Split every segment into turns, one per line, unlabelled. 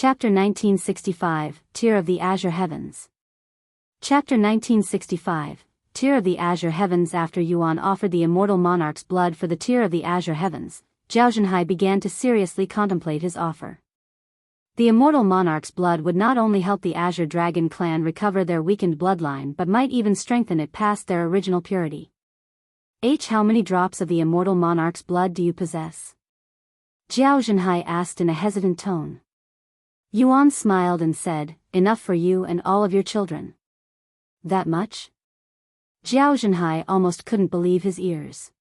Chapter 1965, Tier of the Azure Heavens. Chapter 1965, Tier of the Azure Heavens. After Yuan offered the Immortal Monarch's blood for the Tier of the Azure Heavens, Zhao Zhenhai began to seriously contemplate his offer. The Immortal Monarch's blood would not only help the Azure Dragon clan recover their weakened bloodline but might even strengthen it past their original purity. How many drops of the Immortal Monarch's blood do you possess? Zhao Zhenhai asked in a hesitant tone. Yuan smiled and said, enough for you and all of your children. That much? Zhao Zhenhai almost couldn't believe his ears.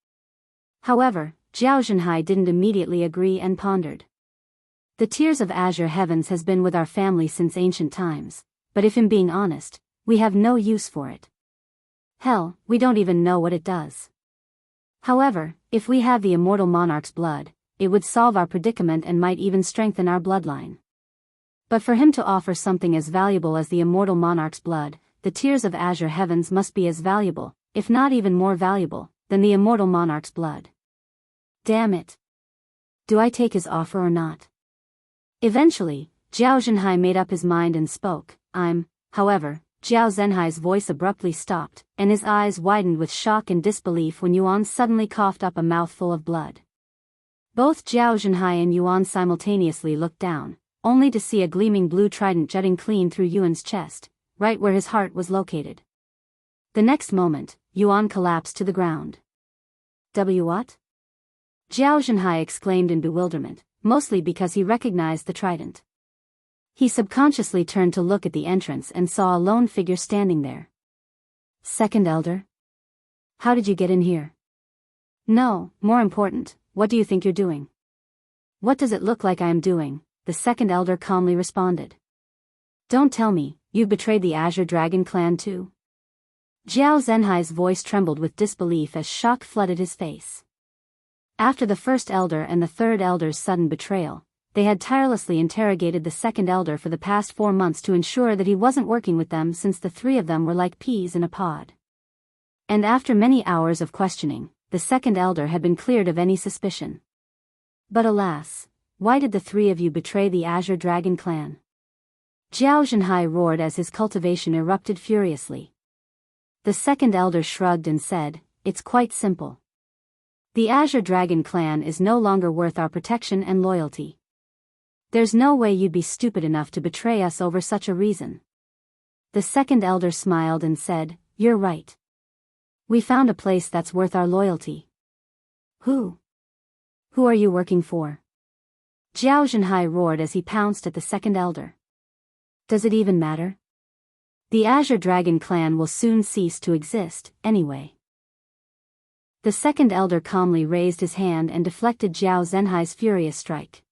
However, Zhao Zhenhai didn't immediately agree and pondered. The Tears of Azure Heavens has been with our family since ancient times, but if I'm being honest, we have no use for it. Hell, we don't even know what it does. However, if we have the Immortal Monarch's blood, it would solve our predicament and might even strengthen our bloodline. But for him to offer something as valuable as the Immortal Monarch's blood, the Tears of Azure Heavens must be as valuable, if not even more valuable, than the Immortal Monarch's blood. Damn it. Do I take his offer or not? Eventually, Zhao Zhenhai made up his mind and spoke. However, Zhao Zhenhai's voice abruptly stopped, and his eyes widened with shock and disbelief when Yuan suddenly coughed up a mouthful of blood. Both Zhao Zhenhai and Yuan simultaneously looked down, only to see a gleaming blue trident jutting clean through Yuan's chest, right where his heart was located. The next moment, Yuan collapsed to the ground. What? Zhao Zhenhai exclaimed in bewilderment, mostly because he recognized the trident. He subconsciously turned to look at the entrance and saw a lone figure standing there. Second Elder? How did you get in here? No, more important, what do you think you're doing? What does it look like I am doing? The Second Elder calmly responded. Don't tell me, you've betrayed the Azure Dragon clan too? Zhao Zhenhai's voice trembled with disbelief as shock flooded his face. After the First Elder and the Third Elder's sudden betrayal, they had tirelessly interrogated the Second Elder for the past 4 months to ensure that he wasn't working with them, since the three of them were like peas in a pod. And after many hours of questioning, the Second Elder had been cleared of any suspicion. But alas, why did the three of you betray the Azure Dragon clan? Zhao Zhenhai roared as his cultivation erupted furiously. The Second Elder shrugged and said, it's quite simple. The Azure Dragon clan is no longer worth our protection and loyalty. There's no way you'd be stupid enough to betray us over such a reason. The Second Elder smiled and said, you're right. We found a place that's worth our loyalty. Who? Who are you working for? Zhao Zhenhai roared as he pounced at the Second Elder. Does it even matter? The Azure Dragon clan will soon cease to exist, anyway. The Second Elder calmly raised his hand and deflected Zhao Zhenhai's furious strike.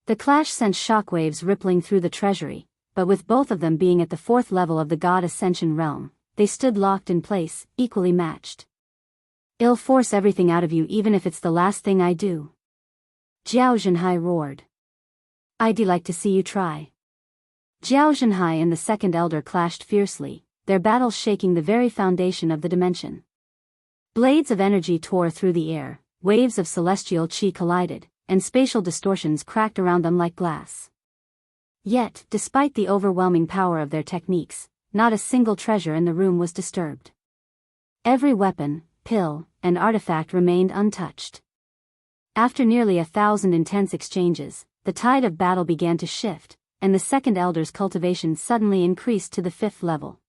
The clash sent shockwaves rippling through the treasury, but with both of them being at the 4th level of the God Ascension realm, they stood locked in place, equally matched. I'll force everything out of you even if it's the last thing I do. Zhao Zhenhai roared. I'd like to see you try. Zhao Zhenhai and the Second Elder clashed fiercely, their battles shaking the very foundation of the dimension. Blades of energy tore through the air, waves of celestial chi collided, and spatial distortions cracked around them like glass. Yet, despite the overwhelming power of their techniques, not a single treasure in the room was disturbed. Every weapon, pill, and artifact remained untouched. After nearly 1,000 intense exchanges, the tide of battle began to shift, and the Second Elder's cultivation suddenly increased to the 5th level.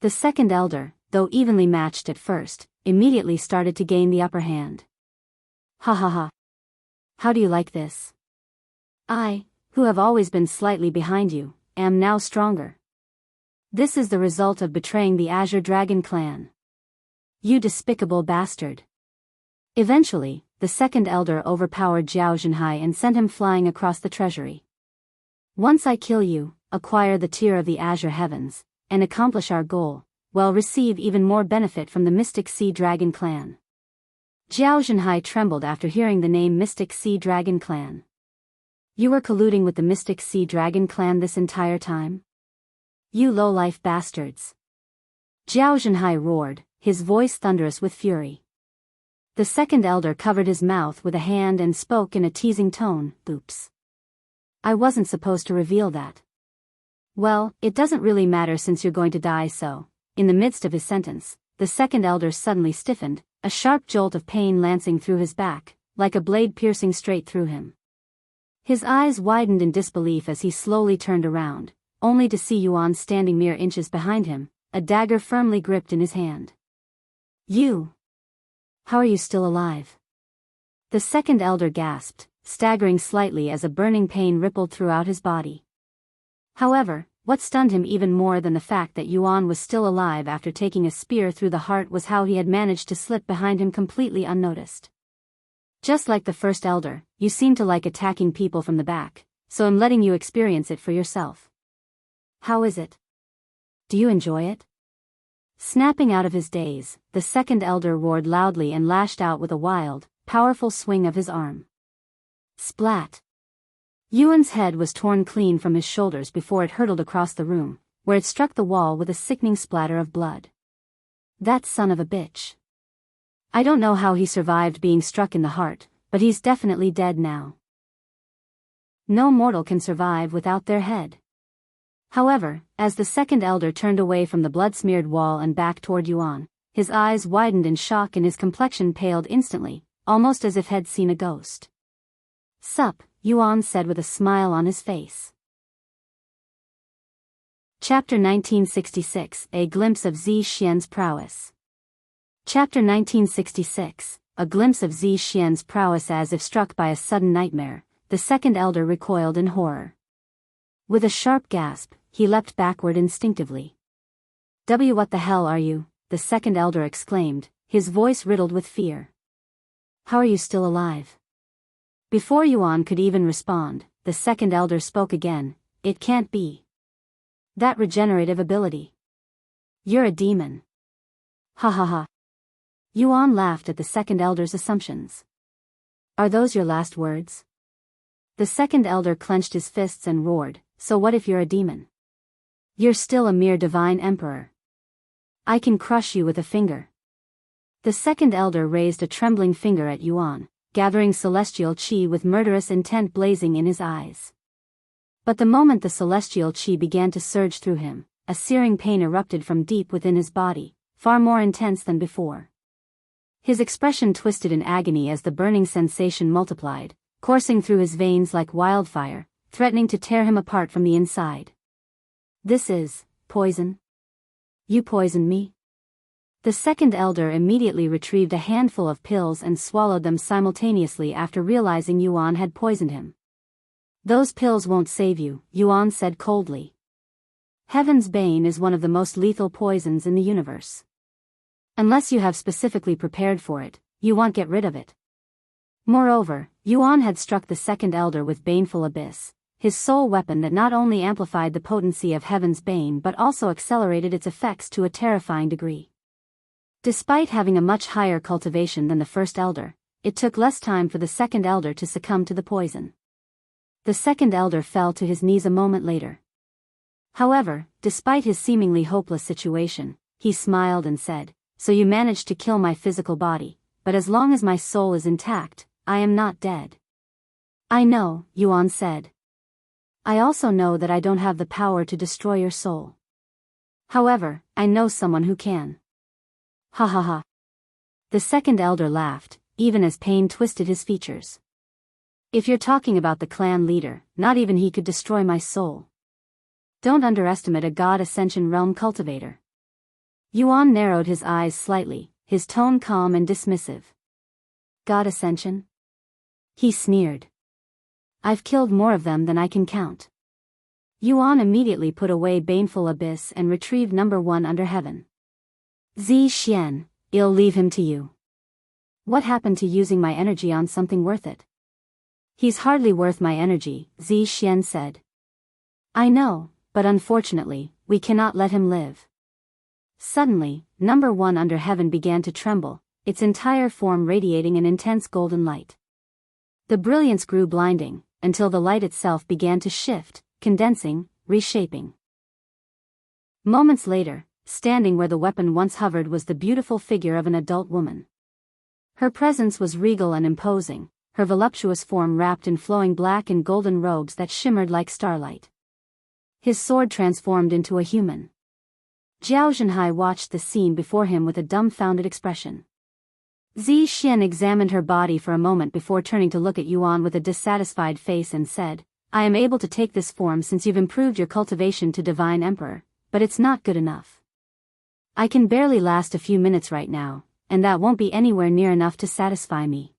The Second Elder, though evenly matched at first, immediately started to gain the upper hand. Ha ha ha. How do you like this? I, who have always been slightly behind you, am now stronger. This is the result of betraying the Azure Dragon clan. You despicable bastard. Eventually, the Second Elder overpowered Zhao Zhenhai and sent him flying across the treasury. Once I kill you, acquire the Tier of the Azure Heavens, and accomplish our goal, we'll receive even more benefit from the Mystic Sea Dragon clan. Zhao Zhenhai trembled after hearing the name Mystic Sea Dragon clan. You were colluding with the Mystic Sea Dragon clan this entire time? You low-life bastards. Zhao Zhenhai roared, his voice thunderous with fury. The Second Elder covered his mouth with a hand and spoke in a teasing tone, oops. I wasn't supposed to reveal that. Well, it doesn't really matter since you're going to die so. In the midst of his sentence, the second elder suddenly stiffened, a sharp jolt of pain lancing through his back, like a blade piercing straight through him. His eyes widened in disbelief as he slowly turned around, only to see Yuan standing mere inches behind him, a dagger firmly gripped in his hand. You! How are you still alive? The second elder gasped, staggering slightly as a burning pain rippled throughout his body. However, what stunned him even more than the fact that Yuan was still alive after taking a spear through the heart was how he had managed to slip behind him completely unnoticed. Just like the first elder, you seem to like attacking people from the back, so I'm letting you experience it for yourself. How is it? Do you enjoy it? Snapping out of his daze, the second elder roared loudly and lashed out with a wild, powerful swing of his arm. Splat! Yuan's head was torn clean from his shoulders before it hurtled across the room, where it struck the wall with a sickening splatter of blood. That son of a bitch. I don't know how he survived being struck in the heart, but he's definitely dead now. No mortal can survive without their head. However, as the second elder turned away from the blood-smeared wall and back toward Yuan, his eyes widened in shock and his complexion paled instantly, almost as if he'd seen a ghost. Sup, Yuan said with a smile on his face. Chapter 1966, A Glimpse of Xian's Prowess. Chapter 1966, A Glimpse of Xian's Prowess. As if struck by a sudden nightmare, the second elder recoiled in horror. With a sharp gasp, he leapt backward instinctively. What the hell are you? The second elder exclaimed, his voice riddled with fear. How are you still alive? Before Yuan could even respond, the second elder spoke again. It can't be. That regenerative ability. You're a demon. Ha ha ha. Yuan laughed at the second elder's assumptions. Are those your last words? The second elder clenched his fists and roared, so what if you're a demon? You're still a mere divine emperor. I can crush you with a finger. The second elder raised a trembling finger at Yuan, gathering celestial qi with murderous intent blazing in his eyes. But the moment the celestial qi began to surge through him, a searing pain erupted from deep within his body, far more intense than before. His expression twisted in agony as the burning sensation multiplied, coursing through his veins like wildfire, threatening to tear him apart from the inside. This is poison. You poisoned me? The second elder immediately retrieved a handful of pills and swallowed them simultaneously after realizing Yuan had poisoned him. Those pills won't save you, Yuan said coldly. Heaven's Bane is one of the most lethal poisons in the universe. Unless you have specifically prepared for it, you won't get rid of it. Moreover, Yuan had struck the second elder with Baneful Abyss, his sole weapon that not only amplified the potency of Heaven's Bane but also accelerated its effects to a terrifying degree. Despite having a much higher cultivation than the first elder, it took less time for the second elder to succumb to the poison. The second elder fell to his knees a moment later. However, despite his seemingly hopeless situation, he smiled and said, So you managed to kill my physical body, but as long as my soul is intact, I am not dead. I know, Yuan said. I also know that I don't have the power to destroy your soul. However, I know someone who can. Ha ha ha. The second elder laughed, even as pain twisted his features. If you're talking about the clan leader, not even he could destroy my soul. Don't underestimate a god Ascension realm cultivator. Yuan narrowed his eyes slightly, his tone calm and dismissive. God Ascension? He sneered. I've killed more of them than I can count. Yuan immediately put away Baneful Abyss and retrieved number 1 under heaven. Xian, I'll leave him to you. What happened to using my energy on something worth it? He's hardly worth my energy, Xian said. I know, but unfortunately, we cannot let him live. Suddenly, number 1 under heaven began to tremble, its entire form radiating an intense golden light. The brilliance grew blinding, until the light itself began to shift, condensing, reshaping. Moments later, standing where the weapon once hovered was the beautiful figure of an adult woman. Her presence was regal and imposing, her voluptuous form wrapped in flowing black and golden robes that shimmered like starlight. His sword transformed into a human. Xianxia watched the scene before him with a dumbfounded expression. Xian examined her body for a moment before turning to look at Yuan with a dissatisfied face and said, I am able to take this form since you've improved your cultivation to Divine Emperor, but it's not good enough. I can barely last a few minutes right now, and that won't be anywhere near enough to satisfy me.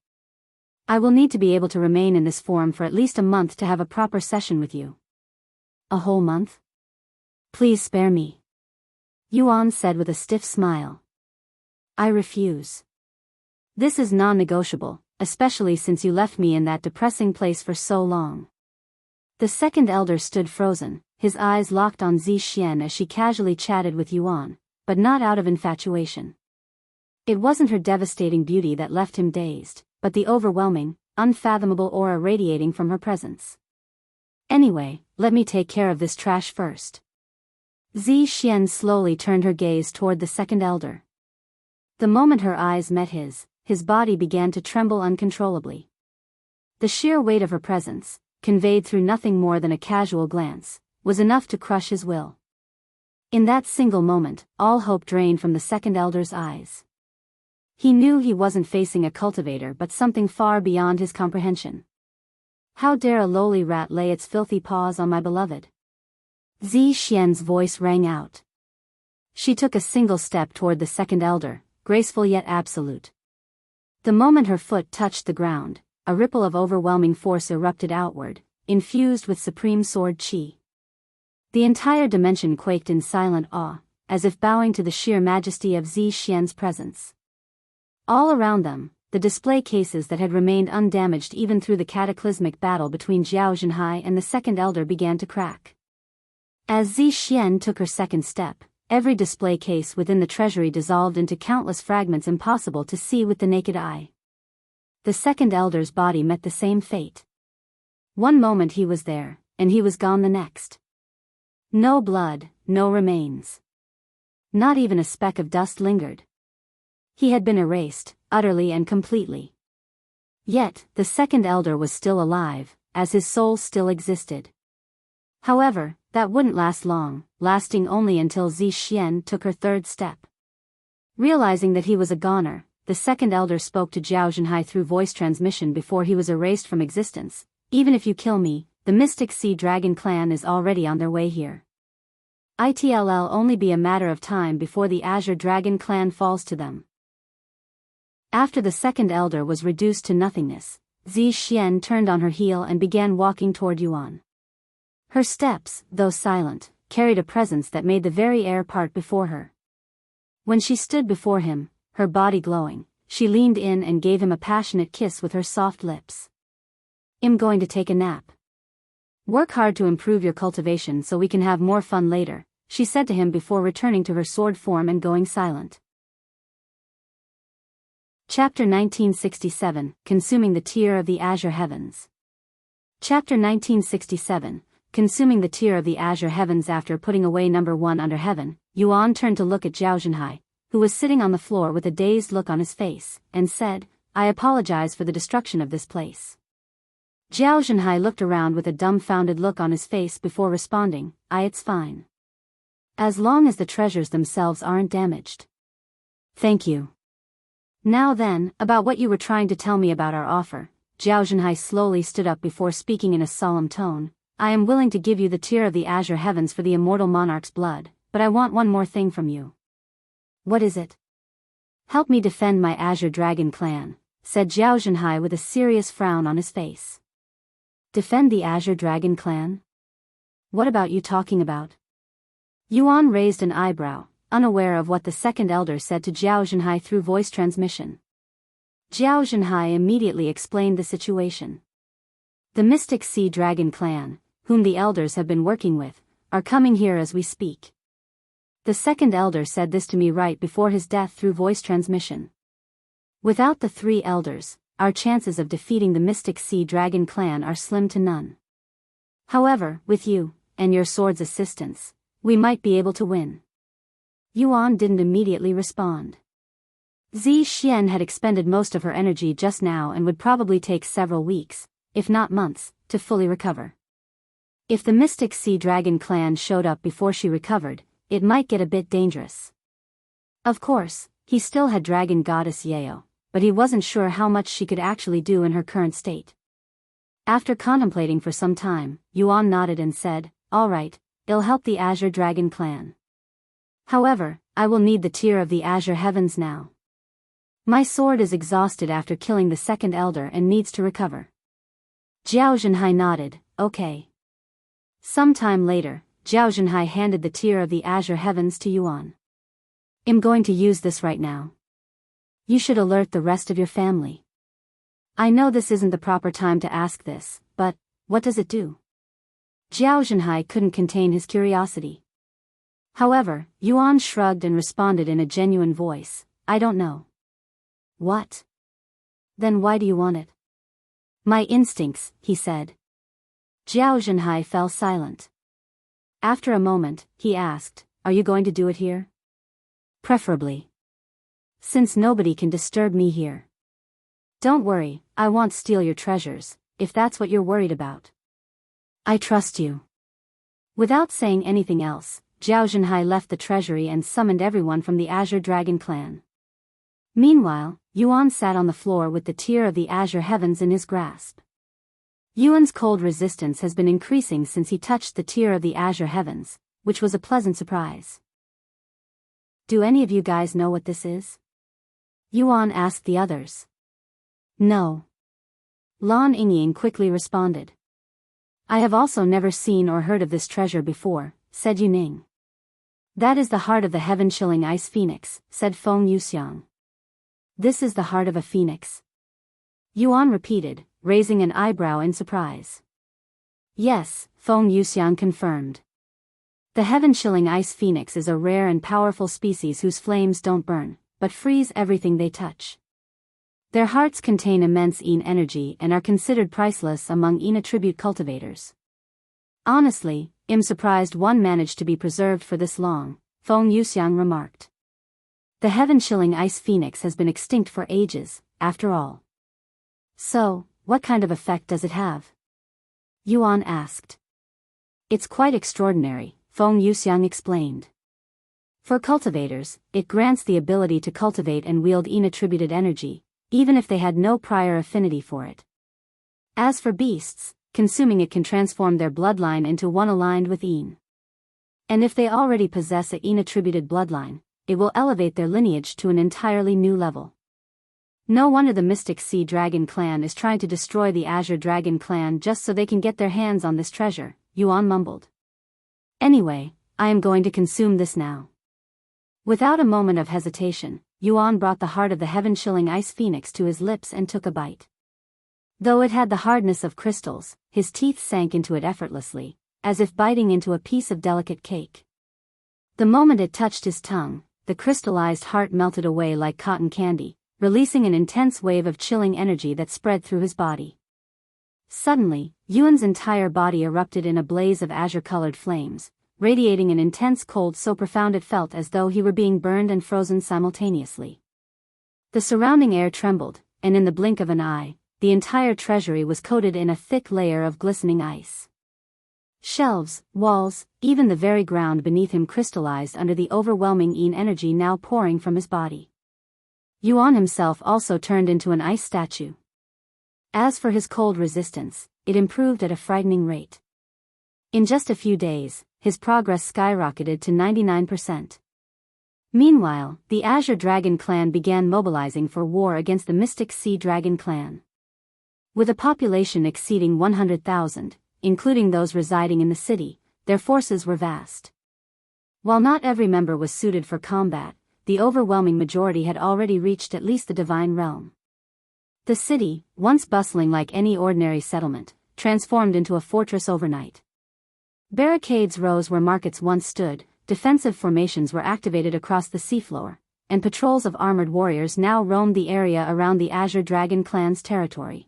I will need to be able to remain in this form for at least a month to have a proper session with you. A whole month? Please spare me. Yuan said with a stiff smile. I refuse. This is non-negotiable, especially since you left me in that depressing place for so long. The second elder stood frozen, his eyes locked on Xian as she casually chatted with Yuan, but not out of infatuation. It wasn't her devastating beauty that left him dazed, but the overwhelming, unfathomable aura radiating from her presence. Anyway, let me take care of this trash first. Xian slowly turned her gaze toward the second elder. The moment her eyes met his body began to tremble uncontrollably. The sheer weight of her presence, conveyed through nothing more than a casual glance, was enough to crush his will. In that single moment, all hope drained from the second elder's eyes. He knew he wasn't facing a cultivator but something far beyond his comprehension. How dare a lowly rat lay its filthy paws on my beloved? Xian's voice rang out. She took a single step toward the second elder, graceful yet absolute. The moment her foot touched the ground, a ripple of overwhelming force erupted outward, infused with supreme sword qi. The entire dimension quaked in silent awe, as if bowing to the sheer majesty of Xian's presence. All around them, the display cases that had remained undamaged even through the cataclysmic battle between Xianxia and the second elder began to crack. As Xian took her second step, every display case within the treasury dissolved into countless fragments impossible to see with the naked eye. The second elder's body met the same fate. One moment he was there, and he was gone the next. No blood, no remains. Not even a speck of dust lingered. He had been erased, utterly and completely. Yet, the second elder was still alive, as his soul still existed. However, that wouldn't last long, lasting only until Xian took her third step. Realizing that he was a goner, the second elder spoke to Xianxia through voice transmission before he was erased from existence. Even if you kill me, the Mystic Sea Dragon clan is already on their way here. It'll only be a matter of time before the Azure Dragon clan falls to them. After the second elder was reduced to nothingness, Xian turned on her heel and began walking toward Yuan. Her steps, though silent, carried a presence that made the very air part before her. When she stood before him, her body glowing, she leaned in and gave him a passionate kiss with her soft lips. I'm going to take a nap. Work hard to improve your cultivation so we can have more fun later, she said to him before returning to her sword form and going silent. Chapter 1967, Consuming the Tear of the Azure Heavens. Chapter 1967, Consuming the Tear of the Azure Heavens. After putting away number 1 under heaven, Yuan turned to look at Xianxia, who was sitting on the floor with a dazed look on his face, and said, I apologize for the destruction of this place. Xianxia looked around with a dumbfounded look on his face before responding, it's fine. As long as the treasures themselves aren't damaged. Thank you. Now then, about what you were trying to tell me about our offer. Xianxia slowly stood up before speaking in a solemn tone. I am willing to give you the tear of the Azure Heavens for the immortal monarch's blood, but I want one more thing from you. What is it? Help me defend my Azure Dragon clan, said Xianxia with a serious frown on his face. Defend the Azure Dragon clan? What about you talking about? Yuan raised an eyebrow, unaware of what the second elder said to Xianxia through voice transmission. Xianxia immediately explained the situation. The Mystic Sea Dragon clan, whom the elders have been working with, are coming here as we speak. The second elder said this to me right before his death through voice transmission. Without the 3 elders, our chances of defeating the Mystic Sea Dragon clan are slim to none. However, with you, and your sword's assistance, we might be able to win. Yuan didn't immediately respond. Xian had expended most of her energy just now and would probably take several weeks, if not months, to fully recover. If the Mystic Sea Dragon clan showed up before she recovered, it might get a bit dangerous. Of course, he still had Dragon Goddess Yeo, but he wasn't sure how much she could actually do in her current state. After contemplating for some time, Yuan nodded and said, "All right, it'll help the Azure Dragon clan. However, I will need the tear of the Azure Heavens now. My sword is exhausted after killing the second elder and needs to recover." Zhao Zhenhai nodded, "Okay." Some time later, Zhao Zhenhai handed the tear of the Azure Heavens to Yuan. "I'm going to use this right now. You should alert the rest of your family. I know this isn't the proper time to ask this, but what does it do?" Zhao Zhenhai couldn't contain his curiosity. However, Yuan shrugged and responded in a genuine voice, "I don't know." "What? Then why do you want it?" "My instincts," he said. Zhao Zhenhai fell silent. After a moment, he asked, "Are you going to do it here?" "Preferably. Since nobody can disturb me here." "Don't worry, I won't steal your treasures, if that's what you're worried about. I trust you." Without saying anything else, Zhao Zhenhai left the treasury and summoned everyone from the Azure Dragon clan. Meanwhile, Yuan sat on the floor with the tear of the Azure Heavens in his grasp. Yuan's cold resistance has been increasing since he touched the tear of the Azure Heavens, which was a pleasant surprise. "Do any of you guys know what this is?" Yuan asked the others. "No." Lan Yingying quickly responded. "I have also never seen or heard of this treasure before," said Yuning. "That is the heart of the heaven-chilling ice phoenix," said Feng Liuxiang. "This is the heart of a phoenix?" Yuan repeated, raising an eyebrow in surprise. "Yes," Feng Liuxiang confirmed. "The heaven-chilling ice phoenix is a rare and powerful species whose flames don't burn, but freeze everything they touch. Their hearts contain immense Yin energy and are considered priceless among Yin attribute cultivators. Honestly, I'm surprised one managed to be preserved for this long," Feng Liuxiang remarked. "The heaven-chilling ice phoenix has been extinct for ages, after all." "So, what kind of effect does it have?" Yuan asked. "It's quite extraordinary," Feng Liuxiang explained. "For cultivators, it grants the ability to cultivate and wield Yin-attributed energy, even if they had no prior affinity for it. As for beasts, consuming it can transform their bloodline into one aligned with Yin. And if they already possess a Yin-attributed bloodline, it will elevate their lineage to an entirely new level. No wonder the Mystic Sea Dragon clan is trying to destroy the Azure Dragon clan just so they can get their hands on this treasure," Yuan mumbled. "Anyway, I am going to consume this now." Without a moment of hesitation, Yuan brought the heart of the heaven-chilling ice phoenix to his lips and took a bite. Though it had the hardness of crystals, his teeth sank into it effortlessly, as if biting into a piece of delicate cake. The moment it touched his tongue, the crystallized heart melted away like cotton candy, releasing an intense wave of chilling energy that spread through his body. Suddenly, Yuan's entire body erupted in a blaze of azure-colored flames, radiating an intense cold so profound it felt as though he were being burned and frozen simultaneously. The surrounding air trembled, and in the blink of an eye, the entire treasury was coated in a thick layer of glistening ice. Shelves, walls, even the very ground beneath him crystallized under the overwhelming Yin energy now pouring from his body. Yuan himself also turned into an ice statue. As for his cold resistance, it improved at a frightening rate. In just a few days, his progress skyrocketed to 99%. Meanwhile, the Azure Dragon clan began mobilizing for war against the Mystic Sea Dragon clan. With a population exceeding 100,000, including those residing in the city, their forces were vast. While not every member was suited for combat, the overwhelming majority had already reached at least the divine realm. The city, once bustling like any ordinary settlement, transformed into a fortress overnight. Barricades rose where markets once stood, defensive formations were activated across the seafloor, and patrols of armored warriors now roamed the area around the Azure Dragon clan's territory.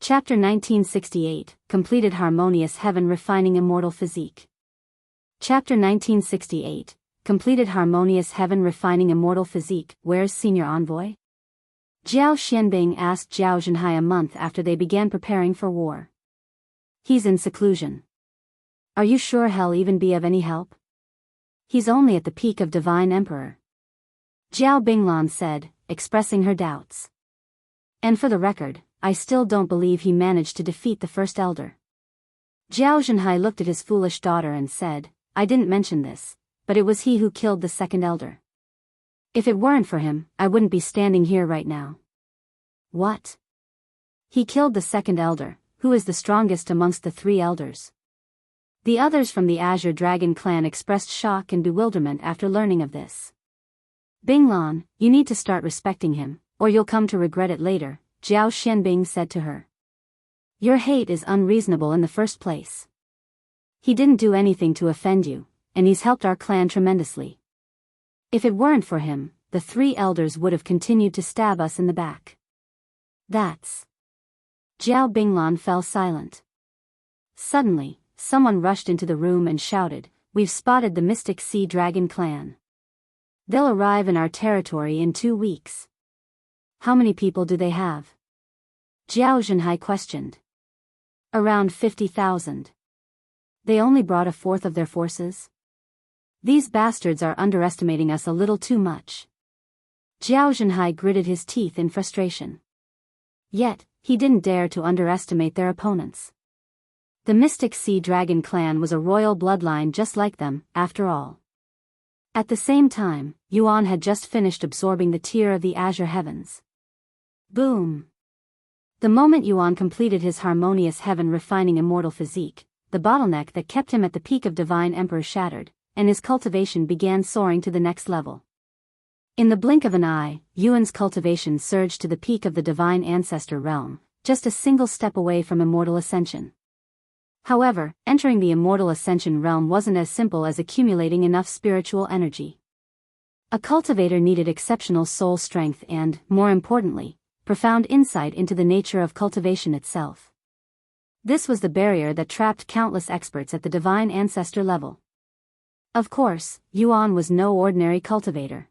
Chapter 1968, Completed Harmonious Heaven Refining Immortal Physique. Chapter 1968, completed Harmonious Heaven refining Immortal Physique. Where's Senior Envoy? Jiao Xianbing asked Zhao Zhenhai a month after they began preparing for war. He's in seclusion. Are you sure he'll even be of any help? He's only at the peak of Divine Emperor. Zhao Binglan said, expressing her doubts. And for the record, I still don't believe he managed to defeat the first elder. Zhao Zhenhai looked at his foolish daughter and said, I didn't mention this, but it was he who killed the second elder. If it weren't for him, I wouldn't be standing here right now. What? He killed the second elder, who is the strongest amongst the three elders. The others from the Azure Dragon clan expressed shock and bewilderment after learning of this. Binglan, you need to start respecting him, or you'll come to regret it later, Zhao Xianbing said to her. Your hate is unreasonable in the first place. He didn't do anything to offend you, and he's helped our clan tremendously. If it weren't for him, the three elders would have continued to stab us in the back. That's... Zhao Binglan fell silent. Suddenly, someone rushed into the room and shouted, We've spotted the Mystic Sea Dragon clan. They'll arrive in our territory in 2 weeks. How many people do they have? Zhao Zhenhai questioned. Around 50,000. They only brought a fourth of their forces? These bastards are underestimating us a little too much. Zhao Zhenhai gritted his teeth in frustration. Yet, he didn't dare to underestimate their opponents. The Mystic Sea Dragon clan was a royal bloodline just like them, after all. At the same time, Yuan had just finished absorbing the tier of the Azure Heavens. Boom! The moment Yuan completed his Harmonious Heaven refining Immortal Physique, the bottleneck that kept him at the peak of Divine Emperor shattered, and his cultivation began soaring to the next level. In the blink of an eye, Yuan's cultivation surged to the peak of the Divine Ancestor realm, just a single step away from Immortal Ascension. However, entering the Immortal Ascension realm wasn't as simple as accumulating enough spiritual energy. A cultivator needed exceptional soul strength and, more importantly, profound insight into the nature of cultivation itself. This was the barrier that trapped countless experts at the Divine Ancestor level. Of course, Yuan was no ordinary cultivator.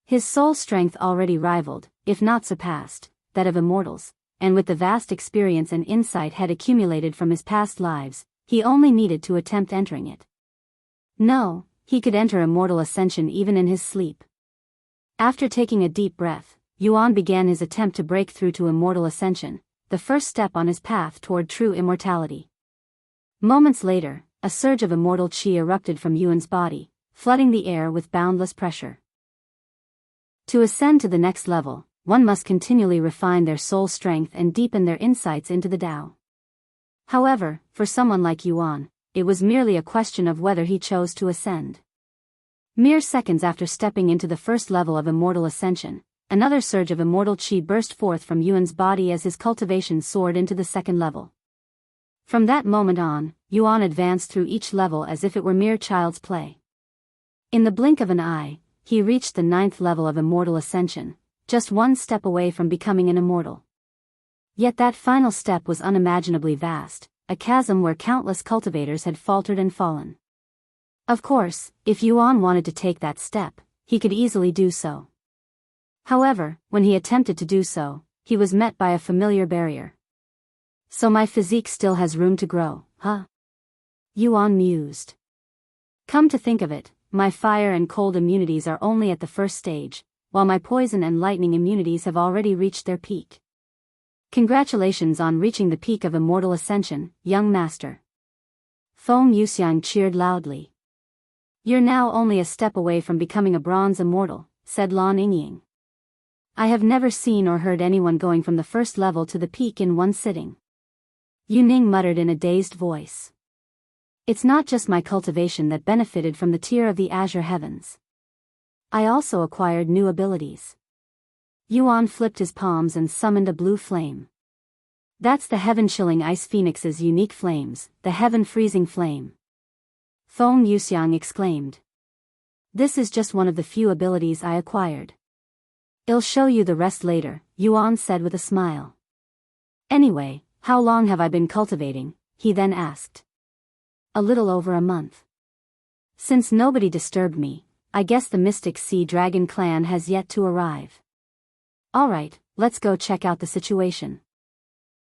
His soul strength already rivaled, if not surpassed, that of immortals, and with the vast experience and insight had accumulated from his past lives, he only needed to attempt entering it. No, he could enter Immortal Ascension even in his sleep. After taking a deep breath, Yuan began his attempt to break through to Immortal Ascension, the first step on his path toward true immortality. Moments later, a surge of immortal qi erupted from Yuan's body, flooding the air with boundless pressure. To ascend to the next level, one must continually refine their soul strength and deepen their insights into the Tao. However, for someone like Yuan, it was merely a question of whether he chose to ascend. Mere seconds after stepping into the first level of Immortal Ascension, another surge of immortal qi burst forth from Yuan's body as his cultivation soared into the second level. From that moment on, Yuan advanced through each level as if it were mere child's play. In the blink of an eye, he reached the 9th level of Immortal Ascension, just one step away from becoming an immortal. Yet that final step was unimaginably vast, a chasm where countless cultivators had faltered and fallen. Of course, if Yuan wanted to take that step, he could easily do so. However, when he attempted to do so, he was met by a familiar barrier. So my physique still has room to grow, huh? Yuan mused. Come to think of it, my fire and cold immunities are only at the first stage, while my poison and lightning immunities have already reached their peak. Congratulations on reaching the peak of Immortal Ascension, young master. Feng Liuxiang cheered loudly. You're now only a step away from becoming a bronze immortal, said Lan Yingying. I have never seen or heard anyone going from the first level to the peak in one sitting. Yuning muttered in a dazed voice. It's not just my cultivation that benefited from the tier of the Azure Heavens. I also acquired new abilities. Yuan flipped his palms and summoned a blue flame. That's the heaven-chilling Ice Phoenix's unique flames, the heaven-freezing flame. Feng Liuxiang exclaimed. This is just one of the few abilities I acquired. I'll show you the rest later, Yuan said with a smile. Anyway, how long have I been cultivating? He then asked. A little over a month. Since nobody disturbed me, I guess the Mystic Sea Dragon clan has yet to arrive. Alright, let's go check out the situation.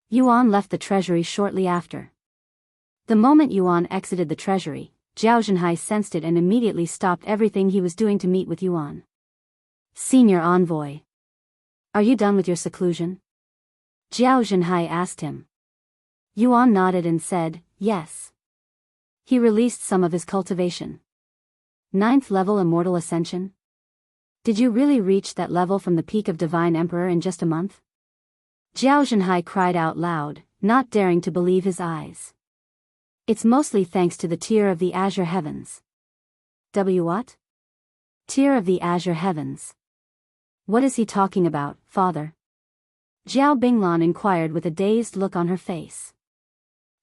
Yuan left the treasury shortly after. The moment Yuan exited the treasury, Zhao Zhenhai sensed it and immediately stopped everything he was doing to meet with Yuan. Senior Envoy. Are you done with your seclusion? Zhao Zhenhai asked him. Yuan nodded and said, yes. He released some of his cultivation. 9th level Immortal Ascension? Did you really reach that level from the peak of Divine Emperor in just a month? Zhao Zhenhai cried out loud, not daring to believe his eyes. It's mostly thanks to the Tier of the Azure Heavens. What? Tier of the Azure Heavens. What is he talking about, father? Zhao Binglan inquired with a dazed look on her face.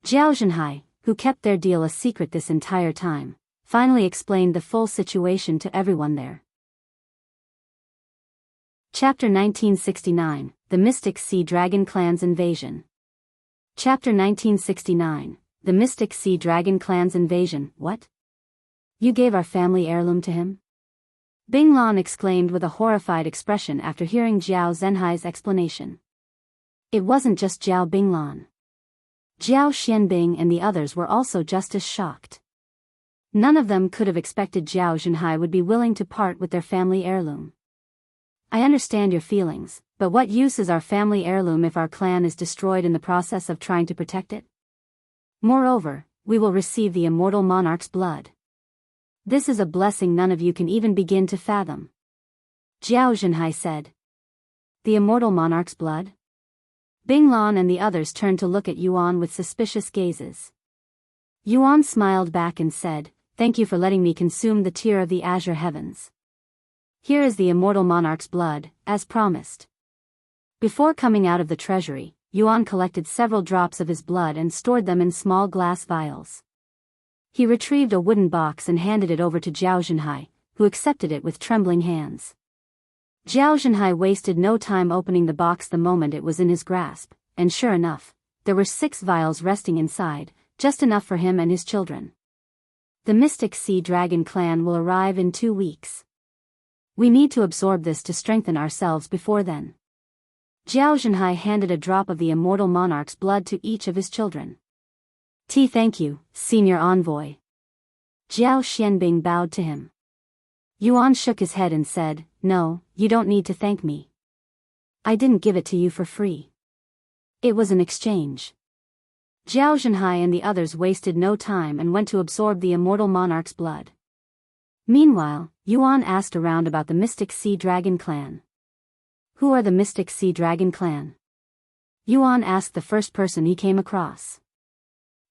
Zhao Zhenhai, who kept their deal a secret this entire time, finally explained the full situation to everyone there. Chapter 1969, The Mystic Sea Dragon Clan's Invasion. Chapter 1969, The Mystic Sea Dragon Clan's Invasion. What? You gave our family heirloom to him? Binglan exclaimed with a horrified expression after hearing Zhao Zhenhai's explanation. It wasn't just Zhao Binglan. Zhao Xianbing and the others were also just as shocked. None of them could have expected Zhao Zhenhai would be willing to part with their family heirloom. I understand your feelings, but what use is our family heirloom if our clan is destroyed in the process of trying to protect it? Moreover, we will receive the immortal monarch's blood. This is a blessing none of you can even begin to fathom. Zhao Zhenhai said. The immortal monarch's blood? Binglan and the others turned to look at Yuan with suspicious gazes. Yuan smiled back and said, thank you for letting me consume the Tier of the Azure Heavens. Here is the immortal monarch's blood, as promised. Before coming out of the treasury, Yuan collected several drops of his blood and stored them in small glass vials. He retrieved a wooden box and handed it over to Zhao Zhenhai, who accepted it with trembling hands. Zhao Zhenhai wasted no time opening the box the moment it was in his grasp, and sure enough, there were 6 vials resting inside, just enough for him and his children. The Mystic Sea Dragon clan will arrive in 2 weeks. We need to absorb this to strengthen ourselves before then. Zhao Zhenhai handed a drop of the immortal monarch's blood to each of his children. Thank you, Senior Envoy. Zhao Xianbing bowed to him. Yuan shook his head and said, no, you don't need to thank me. I didn't give it to you for free. It was an exchange. Zhao Zhenhai and the others wasted no time and went to absorb the immortal monarch's blood. Meanwhile, Yuan asked around about the Mystic Sea Dragon clan. Who are the Mystic Sea Dragon clan? Yuan asked the first person he came across.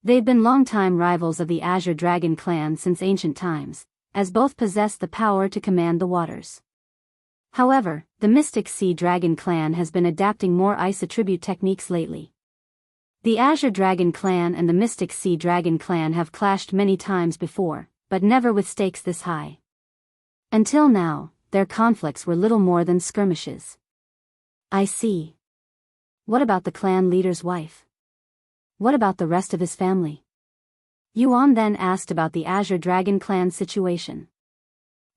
They'd been longtime rivals of the Azure Dragon clan since ancient times, as both possessed the power to command the waters. However, the Mystic Sea Dragon clan has been adapting more ice attribute techniques lately. The Azure Dragon clan and the Mystic Sea Dragon clan have clashed many times before, but never with stakes this high. Until now, their conflicts were little more than skirmishes. I see. What about the clan leader's wife? What about the rest of his family? Yuan then asked about the Azure Dragon clan situation.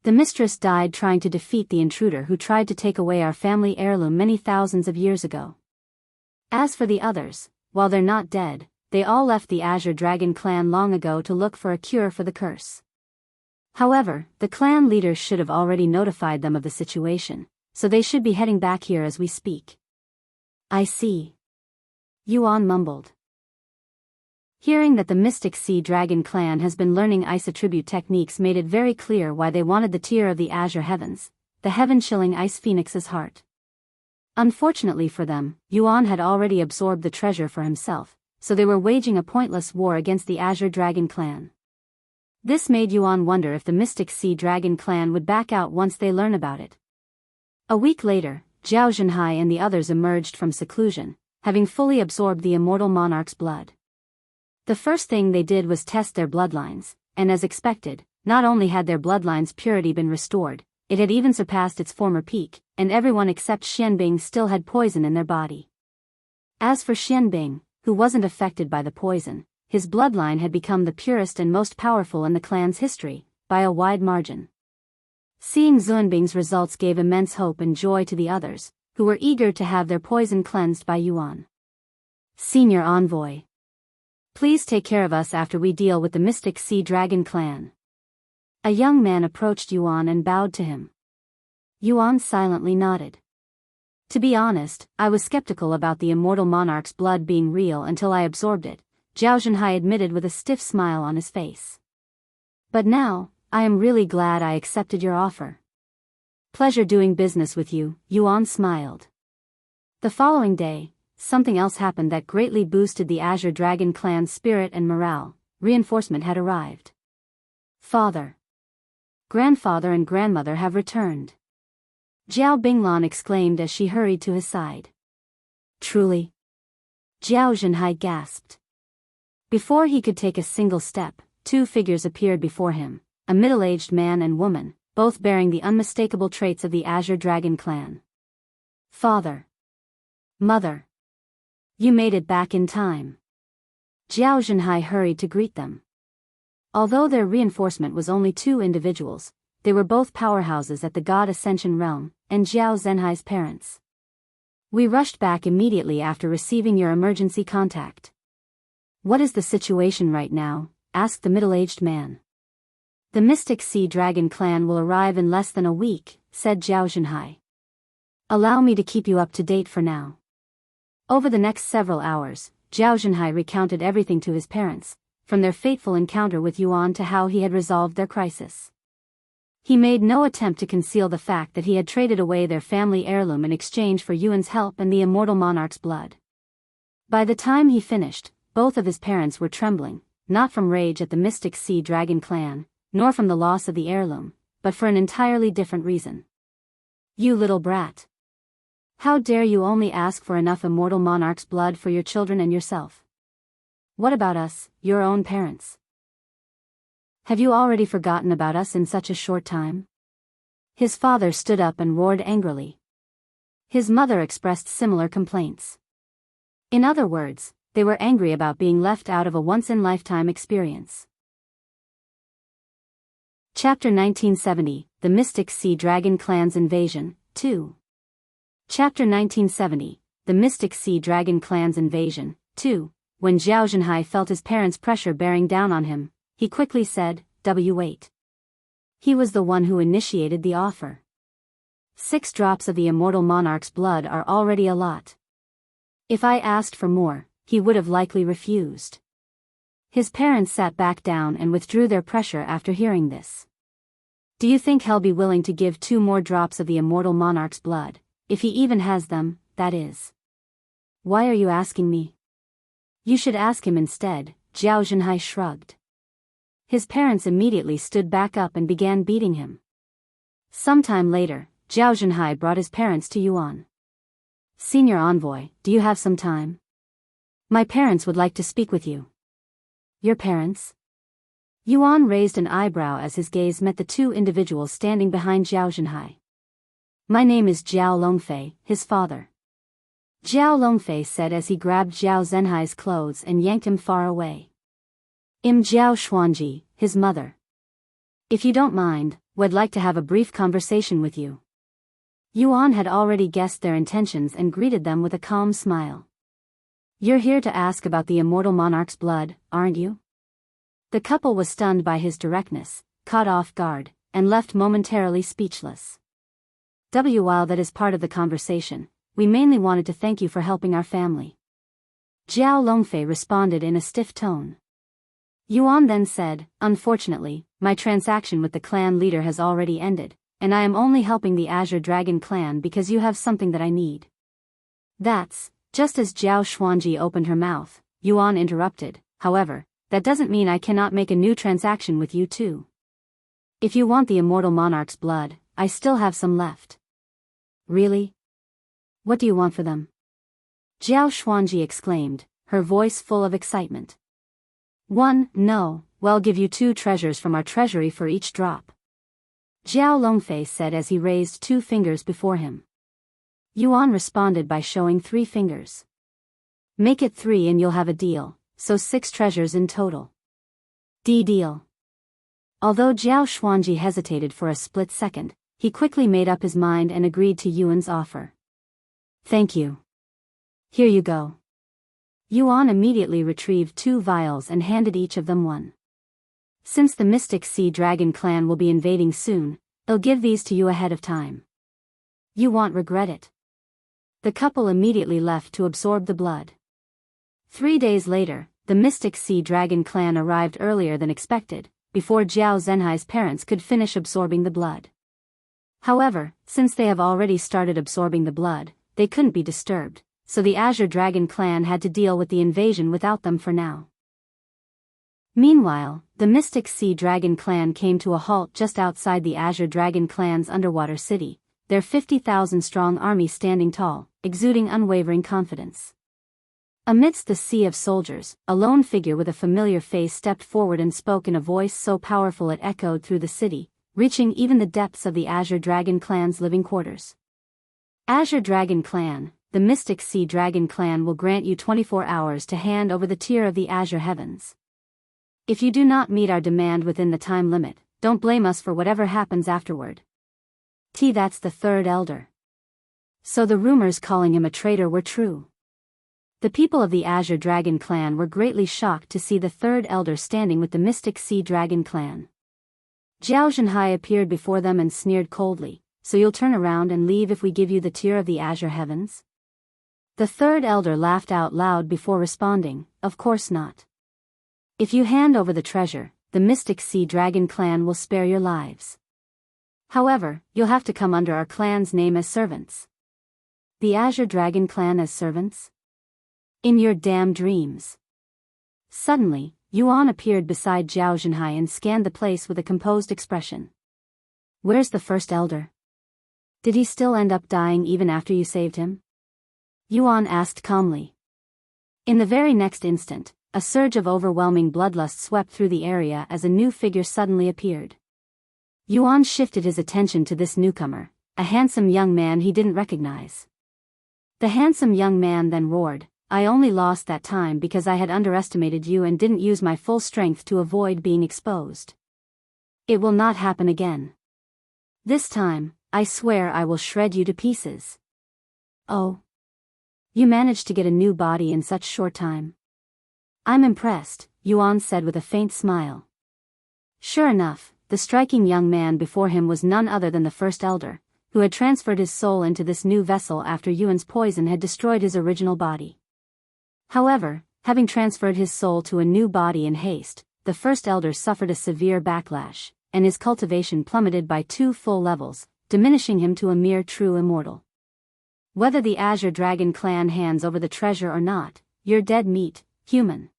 The mistress died trying to defeat the intruder who tried to take away our family heirloom many thousands of years ago. As for the others, while they're not dead, they all left the Azure Dragon clan long ago to look for a cure for the curse. However, the clan leaders should have already notified them of the situation, so they should be heading back here as we speak. I see. Yuan mumbled. Hearing that the Mystic Sea Dragon clan has been learning ice attribute techniques made it very clear why they wanted the Tier of the Azure Heavens, the heaven-chilling Ice Phoenix's heart. Unfortunately for them, Yuan had already absorbed the treasure for himself, so they were waging a pointless war against the Azure Dragon clan. This made Yuan wonder if the Mystic Sea Dragon clan would back out once they learn about it. A week later, Zhao Zhenhai and the others emerged from seclusion, having fully absorbed the immortal monarch's blood. The first thing they did was test their bloodlines, and as expected, not only had their bloodline's purity been restored, it had even surpassed its former peak, and everyone except Xianbing still had poison in their body. As for Xianbing, who wasn't affected by the poison, his bloodline had become the purest and most powerful in the clan's history, by a wide margin. Seeing Xuanbing's results gave immense hope and joy to the others, who were eager to have their poison cleansed by Yuan. Senior Envoy. Please take care of us after we deal with the Mystic Sea Dragon clan. A young man approached Yuan and bowed to him. Yuan silently nodded. To be honest, I was skeptical about the immortal monarch's blood being real until I absorbed it, Zhao Zhenhai admitted with a stiff smile on his face. But now, I am really glad I accepted your offer. Pleasure doing business with you, Yuan smiled. The following day, something else happened that greatly boosted the Azure Dragon clan's spirit and morale. Reinforcement had arrived. Father, grandfather and grandmother have returned. Zhao Binglan exclaimed as she hurried to his side. Truly? Zhao Zhenhai gasped. Before he could take a single step, two figures appeared before him, a middle-aged man and woman, both bearing the unmistakable traits of the Azure Dragon clan. Father. Mother. You made it back in time. Zhao Zhenhai hurried to greet them. Although their reinforcement was only two individuals, they were both powerhouses at the God Ascension realm, and Zhao Zhenhai's parents. We rushed back immediately after receiving your emergency contact. What is the situation right now? Asked the middle-aged man. The Mystic Sea Dragon clan will arrive in less than a week, said Zhao Zhenhai. Allow me to keep you up to date for now. Over the next several hours, Zhao Zhenhai recounted everything to his parents, from their fateful encounter with Yuan to how he had resolved their crisis. He made no attempt to conceal the fact that he had traded away their family heirloom in exchange for Yuan's help and the immortal monarch's blood. By the time he finished, both of his parents were trembling, not from rage at the Mystic Sea Dragon clan, nor from the loss of the heirloom, but for an entirely different reason. You little brat. How dare you only ask for enough immortal monarch's blood for your children and yourself? What about us, your own parents? Have you already forgotten about us in such a short time? His father stood up and roared angrily. His mother expressed similar complaints. In other words, they were angry about being left out of a once-in-lifetime experience. Chapter 1970, The Mystic Sea Dragon Clan's Invasion, 2. Chapter 1970, The Mystic Sea Dragon Clan's Invasion, 2. When Zhao Zhenhai felt his parents' pressure bearing down on him, he quickly said, wait. He was the one who initiated the offer. 6 drops of the immortal monarch's blood are already a lot. If I asked for more, he would have likely refused. His parents sat back down and withdrew their pressure after hearing this. Do you think he'll be willing to give 2 more drops of the immortal monarch's blood, if he even has them, that is? Why are you asking me? You should ask him instead, Zhao Zhenhai shrugged. His parents immediately stood back up and began beating him. Sometime later, Zhao Zhenhai brought his parents to Yuan. Senior Envoy, do you have some time? My parents would like to speak with you. Your parents? Yuan raised an eyebrow as his gaze met the 2 individuals standing behind Zhao Zhenhai. My name is Zhao Longfei, his father. Zhao Longfei said as he grabbed Zhao Zhenhai's clothes and yanked him far away. Zhao Xuanji, his mother. If you don't mind, would like to have a brief conversation with you. Yuan had already guessed their intentions and greeted them with a calm smile. You're here to ask about the immortal monarch's blood, aren't you? The couple was stunned by his directness, caught off guard, and left momentarily speechless. While that is part of the conversation, we mainly wanted to thank you for helping our family. Zhao Longfei responded in a stiff tone. Yuan then said, unfortunately, my transaction with the clan leader has already ended, and I am only helping the Azure Dragon clan because you have something that I need. That's, just as Zhao Xuanji opened her mouth, Yuan interrupted, however, that doesn't mean I cannot make a new transaction with you too. If you want the immortal monarch's blood, I still have some left. Really? What do you want for them? Zhao Xuanji exclaimed, her voice full of excitement. 1, no, we'll give you 2 treasures from our treasury for each drop. Zhao Longfei said as he raised 2 fingers before him. Yuan responded by showing 3 fingers. Make it 3 and you'll have a deal, so 6 treasures in total. Deal. Although Jiao Xuanji hesitated for a split second, he quickly made up his mind and agreed to Yuan's offer. Thank you. Here you go. Yuan immediately retrieved 2 vials and handed each of them one. Since the Mystic Sea Dragon clan will be invading soon, I'll give these to you ahead of time. You won't regret it. The couple immediately left to absorb the blood. 3 days later, the Mystic Sea Dragon clan arrived earlier than expected, before Jiao Zhenhai's parents could finish absorbing the blood. However, since they have already started absorbing the blood, they couldn't be disturbed, so the Azure Dragon clan had to deal with the invasion without them for now. Meanwhile, the Mystic Sea Dragon clan came to a halt just outside the Azure Dragon clan's underwater city, their 50,000-strong army standing tall, exuding unwavering confidence. Amidst the sea of soldiers, a lone figure with a familiar face stepped forward and spoke in a voice so powerful it echoed through the city, reaching even the depths of the Azure Dragon clan's living quarters. Azure Dragon clan, the Mystic Sea Dragon clan will grant you 24 hours to hand over the tier of the Azure heavens. If you do not meet our demand within the time limit, don't blame us for whatever happens afterward. That's the third elder. So the rumors calling him a traitor were true. The people of the Azure Dragon clan were greatly shocked to see the third elder standing with the Mystic Sea Dragon clan. Jiao Zhenhai appeared before them and sneered coldly, so you'll turn around and leave if we give you the tier of the Azure heavens? The third elder laughed out loud before responding, of course not. If you hand over the treasure, the Mystic Sea Dragon clan will spare your lives. However, you'll have to come under our clan's name as servants. The Azure Dragon clan as servants? In your damn dreams. Suddenly, Yuan appeared beside Jiao Zhenhai and scanned the place with a composed expression. Where's the first elder? Did he still end up dying even after you saved him? Yuan asked calmly. In the very next instant, a surge of overwhelming bloodlust swept through the area as a new figure suddenly appeared. Yuan shifted his attention to this newcomer, a handsome young man he didn't recognize. The handsome young man then roared, I only lost that time because I had underestimated you and didn't use my full strength to avoid being exposed. It will not happen again. This time, I swear I will shred you to pieces. Oh. You managed to get a new body in such short time. I'm impressed, Yuan said with a faint smile. Sure enough, the striking young man before him was none other than the first elder, who had transferred his soul into this new vessel after Yuan's poison had destroyed his original body. However, having transferred his soul to a new body in haste, the first elder suffered a severe backlash, and his cultivation plummeted by 2 full levels, diminishing him to a mere true immortal. Whether the Azure Dragon clan hands over the treasure or not, you're dead meat, human.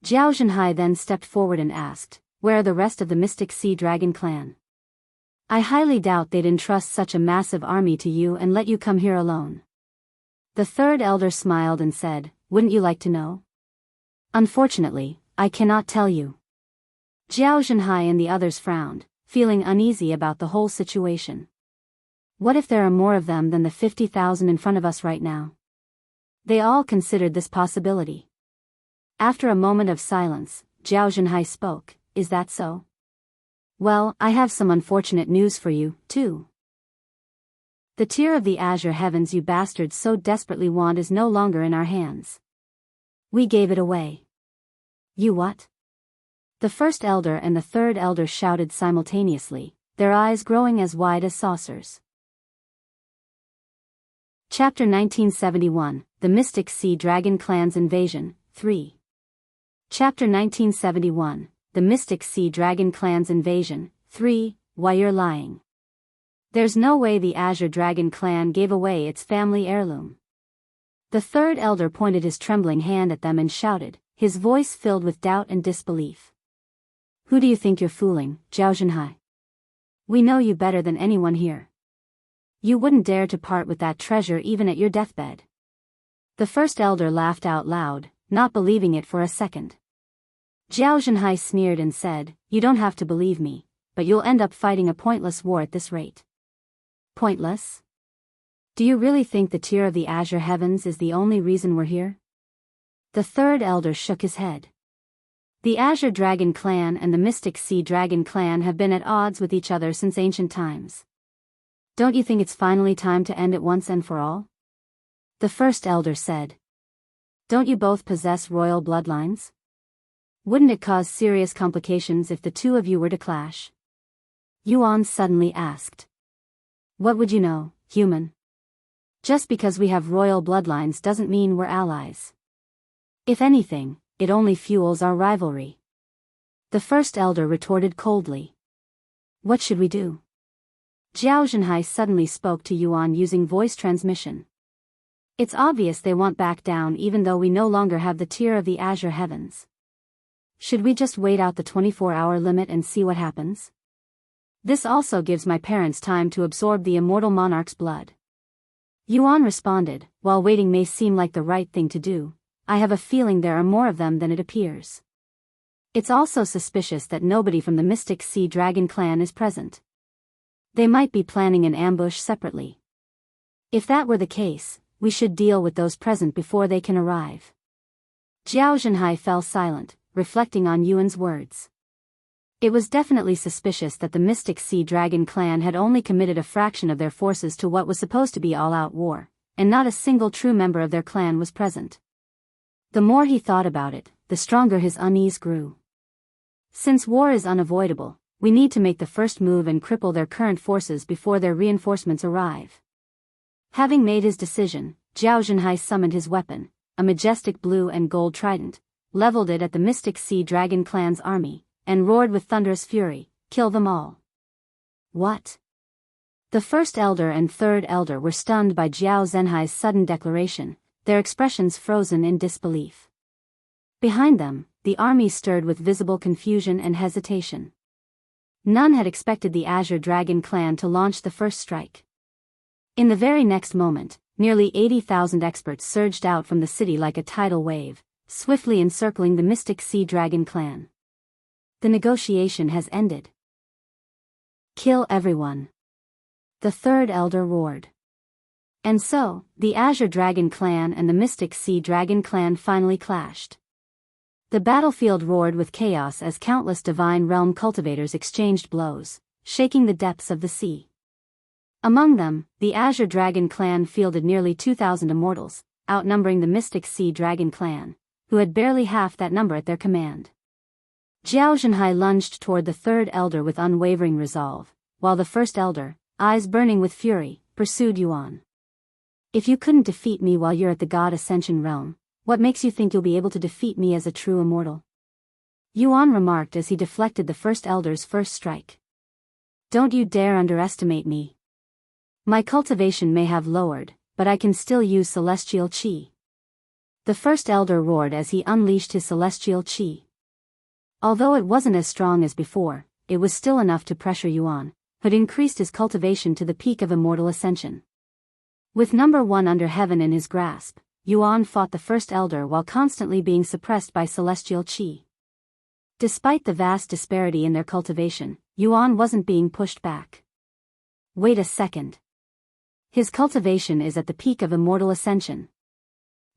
Jiao Zhenhai then stepped forward and asked, where are the rest of the Mystic Sea Dragon clan? I highly doubt they'd entrust such a massive army to you and let you come here alone. The third elder smiled and said, wouldn't you like to know? Unfortunately, I cannot tell you. Jiao Zhenhai and the others frowned, feeling uneasy about the whole situation. What if there are more of them than the 50,000 in front of us right now? They all considered this possibility. After a moment of silence, Jiao Zhenhai spoke, is that so? Well, I have some unfortunate news for you, too. The tier of the Azure heavens you bastards so desperately want is no longer in our hands. We gave it away. You what? The first elder and the third elder shouted simultaneously, their eyes growing as wide as saucers. Chapter 1971, The Mystic Sea Dragon Clan's Invasion, 3. Chapter 1971, The Mystic Sea Dragon Clan's Invasion, 3, Why you're lying. There's no way the Azure Dragon clan gave away its family heirloom. The third elder pointed his trembling hand at them and shouted, his voice filled with doubt and disbelief. Who do you think you're fooling, Jiao Zhenhai? We know you better than anyone here. You wouldn't dare to part with that treasure even at your deathbed. The first elder laughed out loud, not believing it for a second. Jiao Zhenhai sneered and said, you don't have to believe me, but you'll end up fighting a pointless war at this rate. Pointless? Do you really think the tier of the Azure heavens is the only reason we're here? The third elder shook his head. The Azure Dragon Clan and the Mystic Sea Dragon Clan have been at odds with each other since ancient times. Don't you think it's finally time to end it once and for all? The first elder said. Don't you both possess royal bloodlines? Wouldn't it cause serious complications if the two of you were to clash? Yuan suddenly asked. What would you know, human? Just because we have royal bloodlines doesn't mean we're allies. If anything, it only fuels our rivalry. The first elder retorted coldly. What should we do? Xianxia suddenly spoke to Yuan using voice transmission. It's obvious they want back down even though we no longer have the tier of the Azure Heavens. Should we just wait out the 24-hour limit and see what happens? This also gives my parents time to absorb the immortal monarch's blood. Yuan responded, while waiting may seem like the right thing to do, I have a feeling there are more of them than it appears. It's also suspicious that nobody from the Mystic Sea Dragon Clan is present. They might be planning an ambush separately. If that were the case, we should deal with those present before they can arrive. Xianxia fell silent, reflecting on Yuan's words. It was definitely suspicious that the Mystic Sea Dragon Clan had only committed a fraction of their forces to what was supposed to be all-out war, and not a single true member of their clan was present. The more he thought about it, the stronger his unease grew. Since war is unavoidable, we need to make the first move and cripple their current forces before their reinforcements arrive. Having made his decision, Xianxia summoned his weapon, a majestic blue and gold trident, leveled it at the Mystic Sea Dragon Clan's army, and roared with thunderous fury, kill them all. What? The first elder and third elder were stunned by Xianxia's sudden declaration, their expressions frozen in disbelief. Behind them, the army stirred with visible confusion and hesitation. None had expected the Azure Dragon Clan to launch the first strike. In the very next moment, nearly 80,000 experts surged out from the city like a tidal wave, swiftly encircling the Mystic Sea Dragon Clan. The negotiation has ended. Kill everyone. The third elder roared. And so, the Azure Dragon Clan and the Mystic Sea Dragon Clan finally clashed. The battlefield roared with chaos as countless Divine Realm cultivators exchanged blows, shaking the depths of the sea. Among them, the Azure Dragon Clan fielded nearly 2,000 immortals, outnumbering the Mystic Sea Dragon Clan, who had barely half that number at their command. Xianxia lunged toward the third elder with unwavering resolve, while the first elder, eyes burning with fury, pursued Yuan. If you couldn't defeat me while you're at the God Ascension realm, what makes you think you'll be able to defeat me as a true immortal? Yuan remarked as he deflected the first elder's first strike. Don't you dare underestimate me. My cultivation may have lowered, but I can still use celestial chi. The first elder roared as he unleashed his celestial chi. Although it wasn't as strong as before, it was still enough to pressure Yuan, who'd increased his cultivation to the peak of immortal ascension. With number 1 under heaven in his grasp, Yuan fought the first elder while constantly being suppressed by celestial chi. Despite the vast disparity in their cultivation, Yuan wasn't being pushed back. Wait a second. His cultivation is at the peak of immortal ascension.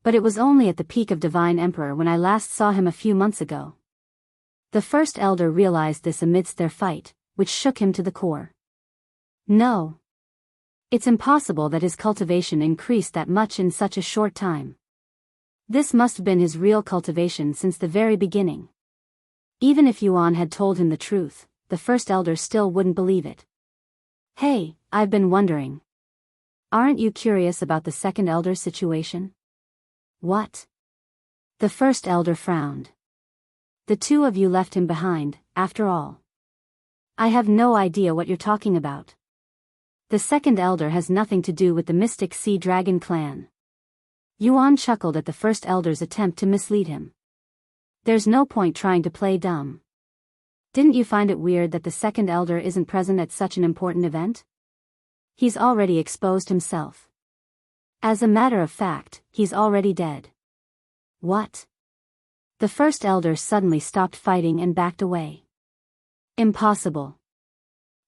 But it was only at the peak of Divine Emperor when I last saw him a few months ago. The first elder realized this amidst their fight, which shook him to the core. No. It's impossible that his cultivation increased that much in such a short time. This must have been his real cultivation since the very beginning. Even if Yuan had told him the truth, the first elder still wouldn't believe it. Hey, I've been wondering. Aren't you curious about the second elder's situation? What? The first elder frowned. The two of you left him behind, after all. I have no idea what you're talking about. The second elder has nothing to do with the Mystic Sea Dragon Clan. Yuan chuckled at the first elder's attempt to mislead him. There's no point trying to play dumb. Didn't you find it weird that the second elder isn't present at such an important event? He's already exposed himself. As a matter of fact, he's already dead. What? The first elder suddenly stopped fighting and backed away. Impossible.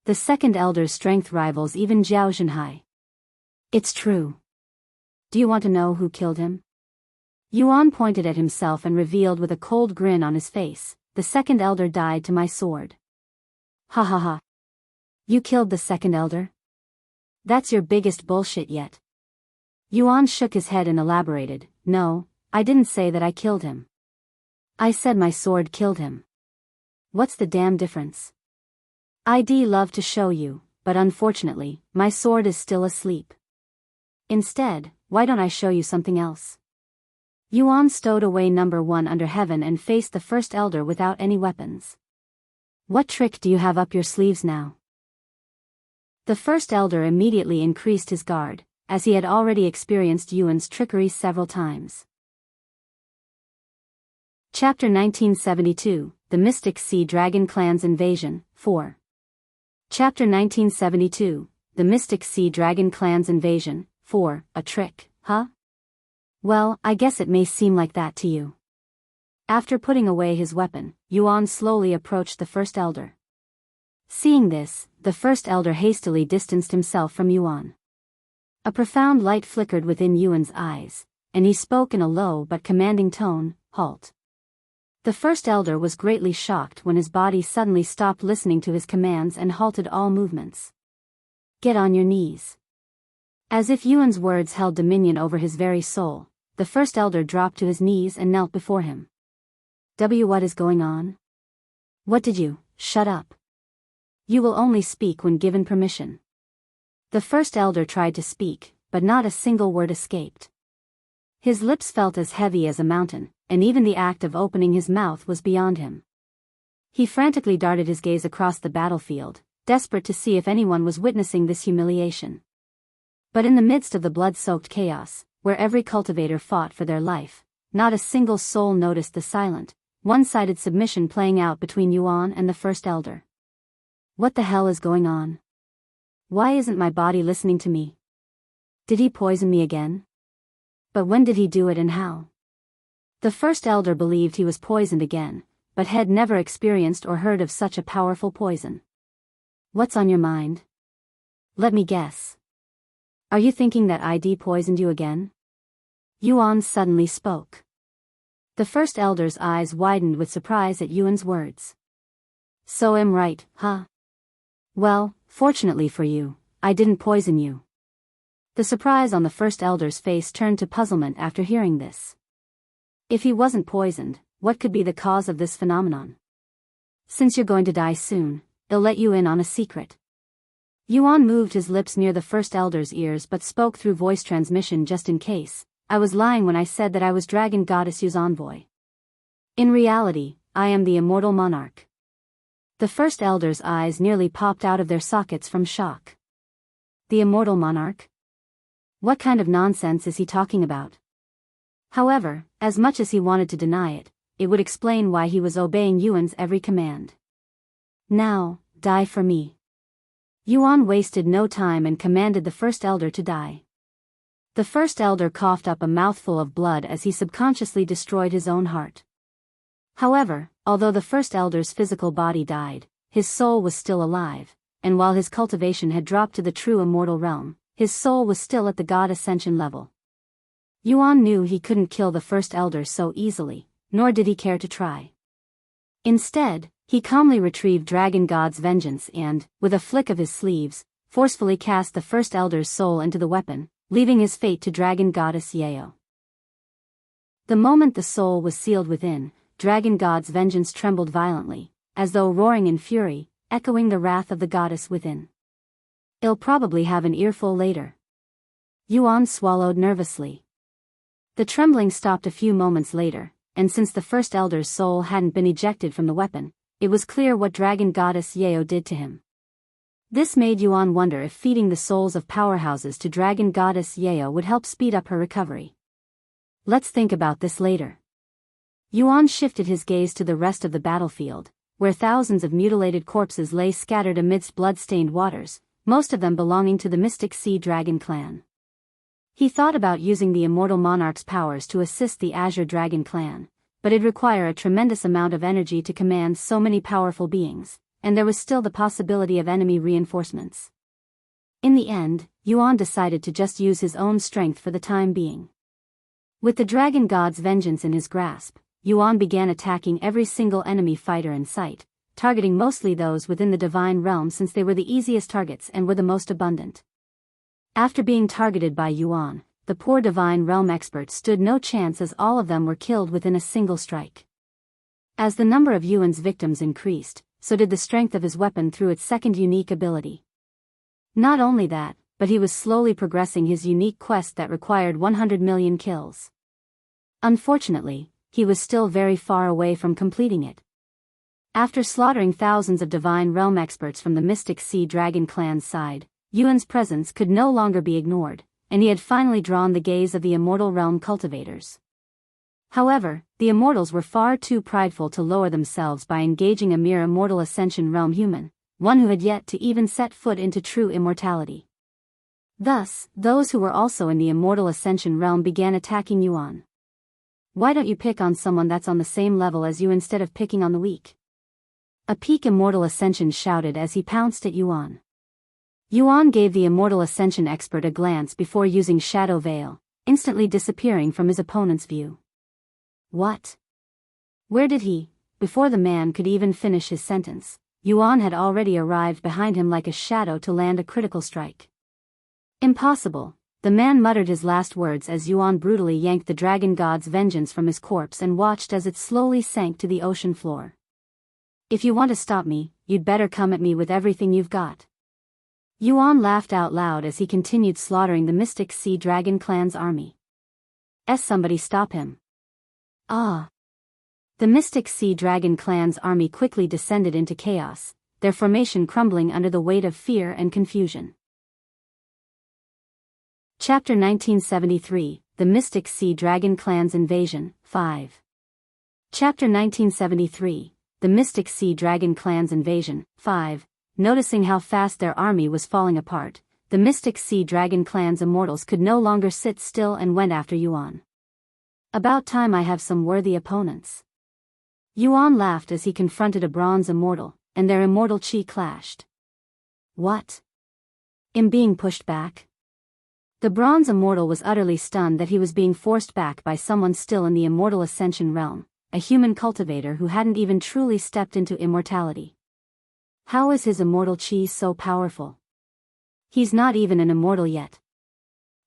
The second elder's strength rivals even Xianxia. It's true. Do you want to know who killed him? Yuan pointed at himself and revealed with a cold grin on his face, the second elder died to my sword. Ha ha ha. You killed the second elder? That's your biggest bullshit yet. Yuan shook his head and elaborated, no, I didn't say that I killed him. I said my sword killed him. What's the damn difference? I'd love to show you, but unfortunately, my sword is still asleep. Instead, why don't I show you something else? Yuan stowed away number 1 under heaven and faced the first elder without any weapons. What trick do you have up your sleeves now? The first elder immediately increased his guard, as he had already experienced Yuan's trickery several times. Chapter 1972, The Mystic Sea Dragon Clan's Invasion, 4. Chapter 1972, The Mystic Sea Dragon Clan's Invasion, 4, A trick, huh? Well, I guess it may seem like that to you. After putting away his weapon, Yuan slowly approached the first elder. Seeing this, the first elder hastily distanced himself from Yuan. A profound light flickered within Yuan's eyes, and he spoke in a low but commanding tone, "Halt." The first elder was greatly shocked when his body suddenly stopped listening to his commands and halted all movements. "Get on your knees." As if Yuan's words held dominion over his very soul, the first elder dropped to his knees and knelt before him. What is going on? What did you? Shut up. You will only speak when given permission. The first elder tried to speak, but not a single word escaped. His lips felt as heavy as a mountain, and even the act of opening his mouth was beyond him. He frantically darted his gaze across the battlefield, desperate to see if anyone was witnessing this humiliation. But in the midst of the blood-soaked chaos, where every cultivator fought for their life, not a single soul noticed the silent, one-sided submission playing out between Yuan and the first elder. What the hell is going on? Why isn't my body listening to me? Did he poison me again? But when did he do it and how? The first elder believed he was poisoned again, but had never experienced or heard of such a powerful poison. What's on your mind? Let me guess. Are you thinking that ID poisoned you again? Yuan suddenly spoke. The first elder's eyes widened with surprise at Yuan's words. So I'm right, huh? Well, fortunately for you, I didn't poison you. The surprise on the first elder's face turned to puzzlement after hearing this. If he wasn't poisoned, what could be the cause of this phenomenon? Since you're going to die soon, I'll let you in on a secret. Yuan moved his lips near the first elder's ears but spoke through voice transmission just in case. I was lying when I said that I was Dragon Goddess Yu's envoy. In reality, I am the Immortal Monarch. The first elder's eyes nearly popped out of their sockets from shock. The Immortal Monarch? What kind of nonsense is he talking about? However, as much as he wanted to deny it, it would explain why he was obeying Yuan's every command. Now, die for me. Yuan wasted no time and commanded the first elder to die. The first elder coughed up a mouthful of blood as he subconsciously destroyed his own heart. However, although the first elder's physical body died, his soul was still alive, and while his cultivation had dropped to the true immortal realm, his soul was still at the god Ascension level. Yuan knew he couldn't kill the first elder so easily, nor did he care to try. Instead, he calmly retrieved Dragon God's vengeance and, with a flick of his sleeves, forcefully cast the first elder's soul into the weapon, leaving his fate to Dragon Goddess Yeo. The moment the soul was sealed within, Dragon God's vengeance trembled violently, as though roaring in fury, echoing the wrath of the goddess within. I'll probably have an earful later. Yuan swallowed nervously. The trembling stopped a few moments later, and since the first elder's soul hadn't been ejected from the weapon, it was clear what Dragon Goddess Yeo did to him. This made Yuan wonder if feeding the souls of powerhouses to Dragon Goddess Yeo would help speed up her recovery. Let's think about this later. Yuan shifted his gaze to the rest of the battlefield, where thousands of mutilated corpses lay scattered amidst blood-stained waters, most of them belonging to the Mystic Sea Dragon clan. He thought about using the Immortal Monarch's powers to assist the Azure Dragon clan, but it'd require a tremendous amount of energy to command so many powerful beings, and there was still the possibility of enemy reinforcements. In the end, Yuan decided to just use his own strength for the time being. With the Dragon God's vengeance in his grasp, Yuan began attacking every single enemy fighter in sight, targeting mostly those within the divine realm since they were the easiest targets and were the most abundant. After being targeted by Yuan, the poor divine realm experts stood no chance as all of them were killed within a single strike. As the number of Yuan's victims increased, so did the strength of his weapon through its second unique ability. Not only that, but he was slowly progressing his unique quest that required 100 million kills. Unfortunately, he was still very far away from completing it. After slaughtering thousands of divine realm experts from the Mystic Sea Dragon clan's side, Yuan's presence could no longer be ignored, and he had finally drawn the gaze of the Immortal Realm cultivators. However, the Immortals were far too prideful to lower themselves by engaging a mere Immortal Ascension realm human, one who had yet to even set foot into true immortality. Thus, those who were also in the Immortal Ascension realm began attacking Yuan. Why don't you pick on someone that's on the same level as you instead of picking on the weak? A peak Immortal Ascension shouted as he pounced at Yuan. Yuan gave the Immortal Ascension expert a glance before using Shadow Veil, instantly disappearing from his opponent's view. What? Where did he? Before the man could even finish his sentence, Yuan had already arrived behind him like a shadow to land a critical strike. Impossible, the man muttered his last words as Yuan brutally yanked the dragon god's vengeance from his corpse and watched as it slowly sank to the ocean floor. If you want to stop me, you'd better come at me with everything you've got. Yuan laughed out loud as he continued slaughtering the Mystic Sea Dragon clan's army. Somebody stop him. Ah! The Mystic Sea Dragon clan's army quickly descended into chaos, their formation crumbling under the weight of fear and confusion. Chapter 1973, The Mystic Sea Dragon Clan's Invasion, 5. Chapter 1973, The Mystic Sea Dragon Clan's Invasion, 5. Noticing how fast their army was falling apart, the Mystic Sea Dragon clan's immortals could no longer sit still and went after Yuan. About time I have some worthy opponents. Yuan laughed as he confronted a bronze immortal, and their immortal chi clashed. What? In being pushed back? The bronze immortal was utterly stunned that he was being forced back by someone still in the Immortal Ascension realm, a human cultivator who hadn't even truly stepped into immortality. How is his immortal chi so powerful? He's not even an immortal yet.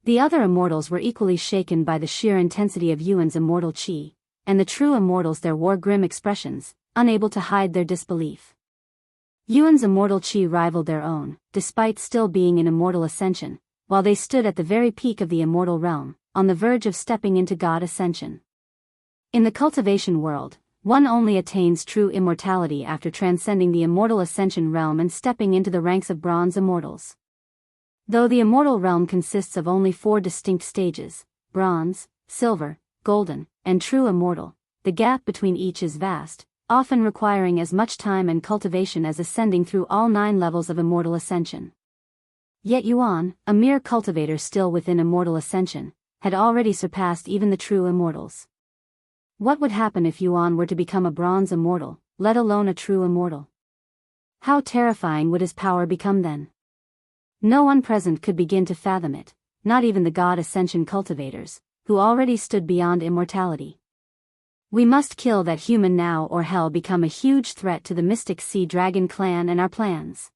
The other immortals were equally shaken by the sheer intensity of Yuan's immortal chi, and the true immortals there wore grim expressions, unable to hide their disbelief. Yuan's immortal chi rivaled their own, despite still being in immortal ascension, while they stood at the very peak of the immortal realm, on the verge of stepping into God Ascension. In the cultivation world, one only attains true immortality after transcending the Immortal Ascension realm and stepping into the ranks of bronze immortals. Though the immortal realm consists of only 4 distinct stages, bronze, silver, golden, and true immortal, the gap between each is vast, often requiring as much time and cultivation as ascending through all 9 levels of immortal ascension. Yet Yuan, a mere cultivator still within immortal ascension, had already surpassed even the true immortals. What would happen if Yuan were to become a bronze immortal, let alone a true immortal? How terrifying would his power become then? No one present could begin to fathom it, not even the God Ascension cultivators, who already stood beyond immortality. We must kill that human now or hell become a huge threat to the Mystic Sea Dragon clan and our plans.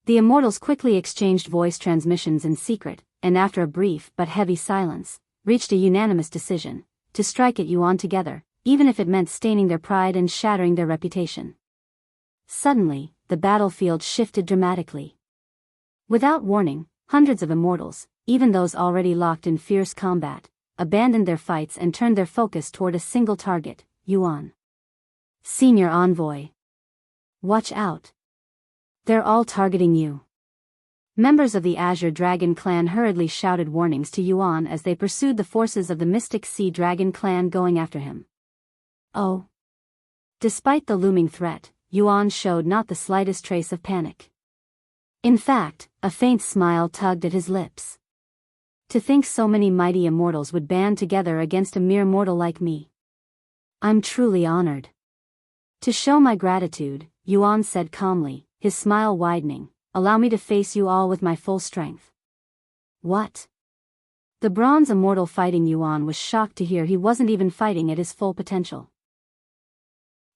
The immortals quickly exchanged voice transmissions in secret, and after a brief but heavy silence, reached a unanimous decision, to strike at Yuan together, even if it meant staining their pride and shattering their reputation. Suddenly, the battlefield shifted dramatically. Without warning, hundreds of immortals, even those already locked in fierce combat, abandoned their fights and turned their focus toward a single target, Yuan. Senior Envoy. Watch out. They're all targeting you. Members of the Azure Dragon clan hurriedly shouted warnings to Yuan as they pursued the forces of the Mystic Sea Dragon clan going after him. Oh. Despite the looming threat, Yuan showed not the slightest trace of panic. In fact, a faint smile tugged at his lips. To think so many mighty immortals would band together against a mere mortal like me. I'm truly honored. To show my gratitude, Yuan said calmly, his smile widening, allow me to face you all with my full strength. What? The bronze immortal fighting Yuan was shocked to hear he wasn't even fighting at his full potential.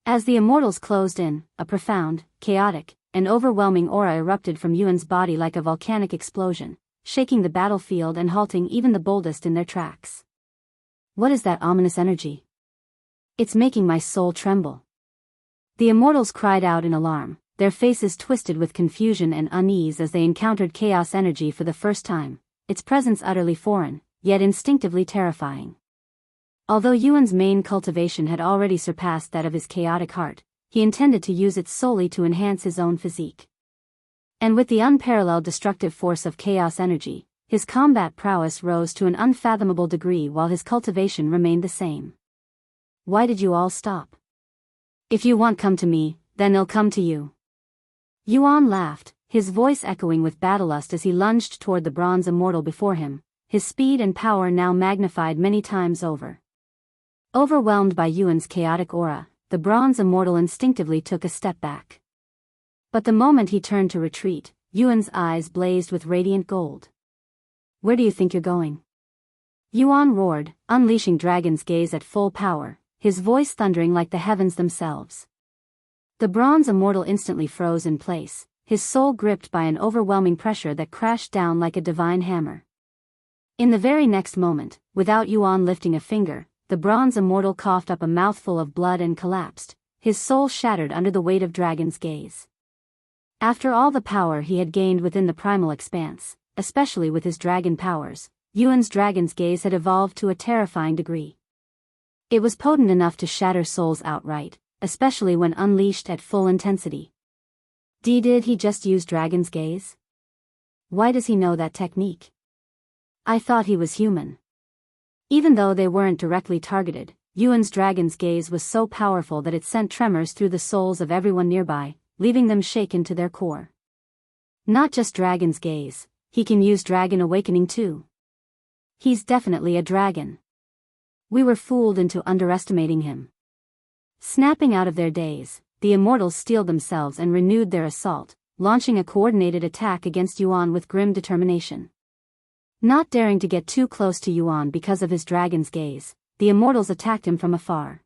As the immortals closed in, a profound, chaotic, and overwhelming aura erupted from Yuan's body like a volcanic explosion, shaking the battlefield and halting even the boldest in their tracks. What is that ominous energy? It's making my soul tremble. The immortals cried out in alarm, their faces twisted with confusion and unease as they encountered chaos energy for the first time, its presence utterly foreign, yet instinctively terrifying. Although Yuan's main cultivation had already surpassed that of his chaotic heart, he intended to use it solely to enhance his own physique. And with the unparalleled destructive force of chaos energy, his combat prowess rose to an unfathomable degree while his cultivation remained the same. Why did you all stop? If you won't come to me, then they'll come to you. Yuan laughed, his voice echoing with battlelust as he lunged toward the bronze immortal before him, his speed and power now magnified many times over. Overwhelmed by Yuan's chaotic aura, the bronze immortal instinctively took a step back. But the moment he turned to retreat, Yuan's eyes blazed with radiant gold. Where do you think you're going? Yuan roared, unleashing Dragon's Gaze at full power, his voice thundering like the heavens themselves. The bronze immortal instantly froze in place, his soul gripped by an overwhelming pressure that crashed down like a divine hammer. In the very next moment, without Yuan lifting a finger, the bronze immortal coughed up a mouthful of blood and collapsed, his soul shattered under the weight of Dragon's Gaze. After all the power he had gained within the primal expanse, especially with his dragon powers, Yuan's Dragon's Gaze had evolved to a terrifying degree. It was potent enough to shatter souls outright, especially when unleashed at full intensity. Did he just use Dragon's Gaze? Why does he know that technique? I thought he was human. Even though they weren't directly targeted, Yuan's Dragon's Gaze was so powerful that it sent tremors through the souls of everyone nearby, leaving them shaken to their core. Not just Dragon's Gaze, he can use Dragon Awakening too. He's definitely a dragon. We were fooled into underestimating him. Snapping out of their daze, the immortals steeled themselves and renewed their assault, launching a coordinated attack against Yuan with grim determination. Not daring to get too close to Yuan because of his Dragon's Gaze, the immortals attacked him from afar.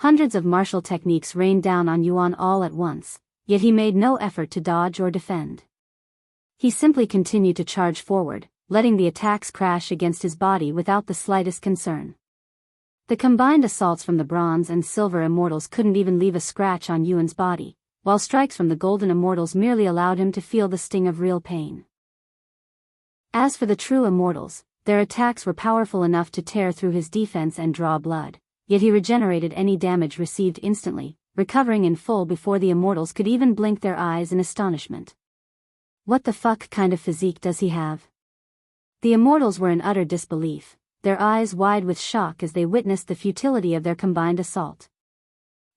Hundreds of martial techniques rained down on Yuan all at once, yet he made no effort to dodge or defend. He simply continued to charge forward, letting the attacks crash against his body without the slightest concern. The combined assaults from the bronze and silver immortals couldn't even leave a scratch on Yuan's body, while strikes from the golden immortals merely allowed him to feel the sting of real pain. As for the true immortals, their attacks were powerful enough to tear through his defense and draw blood, yet he regenerated any damage received instantly, recovering in full before the immortals could even blink their eyes in astonishment. What the fuck kind of physique does he have? The immortals were in utter disbelief, their eyes wide with shock as they witnessed the futility of their combined assault.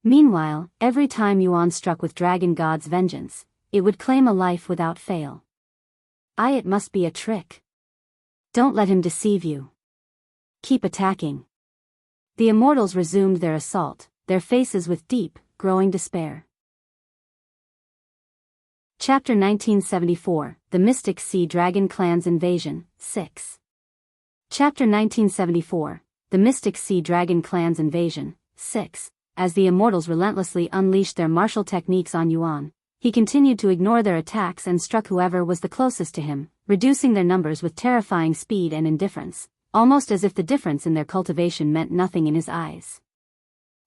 Meanwhile, every time Yuan struck with Dragon God's vengeance, it would claim a life without fail. It must be a trick. Don't let him deceive you. Keep attacking. The immortals resumed their assault, their faces with deep, growing despair. Chapter 1974, The Mystic Sea Dragon Clan's Invasion, 6. Chapter 1974, The Mystic Sea Dragon Clan's Invasion, 6. As the immortals relentlessly unleashed their martial techniques on Yuan, he continued to ignore their attacks and struck whoever was the closest to him, reducing their numbers with terrifying speed and indifference, almost as if the difference in their cultivation meant nothing in his eyes.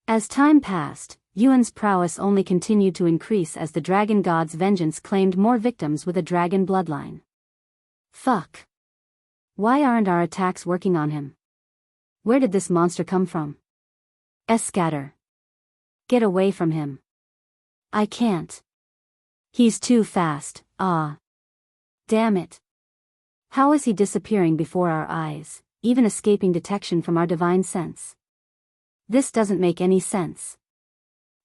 As time passed, Yuan's prowess only continued to increase as the dragon god's vengeance claimed more victims with a dragon bloodline. Fuck. Why aren't our attacks working on him? Where did this monster come from? Scatter. Get away from him. I can't. He's too fast, Damn it. How is he disappearing before our eyes, even escaping detection from our divine sense? This doesn't make any sense.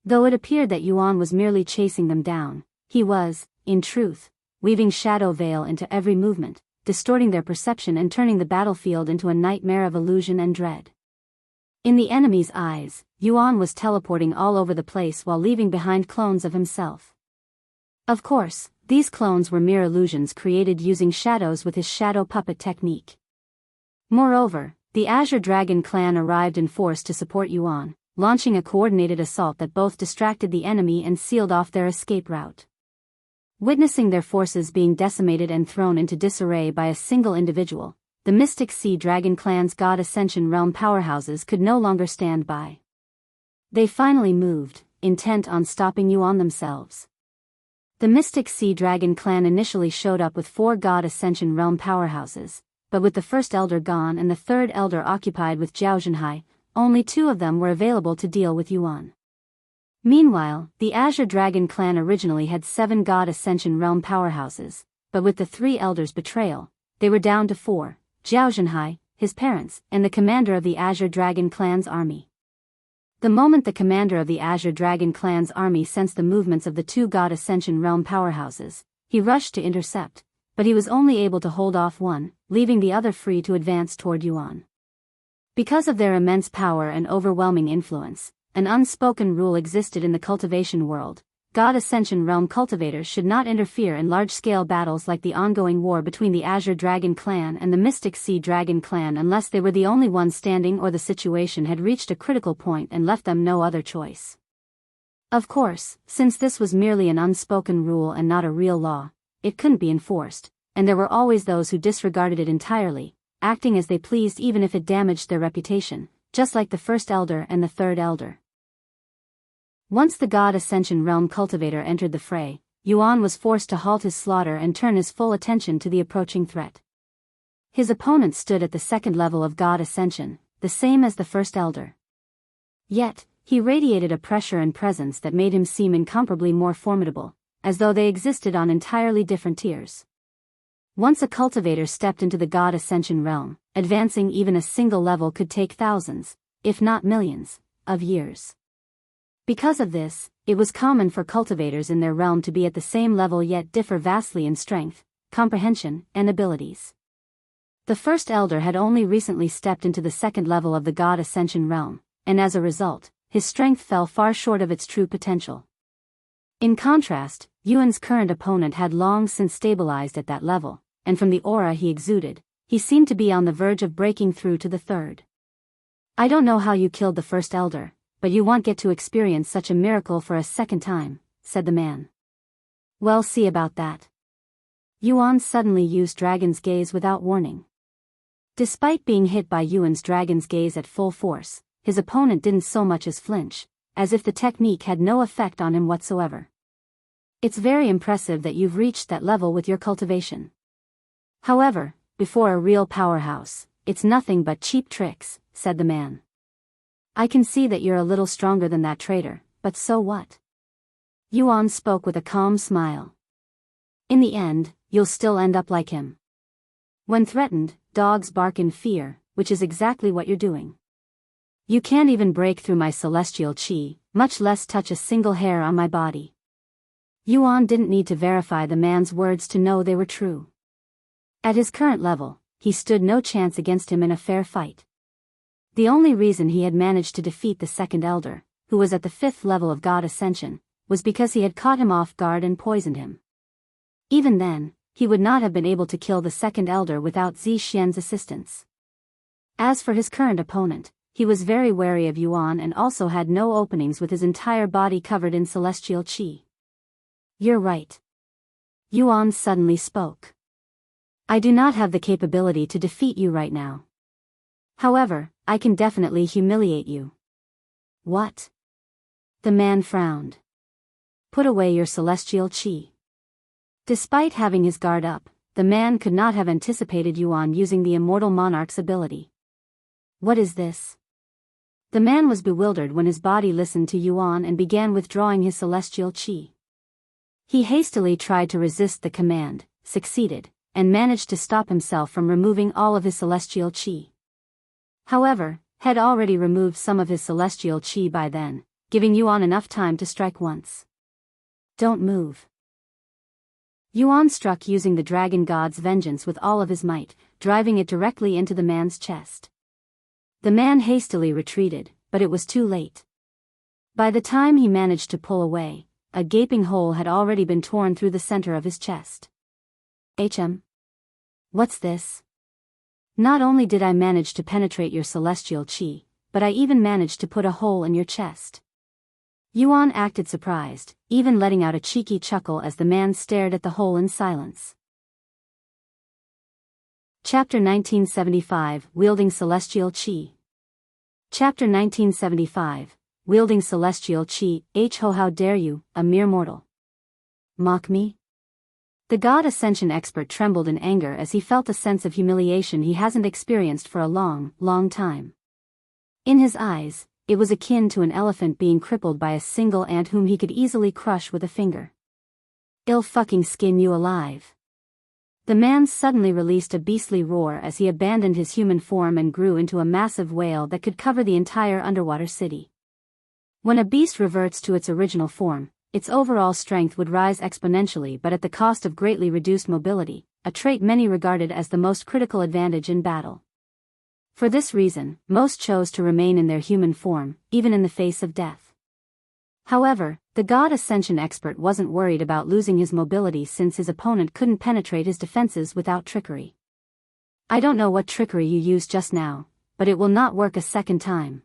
Though it appeared that Yuan was merely chasing them down, he was, in truth, weaving shadow veil into every movement, distorting their perception and turning the battlefield into a nightmare of illusion and dread. In the enemy's eyes, Yuan was teleporting all over the place while leaving behind clones of himself. Of course, these clones were mere illusions created using shadows with his shadow puppet technique. Moreover, the Azure Dragon clan arrived in force to support Yuan, launching a coordinated assault that both distracted the enemy and sealed off their escape route. Witnessing their forces being decimated and thrown into disarray by a single individual, the Mystic Sea Dragon clan's God Ascension realm powerhouses could no longer stand by. They finally moved, intent on stopping Yuan themselves. The Mystic Sea Dragon clan initially showed up with 4 God Ascension realm powerhouses, but with the first elder gone and the third elder occupied with Jianghu, only 2 of them were available to deal with Yuan. Meanwhile, the Azure Dragon clan originally had 7 God Ascension realm powerhouses, but with the 3 elders' betrayal, they were down to 4, Jianghu, his parents, and the commander of the Azure Dragon clan's army. The moment the commander of the Azure Dragon clan's army sensed the movements of the 2 God Ascension realm powerhouses, he rushed to intercept, but he was only able to hold off one, leaving the other free to advance toward Yuan. Because of their immense power and overwhelming influence, an unspoken rule existed in the cultivation world: God Ascension realm cultivators should not interfere in large-scale battles like the ongoing war between the Azure Dragon clan and the Mystic Sea Dragon clan unless they were the only ones standing or the situation had reached a critical point and left them no other choice. Of course, since this was merely an unspoken rule and not a real law, it couldn't be enforced, and there were always those who disregarded it entirely, acting as they pleased even if it damaged their reputation, just like the first elder and the third elder. Once the God Ascension realm cultivator entered the fray, Yuan was forced to halt his slaughter and turn his full attention to the approaching threat. His opponent stood at the second level of God Ascension, the same as the first elder. Yet, he radiated a pressure and presence that made him seem incomparably more formidable, as though they existed on entirely different tiers. Once a cultivator stepped into the God Ascension realm, advancing even a single level could take thousands, if not millions, of years. Because of this, it was common for cultivators in their realm to be at the same level yet differ vastly in strength, comprehension, and abilities. The first elder had only recently stepped into the second level of the God Ascension realm, and as a result, his strength fell far short of its true potential. In contrast, Yuan's current opponent had long since stabilized at that level, and from the aura he exuded, he seemed to be on the verge of breaking through to the third. "I don't know how you killed the first elder, but you won't get to experience such a miracle for a second time," said the man. "Well, see about that." Yuan suddenly used Dragon's Gaze without warning. Despite being hit by Yuan's Dragon's Gaze at full force, his opponent didn't so much as flinch, as if the technique had no effect on him whatsoever. "It's very impressive that you've reached that level with your cultivation. However, before a real powerhouse, it's nothing but cheap tricks," said the man. "I can see that you're a little stronger than that traitor, but so what?" Yuan spoke with a calm smile. "In the end, you'll still end up like him. When threatened, dogs bark in fear, which is exactly what you're doing. You can't even break through my celestial chi, much less touch a single hair on my body." Yuan didn't need to verify the man's words to know they were true. At his current level, he stood no chance against him in a fair fight. The only reason he had managed to defeat the second elder, who was at the 5th level of God Ascension, was because he had caught him off guard and poisoned him. Even then, he would not have been able to kill the second elder without Xianxia's assistance. As for his current opponent, he was very wary of Yuan and also had no openings with his entire body covered in celestial chi. "You're right." Yuan suddenly spoke. "I do not have the capability to defeat you right now. However, I can definitely humiliate you." "What?" The man frowned. "Put away your celestial chi." Despite having his guard up, the man could not have anticipated Yuan using the Immortal Monarch's ability. "What is this?" The man was bewildered when his body listened to Yuan and began withdrawing his celestial chi. He hastily tried to resist the command, succeeded, and managed to stop himself from removing all of his celestial chi. However, had already removed some of his celestial chi by then, giving Yuan enough time to strike once. "Don't move." Yuan struck using the Dragon God's vengeance with all of his might, driving it directly into the man's chest. The man hastily retreated, but it was too late. By the time he managed to pull away, a gaping hole had already been torn through the center of his chest. "What's this?" Not only did I manage to penetrate your celestial qi, but I even managed to put a hole in your chest. Yuan acted surprised, even letting out a cheeky chuckle as the man stared at the hole in silence. Chapter 1975, Wielding Celestial Qi. Chapter 1975, Wielding Celestial Qi. How dare you, a mere mortal? Mock me? The god Ascension expert trembled in anger as he felt a sense of humiliation he hasn't experienced for a long, long time. In his eyes, it was akin to an elephant being crippled by a single ant whom he could easily crush with a finger. I'll fucking skin you alive. The man suddenly released a beastly roar as he abandoned his human form and grew into a massive whale that could cover the entire underwater city. When a beast reverts to its original form, its overall strength would rise exponentially but at the cost of greatly reduced mobility, a trait many regarded as the most critical advantage in battle. For this reason, most chose to remain in their human form, even in the face of death. However, the god Ascension expert wasn't worried about losing his mobility since his opponent couldn't penetrate his defenses without trickery. I don't know what trickery you used just now, but it will not work a second time.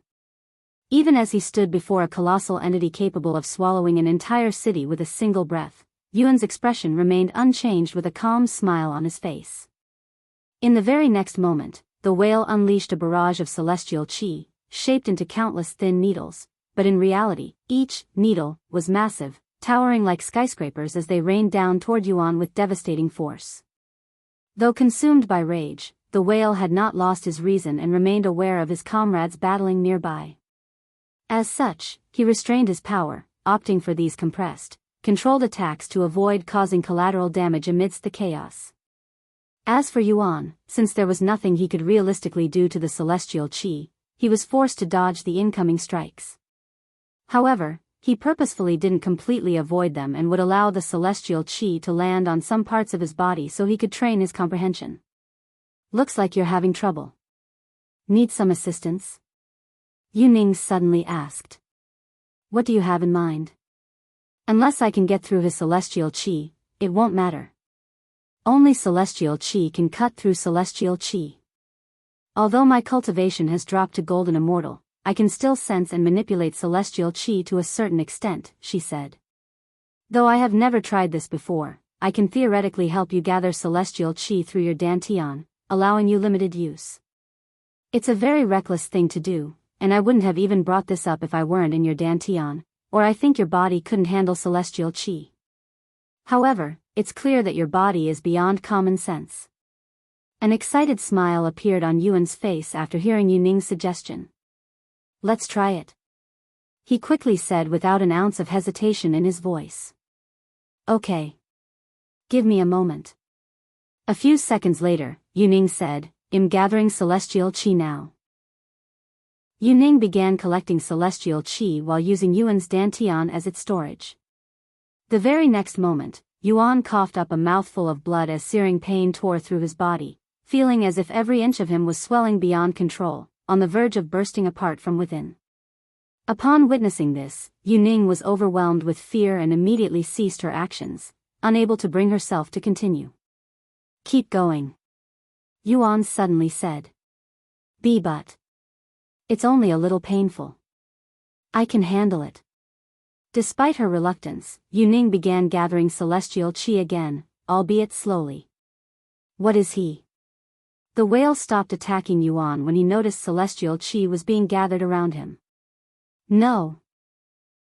Even as he stood before a colossal entity capable of swallowing an entire city with a single breath, Yuan's expression remained unchanged with a calm smile on his face. In the very next moment, the whale unleashed a barrage of celestial qi, shaped into countless thin needles, but in reality, each needle was massive, towering like skyscrapers as they rained down toward Yuan with devastating force. Though consumed by rage, the whale had not lost his reason and remained aware of his comrades battling nearby. As such, he restrained his power, opting for these compressed, controlled attacks to avoid causing collateral damage amidst the chaos. As for Yuan, since there was nothing he could realistically do to the celestial qi, he was forced to dodge the incoming strikes. However, he purposefully didn't completely avoid them and would allow the celestial qi to land on some parts of his body so he could train his comprehension. Looks like you're having trouble. Need some assistance? Yuning suddenly asked. What do you have in mind? Unless I can get through his celestial qi, it won't matter. Only celestial qi can cut through celestial qi. Although my cultivation has dropped to golden immortal, I can still sense and manipulate celestial qi to a certain extent, she said. Though I have never tried this before, I can theoretically help you gather celestial qi through your dantian, allowing you limited use. It's a very reckless thing to do, and I wouldn't have even brought this up if I weren't in your dantian, or I think your body couldn't handle celestial qi. However, it's clear that your body is beyond common sense. An excited smile appeared on Yuan's face after hearing Yuning's suggestion. Let's try it. He quickly said without an ounce of hesitation in his voice. Okay. Give me a moment. A few seconds later, Yuning said, I'm gathering celestial qi now. Yuning began collecting celestial qi while using Yuan's dantian as its storage. The very next moment, Yuan coughed up a mouthful of blood as searing pain tore through his body, feeling as if every inch of him was swelling beyond control, on the verge of bursting apart from within. Upon witnessing this, Yuning was overwhelmed with fear and immediately ceased her actions, unable to bring herself to continue. Keep going. Yuan suddenly said. But. It's only a little painful. I can handle it. Despite her reluctance, Yuning began gathering celestial qi again, albeit slowly. What is he? The whale stopped attacking Yuan when he noticed celestial qi was being gathered around him. No.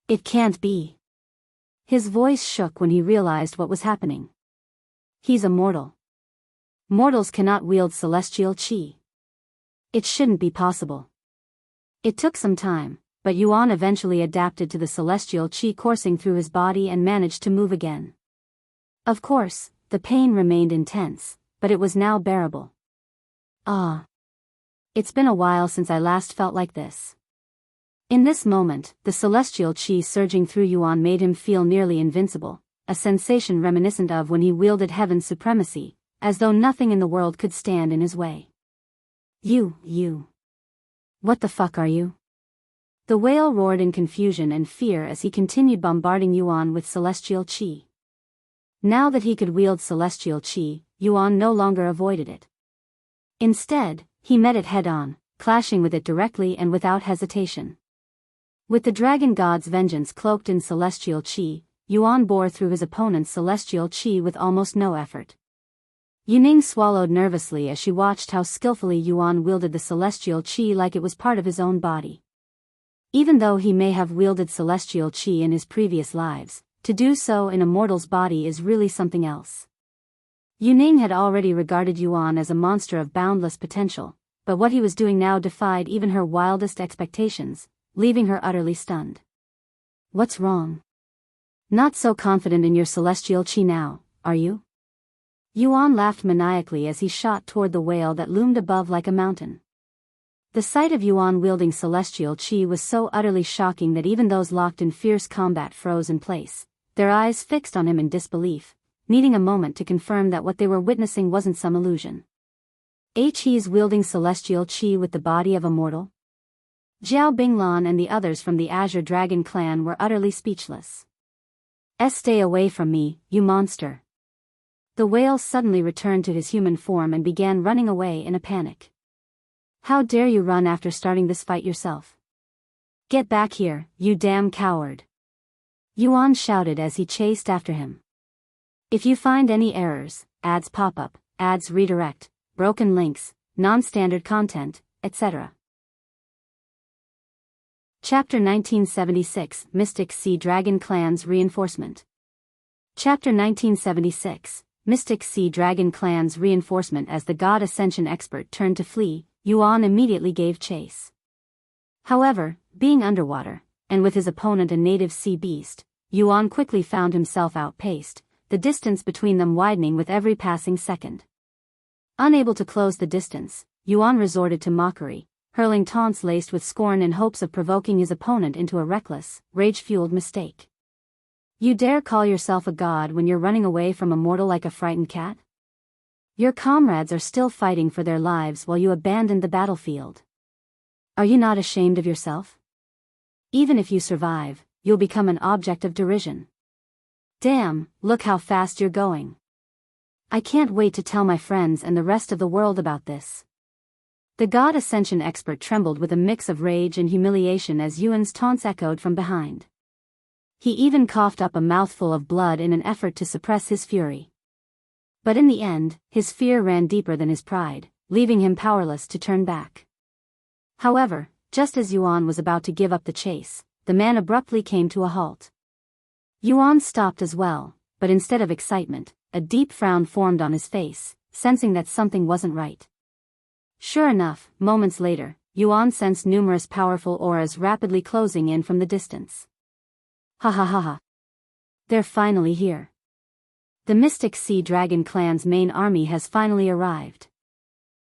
It can't be. His voice shook when he realized what was happening. He's a mortal. Mortals cannot wield celestial qi. It shouldn't be possible. It took some time, but Yuan eventually adapted to the celestial qi coursing through his body and managed to move again. Of course, the pain remained intense, but it was now bearable. It's been a while since I last felt like this. In this moment, the celestial qi surging through Yuan made him feel nearly invincible, a sensation reminiscent of when he wielded heaven's supremacy, as though nothing in the world could stand in his way. You. What the fuck are you? The whale roared in confusion and fear as he continued bombarding Yuan with celestial qi. Now that he could wield celestial qi, Yuan no longer avoided it. Instead, he met it head-on, clashing with it directly and without hesitation. With the dragon god's vengeance cloaked in celestial qi, Yuan bore through his opponent's celestial qi with almost no effort. Yuning swallowed nervously as she watched how skillfully Yuan wielded the celestial qi like it was part of his own body. Even though he may have wielded celestial qi in his previous lives, to do so in a mortal's body is really something else. Yuning had already regarded Yuan as a monster of boundless potential, but what he was doing now defied even her wildest expectations, leaving her utterly stunned. What's wrong? Not so confident in your celestial qi now, are you? Yuan laughed maniacally as he shot toward the whale that loomed above like a mountain. The sight of Yuan wielding celestial qi was so utterly shocking that even those locked in fierce combat froze in place, their eyes fixed on him in disbelief, needing a moment to confirm that what they were witnessing wasn't some illusion. He's wielding celestial qi with the body of a mortal? Zhao Binglan and the others from the Azure Dragon clan were utterly speechless. Stay away from me, you monster. The whale suddenly returned to his human form and began running away in a panic. How dare you run after starting this fight yourself? Get back here, you damn coward. Yuan shouted as he chased after him. If you find any errors, ads pop up, ads redirect, broken links, non-standard content, etc. Chapter 1976, Mystic Sea Dragon Clan's Reinforcement. Chapter 1976, Mystic Sea Dragon Clan's Reinforcement. As the God Ascension expert turned to flee, Yuan immediately gave chase. However, being underwater, and with his opponent a native sea beast, Yuan quickly found himself outpaced, the distance between them widening with every passing second. Unable to close the distance, Yuan resorted to mockery, hurling taunts laced with scorn in hopes of provoking his opponent into a reckless, rage-fueled mistake. You dare call yourself a god when you're running away from a mortal like a frightened cat? Your comrades are still fighting for their lives while you abandoned the battlefield. Are you not ashamed of yourself? Even if you survive, you'll become an object of derision. Damn, look how fast you're going. I can't wait to tell my friends and the rest of the world about this. The God Ascension expert trembled with a mix of rage and humiliation as Yuan's taunts echoed from behind. He even coughed up a mouthful of blood in an effort to suppress his fury. But in the end, his fear ran deeper than his pride, leaving him powerless to turn back. However, just as Yuan was about to give up the chase, the man abruptly came to a halt. Yuan stopped as well, but instead of excitement, a deep frown formed on his face, sensing that something wasn't right. Sure enough, moments later, Yuan sensed numerous powerful auras rapidly closing in from the distance. Ha ha ha ha. They're finally here. The Mystic Sea Dragon clan's main army has finally arrived.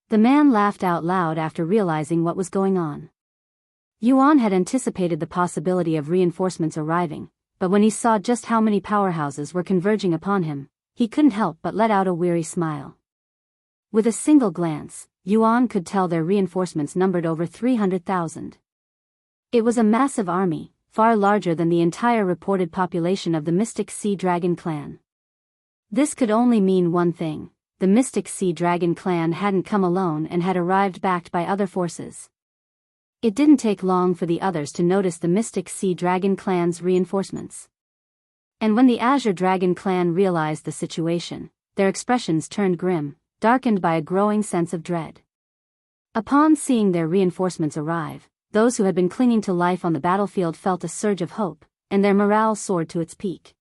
The man laughed out loud after realizing what was going on. Yuan had anticipated the possibility of reinforcements arriving, but when he saw just how many powerhouses were converging upon him, he couldn't help but let out a weary smile. With a single glance, Yuan could tell their reinforcements numbered over 300,000. It was a massive army, far larger than the entire reported population of the Mystic Sea Dragon clan. This could only mean one thing: the Mystic Sea Dragon clan hadn't come alone and had arrived backed by other forces. It didn't take long for the others to notice the Mystic Sea Dragon clan's reinforcements. And when the Azure Dragon clan realized the situation, their expressions turned grim, darkened by a growing sense of dread. Upon seeing their reinforcements arrive, those who had been clinging to life on the battlefield felt a surge of hope, and their morale soared to its peak.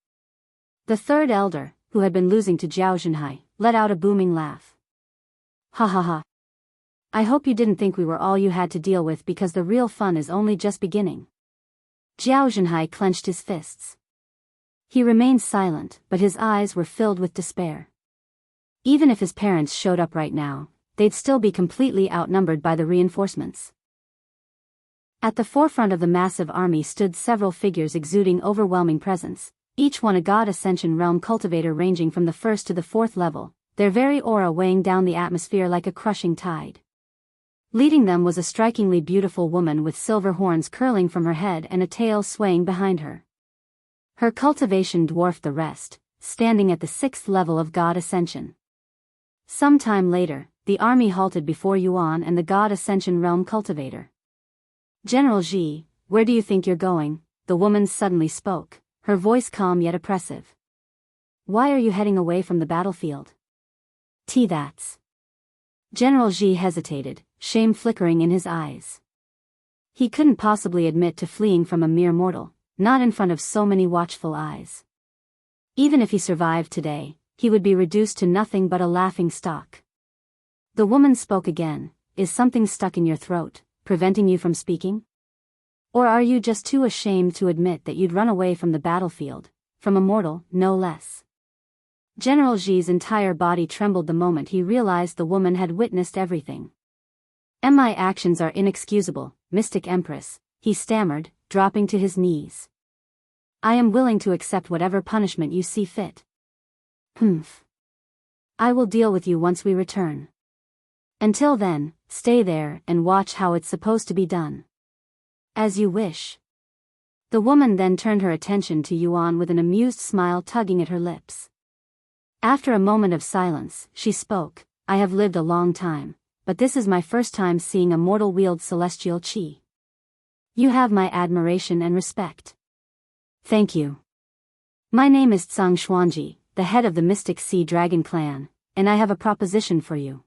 The third elder, who had been losing to Zhao Zhenhai, let out a booming laugh. Ha ha ha. I hope you didn't think we were all you had to deal with, because the real fun is only just beginning. Zhao Zhenhai clenched his fists. He remained silent, but his eyes were filled with despair. Even if his parents showed up right now, they'd still be completely outnumbered by the reinforcements. At the forefront of the massive army stood several figures exuding overwhelming presence, each one a God Ascension realm cultivator ranging from the 1st to the 4th level, their very aura weighing down the atmosphere like a crushing tide. Leading them was a strikingly beautiful woman with silver horns curling from her head and a tail swaying behind her. Her cultivation dwarfed the rest, standing at the 6th level of God Ascension. Sometime later, the army halted before Yuan and the God Ascension Realm Cultivator. "General Ji, where do you think you're going?" the woman suddenly spoke, her voice calm yet oppressive. "Why are you heading away from the battlefield?" That's. General Ji hesitated, shame flickering in his eyes. He couldn't possibly admit to fleeing from a mere mortal, not in front of so many watchful eyes. Even if he survived today, he would be reduced to nothing but a laughing stock. The woman spoke again. "Is something stuck in your throat, preventing you from speaking? Or are you just too ashamed to admit that you'd run away from the battlefield, from a mortal, no less?" General Ji's entire body trembled the moment he realized the woman had witnessed everything. "My actions are inexcusable, Mystic Empress," he stammered, dropping to his knees. "I am willing to accept whatever punishment you see fit." "Humph. I will deal with you once we return. Until then, stay there and watch how it's supposed to be done." "As you wish." The woman then turned her attention to Yuan with an amused smile tugging at her lips. After a moment of silence, she spoke, "I have lived a long time, but this is my first time seeing a mortal wield celestial chi. You have my admiration and respect." "Thank you. My name is Xuan, the head of the Mystic Sea Dragon Clan, and I have a proposition for you.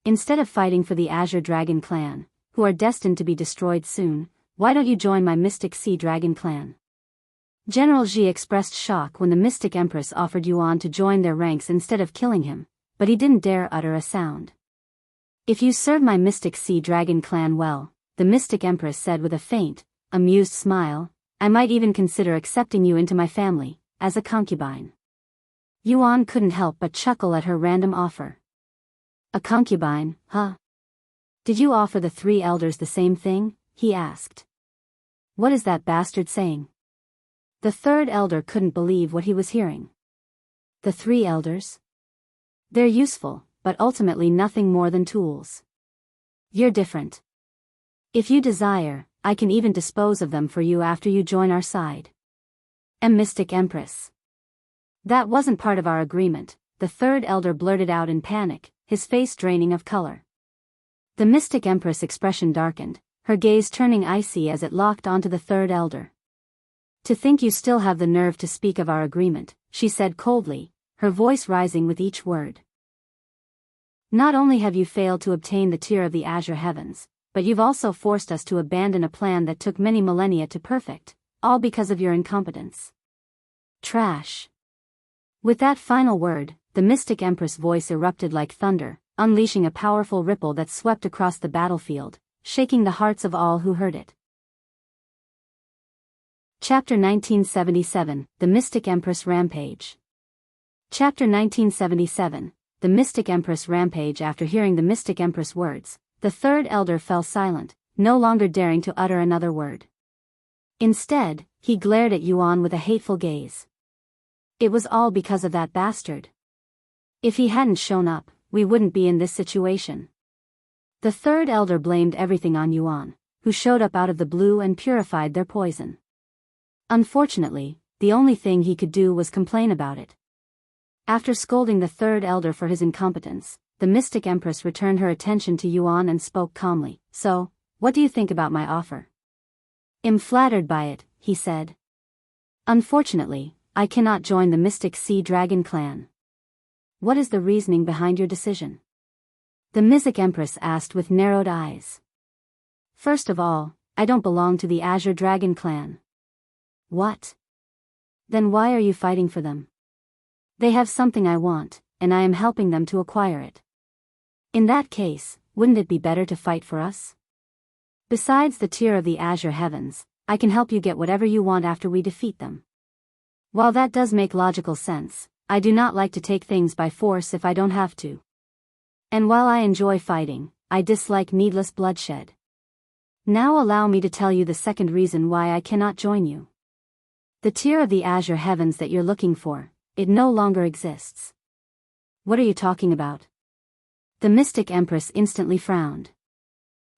Instead of fighting for the Azure Dragon Clan, who are destined to be destroyed soon, why don't you join my Mystic Sea Dragon Clan?" General Ji expressed shock when the Mystic Empress offered Yuan to join their ranks instead of killing him, but he didn't dare utter a sound. "If you serve my Mystic Sea Dragon Clan well," the Mystic Empress said with a faint, amused smile, "I might even consider accepting you into my family, as a concubine." Yuan couldn't help but chuckle at her random offer. "A concubine, huh? Did you offer the three elders the same thing?" he asked. "What is that bastard saying?" The third elder couldn't believe what he was hearing. "The three elders? They're useful, but ultimately nothing more than tools. You're different. If you desire, I can even dispose of them for you after you join our side." Mystic Empress. "That wasn't part of our agreement," the third elder blurted out in panic, his face draining of color. The Mystic Empress' expression darkened, her gaze turning icy as it locked onto the third elder. "To think you still have the nerve to speak of our agreement," she said coldly, her voice rising with each word. "Not only have you failed to obtain the tier of the Azure Heavens, but you've also forced us to abandon a plan that took many millennia to perfect, all because of your incompetence. Trash." With that final word, the Mystic Empress' voice erupted like thunder, unleashing a powerful ripple that swept across the battlefield, shaking the hearts of all who heard it. Chapter 1977, The Mystic Empress Rampage. Chapter 1977, The Mystic Empress Rampage. After hearing the Mystic Empress' words, the third elder fell silent, no longer daring to utter another word. Instead, he glared at Yuan with a hateful gaze. It was all because of that bastard. If he hadn't shown up, we wouldn't be in this situation. The third elder blamed everything on Yuan, who showed up out of the blue and purified their poison. Unfortunately, the only thing he could do was complain about it. After scolding the third elder for his incompetence, the Mystic Empress returned her attention to Yuan and spoke calmly. "So, what do you think about my offer?" "I'm flattered by it," he said. "Unfortunately, I cannot join the Mystic Sea Dragon Clan." "What is the reasoning behind your decision?" the Mystic Empress asked with narrowed eyes. "First of all, I don't belong to the Azure Dragon Clan." "What? Then why are you fighting for them?" "They have something I want, and I am helping them to acquire it." "In that case, wouldn't it be better to fight for us? Besides the tier of the Azure Heavens, I can help you get whatever you want after we defeat them." While that does make logical sense, I do not like to take things by force if I don't have to. And while I enjoy fighting, I dislike needless bloodshed. Now allow me to tell you the second reason why I cannot join you. The tier of the Azure Heavens that you're looking for, it no longer exists." "What are you talking about?" The Mystic Empress instantly frowned.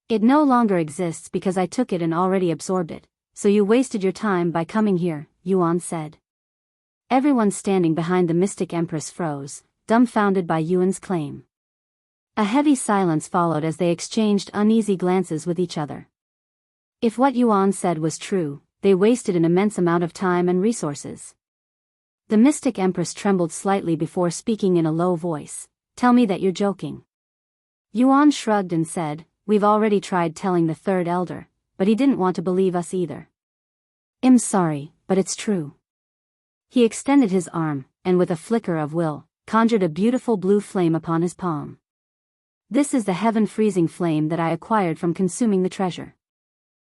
"It no longer exists because I took it and already absorbed it, so you wasted your time by coming here," Yuan said. Everyone standing behind the Mystic Empress froze, dumbfounded by Yuan's claim. A heavy silence followed as they exchanged uneasy glances with each other. If what Yuan said was true, they wasted an immense amount of time and resources. The mystic Empress trembled slightly before speaking in a low voice. Tell me that you're joking. Yuan shrugged and said, we've already tried telling the third elder, but he didn't want to believe us either. I'm sorry, but it's true. He extended his arm, and with a flicker of will, conjured a beautiful blue flame upon his palm. This is the heaven-freezing flame that I acquired from consuming the treasure.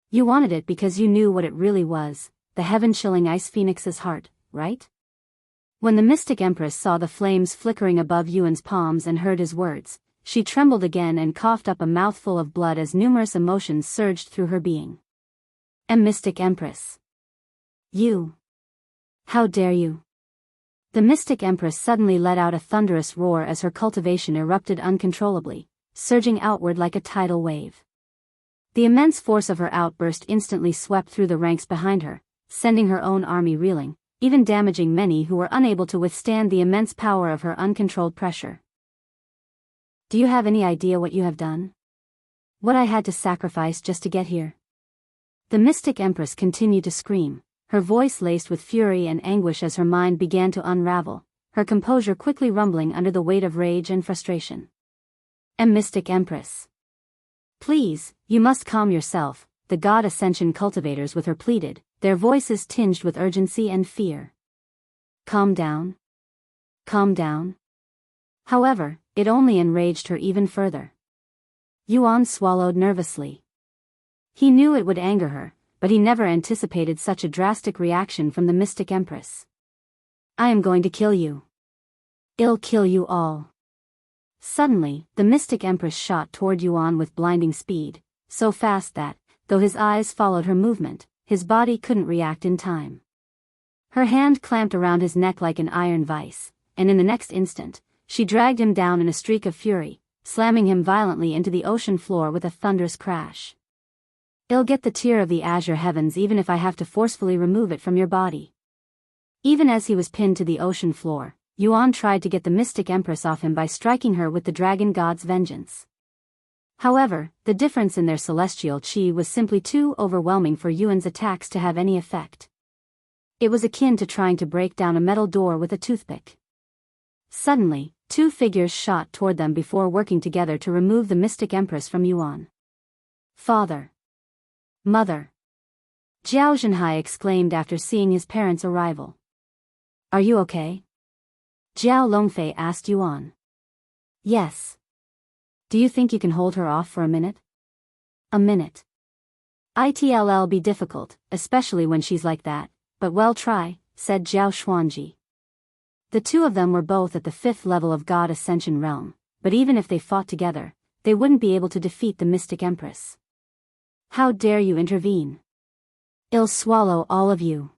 You wanted it because you knew what it really was, the heaven-chilling ice phoenix's heart, right? When the mystic Empress saw the flames flickering above Yuan's palms and heard his words, she trembled again and coughed up a mouthful of blood as numerous emotions surged through her being. Mystic Empress. You. How dare you? The mystic Empress suddenly let out a thunderous roar as her cultivation erupted uncontrollably, surging outward like a tidal wave. The immense force of her outburst instantly swept through the ranks behind her, sending her own army reeling, even damaging many who were unable to withstand the immense power of her uncontrolled pressure. Do you have any idea what you have done? What I had to sacrifice just to get here? The mystic Empress continued to scream, her voice laced with fury and anguish as her mind began to unravel, her composure quickly rumbling under the weight of rage and frustration. Mystic Empress. Please, you must calm yourself, the god Ascension cultivators with her pleaded, their voices tinged with urgency and fear. Calm down. Calm down. However, it only enraged her even further. Yuan swallowed nervously. He knew it would anger her, but he never anticipated such a drastic reaction from the mystic Empress. I am going to kill you. I'll kill you all. Suddenly, the mystic Empress shot toward Yuan with blinding speed, so fast that, though his eyes followed her movement, his body couldn't react in time. Her hand clamped around his neck like an iron vice, and in the next instant, she dragged him down in a streak of fury, slamming him violently into the ocean floor with a thunderous crash. I'll get the tear of the azure heavens even if I have to forcefully remove it from your body. Even as he was pinned to the ocean floor, Yuan tried to get the mystic Empress off him by striking her with the dragon god's vengeance. However, the difference in their celestial chi was simply too overwhelming for Yuan's attacks to have any effect. It was akin to trying to break down a metal door with a toothpick. Suddenly, two figures shot toward them before working together to remove the mystic Empress from Yuan. Father. Mother. Zhao Zhenhai exclaimed after seeing his parents' arrival. Are you okay? Zhao Longfei asked Yuan. Yes. Do you think you can hold her off for a minute? A minute. It'll be difficult, especially when she's like that, but well try, said Zhao Xuanji. The two of them were both at the 5th level of God Ascension realm, but even if they fought together, they wouldn't be able to defeat the mystic Empress. How dare you intervene? I'll swallow all of you.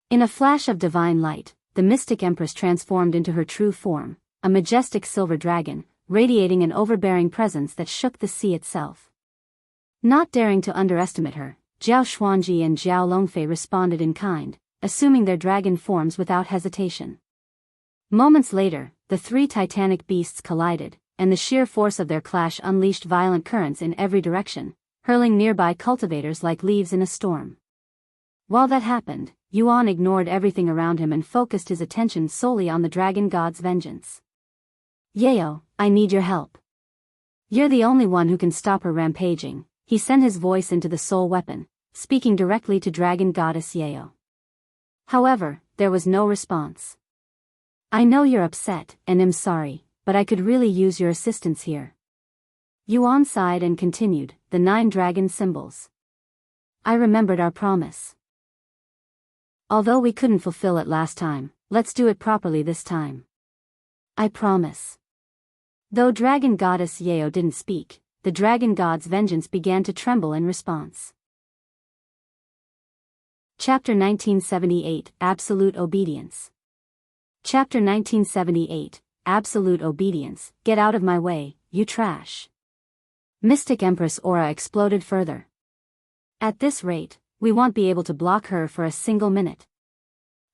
In a flash of divine light, the mystic Empress transformed into her true form, a majestic silver dragon, radiating an overbearing presence that shook the sea itself. Not daring to underestimate her, Zhao Xuanji and Zhao Longfei responded in kind, assuming their dragon forms without hesitation. Moments later, the three titanic beasts collided, and the sheer force of their clash unleashed violent currents in every direction, hurling nearby cultivators like leaves in a storm. While that happened, Yuan ignored everything around him and focused his attention solely on the dragon god's vengeance. Yeo, I need your help. You're the only one who can stop her rampaging, he sent his voice into the soul weapon, speaking directly to dragon goddess Yeo. However, there was no response. I know you're upset, and am sorry, but I could really use your assistance here. Yuan sighed and continued, the 9 dragon symbols. I remembered our promise. Although we couldn't fulfill it last time, let's do it properly this time. I promise. Though dragon goddess Yeo didn't speak, the dragon god's vengeance began to tremble in response. Chapter 1978, Absolute Obedience. Chapter 1978, Absolute Obedience, Get out of my way, you trash. Mystic Empress aura exploded further. At this rate, we won't be able to block her for a single minute.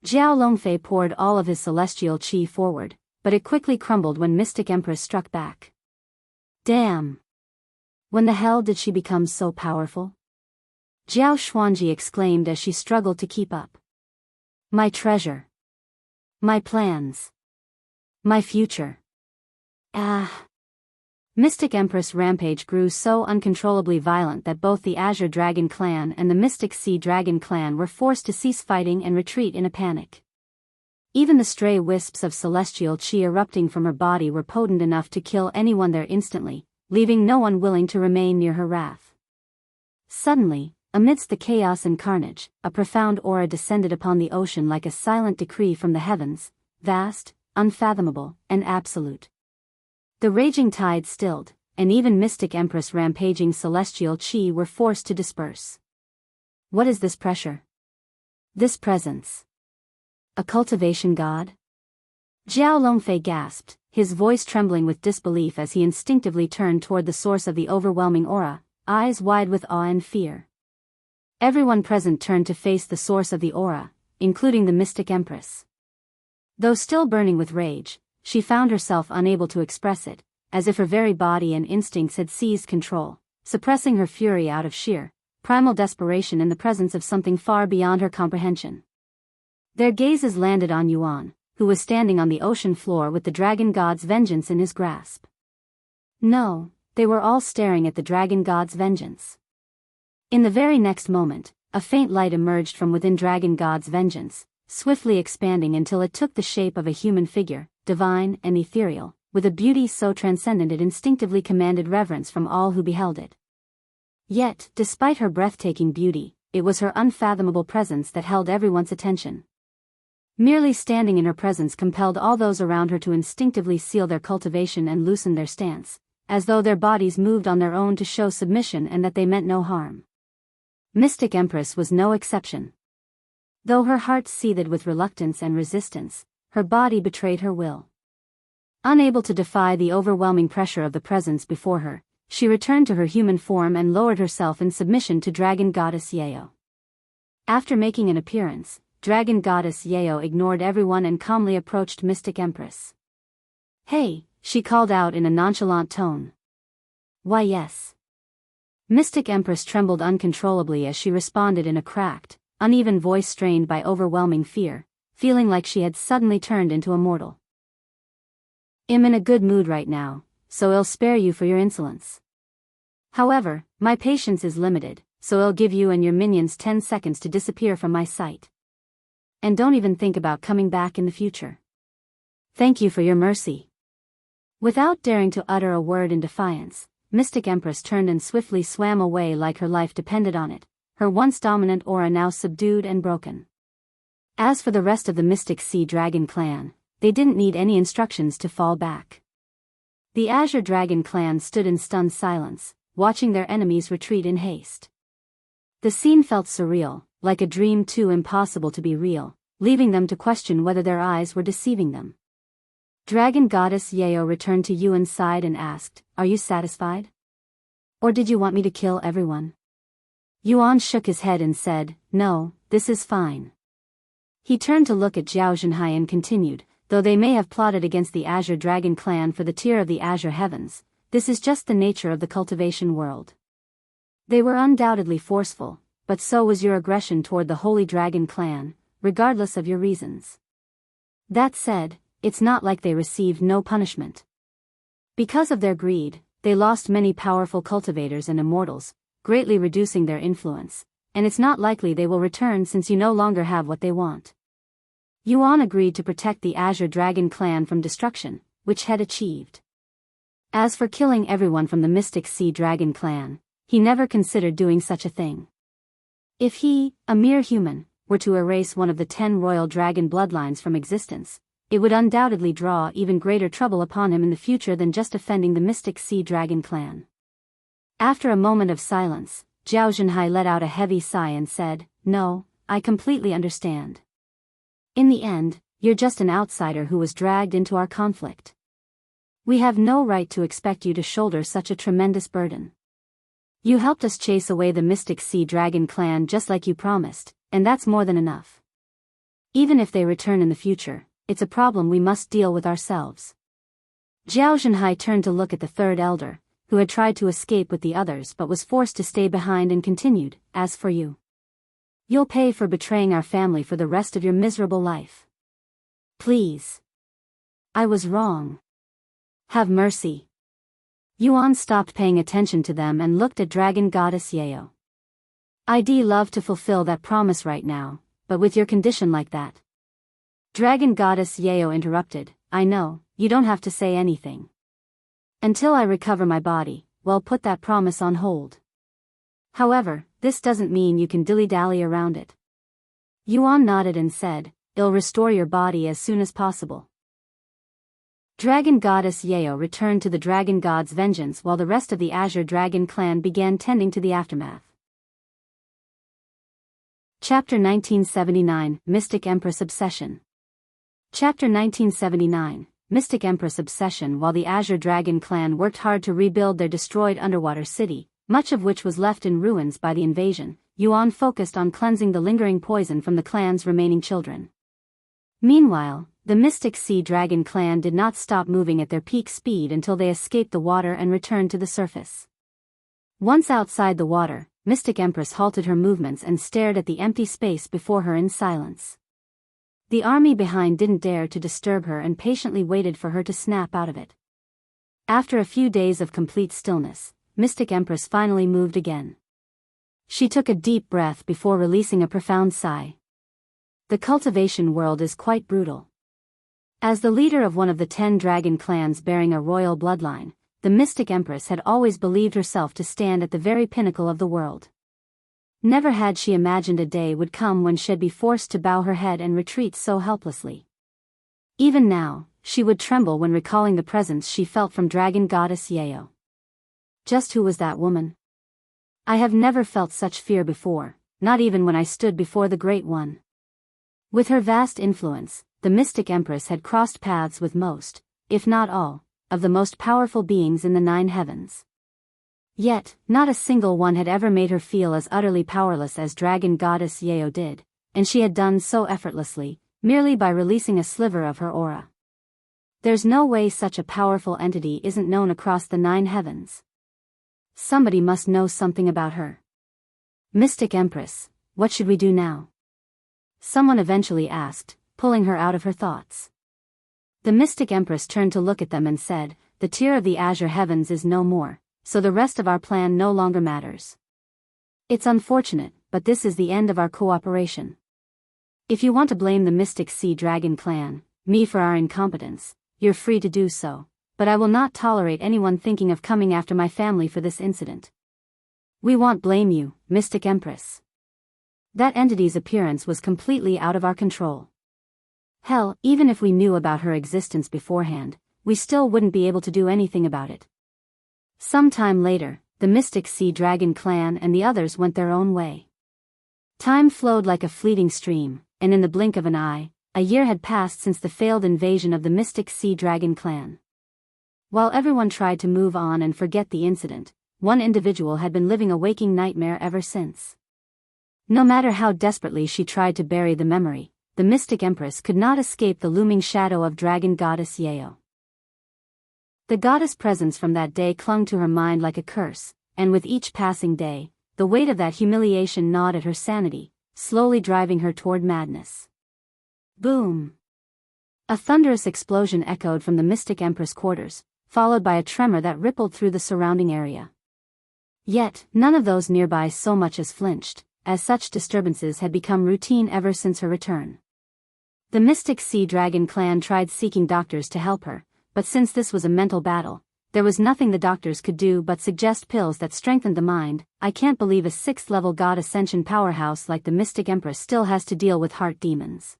Zhao Longfei poured all of his celestial chi forward, but it quickly crumbled when Mystic Empress struck back. Damn! When the hell did she become so powerful? Jiao Xuanji exclaimed as she struggled to keep up. My treasure. My plans. My future. Ah! Mystic Empress Rampage grew so uncontrollably violent that both the Azure Dragon Clan and the Mystic Sea Dragon Clan were forced to cease fighting and retreat in a panic. Even the stray wisps of celestial chi erupting from her body were potent enough to kill anyone there instantly, leaving no one willing to remain near her wrath. Suddenly, amidst the chaos and carnage, a profound aura descended upon the ocean like a silent decree from the heavens, vast, unfathomable, and absolute. The raging tide stilled, and even Mystic Empress rampaging celestial chi were forced to disperse. What is this pressure? This presence? A cultivation god? Jiao Longfei gasped, his voice trembling with disbelief as he instinctively turned toward the source of the overwhelming aura, eyes wide with awe and fear. Everyone present turned to face the source of the aura, including the Mystic Empress. Though still burning with rage, she found herself unable to express it, as if her very body and instincts had seized control, suppressing her fury out of sheer, primal desperation in the presence of something far beyond her comprehension. Their gazes landed on Yuan, who was standing on the ocean floor with the dragon god's vengeance in his grasp. No, they were all staring at the dragon god's vengeance. In the very next moment, a faint light emerged from within dragon god's vengeance, swiftly expanding until it took the shape of a human figure, divine and ethereal, with a beauty so transcendent it instinctively commanded reverence from all who beheld it. Yet, despite her breathtaking beauty, it was her unfathomable presence that held everyone's attention. Merely standing in her presence compelled all those around her to instinctively seal their cultivation and loosen their stance, as though their bodies moved on their own to show submission and that they meant no harm. Mystic Empress was no exception. Though her heart seethed with reluctance and resistance, her body betrayed her will. Unable to defy the overwhelming pressure of the presence before her, she returned to her human form and lowered herself in submission to Dragon Goddess Yeo. After making an appearance, Dragon Goddess Yeo ignored everyone and calmly approached Mystic Empress. Hey, she called out in a nonchalant tone. Why yes. Mystic Empress trembled uncontrollably as she responded in a cracked, uneven voice strained by overwhelming fear, feeling like she had suddenly turned into a mortal. I'm in a good mood right now, so I'll spare you for your insolence. However, my patience is limited, so I'll give you and your minions 10 seconds to disappear from my sight. And don't even think about coming back in the future. Thank you for your mercy. Without daring to utter a word in defiance, Mystic Empress turned and swiftly swam away like her life depended on it, her once dominant aura now subdued and broken. As for the rest of the Mystic Sea Dragon Clan, they didn't need any instructions to fall back. The Azure Dragon Clan stood in stunned silence, watching their enemies retreat in haste. The scene felt surreal, like a dream too impossible to be real, leaving them to question whether their eyes were deceiving them. Dragon Goddess Yeo returned to Yuan's side and asked, "Are you satisfied? Or did you want me to kill everyone?" Yuan shook his head and said, "No, this is fine." He turned to look at Zhao Zhenhai and continued, "Though they may have plotted against the Azure Dragon Clan for the tier of the Azure Heavens, this is just the nature of the cultivation world. They were undoubtedly forceful, but so was your aggression toward the Holy Dragon Clan, regardless of your reasons. That said, it's not like they received no punishment. Because of their greed, they lost many powerful cultivators and immortals, greatly reducing their influence, and it's not likely they will return since you no longer have what they want." Yuan agreed to protect the Azure Dragon Clan from destruction, which had achieved. As for killing everyone from the Mystic Sea Dragon Clan, he never considered doing such a thing. If he, a mere human, were to erase one of the 10 royal dragon bloodlines from existence, it would undoubtedly draw even greater trouble upon him in the future than just offending the Mystic Sea Dragon Clan. After a moment of silence, Zhao Zhenhai let out a heavy sigh and said, "No, I completely understand. In the end, you're just an outsider who was dragged into our conflict. We have no right to expect you to shoulder such a tremendous burden. You helped us chase away the Mystic Sea Dragon Clan just like you promised, and that's more than enough. Even if they return in the future, it's a problem we must deal with ourselves." Zhao Zhenhai turned to look at the third elder, who had tried to escape with the others but was forced to stay behind and continued, "As for you, you'll pay for betraying our family for the rest of your miserable life. Please. I was wrong. Have mercy." Yuan stopped paying attention to them and looked at Dragon Goddess Yeo. "I'd love to fulfill that promise right now, but with your condition like that." Dragon Goddess Yeo interrupted, "I know, you don't have to say anything. Until I recover my body, well, put that promise on hold. However, this doesn't mean you can dilly-dally around it." Yuan nodded and said, "I'll restore your body as soon as possible." Dragon Goddess Yeo returned to the Dragon God's vengeance while the rest of the Azure Dragon clan began tending to the aftermath. Chapter 1979, Mystic Empress Obsession. Chapter 1979, Mystic Empress Obsession. While the Azure Dragon clan worked hard to rebuild their destroyed underwater city, much of which was left in ruins by the invasion, Yuan focused on cleansing the lingering poison from the clan's remaining children. Meanwhile, the Mystic Sea Dragon clan did not stop moving at their peak speed until they escaped the water and returned to the surface. Once outside the water, Mystic Empress halted her movements and stared at the empty space before her in silence. The army behind didn't dare to disturb her and patiently waited for her to snap out of it. After a few days of complete stillness, Mystic Empress finally moved again. She took a deep breath before releasing a profound sigh. The cultivation world is quite brutal. As the leader of one of the 10 dragon clans bearing a royal bloodline, the Mystic Empress had always believed herself to stand at the very pinnacle of the world. Never had she imagined a day would come when she'd be forced to bow her head and retreat so helplessly. Even now, she would tremble when recalling the presence she felt from Dragon Goddess Yeo. Just who was that woman? I have never felt such fear before, not even when I stood before the Great One. With her vast influence, the Mystic Empress had crossed paths with most, if not all, of the most powerful beings in the 9 heavens. Yet, not a single one had ever made her feel as utterly powerless as Dragon Goddess Yeo did, and she had done so effortlessly, merely by releasing a sliver of her aura. There's no way such a powerful entity isn't known across the 9 heavens. Somebody must know something about her. "Mystic Empress, what should we do now?" someone eventually asked, pulling her out of her thoughts. The Mystic Empress turned to look at them and said, "The tier of the Azure heavens is no more, so the rest of our plan no longer matters. It's unfortunate, but this is the end of our cooperation. If you want to blame the Mystic Sea Dragon clan, me for our incompetence, you're free to do so, but I will not tolerate anyone thinking of coming after my family for this incident. We won't blame you, Mystic Empress. That entity's appearance was completely out of our control. Hell, even if we knew about her existence beforehand, we still wouldn't be able to do anything about it." Some time later, the Mystic Sea Dragon clan and the others went their own way. Time flowed like a fleeting stream, and in the blink of an eye, a year had passed since the failed invasion of the Mystic Sea Dragon clan. While everyone tried to move on and forget the incident, one individual had been living a waking nightmare ever since. No matter how desperately she tried to bury the memory, the Mystic Empress could not escape the looming shadow of Dragon Goddess Yeo. The goddess presence from that day clung to her mind like a curse, and with each passing day, the weight of that humiliation gnawed at her sanity, slowly driving her toward madness. Boom! A thunderous explosion echoed from the Mystic Empress quarters, followed by a tremor that rippled through the surrounding area. Yet, none of those nearby so much as flinched, as such disturbances had become routine ever since her return. The Mystic Sea Dragon clan tried seeking doctors to help her, but since this was a mental battle, there was nothing the doctors could do but suggest pills that strengthened the mind. I can't believe a 6th-level god Ascension powerhouse like the Mystic Empress still has to deal with heart demons.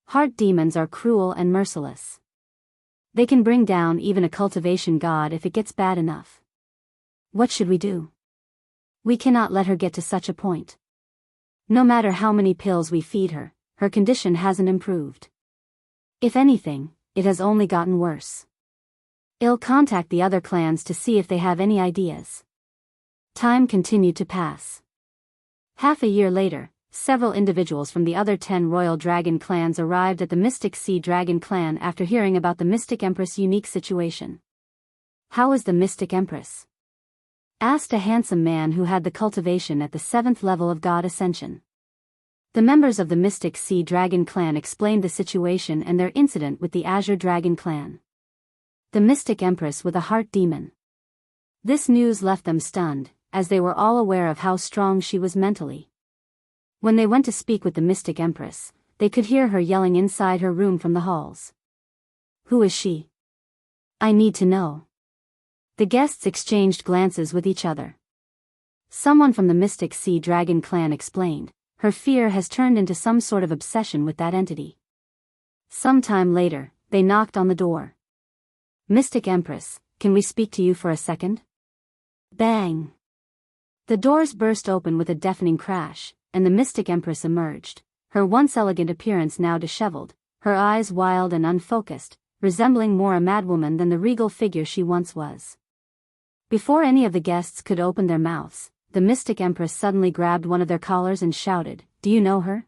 Heart demons are cruel and merciless. They can bring down even a cultivation god if it gets bad enough. What should we do? We cannot let her get to such a point. No matter how many pills we feed her, her condition hasn't improved. If anything, it has only gotten worse. I'll contact the other clans to see if they have any ideas. Time continued to pass. Half a year later, several individuals from the other 10 royal dragon clans arrived at the Mystic Sea Dragon clan after hearing about the Mystic Empress' unique situation. How is the Mystic Empress? Asked a handsome man who had the cultivation at the 7th level of God Ascension. The members of the Mystic Sea Dragon clan explained the situation and their incident with the Azure Dragon clan. The Mystic Empress with a heart demon. This news left them stunned, as they were all aware of how strong she was mentally. When they went to speak with the Mystic Empress, they could hear her yelling inside her room from the halls. Who is she? I need to know. The guests exchanged glances with each other. Someone from the Mystic Sea Dragon clan explained, her fear has turned into some sort of obsession with that entity. Sometime later, they knocked on the door. Mystic Empress, can we speak to you for a second? Bang! The doors burst open with a deafening crash, and the Mystic Empress emerged, her once elegant appearance now disheveled, her eyes wild and unfocused, resembling more a madwoman than the regal figure she once was. Before any of the guests could open their mouths, the Mystic Empress suddenly grabbed one of their collars and shouted, "Do you know her?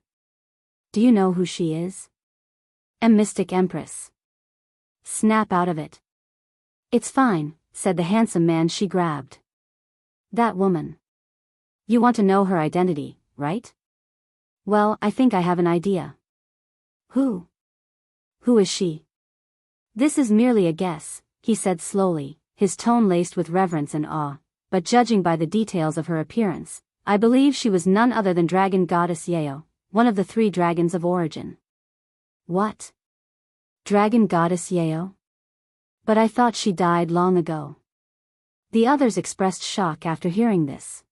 Do you know who she is? Mystic Empress. Snap out of it." "It's fine," said the handsome man she grabbed. "That woman. You want to know her identity, right? Well, I think I have an idea." "Who? Who is she?" "This is merely a guess," he said slowly, his tone laced with reverence and awe, "but judging by the details of her appearance, I believe she was none other than Dragon Goddess Yeo, one of the 3 dragons of origin." "What? Dragon Goddess Yeo? But I thought she died long ago." The others expressed shock after hearing this.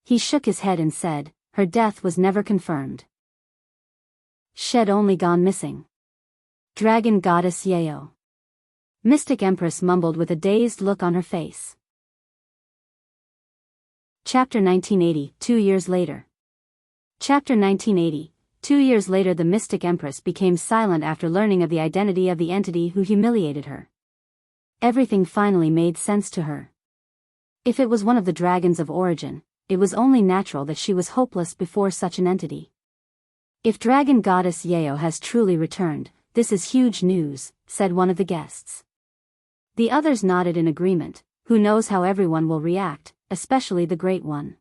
He shook his head and said, "Her death was never confirmed. She'd only gone missing." Dragon Goddess Yeo. Mystic Empress mumbled with a dazed look on her face. Chapter 1980, 2 years later. Chapter 1980, 2 years later. The Mystic Empress became silent after learning of the identity of the entity who humiliated her. Everything finally made sense to her. If it was one of the dragons of origin, it was only natural that she was hopeless before such an entity. "If Dragon Goddess Yeo has truly returned, this is huge news," said one of the guests. The others nodded in agreement. Who knows how everyone will react, especially the Great One.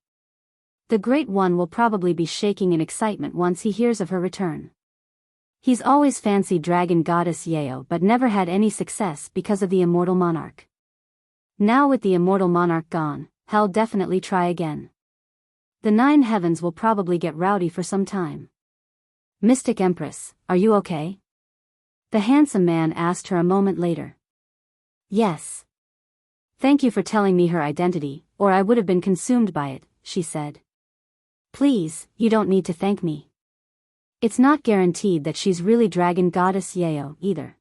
The Great One will probably be shaking in excitement once he hears of her return. He's always fancied Dragon Goddess Yeo but never had any success because of the Immortal Monarch. Now with the Immortal Monarch gone, he'll definitely try again. The 9 heavens will probably get rowdy for some time. "Mystic Empress, are you okay?" The handsome man asked her a moment later. "Yes. Thank you for telling me her identity, or I would have been consumed by it," she said. "Please, you don't need to thank me. It's not guaranteed that she's really Dragon Goddess Yeo, either."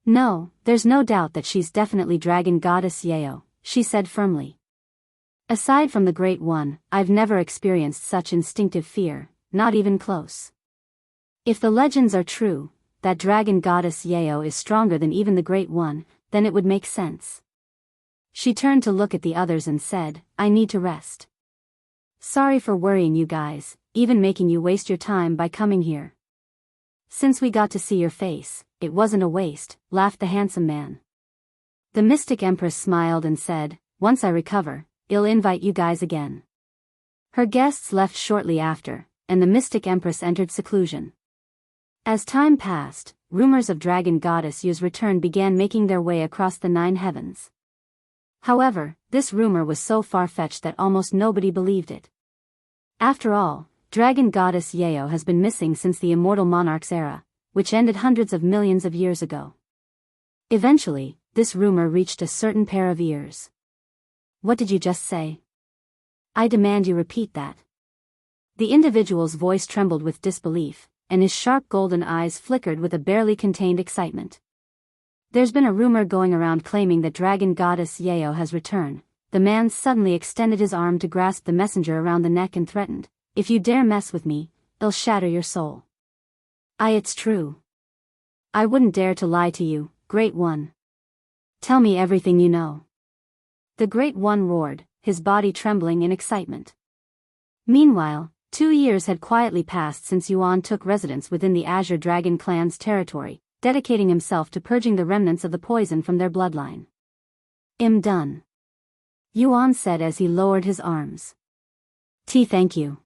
"No, there's no doubt that she's definitely Dragon Goddess Yeo," she said firmly. "Aside from the Great One, I've never experienced such instinctive fear, not even close. If the legends are true, that Dragon Goddess Yeo is stronger than even the Great One, then it would make sense." She turned to look at the others and said, "I need to rest. Sorry for worrying you guys, even making you waste your time by coming here." "Since we got to see your face, it wasn't a waste," laughed the handsome man. The Mystic Empress smiled and said, "Once I recover, I'll invite you guys again." Her guests left shortly after, and the Mystic Empress entered seclusion. As time passed, rumors of Dragon Goddess Yu's return began making their way across the 9 heavens. However, this rumor was so far-fetched that almost nobody believed it. After all, Dragon Goddess Yeo has been missing since the Immortal Monarch's era, which ended hundreds of millions of years ago. Eventually, this rumor reached a certain pair of ears. "What did you just say? I demand you repeat that." The individual's voice trembled with disbelief, and his sharp golden eyes flickered with a barely contained excitement. "There's been a rumor going around claiming that Dragon Goddess Yeo has returned." The man suddenly extended his arm to grasp the messenger around the neck and threatened, "If you dare mess with me, I'll shatter your soul." It's true. I wouldn't dare to lie to you, Great One. Tell me everything you know." The Great One roared, his body trembling in excitement. Meanwhile, 2 years had quietly passed since Xuan took residence within the Azure Dragon clan's territory, dedicating himself to purging the remnants of the poison from their bloodline. Done. Yuan said as he lowered his arms. Thank you.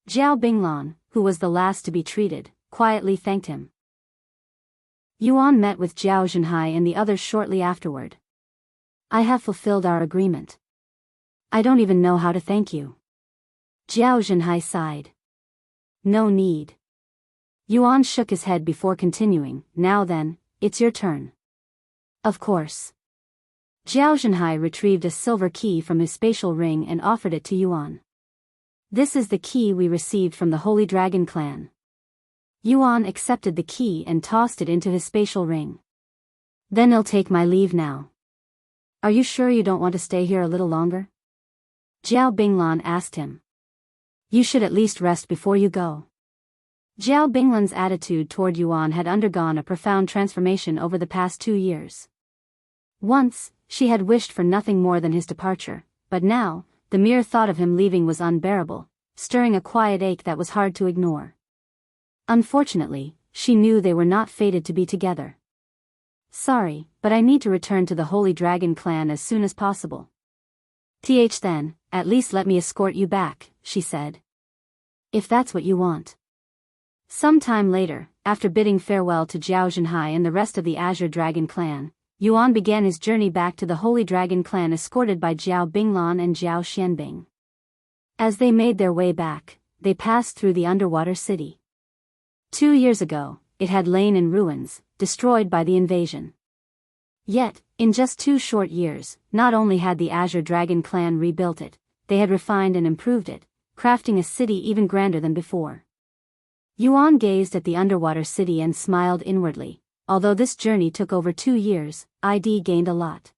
Zhao Binglan, who was the last to be treated, quietly thanked him. Yuan met with Zhao Zhenhai and the others shortly afterward. I have fulfilled our agreement. I don't even know how to thank you. Zhao Zhenhai sighed. No need. Yuan shook his head before continuing, now then, it's your turn. Of course. Zhao Zhenhai retrieved a silver key from his spatial ring and offered it to Yuan. This is the key we received from the Holy Dragon clan. Yuan accepted the key and tossed it into his spatial ring. Then I'll take my leave now. Are you sure you don't want to stay here a little longer? Zhao Binglan asked him. You should at least rest before you go. Zhao Binglan's attitude toward Yuan had undergone a profound transformation over the past 2 years. Once, she had wished for nothing more than his departure, but now, the mere thought of him leaving was unbearable, stirring a quiet ache that was hard to ignore. Unfortunately, she knew they were not fated to be together. Sorry, but I need to return to the Holy Dragon clan as soon as possible. Then, at least let me escort you back, she said. If that's what you want. Some time later, after bidding farewell to Zhao Zhenhai and the rest of the Azure Dragon clan, Yuan began his journey back to the Holy Dragon clan escorted by Zhao Binglan and Zhao Xianbing. As they made their way back, they passed through the underwater city. 2 years ago, it had lain in ruins, destroyed by the invasion. Yet, in just 2 short years, not only had the Azure Dragon clan rebuilt it, they had refined and improved it, crafting a city even grander than before. Yuan gazed at the underwater city and smiled inwardly. Although this journey took over 2 years, ID gained a lot.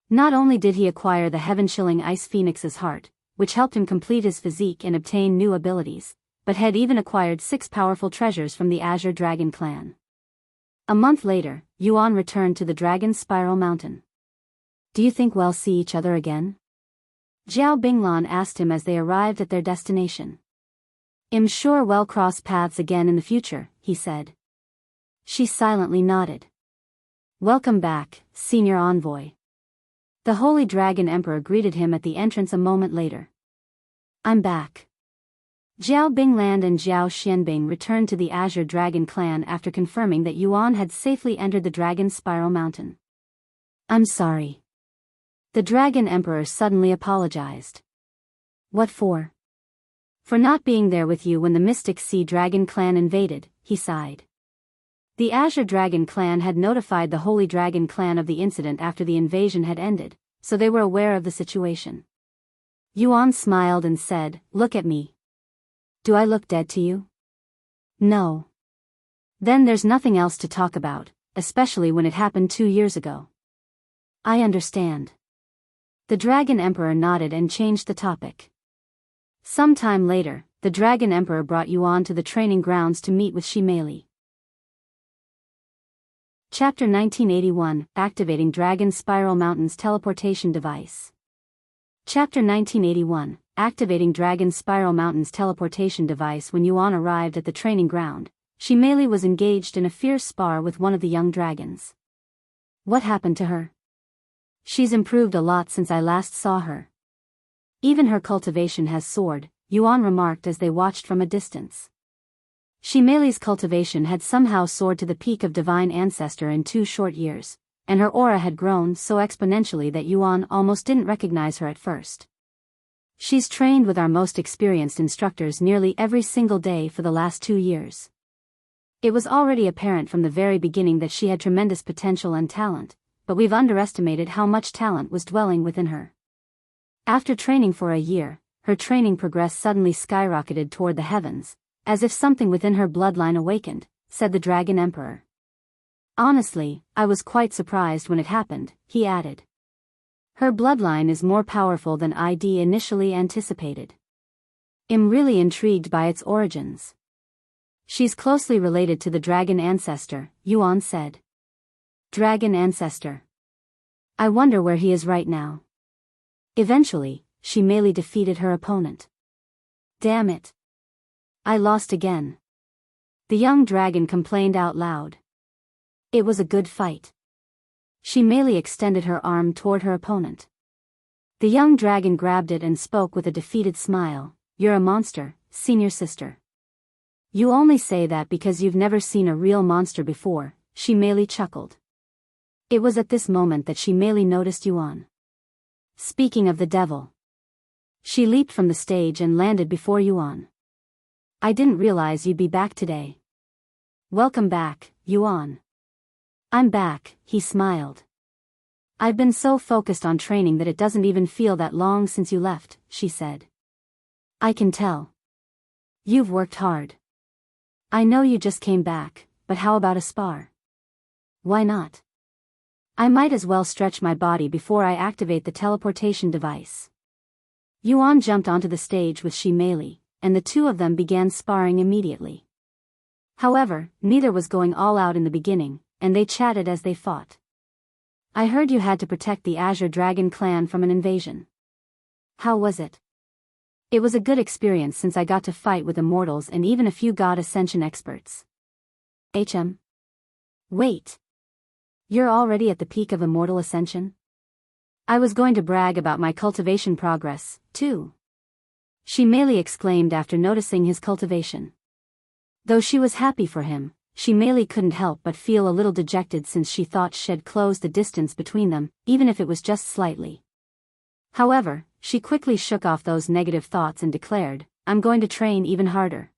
Not only did he acquire the heaven-chilling Ice Phoenix's heart, which helped him complete his physique and obtain new abilities, but had even acquired 6 powerful treasures from the Azure Dragon clan. A month later, Yuan returned to the Dragon Spiral Mountain. Do you think we'll see each other again? Zhao Binglan asked him as they arrived at their destination. I'm sure we'll cross paths again in the future, he said. She silently nodded. Welcome back, Senior Envoy. The Holy Dragon Emperor greeted him at the entrance a moment later. I'm back. Zhao Binglan and Zhao Xianbing returned to the Azure Dragon clan after confirming that Yuan had safely entered the Dragon Spiral Mountain. I'm sorry. The Dragon Emperor suddenly apologized. What for? For not being there with you when the Mystic Sea Dragon clan invaded, he sighed. The Azure Dragon clan had notified the Holy Dragon clan of the incident after the invasion had ended, so they were aware of the situation. Yuan smiled and said, Look at me. Do I look dead to you? No. Then there's nothing else to talk about, especially when it happened 2 years ago. I understand. The Dragon Emperor nodded and changed the topic. Some time later, the Dragon Emperor brought Yuan to the training grounds to meet with Shimeli. Chapter 1981, Activating Dragon Spiral Mountain's Teleportation Device. Chapter 1981, Activating Dragon Spiral Mountain's Teleportation Device. When Yuan arrived at the training ground, Shimeli was engaged in a fierce spar with one of the young dragons. What happened to her? She's improved a lot since I last saw her. Even her cultivation has soared, Yuan remarked as they watched from a distance. Shimeli's cultivation had somehow soared to the peak of divine ancestor in 2 short years, and her aura had grown so exponentially that Yuan almost didn't recognize her at first. She's trained with our most experienced instructors nearly every single day for the last 2 years. It was already apparent from the very beginning that she had tremendous potential and talent, but we've underestimated how much talent was dwelling within her. After training for a year, her training progress suddenly skyrocketed toward the heavens, as if something within her bloodline awakened, said the Dragon Emperor. Honestly, I was quite surprised when it happened, he added. Her bloodline is more powerful than ID initially anticipated. I'm really intrigued by its origins. She's closely related to the Dragon Ancestor, Yuan said. Dragon Ancestor. I wonder where he is right now. Eventually, Shimeli defeated her opponent. Damn it. I lost again. The young dragon complained out loud. It was a good fight. She merely extended her arm toward her opponent. The young dragon grabbed it and spoke with a defeated smile. "You're a monster, senior sister. You only say that because you've never seen a real monster before," she merely chuckled. It was at this moment that she merely noticed Yuan. Speaking of the devil. She leaped from the stage and landed before Yuan. "I didn't realize you'd be back today." "Welcome back, Yuan." "I'm back," he smiled. "I've been so focused on training that it doesn't even feel that long since you left," she said. "I can tell. You've worked hard. I know you just came back, but how about a spar?" "Why not? I might as well stretch my body before I activate the teleportation device." Yuan jumped onto the stage with Shi Meili, and the two of them began sparring immediately. However, neither was going all out in the beginning, and they chatted as they fought. "I heard you had to protect the Azure Dragon clan from an invasion. How was it?" "It was a good experience since I got to fight with immortals and even a few god Ascension experts." Wait. You're already at the peak of Immortal Ascension? I was going to brag about my cultivation progress, too. Shi Meili exclaimed after noticing his cultivation. Though she was happy for him, Shi Meili couldn't help but feel a little dejected since she thought she'd closed the distance between them, even if it was just slightly. However, she quickly shook off those negative thoughts and declared, "I'm going to train even harder."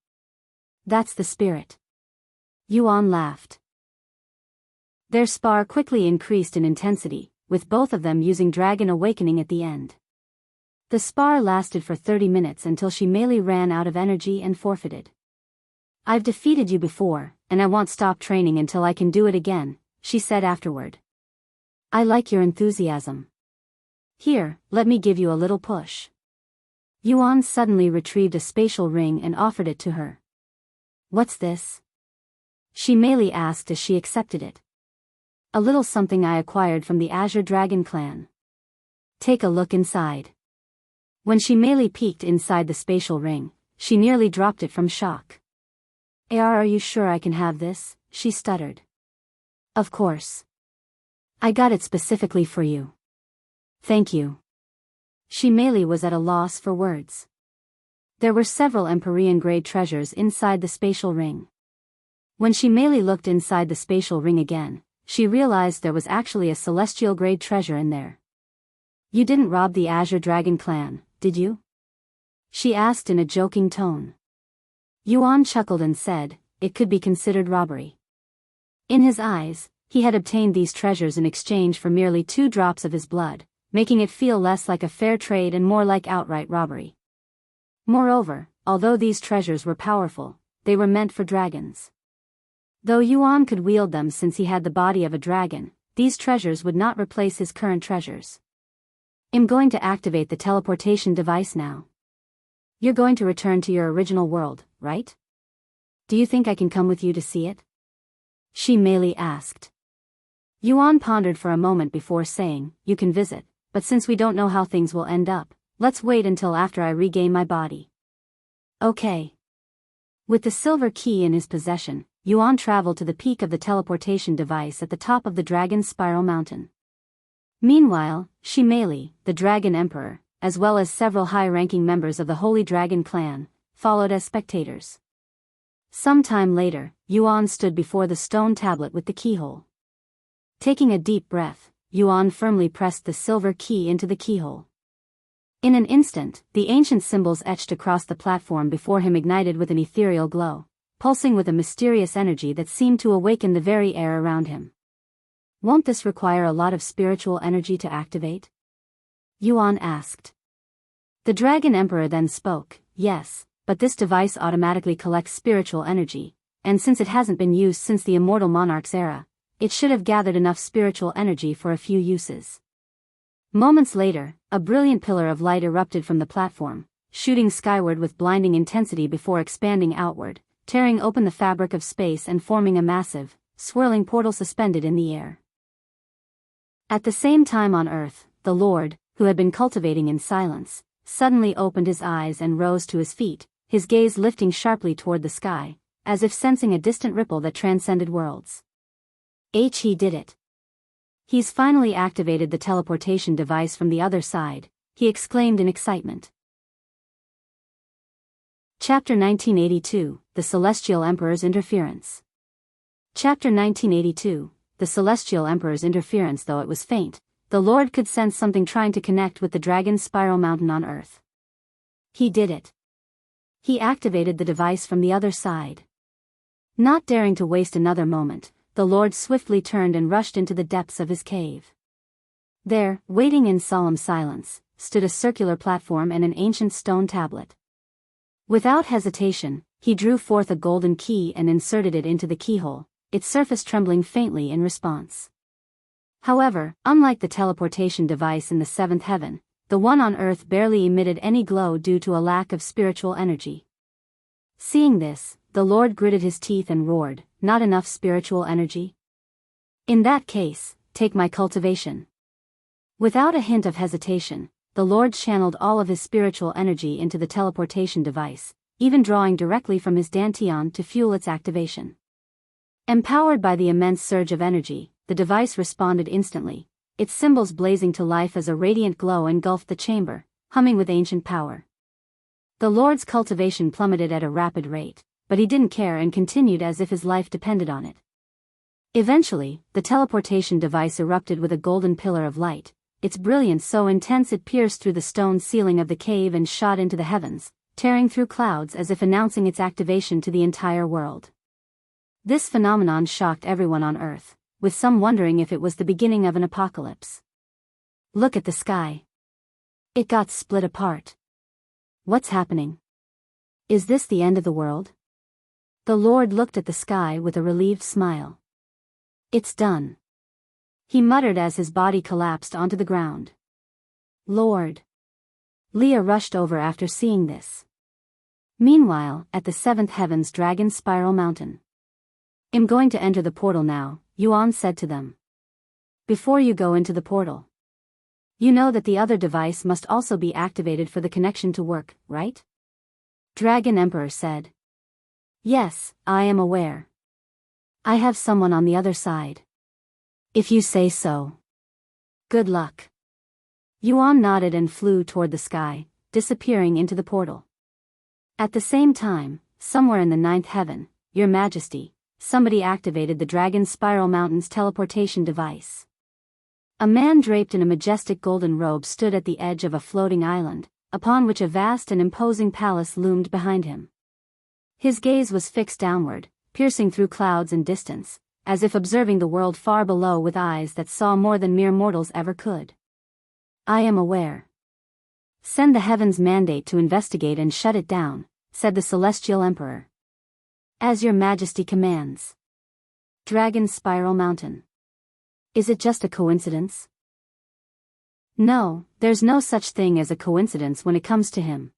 "That's the spirit." Yuan laughed. Their spar quickly increased in intensity, with both of them using Dragon Awakening at the end. The spar lasted for 30 minutes until Shi Meili ran out of energy and forfeited. "I've defeated you before, and I won't stop training until I can do it again," she said afterward. "I like your enthusiasm. Here, let me give you a little push." Yuan suddenly retrieved a spatial ring and offered it to her. "What's this?" Shi Meili asked as she accepted it. "A little something I acquired from the Azure Dragon clan. Take a look inside." When Shi Meili peeked inside the spatial ring, she nearly dropped it from shock. Are you sure I can have this?" she stuttered. "Of course. I got it specifically for you." "Thank you." Shi Meili was at a loss for words. There were several Empyrean-grade treasures inside the spatial ring. When Shi Meili looked inside the spatial ring again, she realized there was actually a celestial-grade treasure in there. "You didn't rob the Azure Dragon clan, did you?" she asked in a joking tone. Yuan chuckled and said, "It could be considered robbery." In his eyes, he had obtained these treasures in exchange for merely 2 drops of his blood, making it feel less like a fair trade and more like outright robbery. Moreover, although these treasures were powerful, they were meant for dragons. Though Yuan could wield them since he had the body of a dragon, these treasures would not replace his current treasures. "I'm going to activate the teleportation device now. You're going to return to your original world, right? Do you think I can come with you to see it?" Shi Meili asked. Yuan pondered for a moment before saying, "You can visit, but since we don't know how things will end up, let's wait until after I regain my body." "Okay." With the silver key in his possession, Yuan traveled to the peak of the teleportation device at the top of the Dragon's Spiral Mountain. Meanwhile, Shi Meili, the Dragon Emperor, as well as several high-ranking members of the Holy Dragon clan, followed as spectators. Some time later, Yuan stood before the stone tablet with the keyhole. Taking a deep breath, Yuan firmly pressed the silver key into the keyhole. In an instant, the ancient symbols etched across the platform before him ignited with an ethereal glow, pulsing with a mysterious energy that seemed to awaken the very air around him. "Won't this require a lot of spiritual energy to activate?" Yuan asked. The Dragon Emperor then spoke, "Yes, but this device automatically collects spiritual energy, and since it hasn't been used since the Immortal Monarch's era, it should have gathered enough spiritual energy for a few uses." Moments later, a brilliant pillar of light erupted from the platform, shooting skyward with blinding intensity before expanding outward, tearing open the fabric of space and forming a massive, swirling portal suspended in the air. At the same time on Earth, the Lord, who had been cultivating in silence, suddenly opened his eyes and rose to his feet, his gaze lifting sharply toward the sky, as if sensing a distant ripple that transcended worlds. He did it. He's finally activated the teleportation device from the other side, he exclaimed in excitement. Chapter 1982, The Celestial Emperor's Interference. Chapter 1982, The Celestial Emperor's Interference. Though it was faint, the Lord could sense something trying to connect with the dragon's spiral mountain on Earth. He did it. He activated the device from the other side. Not daring to waste another moment, the Lord swiftly turned and rushed into the depths of his cave. There, waiting in solemn silence, stood a circular platform and an ancient stone tablet. Without hesitation, he drew forth a golden key and inserted it into the keyhole, its surface trembling faintly in response. However, unlike the teleportation device in the seventh heaven, the one on Earth barely emitted any glow due to a lack of spiritual energy. Seeing this, the Lord gritted his teeth and roared, "Not enough spiritual energy? In that case, take my cultivation." Without a hint of hesitation, the Lord channeled all of his spiritual energy into the teleportation device, even drawing directly from his dantian to fuel its activation. Empowered by the immense surge of energy, the device responded instantly, its symbols blazing to life as a radiant glow engulfed the chamber, humming with ancient power. The Lord's cultivation plummeted at a rapid rate, but he didn't care and continued as if his life depended on it. Eventually, the teleportation device erupted with a golden pillar of light, its brilliance so intense it pierced through the stone ceiling of the cave and shot into the heavens, tearing through clouds as if announcing its activation to the entire world. This phenomenon shocked everyone on Earth, with some wondering if it was the beginning of an apocalypse. "Look at the sky. It got split apart. What's happening? Is this the end of the world?" The Lord looked at the sky with a relieved smile. "It's done," he muttered as his body collapsed onto the ground. "Lord." Leah rushed over after seeing this. Meanwhile, at the seventh heaven's dragon spiral mountain. "I'm going to enter the portal now," Xuan said to them. "Before you go into the portal, you know that the other device must also be activated for the connection to work, right?" Dragon Emperor said. "Yes, I am aware. I have someone on the other side. If you say so. Good luck." Xuan nodded and flew toward the sky, disappearing into the portal. At the same time, somewhere in the ninth heaven, Your Majesty, somebody activated the dragon spiral mountain's teleportation device. A man draped in a majestic golden robe stood at the edge of a floating island, upon which a vast and imposing palace loomed behind him. His gaze was fixed downward, piercing through clouds and distance, as if observing the world far below with eyes that saw more than mere mortals ever could. "I am aware. Send the heavens mandate to investigate and shut it down," said the Celestial Emperor. "As Your Majesty commands." Dragon Spiral Mountain. Is it just a coincidence? No, there's no such thing as a coincidence when it comes to him,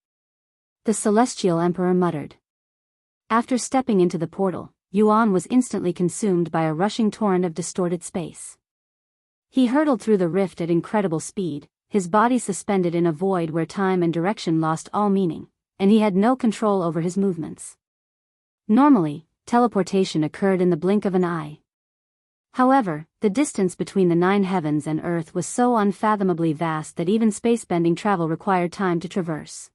the Celestial Emperor muttered. After stepping into the portal, Xuan was instantly consumed by a rushing torrent of distorted space. He hurtled through the rift at incredible speed, his body suspended in a void where time and direction lost all meaning, and he had no control over his movements. Normally, teleportation occurred in the blink of an eye. However, the distance between the nine heavens and Earth was so unfathomably vast that even space-bending travel required time to traverse.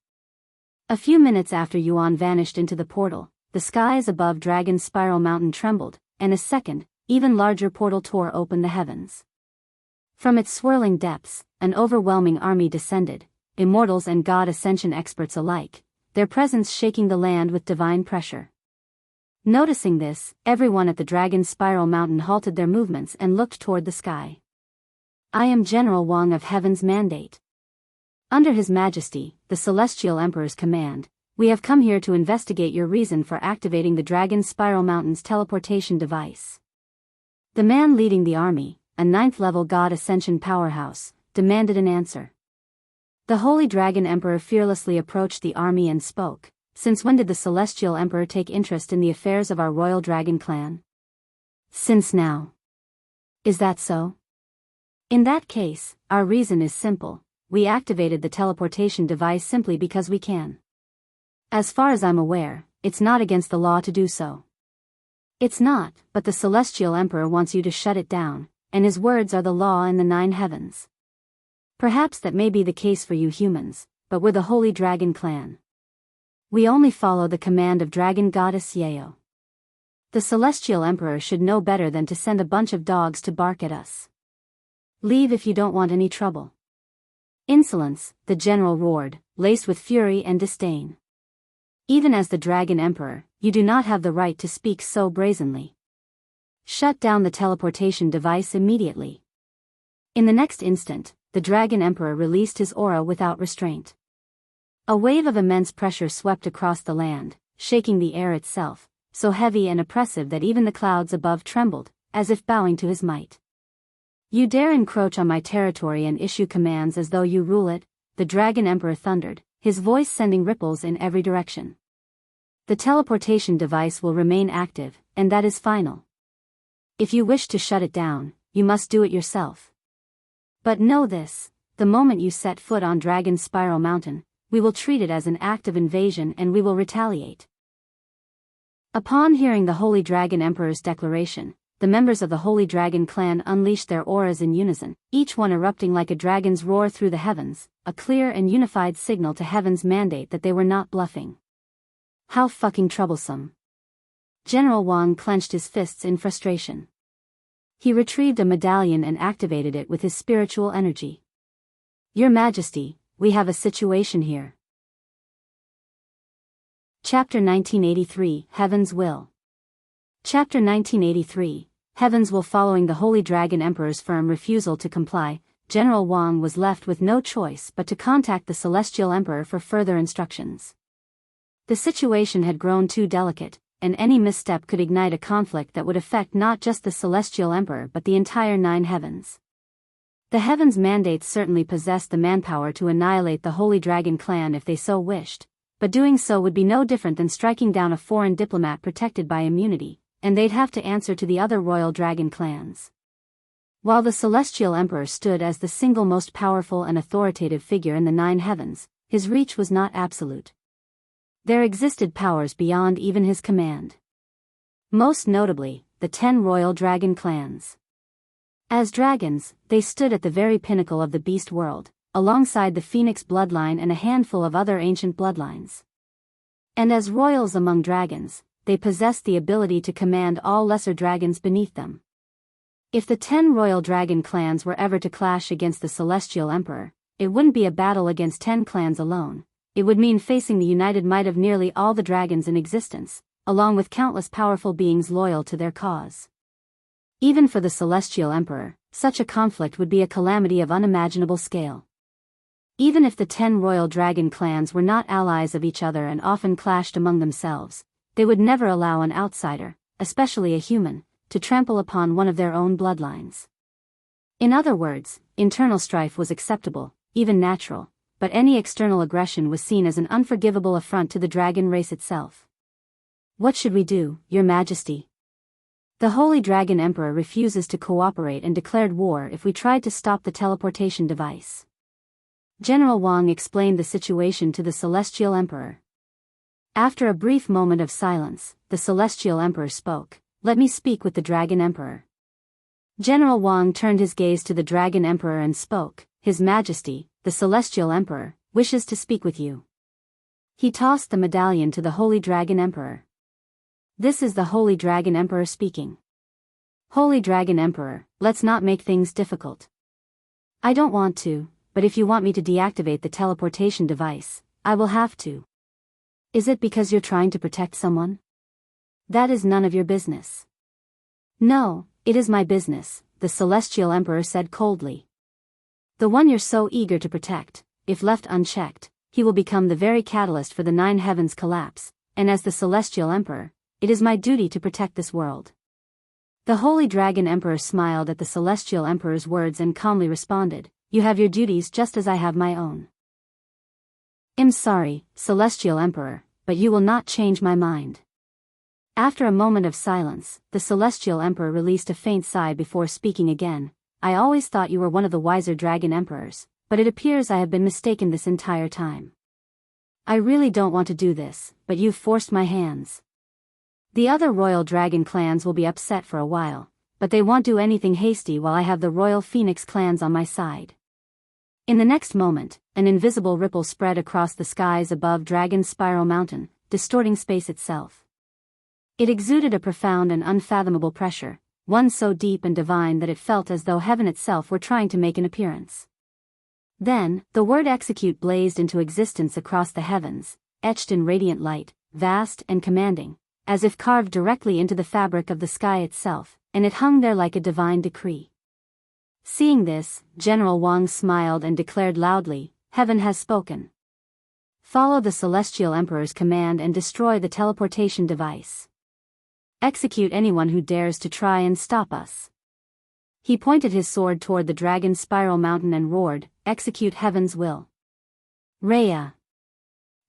A few minutes after Xuan vanished into the portal, the skies above Dragon Spiral Mountain trembled, and a second, even larger portal tore open the heavens. From its swirling depths, an overwhelming army descended, immortals and god ascension experts alike, their presence shaking the land with divine pressure. Noticing this, everyone at the Dragon Spiral Mountain halted their movements and looked toward the sky. "I am General Wang of Heaven's Mandate. Under His Majesty, the Celestial Emperor's command, we have come here to investigate your reason for activating the Dragon Spiral Mountain's teleportation device." The man leading the army, a 9th-level god Ascension powerhouse, demanded an answer. The Holy Dragon Emperor fearlessly approached the army and spoke. "Since when did the Celestial Emperor take interest in the affairs of our royal dragon clan?" "Since now." "Is that so?" "In that case, our reason is simple. We activated the teleportation device simply because we can. As far as I'm aware, it's not against the law to do so." "It's not, but the Celestial Emperor wants you to shut it down, and his words are the law in the 9 heavens. Perhaps that may be the case for you humans, but we're the Holy Dragon Clan. We only follow the command of Dragon Goddess Yeo. The Celestial Emperor should know better than to send a bunch of dogs to bark at us. Leave if you don't want any trouble. Insolence, the general roared, laced with fury and disdain. Even as the Dragon Emperor, you do not have the right to speak so brazenly. Shut down the teleportation device immediately. In the next instant, the Dragon Emperor released his aura without restraint. A wave of immense pressure swept across the land, shaking the air itself, so heavy and oppressive that even the clouds above trembled, as if bowing to his might. You dare encroach on my territory and issue commands as though you rule it, the Dragon Emperor thundered, his voice sending ripples in every direction. The teleportation device will remain active, and that is final. If you wish to shut it down, you must do it yourself. But know this, the moment you set foot on Dragon Spiral Mountain, we will treat it as an act of invasion and we will retaliate. Upon hearing the Holy Dragon Emperor's declaration, the members of the Holy Dragon Clan unleashed their auras in unison, each one erupting like a dragon's roar through the heavens, a clear and unified signal to Heaven's mandate that they were not bluffing. How fucking troublesome. General Wang clenched his fists in frustration. He retrieved a medallion and activated it with his spiritual energy. Your Majesty, we have a situation here. Chapter 1983, Heaven's Will. Chapter 1983, Heaven's Will. Following the Holy Dragon Emperor's firm refusal to comply, General Wang was left with no choice but to contact the Celestial Emperor for further instructions. The situation had grown too delicate, and any misstep could ignite a conflict that would affect not just the Celestial Emperor but the entire 9 heavens. The Heavens' mandates certainly possessed the manpower to annihilate the Holy Dragon Clan if they so wished, but doing so would be no different than striking down a foreign diplomat protected by immunity, and they'd have to answer to the other royal dragon clans. While the Celestial Emperor stood as the single most powerful and authoritative figure in the 9 heavens, his reach was not absolute. There existed powers beyond even his command. Most notably, the 10 royal dragon clans. As dragons, they stood at the very pinnacle of the beast world, alongside the Phoenix bloodline and a handful of other ancient bloodlines. And as royals among dragons, they possessed the ability to command all lesser dragons beneath them. If the 10 royal dragon clans were ever to clash against the Celestial Emperor, it wouldn't be a battle against 10 clans alone, it would mean facing the united might of nearly all the dragons in existence, along with countless powerful beings loyal to their cause. Even for the Celestial Emperor, such a conflict would be a calamity of unimaginable scale. Even if the 10 royal dragon clans were not allies of each other and often clashed among themselves, they would never allow an outsider, especially a human, to trample upon one of their own bloodlines. In other words, internal strife was acceptable, even natural, but any external aggression was seen as an unforgivable affront to the dragon race itself. What should we do, Your Majesty? The Holy Dragon Emperor refuses to cooperate and declared war if we tried to stop the teleportation device. General Wang explained the situation to the Celestial Emperor. After a brief moment of silence, the Celestial Emperor spoke. Let me speak with the Dragon Emperor. General Wang turned his gaze to the Dragon Emperor and spoke. His Majesty, the Celestial Emperor, wishes to speak with you. He tossed the medallion to the Holy Dragon Emperor. This is the Holy Dragon Emperor speaking. Holy Dragon Emperor, let's not make things difficult. I don't want to, but if you want me to deactivate the teleportation device, I will have to. Is it because you're trying to protect someone? That is none of your business. No, it is my business, the Celestial Emperor said coldly. The one you're so eager to protect, if left unchecked, he will become the very catalyst for the 9 heavens' collapse, and as the Celestial Emperor, it is my duty to protect this world. The Holy Dragon Emperor smiled at the Celestial Emperor's words and calmly responded, you have your duties just as I have my own. I'm sorry, Celestial Emperor, but you will not change my mind. After a moment of silence, the Celestial Emperor released a faint sigh before speaking again. I always thought you were one of the wiser dragon emperors, but it appears I have been mistaken this entire time. I really don't want to do this, but you've forced my hands. The other royal dragon clans will be upset for a while, but they won't do anything hasty while I have the Royal Phoenix clans on my side. In the next moment, an invisible ripple spread across the skies above Dragon's Spiral Mountain, distorting space itself. It exuded a profound and unfathomable pressure, one so deep and divine that it felt as though heaven itself were trying to make an appearance. Then, the word execute blazed into existence across the heavens, etched in radiant light, vast and commanding, as if carved directly into the fabric of the sky itself, and it hung there like a divine decree. Seeing this, General Wang smiled and declared loudly, "Heaven has spoken. Follow the Celestial Emperor's command and destroy the teleportation device. Execute anyone who dares to try and stop us." He pointed his sword toward the Dragon's Spiral Mountain and roared, "Execute heaven's will." Rhea.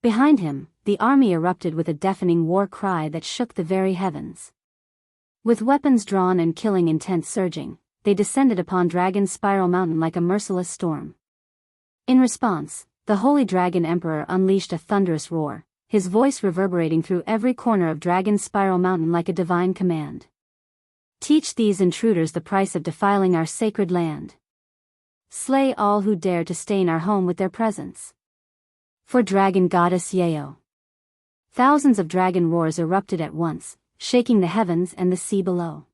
Behind him, the army erupted with a deafening war cry that shook the very heavens. With weapons drawn and killing intent surging, they descended upon Dragon's Spiral Mountain like a merciless storm. In response, the Holy Dragon Emperor unleashed a thunderous roar, his voice reverberating through every corner of Dragon's Spiral Mountain like a divine command. "Teach these intruders the price of defiling our sacred land. Slay all who dare to stain our home with their presence. For Dragon Goddess Yeo." Thousands of dragon roars erupted at once, shaking the heavens and the sea below.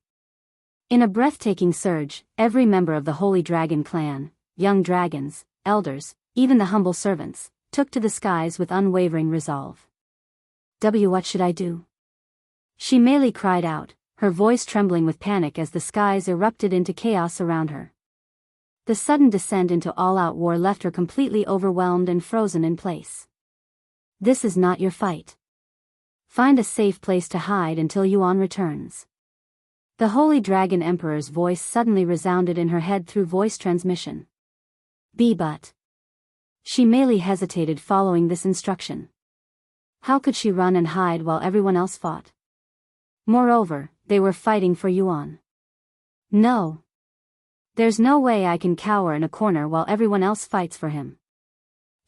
In a breathtaking surge, every member of the Holy Dragon clan, young dragons, elders, even the humble servants, took to the skies with unwavering resolve. What should I do?" Xianxia cried out, her voice trembling with panic as the skies erupted into chaos around her. The sudden descent into all-out war left her completely overwhelmed and frozen in place. "This is not your fight. Find a safe place to hide until Yuan returns." The Holy Dragon Emperor's voice suddenly resounded in her head through voice transmission. But. Xianxia hesitated following this instruction. How could she run and hide while everyone else fought? Moreover, they were fighting for Yuan. "No. There's no way I can cower in a corner while everyone else fights for him."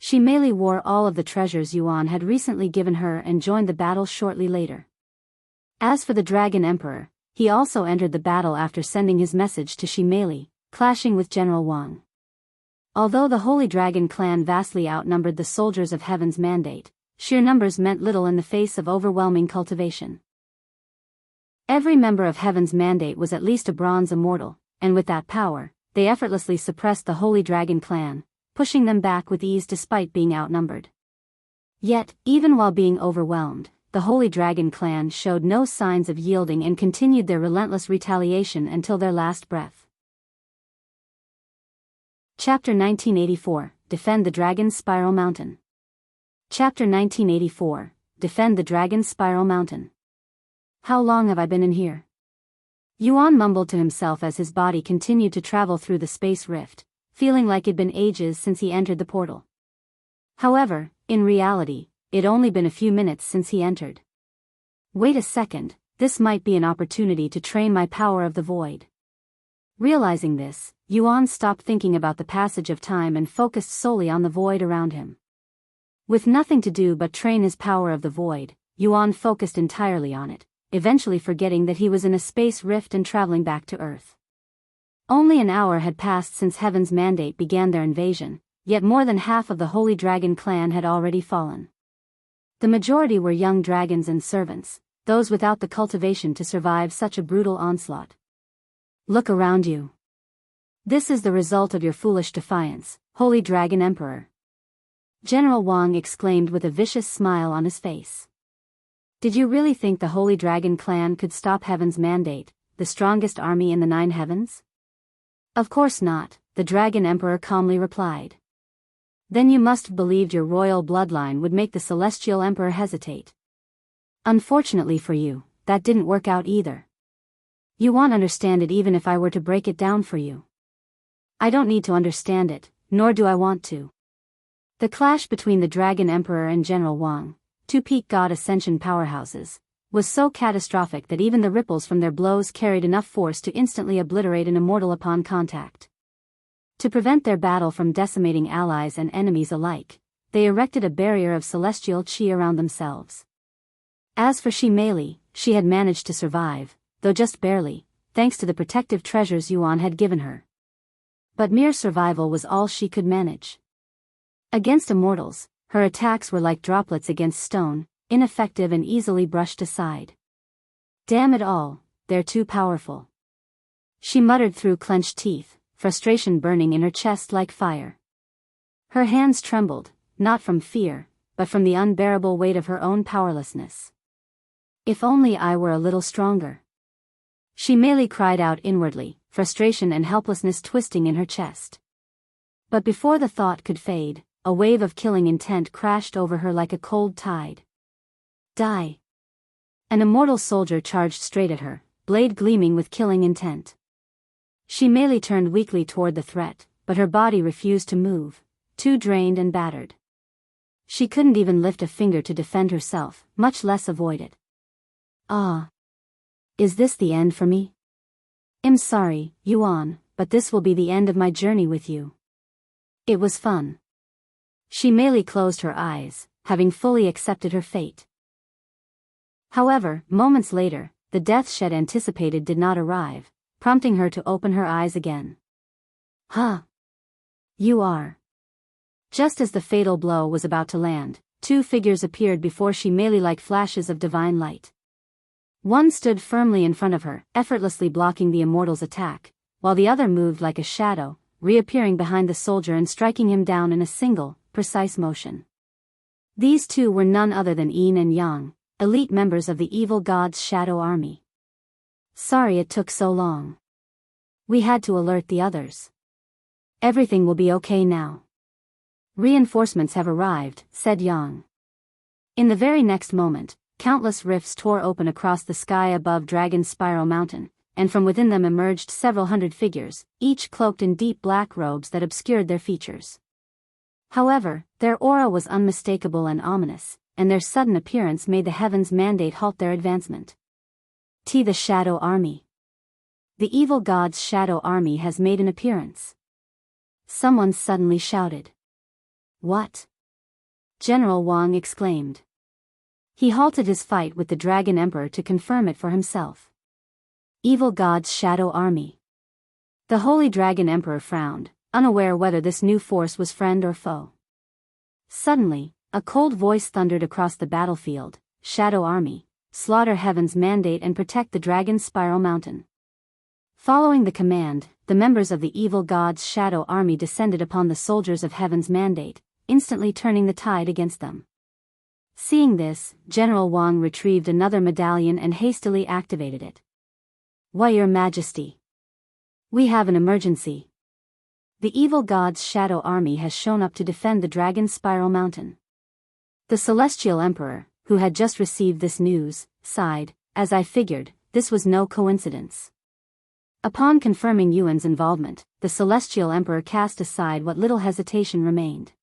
Xianxia wore all of the treasures Yuan had recently given her and joined the battle shortly later. As for the Dragon Emperor, he also entered the battle after sending his message to Xianxia, clashing with General Wang. Although the Holy Dragon clan vastly outnumbered the soldiers of Heaven's mandate, sheer numbers meant little in the face of overwhelming cultivation. Every member of Heaven's mandate was at least a bronze immortal, and with that power, they effortlessly suppressed the Holy Dragon clan, pushing them back with ease despite being outnumbered. Yet, even while being overwhelmed, the Holy Dragon clan showed no signs of yielding and continued their relentless retaliation until their last breath. Chapter 1984, Defend the Dragon's Spiral Mountain. Chapter 1984, Defend the Dragon's Spiral Mountain. How long have I been in here? Yuan mumbled to himself as his body continued to travel through the space rift, feeling like it'd been ages since he entered the portal. However, in reality, it'd only been a few minutes since he entered. Wait a second, this might be an opportunity to train my power of the void. Realizing this, Yuan stopped thinking about the passage of time and focused solely on the void around him. With nothing to do but train his power of the void, Yuan focused entirely on it, eventually forgetting that he was in a space rift and traveling back to Earth. Only an hour had passed since Heaven's mandate began their invasion, yet more than half of the Holy Dragon clan had already fallen. The majority were young dragons and servants, those without the cultivation to survive such a brutal onslaught. Look around you. This is the result of your foolish defiance, Holy Dragon Emperor. General Wang exclaimed with a vicious smile on his face. Did you really think the Holy Dragon clan could stop Heaven's mandate, the strongest army in the 9 heavens? Of course not, the Dragon Emperor calmly replied. Then you must have believed your royal bloodline would make the Celestial Emperor hesitate. Unfortunately for you, that didn't work out either. You won't understand it even if I were to break it down for you. I don't need to understand it, nor do I want to. The clash between the Dragon Emperor and General Wang, 2 peak god Ascension powerhouses, was so catastrophic that even the ripples from their blows carried enough force to instantly obliterate an immortal upon contact. To prevent their battle from decimating allies and enemies alike, they erected a barrier of celestial chi around themselves. As for Xianxia, she had managed to survive, though just barely, thanks to the protective treasures Xuan had given her. But mere survival was all she could manage. Against immortals, her attacks were like droplets against stone, ineffective and easily brushed aside. Damn it all, they're too powerful. She muttered through clenched teeth, frustration burning in her chest like fire. Her hands trembled, not from fear, but from the unbearable weight of her own powerlessness. If only I were a little stronger. She merely cried out inwardly, frustration and helplessness twisting in her chest. But before the thought could fade, a wave of killing intent crashed over her like a cold tide. Die! An immortal soldier charged straight at her, blade gleaming with killing intent. She merely turned weakly toward the threat, but her body refused to move, too drained and battered. She couldn't even lift a finger to defend herself, much less avoid it. Ah! Is this the end for me? I'm sorry, Xuan, but this will be the end of my journey with you. It was fun. She merely closed her eyes, having fully accepted her fate. However, moments later, the death she had anticipated did not arrive, prompting her to open her eyes again. Huh! You are. Just as the fatal blow was about to land, two figures appeared before she merely like flashes of divine light. One stood firmly in front of her, effortlessly blocking the immortal's attack, while the other moved like a shadow, reappearing behind the soldier and striking him down in a single, precise motion. These two were none other than Yin and Yang, elite members of the evil god's shadow army. Sorry it took so long. We had to alert the others. Everything will be okay now. Reinforcements have arrived, said Yang. In the very next moment, countless rifts tore open across the sky above Dragon's Spiral Mountain, and from within them emerged several hundred figures, each cloaked in deep black robes that obscured their features. However, their aura was unmistakable and ominous, and their sudden appearance made the heavens' mandate halt their advancement. The Shadow Army. The evil god's shadow army has made an appearance. Someone suddenly shouted. What? General Wang exclaimed. He halted his fight with the Dragon Emperor to confirm it for himself. Evil god's shadow army. The Holy Dragon Emperor frowned, unaware whether this new force was friend or foe. Suddenly, a cold voice thundered across the battlefield, Shadow Army, slaughter heaven's mandate and protect the Dragon's Spiral Mountain. Following the command, the members of the evil god's shadow army descended upon the soldiers of heaven's mandate, instantly turning the tide against them. Seeing this, General Wang retrieved another medallion and hastily activated it. Why, Your Majesty? We have an emergency. The evil god's shadow army has shown up to defend the Dragon's Spiral Mountain. The Celestial Emperor, who had just received this news, sighed, as I figured, this was no coincidence. Upon confirming Yuan's involvement, the Celestial Emperor cast aside what little hesitation remained.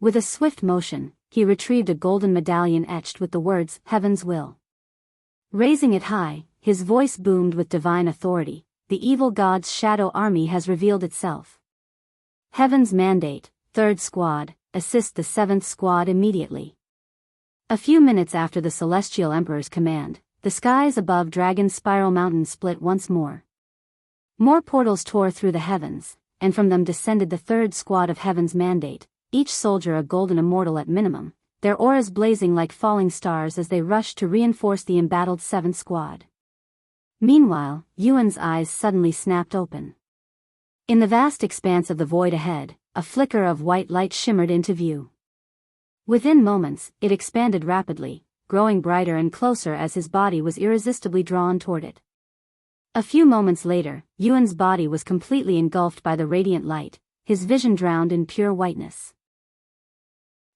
With a swift motion, he retrieved a golden medallion etched with the words, Heaven's Will. Raising it high, his voice boomed with divine authority, the evil god's shadow army has revealed itself. Heaven's Mandate, 3rd Squad, assist the 7th Squad immediately. A few minutes after the Celestial Emperor's command, the skies above Dragon's Spiral Mountain split once more. More portals tore through the heavens, and from them descended the 3rd Squad of Heaven's Mandate, each soldier a golden immortal at minimum, their auras blazing like falling stars as they rushed to reinforce the embattled 7th Squad. Meanwhile, Yuan's eyes suddenly snapped open. In the vast expanse of the void ahead, a flicker of white light shimmered into view. Within moments, it expanded rapidly, growing brighter and closer as his body was irresistibly drawn toward it. A few moments later, Yuan's body was completely engulfed by the radiant light, his vision drowned in pure whiteness.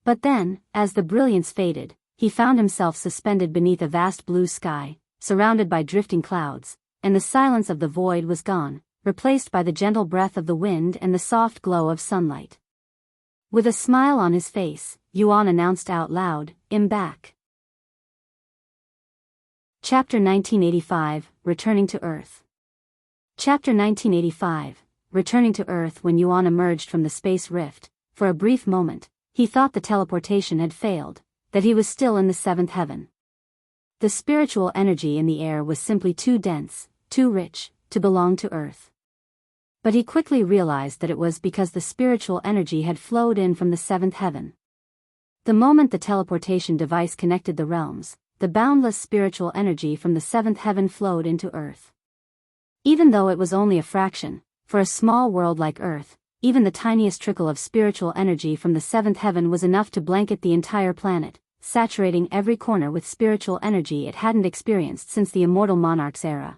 But then, as the brilliance faded, he found himself suspended beneath a vast blue sky, surrounded by drifting clouds, and the silence of the void was gone, replaced by the gentle breath of the wind and the soft glow of sunlight. With a smile on his face, Xuan announced out loud, I'm back. Chapter 1985, Returning to Earth. Chapter 1985, Returning to Earth. When Xuan emerged from the space rift, for a brief moment, he thought the teleportation had failed, that he was still in the 7th heaven. The spiritual energy in the air was simply too dense, too rich, to belong to Earth. But he quickly realized that it was because the spiritual energy had flowed in from the seventh heaven. The moment the teleportation device connected the realms, the boundless spiritual energy from the seventh heaven flowed into Earth. Even though it was only a fraction, for a small world like Earth, even the tiniest trickle of spiritual energy from the seventh heaven was enough to blanket the entire planet, saturating every corner with spiritual energy it hadn't experienced since the Immortal Monarch's era.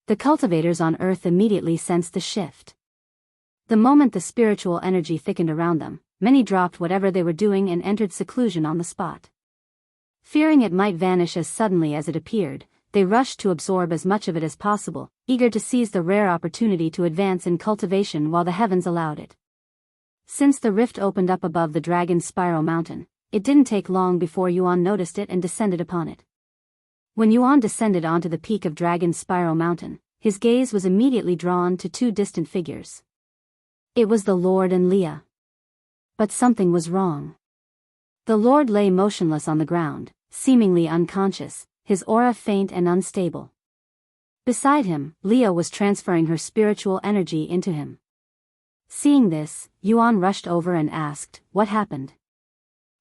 The cultivators on Earth immediately sensed the shift. The moment the spiritual energy thickened around them, many dropped whatever they were doing and entered seclusion on the spot. Fearing it might vanish as suddenly as it appeared, they rushed to absorb as much of it as possible, eager to seize the rare opportunity to advance in cultivation while the heavens allowed it. Since the rift opened up above the Dragon's Spiral Mountain, it didn't take long before Xuan noticed it and descended upon it. When Xuan descended onto the peak of Dragon's Spiral Mountain, his gaze was immediately drawn to two distant figures. It was the Lord and Leah. But something was wrong. The Lord lay motionless on the ground, seemingly unconscious, his aura faint and unstable. Beside him, Leah was transferring her spiritual energy into him. Seeing this, Xuan rushed over and asked, "What happened?"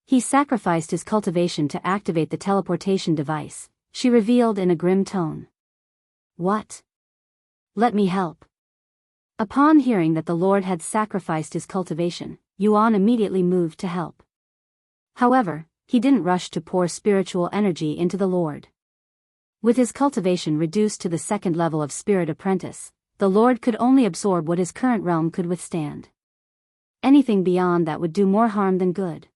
"He sacrificed his cultivation to activate the teleportation device," she revealed in a grim tone. "What? Let me help." Upon hearing that the Lord had sacrificed his cultivation, Xuan immediately moved to help. However, he didn't rush to pour spiritual energy into the Lord. With his cultivation reduced to the second level of Spirit Apprentice, the Lord could only absorb what his current realm could withstand. Anything beyond that would do more harm than good.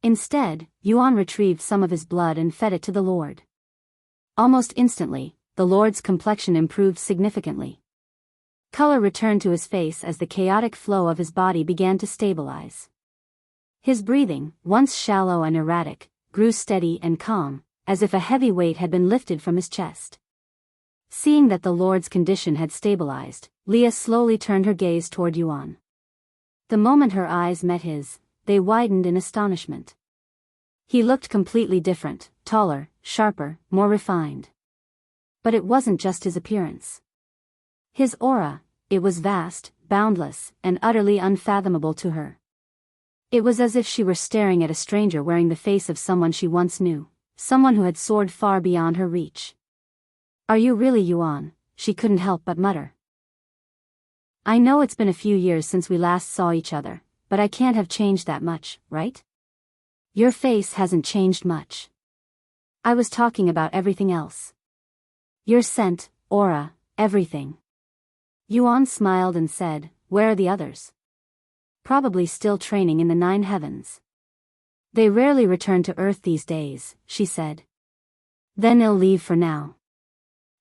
Instead, Xuan retrieved some of his blood and fed it to the Lord. Almost instantly, the Lord's complexion improved significantly. Color returned to his face as the chaotic flow of his body began to stabilize. His breathing, once shallow and erratic, grew steady and calm, as if a heavy weight had been lifted from his chest. Seeing that the Lord's condition had stabilized, Leah slowly turned her gaze toward Xuan. The moment her eyes met his, they widened in astonishment. He looked completely different, taller, sharper, more refined. But it wasn't just his appearance. His aura, it was vast, boundless, and utterly unfathomable to her. It was as if she were staring at a stranger wearing the face of someone she once knew, someone who had soared far beyond her reach. "Are you really Xuan?" she couldn't help but mutter. "I know it's been a few years since we last saw each other, but I can't have changed that much, right? Your face hasn't changed much. I was talking about everything else. Your scent, aura, everything." Xuan smiled and said, "Where are the others?" "Probably still training in the 9 heavens. They rarely return to Earth these days," she said. "Then I'll leave for now.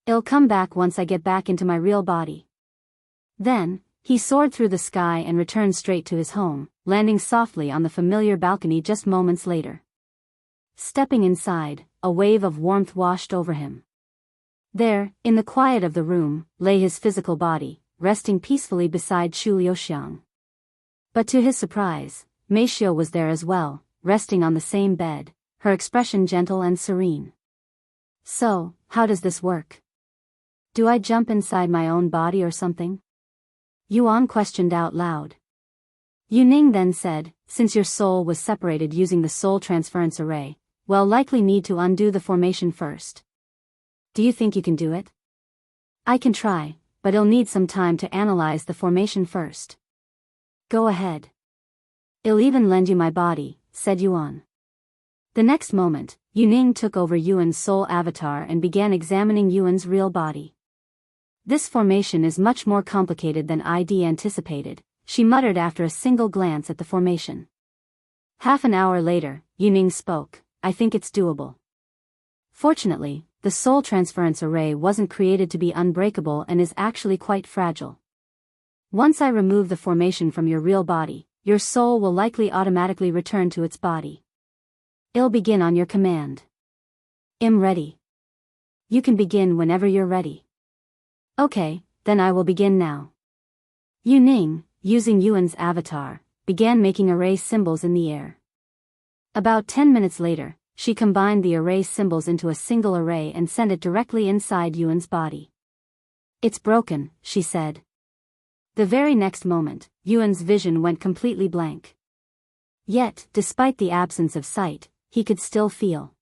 I'll come back once I get back into my real body." Then, he soared through the sky and returned straight to his home, landing softly on the familiar balcony just moments later. Stepping inside, a wave of warmth washed over him. There, in the quiet of the room, lay his physical body, resting peacefully beside Liuxiang. But to his surprise, Meixiu was there as well, resting on the same bed, her expression gentle and serene. "So, how does this work? Do I jump inside my own body or something?" Xuan questioned out loud. Yuning then said, "Since your soul was separated using the soul transference array, we'll likely need to undo the formation first. Do you think you can do it?" "I can try, but I'll need some time to analyze the formation first." "Go ahead. I'll even lend you my body," said Xuan. The next moment, Yuning took over Yuan's soul avatar and began examining Yuan's real body. "This formation is much more complicated than I'd anticipated," she muttered after a single glance at the formation. Half an hour later, Yuning spoke, "I think it's doable. Fortunately, the soul transference array wasn't created to be unbreakable and is actually quite fragile. Once I remove the formation from your real body, your soul will likely automatically return to its body. I'll begin on your command." "I'm ready." "You can begin whenever you're ready." "Okay, then I will begin now." Yuning, using Yuan's avatar, began making array symbols in the air. About 10 minutes later, she combined the array symbols into a single array and sent it directly inside Yuan's body. It's broken, she said. The very next moment, Yuan's vision went completely blank. Yet, despite the absence of sight, he could still feel.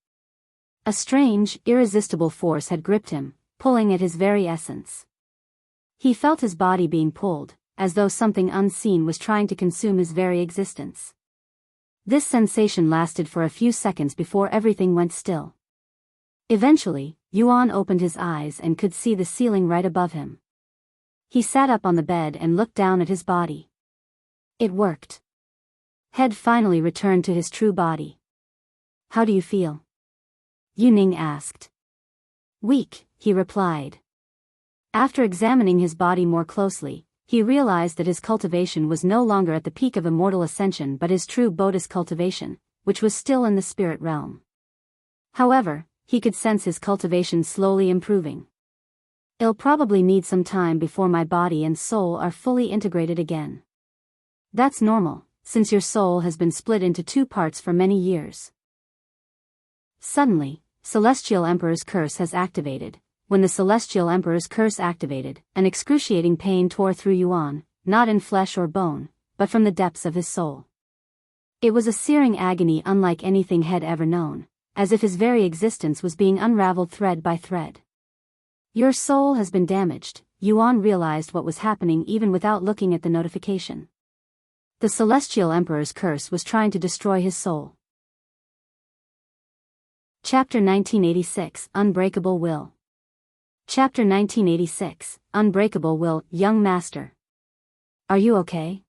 A strange, irresistible force had gripped him, pulling at his very essence. He felt his body being pulled, as though something unseen was trying to consume his very existence. This sensation lasted for a few seconds before everything went still. Eventually, Yuan opened his eyes and could see the ceiling right above him. He sat up on the bed and looked down at his body. It worked. Head finally returned to his true body. How do you feel? Yuning asked. Weak, he replied. After examining his body more closely, he realized that his cultivation was no longer at the peak of immortal ascension but his true Bodhis cultivation, which was still in the spirit realm. However, he could sense his cultivation slowly improving. It'll probably need some time before my body and soul are fully integrated again. That's normal, since your soul has been split into two parts for many years. Suddenly, Celestial Emperor's curse has activated. When the Celestial Emperor's curse activated, an excruciating pain tore through Yuan, not in flesh or bone, but from the depths of his soul. It was a searing agony unlike anything he had ever known, as if his very existence was being unraveled thread by thread. Your soul has been damaged, Yuan realized what was happening even without looking at the notification. The Celestial Emperor's curse was trying to destroy his soul. Chapter 1986, Unbreakable Will. Chapter 1986, Unbreakable Will, Young Master. Are you okay?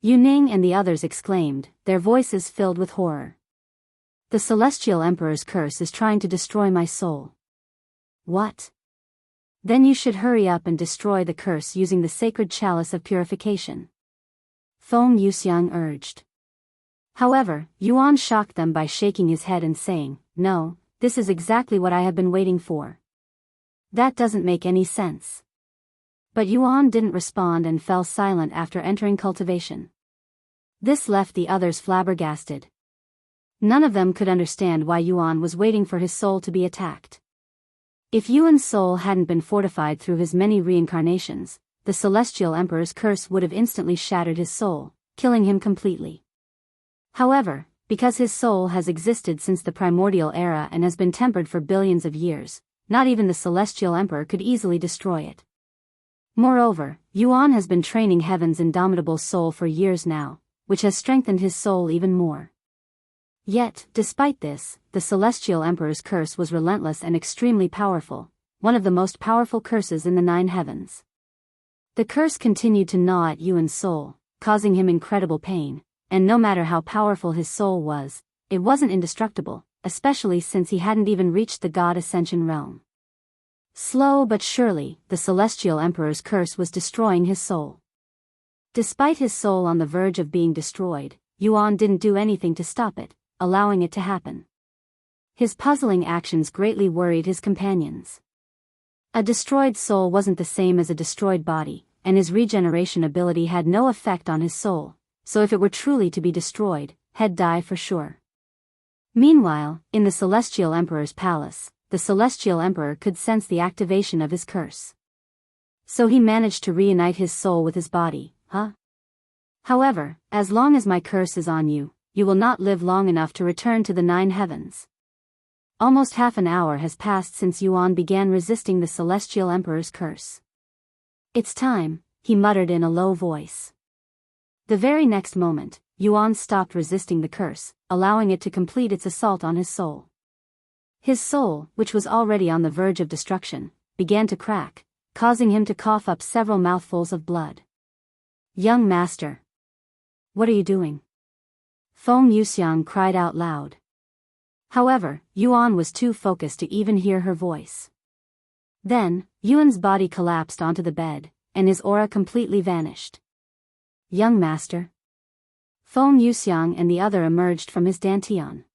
Yuning and the others exclaimed, their voices filled with horror. The Celestial Emperor's curse is trying to destroy my soul. What? Then you should hurry up and destroy the curse using the sacred chalice of purification. Liuxiang urged. However, Yuan shocked them by shaking his head and saying, no, this is exactly what I have been waiting for. That doesn't make any sense. But Yuan didn't respond and fell silent after entering cultivation. This left the others flabbergasted. None of them could understand why Yuan was waiting for his soul to be attacked. If Yuan's soul hadn't been fortified through his many reincarnations, the Celestial Emperor's curse would have instantly shattered his soul, killing him completely. However, because his soul has existed since the primordial era and has been tempered for billions of years, not even the Celestial Emperor could easily destroy it. Moreover, Yuan has been training Heaven's indomitable soul for years now, which has strengthened his soul even more. Yet, despite this, the Celestial Emperor's curse was relentless and extremely powerful, one of the most powerful curses in the 9 heavens. The curse continued to gnaw at Yuan's soul, causing him incredible pain, and no matter how powerful his soul was, it wasn't indestructible, especially since he hadn't even reached the God Ascension realm. Slow but surely, the Celestial Emperor's curse was destroying his soul. Despite his soul on the verge of being destroyed, Yuan didn't do anything to stop it, allowing it to happen. His puzzling actions greatly worried his companions. A destroyed soul wasn't the same as a destroyed body, and his regeneration ability had no effect on his soul, so if it were truly to be destroyed, he'd die for sure. Meanwhile, in the Celestial Emperor's palace, the Celestial Emperor could sense the activation of his curse. So he managed to reunite his soul with his body, However, as long as my curse is on you, you will not live long enough to return to the 9 heavens. Almost half an hour has passed since Yuan began resisting the Celestial Emperor's curse. It's time, he muttered in a low voice. The very next moment, Yuan stopped resisting the curse, allowing it to complete its assault on his soul. His soul, which was already on the verge of destruction, began to crack, causing him to cough up several mouthfuls of blood. Young master. What are you doing? Liuxiang cried out loud. However, Yuan was too focused to even hear her voice. Then, Yuan's body collapsed onto the bed, and his aura completely vanished. Young master. Liuxiang and the other emerged from his dantian.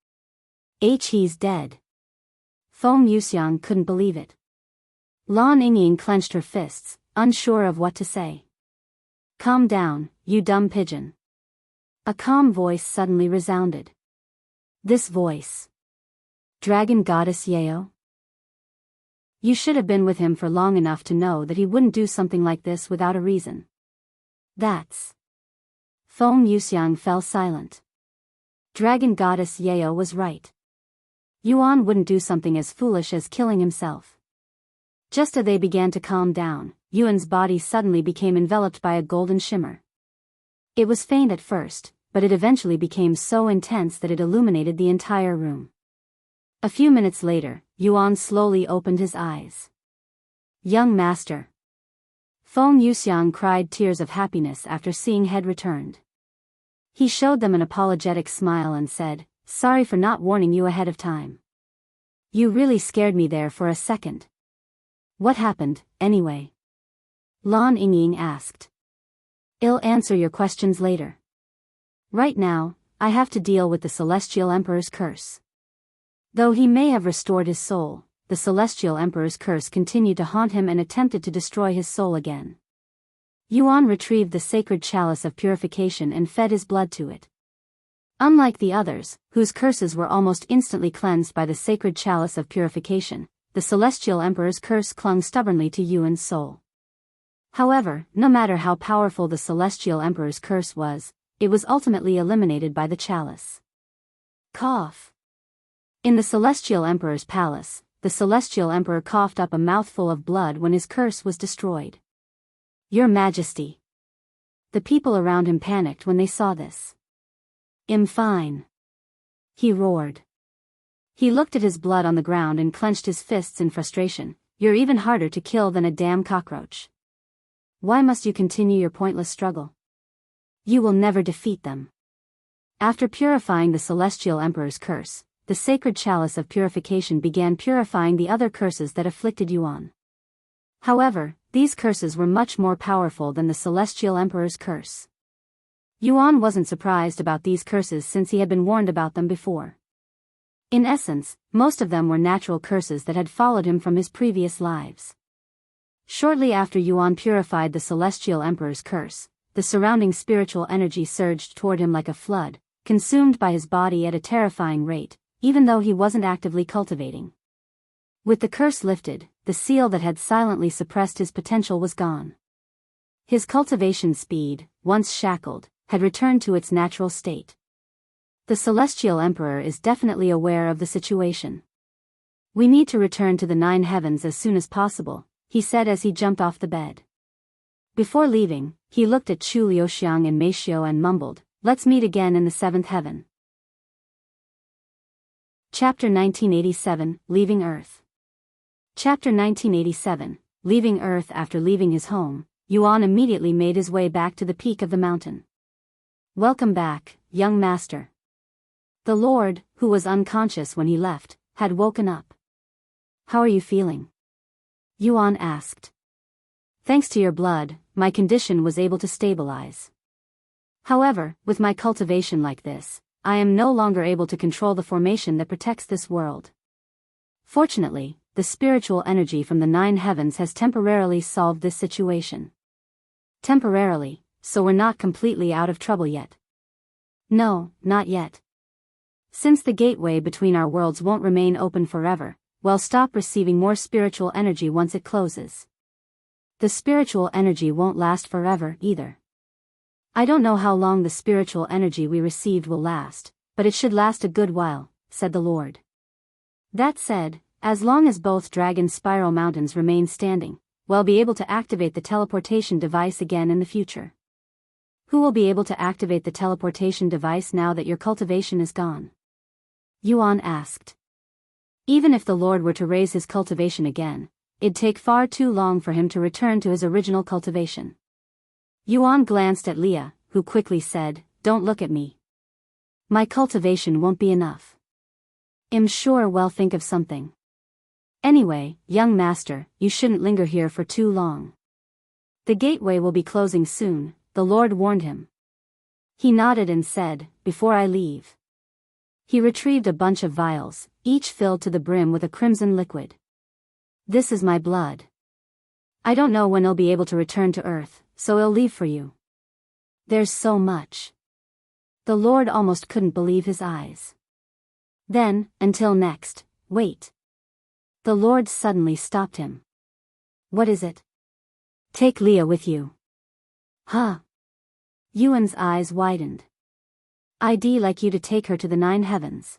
He's dead. Liuxiang couldn't believe it. Lan Yingying clenched her fists, unsure of what to say. Calm down, you dumb pigeon. A calm voice suddenly resounded. This voice. Dragon Goddess Yeo? You should have been with him for long enough to know that he wouldn't do something like this without a reason. That's... Liuxiang fell silent. Dragon goddess Yao was right. Yuan wouldn't do something as foolish as killing himself. Just as they began to calm down, Yuan's body suddenly became enveloped by a golden shimmer. It was faint at first, but it eventually became so intense that it illuminated the entire room. A few minutes later, Yuan slowly opened his eyes. Young master. Liuxiang cried tears of happiness after seeing head returned. He showed them an apologetic smile and said, "Sorry for not warning you ahead of time. You really scared me there for a second." "What happened, anyway?" Lan Yingying asked. "I'll answer your questions later. Right now, I have to deal with the Celestial Emperor's curse." Though he may have restored his soul, the Celestial Emperor's curse continued to haunt him and attempted to destroy his soul again. Yuan retrieved the sacred chalice of purification and fed his blood to it. Unlike the others, whose curses were almost instantly cleansed by the sacred chalice of purification, the Celestial Emperor's curse clung stubbornly to Yuan's soul. However, no matter how powerful the Celestial Emperor's curse was, it was ultimately eliminated by the chalice. Cough. In the Celestial Emperor's palace, the Celestial Emperor coughed up a mouthful of blood when his curse was destroyed. "Your Majesty." The people around him panicked when they saw this. "I'm fine," he roared. He looked at his blood on the ground and clenched his fists in frustration. "You're even harder to kill than a damn cockroach. Why must you continue your pointless struggle? You will never defeat them." After purifying the Celestial Emperor's curse, the sacred chalice of purification began purifying the other curses that afflicted Yuan. However, these curses were much more powerful than the Celestial Emperor's curse. Yuan wasn't surprised about these curses since he had been warned about them before. In essence, most of them were natural curses that had followed him from his previous lives. Shortly after Yuan purified the Celestial Emperor's curse, the surrounding spiritual energy surged toward him like a flood, consumed by his body at a terrifying rate, even though he wasn't actively cultivating. With the curse lifted, the seal that had silently suppressed his potential was gone. His cultivation speed, once shackled, had returned to its natural state. The Celestial Emperor is definitely aware of the situation. "We need to return to the 9 heavens as soon as possible," he said as he jumped off the bed. Before leaving, he looked at Liuxiang and Meixiu and mumbled, "Let's meet again in the 7th heaven." Chapter 1987, Leaving Earth. Chapter 1987, Leaving Earth. After leaving his home, Yuan immediately made his way back to the peak of the mountain. "Welcome back, young master." The Lord, who was unconscious when he left, had woken up. "How are you feeling?" Yuan asked. "Thanks to your blood, my condition was able to stabilize. However, with my cultivation like this, I am no longer able to control the formation that protects this world. Fortunately, the spiritual energy from the 9 heavens has temporarily solved this situation." "Temporarily, so we're not completely out of trouble yet?" "No, not yet. Since the gateway between our worlds won't remain open forever, we'll stop receiving more spiritual energy once it closes. The spiritual energy won't last forever either. I don't know how long the spiritual energy we received will last, but it should last a good while," said the Lord. "That said, as long as both Dragon Spiral Mountains remain standing, we'll be able to activate the teleportation device again in the future." "Who will be able to activate the teleportation device now that your cultivation is gone?" Yuan asked. Even if the Lord were to raise his cultivation again, it'd take far too long for him to return to his original cultivation. Yuan glanced at Leah, who quickly said, "Don't look at me. My cultivation won't be enough. I'm sure we'll think of something. Anyway, young master, you shouldn't linger here for too long. The gateway will be closing soon," the Lord warned him. He nodded and said, "Before I leave." He retrieved a bunch of vials, each filled to the brim with a crimson liquid. "This is my blood. I don't know when I'll be able to return to Earth, so I'll leave for you. There's so much." The Lord almost couldn't believe his eyes. Then, until next, wait. The Lord suddenly stopped him. What is it? Take Leah with you. Huh? Yuan's eyes widened. I'd like you to take her to the 9 heavens.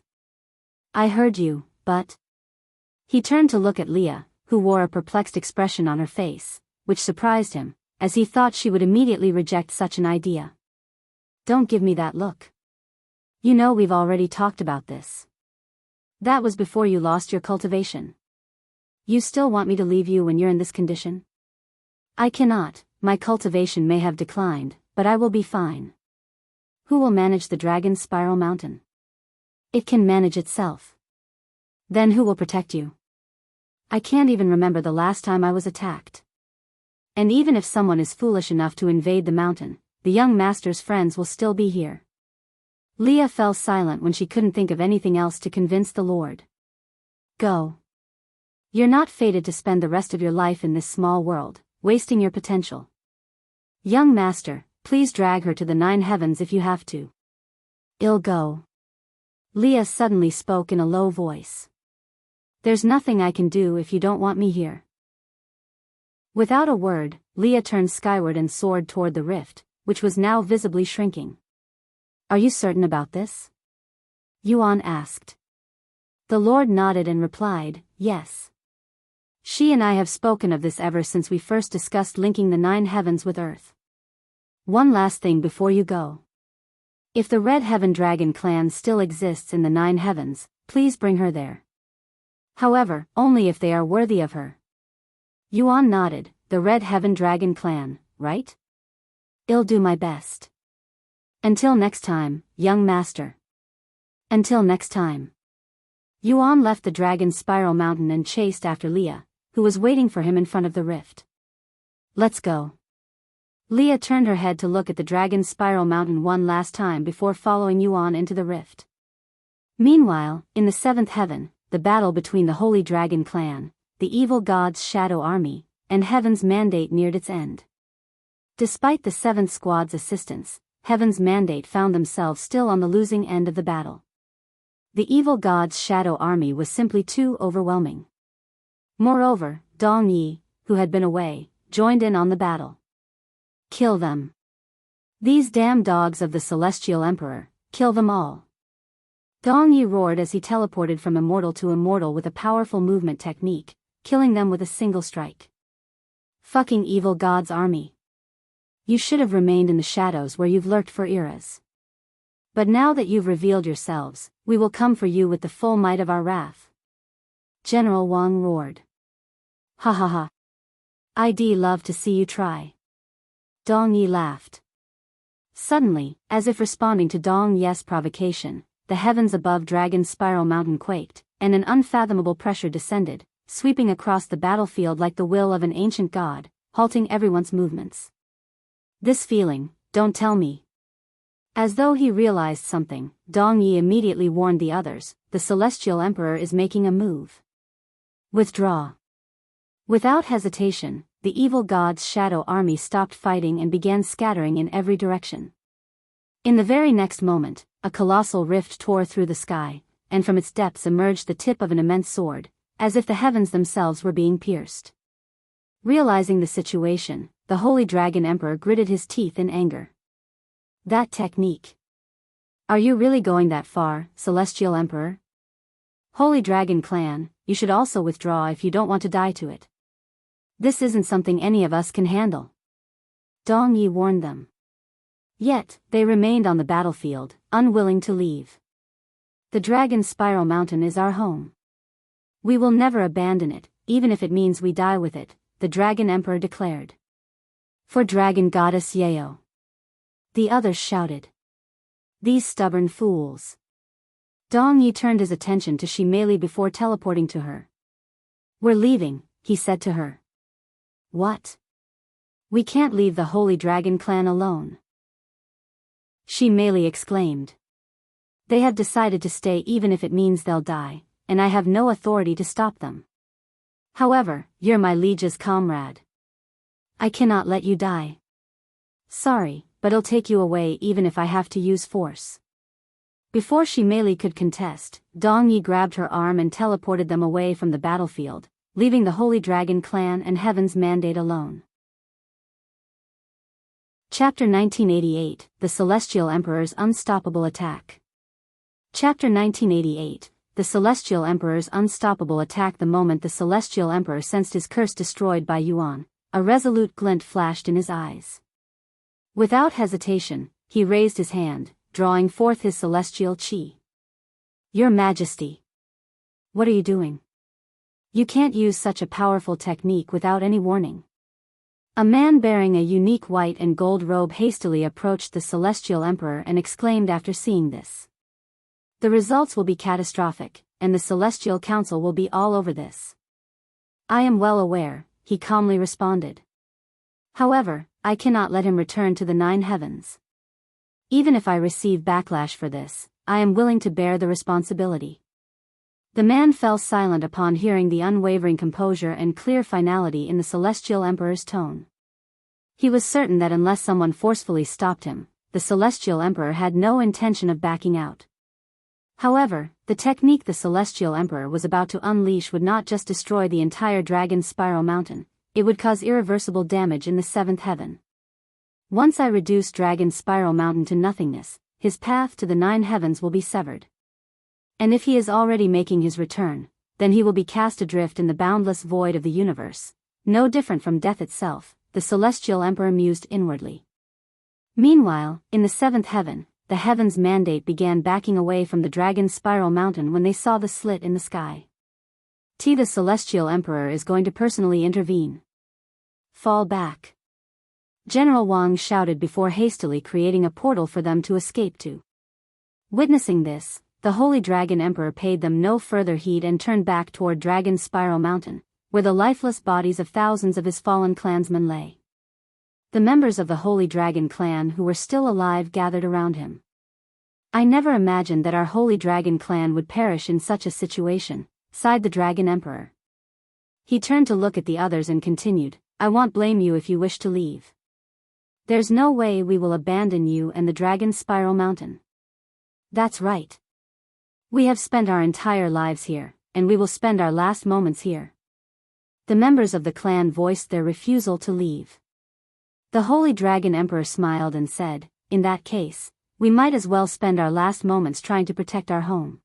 I heard you, but... He turned to look at Leah, who wore a perplexed expression on her face, which surprised him, as he thought she would immediately reject such an idea. Don't give me that look. You know we've already talked about this. That was before you lost your cultivation. You still want me to leave you when you're in this condition? I cannot, my cultivation may have declined, but I will be fine. Who will manage the Dragon's Spiral Mountain? It can manage itself. Then who will protect you? I can't even remember the last time I was attacked. And even if someone is foolish enough to invade the mountain, the young master's friends will still be here. Leah fell silent when she couldn't think of anything else to convince the Lord. Go. You're not fated to spend the rest of your life in this small world, wasting your potential. Young master, please drag her to the 9 heavens if you have to. I'll go. Leah suddenly spoke in a low voice. There's nothing I can do if you don't want me here. Without a word, Leah turned skyward and soared toward the rift, which was now visibly shrinking. Are you certain about this? Yuan asked. The Lord nodded and replied, yes. She and I have spoken of this ever since we first discussed linking the 9 heavens with Earth. One last thing before you go. If the Red Heaven Dragon clan still exists in the 9 heavens, please bring her there. However, only if they are worthy of her. Yuan nodded, the Red Heaven Dragon clan, right? I'll do my best. Until next time, young master. Until next time. Yuan left the Dragon's Spiral Mountain and chased after Leah, who was waiting for him in front of the rift. Let's go. Leah turned her head to look at the Dragon's Spiral Mountain one last time before following Yuan into the rift. Meanwhile, in the 7th heaven, the battle between the Holy Dragon clan, the evil god's shadow army, and Heaven's mandate neared its end. Despite the 7th squad's assistance, Heaven's mandate found themselves still on the losing end of the battle. The evil god's shadow army was simply too overwhelming. Moreover, Dong Yi, who had been away, joined in on the battle. Kill them. These damn dogs of the Celestial Emperor, kill them all. Dong Yi roared as he teleported from Immortal to Immortal with a powerful movement technique, killing them with a single strike. Fucking evil god's army. You should have remained in the shadows where you've lurked for eras. But now that you've revealed yourselves, we will come for you with the full might of our wrath. General Wang roared. Ha ha ha. I'd love to see you try. Dong Yi laughed. Suddenly, as if responding to Dong Yi's provocation, the heavens above Dragon's Spiral Mountain quaked, and an unfathomable pressure descended, sweeping across the battlefield like the will of an ancient god, halting everyone's movements. This feeling, don't tell me. As though he realized something, Dong Yi immediately warned the others, the Celestial Emperor is making a move. Withdraw. Without hesitation, the evil god's shadow army stopped fighting and began scattering in every direction. In the very next moment, a colossal rift tore through the sky, and from its depths emerged the tip of an immense sword, as if the heavens themselves were being pierced. Realizing the situation, the Holy Dragon Emperor gritted his teeth in anger. That technique. Are you really going that far, Celestial Emperor? Holy Dragon Clan, you should also withdraw if you don't want to die to it. This isn't something any of us can handle. Dong Yi warned them. Yet, they remained on the battlefield, unwilling to leave. The Dragon's Spiral Mountain is our home. We will never abandon it, even if it means we die with it, the Dragon Emperor declared. For Dragon Goddess Yeo. The others shouted. These stubborn fools. Dong Yi turned his attention to Shimeli before teleporting to her. We're leaving, he said to her. What? We can't leave the Holy Dragon Clan alone. Shimeli exclaimed. They have decided to stay even if it means they'll die, and I have no authority to stop them. However, you're my liege's comrade. I cannot let you die. Sorry, but I'll take you away even if I have to use force. Before she melee could contest, Dong Yi grabbed her arm and teleported them away from the battlefield, leaving the Holy Dragon clan and Heaven's Mandate alone. Chapter 1988, The Celestial Emperor's Unstoppable Attack. Chapter 1988, The Celestial Emperor's Unstoppable Attack. The moment the Celestial Emperor sensed his curse destroyed by Yuan, a resolute glint flashed in his eyes. Without hesitation, he raised his hand, drawing forth his celestial qi. Your Majesty. What are you doing? You can't use such a powerful technique without any warning. A man bearing a unique white and gold robe hastily approached the Celestial Emperor and exclaimed after seeing this. The results will be catastrophic, and the Celestial Council will be all over this. I am well aware, he calmly responded. However, I cannot let him return to the 9 heavens. Even if I receive backlash for this, I am willing to bear the responsibility. The man fell silent upon hearing the unwavering composure and clear finality in the Celestial Emperor's tone. He was certain that unless someone forcefully stopped him, the Celestial Emperor had no intention of backing out. However, the technique the Celestial Emperor was about to unleash would not just destroy the entire Dragon Spiral Mountain, it would cause irreversible damage in the 7th heaven. Once I reduce Dragon Spiral Mountain to nothingness, his path to the 9 heavens will be severed. And if he is already making his return, then he will be cast adrift in the boundless void of the universe, no different from death itself, the Celestial Emperor mused inwardly. Meanwhile, in the 7th heaven, the Heaven's Mandate began backing away from the Dragon Spiral Mountain when they saw the slit in the sky. The Celestial Emperor is going to personally intervene. Fall back. General Wang shouted before hastily creating a portal for them to escape to. Witnessing this, the Holy Dragon Emperor paid them no further heed and turned back toward Dragon Spiral Mountain, where the lifeless bodies of thousands of his fallen clansmen lay. The members of the Holy Dragon clan who were still alive gathered around him. I never imagined that our Holy Dragon clan would perish in such a situation, sighed the Dragon Emperor. He turned to look at the others and continued, I won't blame you if you wish to leave. There's no way we will abandon you and the Dragon Spiral Mountain. That's right. We have spent our entire lives here, and we will spend our last moments here. The members of the clan voiced their refusal to leave. The Holy Dragon Emperor smiled and said, in that case, we might as well spend our last moments trying to protect our home.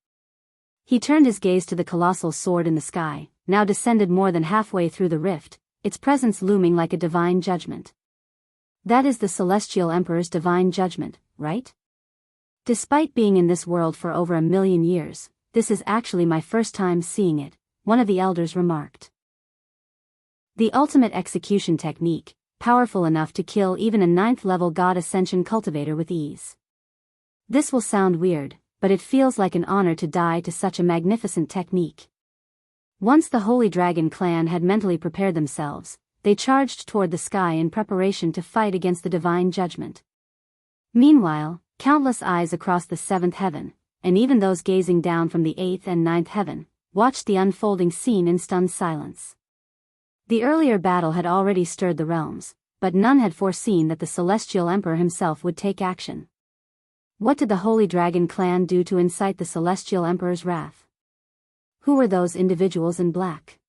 He turned his gaze to the colossal sword in the sky, now descended more than halfway through the rift, its presence looming like a divine judgment. That is the Celestial Emperor's divine judgment, right? Despite being in this world for over 1,000,000 years, this is actually my first time seeing it, one of the elders remarked. The ultimate execution technique, powerful enough to kill even a 9th-level God Ascension cultivator with ease. This will sound weird, but it feels like an honor to die to such a magnificent technique. Once the Holy Dragon clan had mentally prepared themselves, they charged toward the sky in preparation to fight against the divine judgment. Meanwhile, countless eyes across the 7th heaven, and even those gazing down from the 8th and 9th heaven, watched the unfolding scene in stunned silence. The earlier battle had already stirred the realms, but none had foreseen that the Celestial Emperor himself would take action. What did the Holy Dragon clan do to incite the Celestial Emperor's wrath? Who were those individuals in black?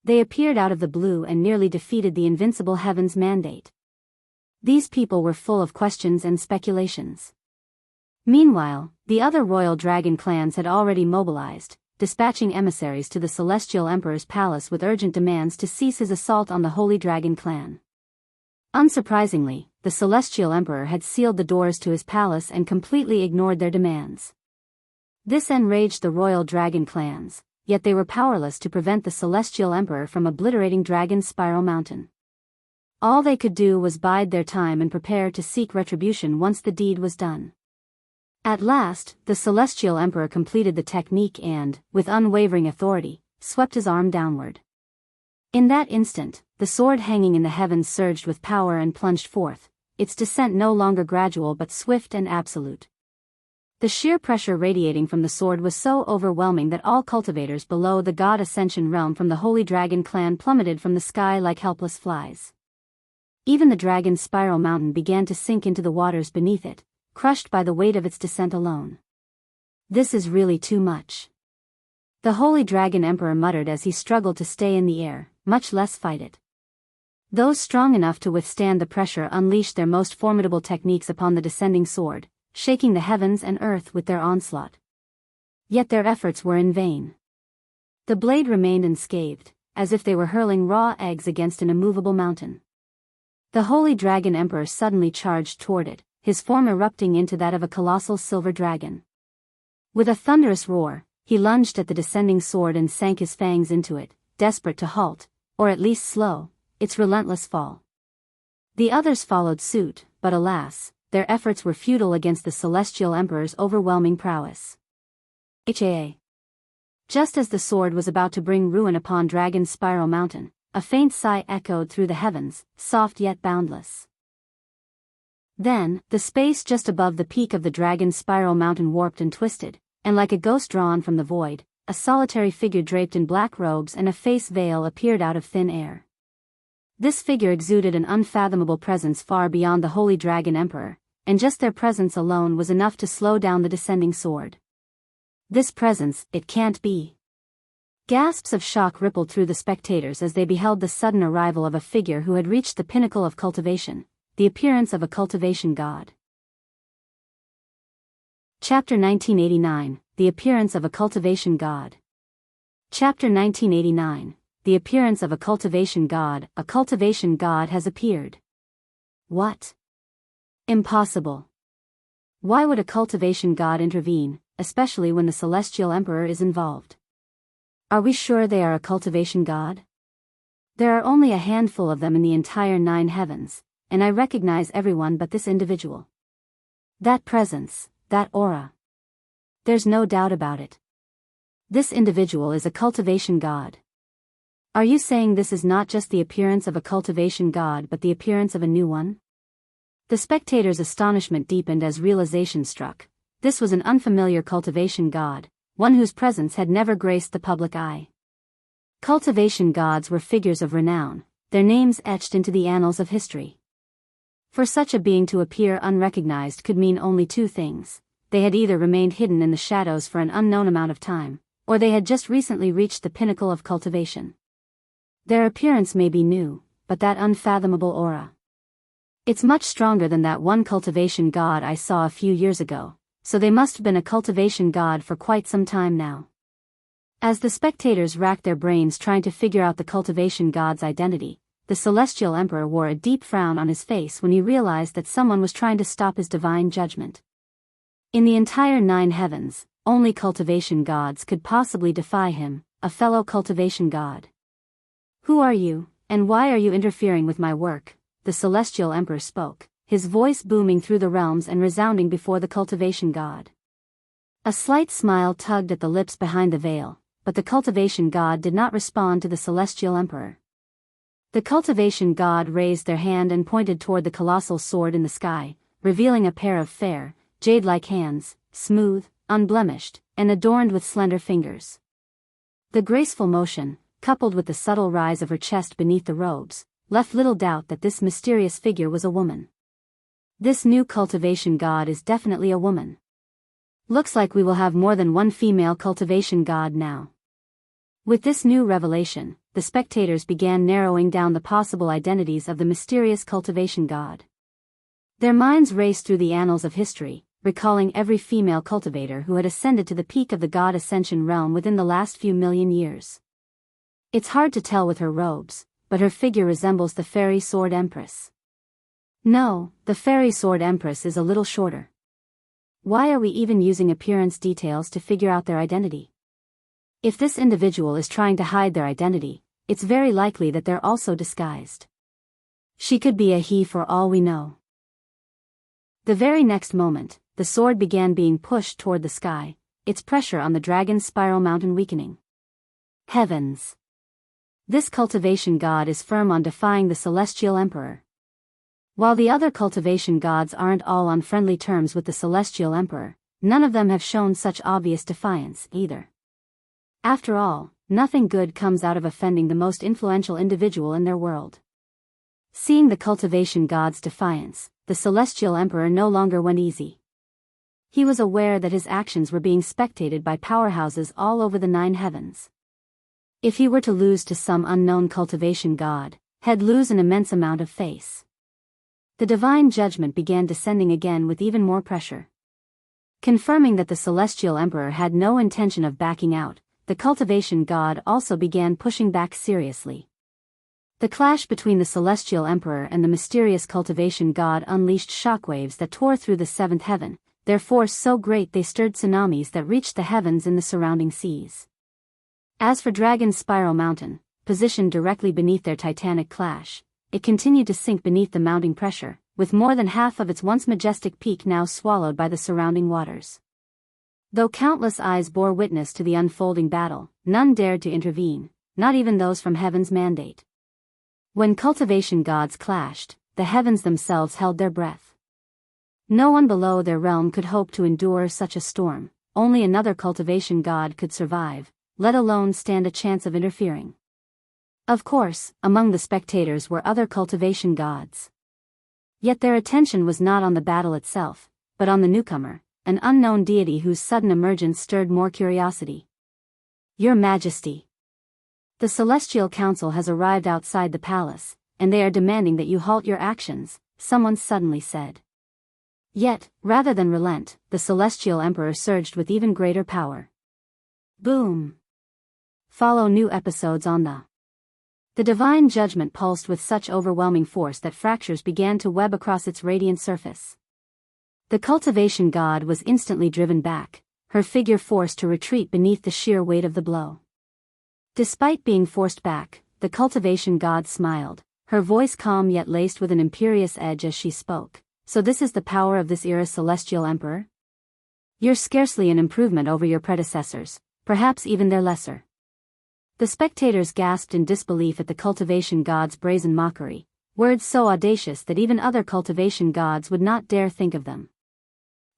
They appeared out of the blue and nearly defeated the invincible Heaven's Mandate. These people were full of questions and speculations. Meanwhile, the other royal dragon clans had already mobilized, dispatching emissaries to the Celestial Emperor's palace with urgent demands to cease his assault on the Holy Dragon clan. Unsurprisingly, the Celestial Emperor had sealed the doors to his palace and completely ignored their demands. This enraged the royal dragon clans, yet they were powerless to prevent the Celestial Emperor from obliterating Dragon Spiral Mountain. All they could do was bide their time and prepare to seek retribution once the deed was done. At last, the Celestial Emperor completed the technique and, with unwavering authority, swept his arm downward. In that instant, the sword hanging in the heavens surged with power and plunged forth, its descent no longer gradual but swift and absolute. The sheer pressure radiating from the sword was so overwhelming that all cultivators below the God Ascension realm from the Holy Dragon clan plummeted from the sky like helpless flies. Even the Dragon Spiral Mountain began to sink into the waters beneath it, crushed by the weight of its descent alone. This is really too much. The Holy Dragon Emperor muttered as he struggled to stay in the air, much less fight it. Those strong enough to withstand the pressure unleashed their most formidable techniques upon the descending sword, shaking the heavens and earth with their onslaught. Yet their efforts were in vain. The blade remained unscathed, as if they were hurling raw eggs against an immovable mountain. The Holy Dragon Emperor suddenly charged toward it, his form erupting into that of a colossal silver dragon. With a thunderous roar, he lunged at the descending sword and sank his fangs into it, desperate to halt, or at least slow, its relentless fall. The others followed suit, but alas, their efforts were futile against the Celestial Emperor's overwhelming prowess. Just as the sword was about to bring ruin upon Dragon's Spiral Mountain, a faint sigh echoed through the heavens, soft yet boundless. Then, the space just above the peak of the Dragon's Spiral Mountain warped and twisted, and like a ghost drawn from the void, a solitary figure draped in black robes and a face veil appeared out of thin air. This figure exuded an unfathomable presence far beyond the Holy Dragon Emperor, and just their presence alone was enough to slow down the descending sword. This presence, it can't be. Gasps of shock rippled through the spectators as they beheld the sudden arrival of a figure who had reached the pinnacle of cultivation, the appearance of a cultivation god. Chapter 1989, The Appearance of a Cultivation God. Chapter 1989, The Appearance of a Cultivation God. A cultivation god has appeared. What? Impossible. Why would a cultivation god intervene, especially when the Celestial Emperor is involved? Are we sure they are a cultivation god? There are only a handful of them in the entire 9 heavens, and I recognize everyone but this individual. That presence, that aura. There's no doubt about it. This individual is a cultivation god. Are you saying this is not just the appearance of a cultivation god but the appearance of a new one? The spectators' astonishment deepened as realization struck. This was an unfamiliar cultivation god, one whose presence had never graced the public eye. Cultivation gods were figures of renown, their names etched into the annals of history. For such a being to appear unrecognized could mean only 2 things. They had either remained hidden in the shadows for an unknown amount of time, or they had just recently reached the pinnacle of cultivation. Their appearance may be new, but that unfathomable aura. It's much stronger than that one cultivation god I saw a few years ago, so they must have been a cultivation god for quite some time now. As the spectators racked their brains trying to figure out the cultivation god's identity, the Celestial Emperor wore a deep frown on his face when he realized that someone was trying to stop his divine judgment. In the entire 9 heavens, only cultivation gods could possibly defy him, a fellow cultivation god. Who are you, and why are you interfering with my work? The Celestial Emperor spoke, his voice booming through the realms and resounding before the cultivation god. A slight smile tugged at the lips behind the veil, but the cultivation god did not respond to the Celestial Emperor. The cultivation god raised their hand and pointed toward the colossal sword in the sky, revealing a pair of fair, jade-like hands, smooth, unblemished, and adorned with slender fingers. The graceful motion, coupled with the subtle rise of her chest beneath the robes, left little doubt that this mysterious figure was a woman. This new cultivation god is definitely a woman. Looks like we will have more than one female cultivation god now. With this new revelation, the spectators began narrowing down the possible identities of the mysterious cultivation god. Their minds raced through the annals of history, recalling every female cultivator who had ascended to the peak of the god Ascension realm within the last few million years. It's hard to tell with her robes, but her figure resembles the fairy sword Empress. No, the fairy sword Empress is a little shorter. Why are we even using appearance details to figure out their identity? If this individual is trying to hide their identity, it's very likely that they're also disguised. She could be a he for all we know. The very next moment, the sword began being pushed toward the sky, its pressure on the Dragon's Spiral Mountain weakening. Heavens! This cultivation god is firm on defying the Celestial Emperor. While the other cultivation gods aren't all on friendly terms with the Celestial Emperor, none of them have shown such obvious defiance, either. After all, nothing good comes out of offending the most influential individual in their world. Seeing the cultivation god's defiance, the Celestial Emperor no longer went easy. He was aware that his actions were being spectated by powerhouses all over the 9 heavens. If he were to lose to some unknown cultivation god, he'd lose an immense amount of face. The divine judgment began descending again with even more pressure. Confirming that the celestial emperor had no intention of backing out, the cultivation god also began pushing back seriously. The clash between the celestial emperor and the mysterious cultivation god unleashed shockwaves that tore through the 7th heaven, their force so great they stirred tsunamis that reached the heavens in the surrounding seas. As for Dragon's Spiral Mountain, positioned directly beneath their titanic clash, it continued to sink beneath the mounting pressure, with more than half of its once majestic peak now swallowed by the surrounding waters. Though countless eyes bore witness to the unfolding battle, none dared to intervene, not even those from heaven's mandate. When cultivation gods clashed, the heavens themselves held their breath. No one below their realm could hope to endure such a storm, only another cultivation god could survive, let alone stand a chance of interfering. Of course, among the spectators were other cultivation gods. Yet their attention was not on the battle itself, but on the newcomer, an unknown deity whose sudden emergence stirred more curiosity. Your Majesty. The Celestial Council has arrived outside the palace, and they are demanding that you halt your actions, someone suddenly said. Yet, rather than relent, the Celestial Emperor surged with even greater power. Boom! Follow new episodes on The divine judgment pulsed with such overwhelming force that fractures began to web across its radiant surface. The cultivation god was instantly driven back, her figure forced to retreat beneath the sheer weight of the blow. Despite being forced back, the cultivation god smiled, her voice calm yet laced with an imperious edge as she spoke. So this is the power of this era's celestial emperor? You're scarcely an improvement over your predecessors, perhaps even their lesser. The spectators gasped in disbelief at the cultivation god's brazen mockery, words so audacious that even other cultivation gods would not dare think of them.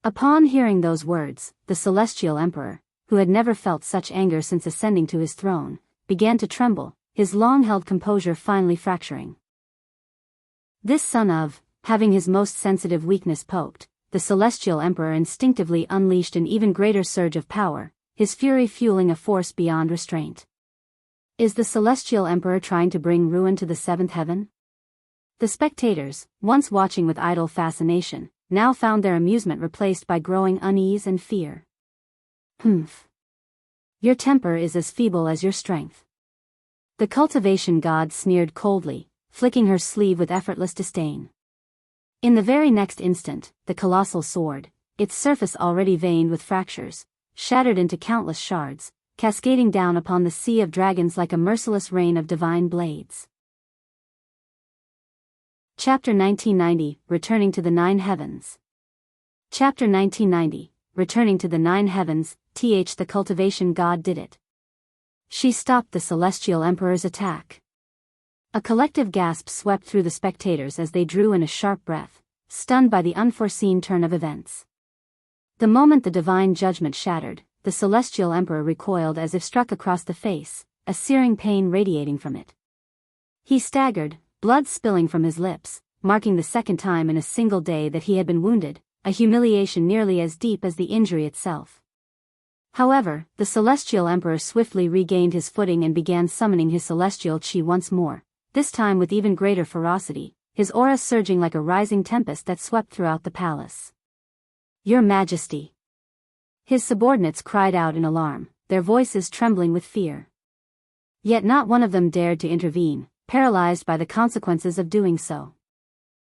Upon hearing those words, the celestial emperor, who had never felt such anger since ascending to his throne, began to tremble, his long-held composure finally fracturing. This son of, having his most sensitive weakness poked, the celestial emperor instinctively unleashed an even greater surge of power, his fury fueling a force beyond restraint. Is the celestial emperor trying to bring ruin to the 7th heaven? The spectators, once watching with idle fascination, now found their amusement replaced by growing unease and fear. Humph. Your temper is as feeble as your strength. The cultivation god sneered coldly, flicking her sleeve with effortless disdain. In the very next instant, the colossal sword, its surface already veined with fractures, shattered into countless shards, cascading down upon the sea of dragons like a merciless rain of divine blades. Chapter 1990, Returning to the 9 Heavens. Chapter 1990, Returning to the 9 Heavens, the cultivation god did it. She stopped the celestial emperor's attack. A collective gasp swept through the spectators as they drew in a sharp breath, stunned by the unforeseen turn of events. The moment the divine judgment shattered, the celestial emperor recoiled as if struck across the face, a searing pain radiating from it. He staggered, blood spilling from his lips, marking the second time in a single day that he had been wounded, a humiliation nearly as deep as the injury itself. However, the celestial emperor swiftly regained his footing and began summoning his celestial chi once more, this time with even greater ferocity, his aura surging like a rising tempest that swept throughout the palace. Your Majesty! His subordinates cried out in alarm, their voices trembling with fear. Yet not one of them dared to intervene, paralyzed by the consequences of doing so.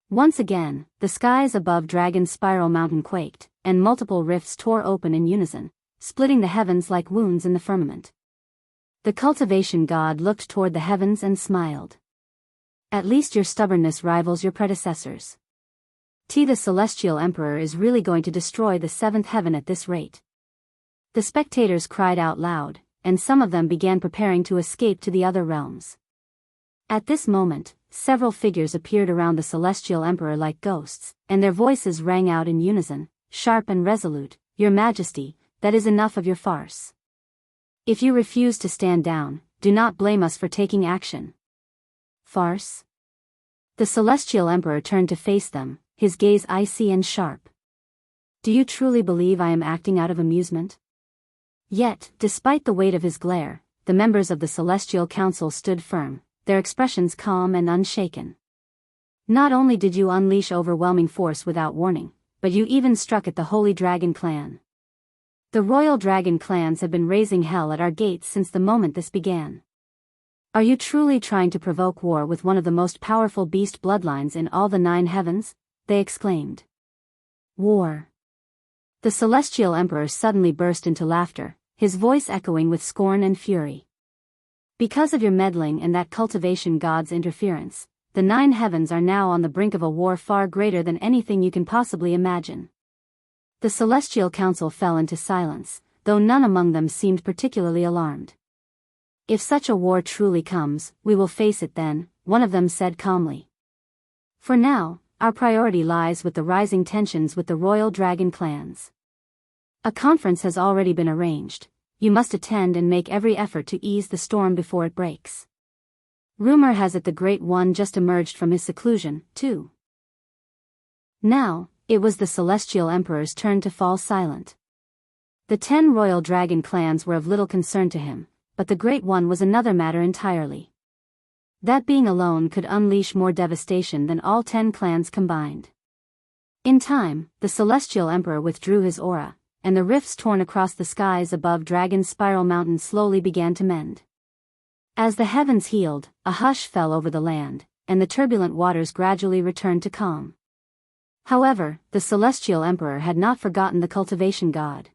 Once again, the skies above Dragon's Spiral Mountain quaked, and multiple rifts tore open in unison, splitting the heavens like wounds in the firmament. The cultivation god looked toward the heavens and smiled. At least your stubbornness rivals your predecessors. The celestial emperor is really going to destroy the 7th heaven at this rate. The spectators cried out loud, and some of them began preparing to escape to the other realms. At this moment, several figures appeared around the celestial emperor like ghosts, and their voices rang out in unison, sharp and resolute. Your Majesty, that is enough of your farce. If you refuse to stand down, do not blame us for taking action. Farce? The celestial emperor turned to face them, his gaze icy and sharp. Do you truly believe I am acting out of amusement? Yet, despite the weight of his glare, the members of the Celestial Council stood firm, their expressions calm and unshaken. Not only did you unleash overwhelming force without warning, but you even struck at the Holy Dragon Clan. The Royal Dragon clans have been raising hell at our gates since the moment this began. Are you truly trying to provoke war with one of the most powerful beast bloodlines in all the 9 heavens? They exclaimed. War. The Celestial Emperor suddenly burst into laughter, his voice echoing with scorn and fury. Because of your meddling and that cultivation god's interference, the 9 heavens are now on the brink of a war far greater than anything you can possibly imagine. The Celestial Council fell into silence, though none among them seemed particularly alarmed. If such a war truly comes, we will face it then, one of them said calmly. For now, our priority lies with the rising tensions with the Royal Dragon clans. A conference has already been arranged. You must attend and make every effort to ease the storm before it breaks. Rumor has it the Great One just emerged from his seclusion, too. Now, it was the Celestial Emperor's turn to fall silent. The 10 Royal Dragon clans were of little concern to him, but the Great One was another matter entirely. That being alone could unleash more devastation than all 10 clans combined. In time, the Celestial Emperor withdrew his aura, and the rifts torn across the skies above Dragon Spiral Mountain slowly began to mend. As the heavens healed, a hush fell over the land, and the turbulent waters gradually returned to calm. However, the Celestial Emperor had not forgotten the cultivation god.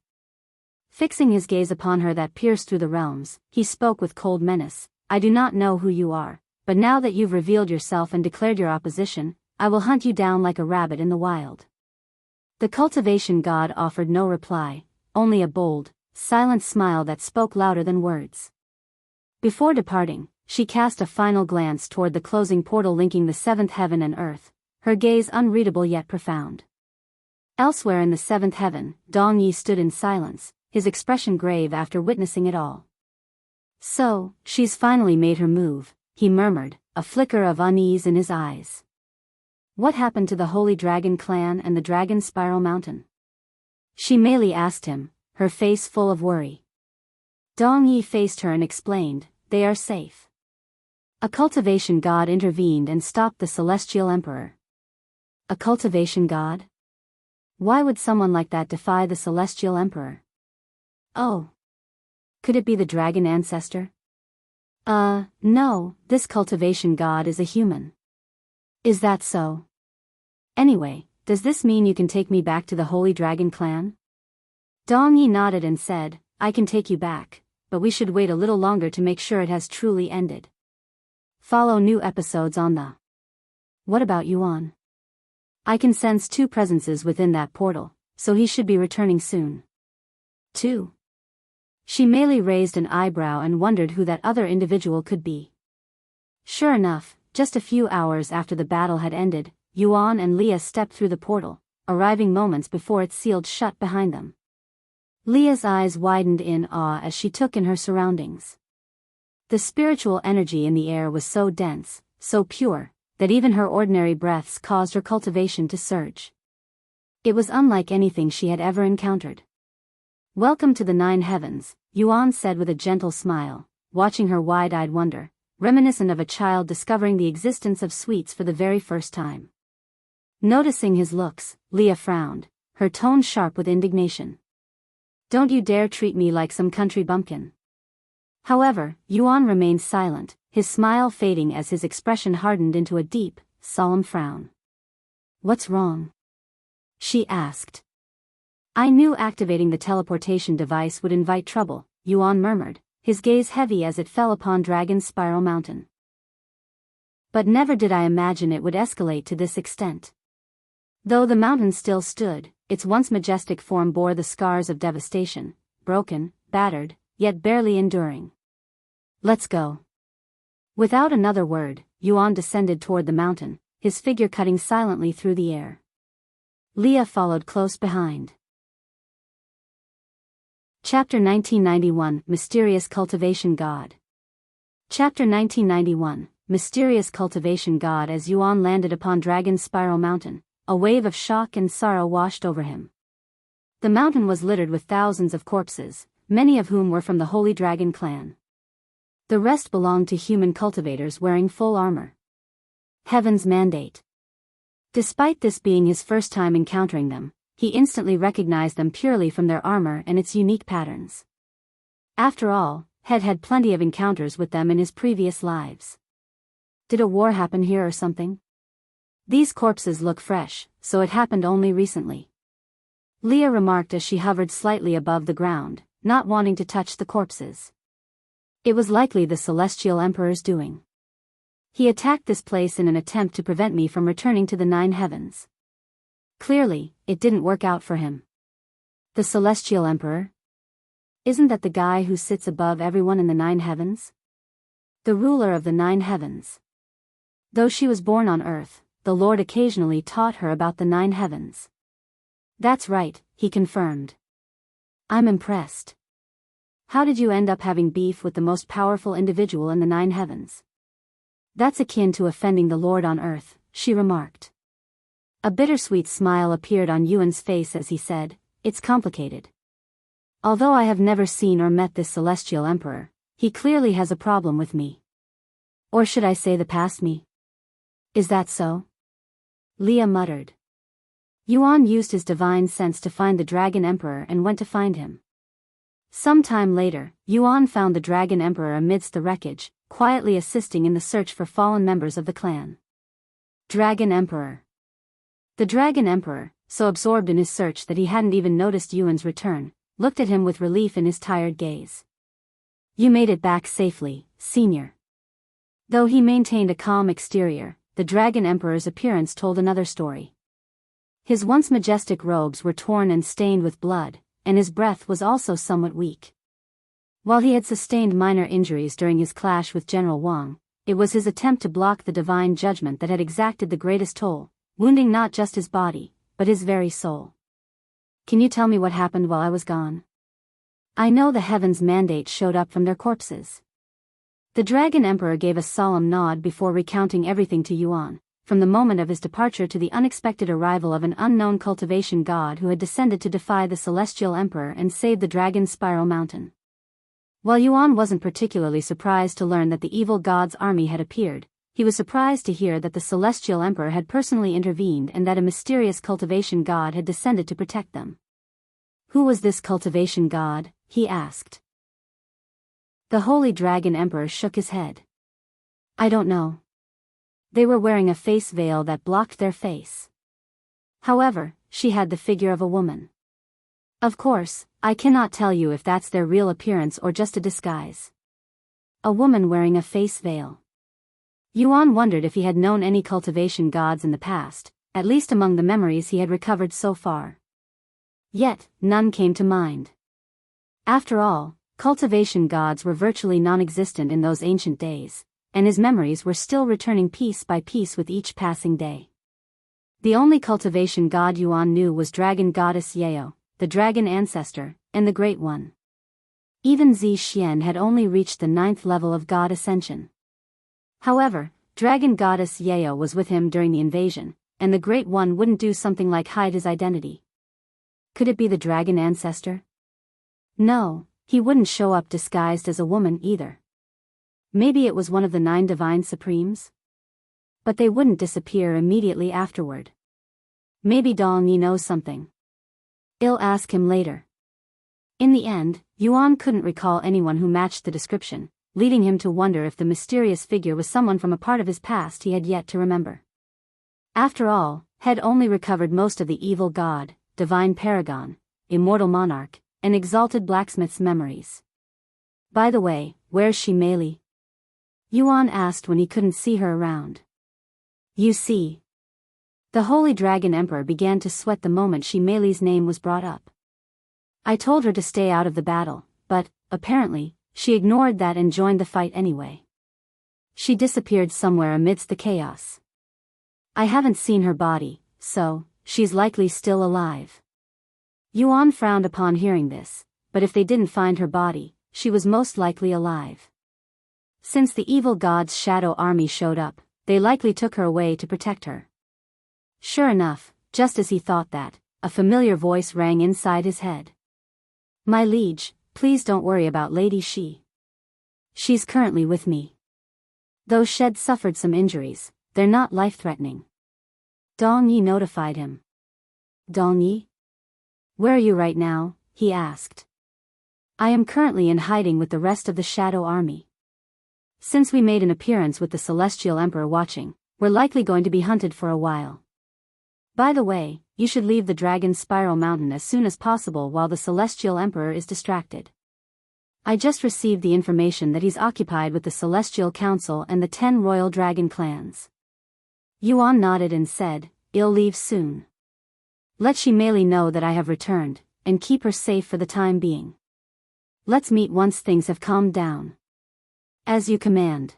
Fixing his gaze upon her that pierced through the realms, he spoke with cold menace. I do not know who you are, but now that you've revealed yourself and declared your opposition, I will hunt you down like a rabbit in the wild. The cultivation god offered no reply, only a bold, silent smile that spoke louder than words. Before departing, she cast a final glance toward the closing portal linking the 7th heaven and earth, her gaze unreadable yet profound. Elsewhere in the 7th heaven, Dong Yi stood in silence, his expression grave after witnessing it all. So, she's finally made her move, he murmured, a flicker of unease in his eyes. What happened to the Holy Dragon Clan and the Dragon Spiral Mountain? She merely asked him, her face full of worry. Dong Yi faced her and explained, they are safe. A cultivation god intervened and stopped the Celestial Emperor. A cultivation god? Why would someone like that defy the Celestial Emperor? Oh. Could it be the dragon ancestor? No, this cultivation god is a human. Is that so? Anyway, does this mean you can take me back to the Holy Dragon Clan? Dong Yi nodded and said, I can take you back, but we should wait a little longer to make sure it has truly ended. Follow new episodes on the... What about Yuan? I can sense 2 presences within that portal, so he should be returning soon. 2. She merely raised an eyebrow and wondered who that other individual could be. Sure enough, just a few hours after the battle had ended, Yuan and Leah stepped through the portal, arriving moments before it sealed shut behind them. Leah's eyes widened in awe as she took in her surroundings. The spiritual energy in the air was so dense, so pure, that even her ordinary breaths caused her cultivation to surge. It was unlike anything she had ever encountered. Welcome to the 9 heavens, Yuan said with a gentle smile, watching her wide-eyed wonder, reminiscent of a child discovering the existence of sweets for the very first time. Noticing his looks, Leah frowned, her tone sharp with indignation. Don't you dare treat me like some country bumpkin. However, Yuan remained silent, his smile fading as his expression hardened into a deep, solemn frown. What's wrong? She asked. I knew activating the teleportation device would invite trouble, Yuan murmured, his gaze heavy as it fell upon Dragon Spiral Mountain. But never did I imagine it would escalate to this extent. Though the mountain still stood, its once majestic form bore the scars of devastation, broken, battered, yet barely enduring. Let's go. Without another word, Yuan descended toward the mountain, his figure cutting silently through the air. Leah followed close behind. Chapter 1991, Mysterious Cultivation God. Chapter 1991, Mysterious Cultivation God. As Yuan landed upon Dragon Spiral Mountain, a wave of shock and sorrow washed over him. The mountain was littered with thousands of corpses, many of whom were from the Holy Dragon clan. The rest belonged to human cultivators wearing full armor. Heaven's mandate. Despite this being his first time encountering them, he instantly recognized them purely from their armor and its unique patterns. After all, Head had plenty of encounters with them in his previous lives. Did a war happen here or something? These corpses look fresh, so it happened only recently. Leah remarked as she hovered slightly above the ground, not wanting to touch the corpses. It was likely the Celestial Emperor's doing. He attacked this place in an attempt to prevent me from returning to the 9 heavens. Clearly, it didn't work out for him. The Celestial Emperor? Isn't that the guy who sits above everyone in the 9 heavens? The ruler of the 9 heavens. Though she was born on Earth, the Lord occasionally taught her about the 9 heavens. That's right, he confirmed. I'm impressed. How did you end up having beef with the most powerful individual in the 9 heavens? That's akin to offending the Lord on Earth, she remarked. A bittersweet smile appeared on Yuan's face as he said, "It's complicated. Although I have never seen or met this Celestial Emperor, he clearly has a problem with me. Or should I say the past me? Is that so?" Leah muttered. Yuan used his divine sense to find the Dragon Emperor and went to find him. Some time later, Yuan found the Dragon Emperor amidst the wreckage, quietly assisting in the search for fallen members of the clan. Dragon Emperor. The Dragon Emperor, so absorbed in his search that he hadn't even noticed Yuan's return, looked at him with relief in his tired gaze. "You made it back safely, Senior." Though he maintained a calm exterior, the Dragon Emperor's appearance told another story. His once majestic robes were torn and stained with blood, and his breath was also somewhat weak. While he had sustained minor injuries during his clash with General Wang, it was his attempt to block the divine judgment that had exacted the greatest toll, wounding not just his body, but his very soul. "Can you tell me what happened while I was gone? I know the heavens' mandate showed up from their corpses." The Dragon Emperor gave a solemn nod before recounting everything to Yuan, from the moment of his departure to the unexpected arrival of an unknown cultivation god who had descended to defy the Celestial Emperor and save the Dragon Spiral Mountain. While Yuan wasn't particularly surprised to learn that the evil god's army had appeared, he was surprised to hear that the Celestial Emperor had personally intervened and that a mysterious cultivation god had descended to protect them. Who was this cultivation god? He asked. The Holy Dragon Emperor shook his head. I don't know. They were wearing a face veil that blocked their face. However, she had the figure of a woman. Of course, I cannot tell you if that's their real appearance or just a disguise. A woman wearing a face veil. Yuan wondered if he had known any cultivation gods in the past, at least among the memories he had recovered so far. Yet, none came to mind. After all, cultivation gods were virtually non-existent in those ancient days, and his memories were still returning piece by piece with each passing day. The only cultivation god Yuan knew was Dragon Goddess Yao, the Dragon Ancestor, and the Great One. Even Xian had only reached the 9th level of God Ascension. However, Dragon Goddess Yao was with him during the invasion, and the Great One wouldn't do something like hide his identity. Could it be the Dragon Ancestor? No, he wouldn't show up disguised as a woman either. Maybe it was one of the 9 Divine Supremes? But they wouldn't disappear immediately afterward. Maybe Dong Yi knows something. I'll ask him later. In the end, Yuan couldn't recall anyone who matched the description, leading him to wonder if the mysterious figure was someone from a part of his past he had yet to remember. After all, had only recovered most of the evil god, divine paragon, immortal monarch, and exalted blacksmith's memories. By the way, where's she Meixiu? Yuan asked when he couldn't see her around. You see. The Holy Dragon Emperor began to sweat the moment Meixiu's name was brought up. I told her to stay out of the battle, but, apparently, she ignored that and joined the fight anyway. She disappeared somewhere amidst the chaos. I haven't seen her body, so, she's likely still alive. Yuan frowned upon hearing this, but if they didn't find her body, she was most likely alive. Since the evil god's shadow army showed up, they likely took her away to protect her. Sure enough, just as he thought that, a familiar voice rang inside his head. My liege, please don't worry about Lady Shi. She's currently with me. Though Shed suffered some injuries, they're not life-threatening. Dong Yi notified him. Dong Yi? Where are you right now? He asked. I am currently in hiding with the rest of the Shadow Army. Since we made an appearance with the Celestial Emperor watching, we're likely going to be hunted for a while. By the way, you should leave the Dragon Spiral Mountain as soon as possible while the Celestial Emperor is distracted. I just received the information that he's occupied with the Celestial Council and the 10 Royal Dragon clans. Yuan nodded and said, I'll leave soon. Let Shi Meili know that I have returned, and keep her safe for the time being. Let's meet once things have calmed down. As you command.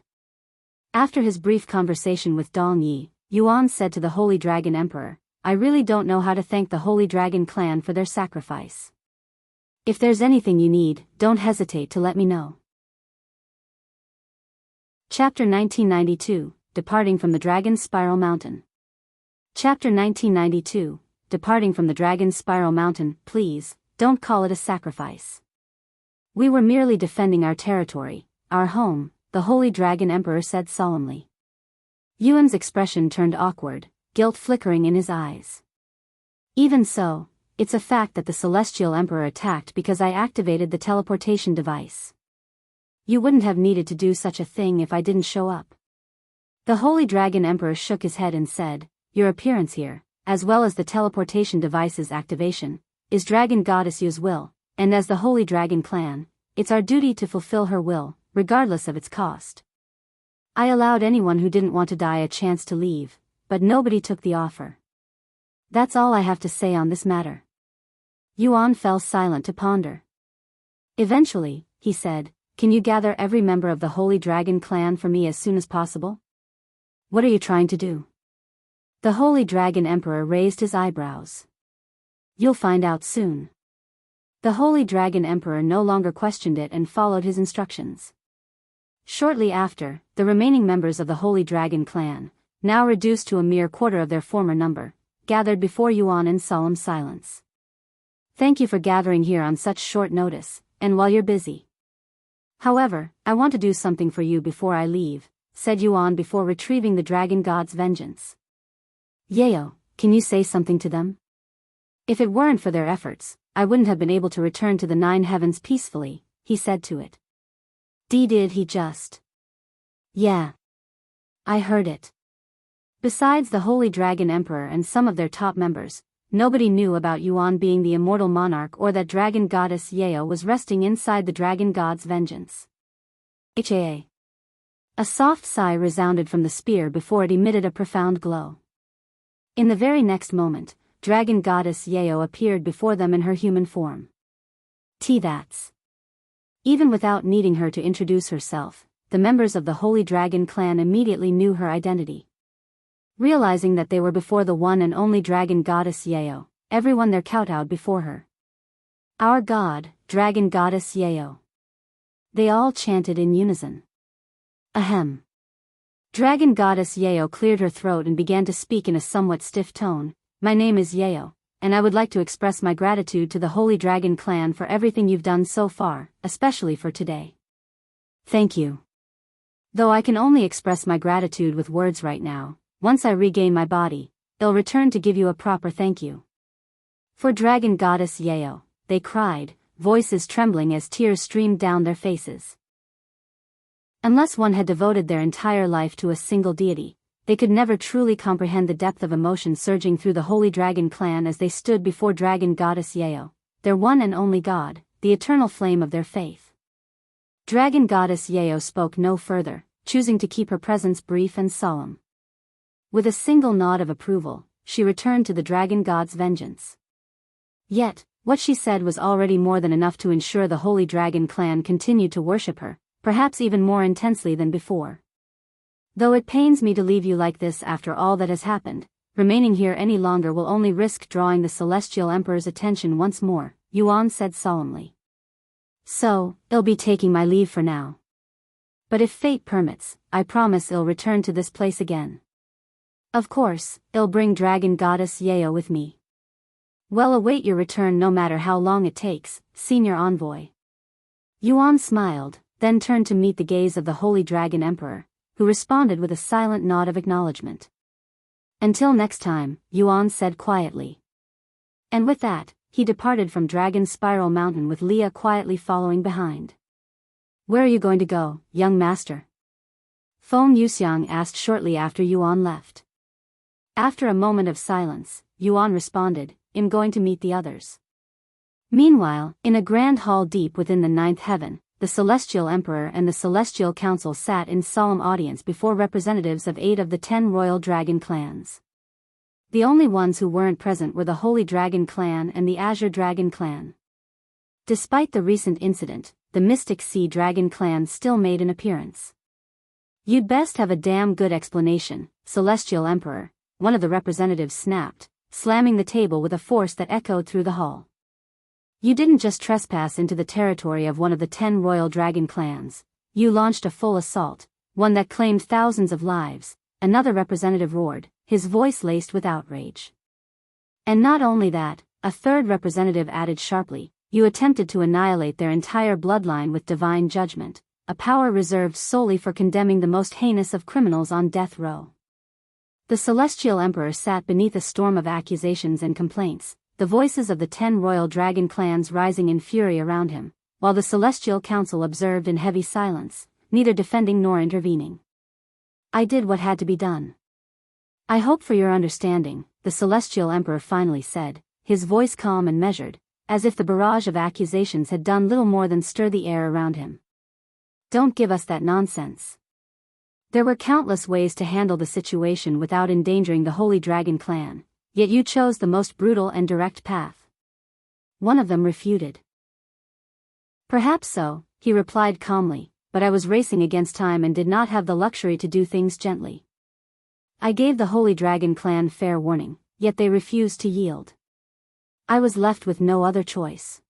After his brief conversation with Dong Yi, Yuan said to the Holy Dragon Emperor, I really don't know how to thank the Holy Dragon clan for their sacrifice. If there's anything you need, don't hesitate to let me know. Chapter 1992, Departing from the Dragon Spiral Mountain. Chapter 1992, Departing from the Dragon Spiral Mountain. Please, don't call it a sacrifice. We were merely defending our territory, our home, the Holy Dragon Emperor said solemnly. Yuan's expression turned awkward, guilt flickering in his eyes. Even so, it's a fact that the Celestial Emperor attacked because I activated the teleportation device. You wouldn't have needed to do such a thing if I didn't show up. The Holy Dragon Emperor shook his head and said, Your appearance here, as well as the teleportation device's activation, is Dragon Goddess Yu's will, and as the Holy Dragon clan, it's our duty to fulfill her will, regardless of its cost. I allowed anyone who didn't want to die a chance to leave, but nobody took the offer. That's all I have to say on this matter. Yuan fell silent to ponder. Eventually, he said, Can you gather every member of the Holy Dragon clan for me as soon as possible? What are you trying to do? The Holy Dragon Emperor raised his eyebrows. You'll find out soon. The Holy Dragon Emperor no longer questioned it and followed his instructions. Shortly after, the remaining members of the Holy Dragon clan, now reduced to a mere quarter of their former number, gathered before Yuan in solemn silence. Thank you for gathering here on such short notice, and while you're busy. However, I want to do something for you before I leave, said Yuan before retrieving the Dragon God's vengeance. Yeo, can you say something to them? If it weren't for their efforts, I wouldn't have been able to return to the 9 heavens peacefully, he said to it. Did he just? Yeah. I heard it. Besides the Holy Dragon Emperor and some of their top members, nobody knew about Yuan being the immortal monarch or that Dragon Goddess Yeo was resting inside the Dragon God's vengeance. A soft sigh resounded from the spear before it emitted a profound glow. In the very next moment, Dragon Goddess Yeo appeared before them in her human form. That's. Even without needing her to introduce herself, the members of the Holy Dragon clan immediately knew her identity. Realizing that they were before the one and only Dragon Goddess Yeo, everyone there kowtowed before her. Our God, Dragon Goddess Yeo. They all chanted in unison. Ahem. Dragon Goddess Yeo cleared her throat and began to speak in a somewhat stiff tone. My name is Yeo, and I would like to express my gratitude to the Holy Dragon clan for everything you've done so far, especially for today. Thank you. Though I can only express my gratitude with words right now, once I regain my body, I'll return to give you a proper thank you. For Dragon Goddess Yeo, they cried, voices trembling as tears streamed down their faces. Unless one had devoted their entire life to a single deity, they could never truly comprehend the depth of emotion surging through the Holy Dragon clan as they stood before Dragon Goddess Yeo, their one and only god, the eternal flame of their faith. Dragon Goddess Yeo spoke no further, choosing to keep her presence brief and solemn. With a single nod of approval, she returned to the Dragon God's vengeance. Yet, what she said was already more than enough to ensure the Holy Dragon clan continued to worship her, perhaps even more intensely than before. Though it pains me to leave you like this after all that has happened, remaining here any longer will only risk drawing the Celestial Emperor's attention once more, Yuan said solemnly. So, I'll be taking my leave for now. But if fate permits, I promise I'll return to this place again. Of course, I'll bring Dragon Goddess Yeo with me. We'll await your return no matter how long it takes, Senior Envoy. Yuan smiled, then turned to meet the gaze of the Holy Dragon Emperor, who responded with a silent nod of acknowledgement. Until next time, Yuan said quietly. And with that, he departed from Dragon Spiral Mountain with Leah quietly following behind. Where are you going to go, young master? Feng Liuxiang asked shortly after Yuan left. After a moment of silence, Yuan responded, I'm going to meet the others. Meanwhile, in a grand hall deep within the ninth heaven, the Celestial Emperor and the Celestial Council sat in solemn audience before representatives of 8 of the 10 royal dragon clans. The only ones who weren't present were the Holy Dragon Clan and the Azure Dragon Clan. Despite the recent incident, the Mystic Sea Dragon Clan still made an appearance. You'd best have a damn good explanation, Celestial Emperor, one of the representatives snapped, slamming the table with a force that echoed through the hall. You didn't just trespass into the territory of one of the 10 royal dragon clans, you launched a full assault, one that claimed thousands of lives, another representative roared, his voice laced with outrage. And not only that, a third representative added sharply, you attempted to annihilate their entire bloodline with divine judgment, a power reserved solely for condemning the most heinous of criminals on death row. The Celestial Emperor sat beneath a storm of accusations and complaints, the voices of the 10 royal dragon clans rising in fury around him, while the Celestial Council observed in heavy silence, neither defending nor intervening. I did what had to be done. I hope for your understanding, the Celestial Emperor finally said, his voice calm and measured, as if the barrage of accusations had done little more than stir the air around him. Don't give us that nonsense. There were countless ways to handle the situation without endangering the Holy Dragon Clan, yet you chose the most brutal and direct path. One of them refuted. Perhaps so, he replied calmly, but I was racing against time and did not have the luxury to do things gently. I gave the Holy Dragon Clan fair warning, yet they refused to yield. I was left with no other choice.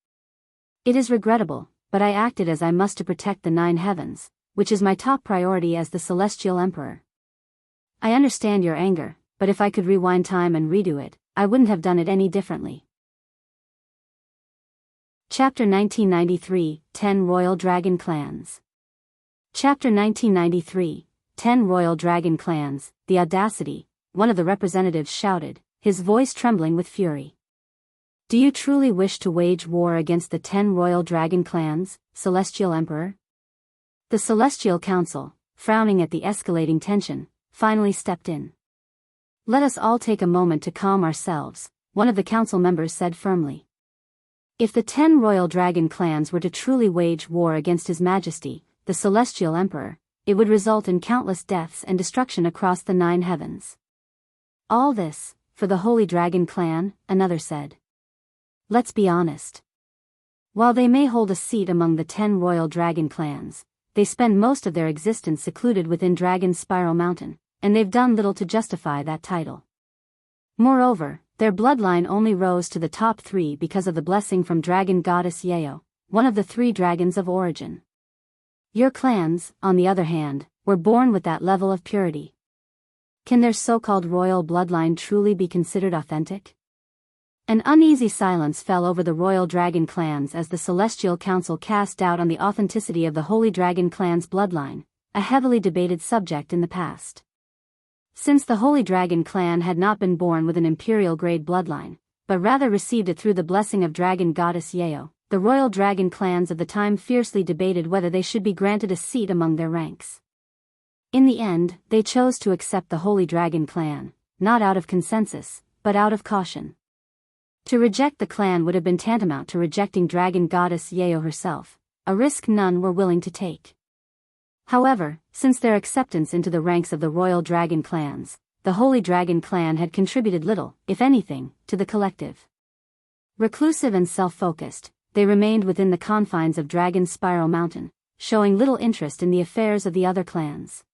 It is regrettable, but I acted as I must to protect the 9 heavens, which is my top priority as the Celestial Emperor. I understand your anger, but if I could rewind time and redo it, I wouldn't have done it any differently. Chapter 1993, 10 Royal Dragon Clans. Chapter 1993, 10 Royal Dragon Clans, the audacity, one of the representatives shouted, his voice trembling with fury. Do you truly wish to wage war against the 10 royal dragon clans, Celestial Emperor? The Celestial Council, frowning at the escalating tension, finally stepped in. Let us all take a moment to calm ourselves, one of the council members said firmly. If the 10 royal dragon clans were to truly wage war against His Majesty, the Celestial Emperor, it would result in countless deaths and destruction across the 9 heavens. All this, for the Holy Dragon Clan, another said. Let's be honest. While they may hold a seat among the 10 royal dragon clans, they spend most of their existence secluded within Dragon Spiral Mountain, and they've done little to justify that title. Moreover, their bloodline only rose to the top 3 because of the blessing from Dragon Goddess Yeo, one of the 3 dragons of origin. Your clans, on the other hand, were born with that level of purity. Can their so-called royal bloodline truly be considered authentic? An uneasy silence fell over the royal dragon clans as the Celestial Council cast doubt on the authenticity of the Holy Dragon Clan's bloodline, a heavily debated subject in the past. Since the Holy Dragon Clan had not been born with an imperial-grade bloodline, but rather received it through the blessing of Dragon Goddess Yeo, the royal dragon clans of the time fiercely debated whether they should be granted a seat among their ranks. In the end, they chose to accept the Holy Dragon Clan, not out of consensus, but out of caution. To reject the clan would have been tantamount to rejecting Dragon Goddess Yeo herself, a risk none were willing to take. However, since their acceptance into the ranks of the royal dragon clans, the Holy Dragon Clan had contributed little, if anything, to the collective. Reclusive and self-focused, they remained within the confines of Dragon Spiral Mountain, showing little interest in the affairs of the other clans.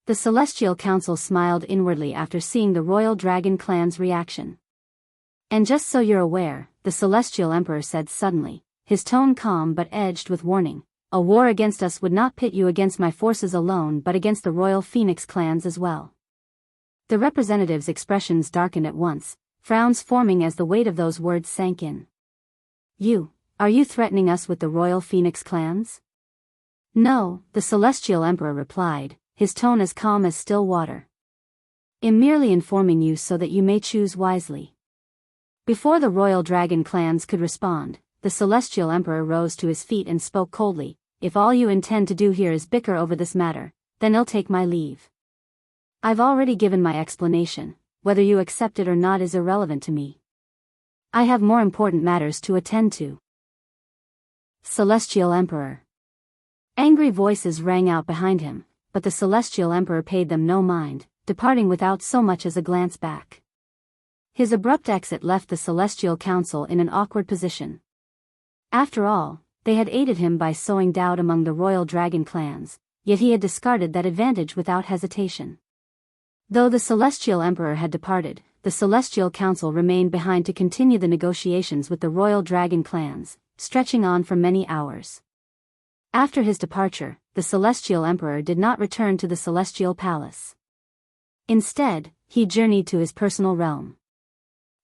The Celestial Council smiled inwardly after seeing the royal dragon clan's reaction. And just so you're aware, the Celestial Emperor said suddenly, his tone calm but edged with warning, a war against us would not pit you against my forces alone but against the royal Phoenix clans as well. The representatives' expressions darkened at once, frowns forming as the weight of those words sank in. Are you threatening us with the Royal Phoenix clans? No, the Celestial Emperor replied, his tone as calm as still water. I'm merely informing you so that you may choose wisely. Before the Royal Dragon clans could respond, the Celestial Emperor rose to his feet and spoke coldly. If all you intend to do here is bicker over this matter, then I'll take my leave. I've already given my explanation, whether you accept it or not is irrelevant to me. I have more important matters to attend to. Celestial Emperor. Angry voices rang out behind him, but the Celestial Emperor paid them no mind, departing without so much as a glance back. His abrupt exit left the Celestial Council in an awkward position. After all, they had aided him by sowing doubt among the Royal Dragon clans, yet he had discarded that advantage without hesitation. Though the Celestial Emperor had departed, the Celestial Council remained behind to continue the negotiations with the Royal Dragon clans, stretching on for many hours. After his departure, the Celestial Emperor did not return to the Celestial Palace. Instead, he journeyed to his personal realm.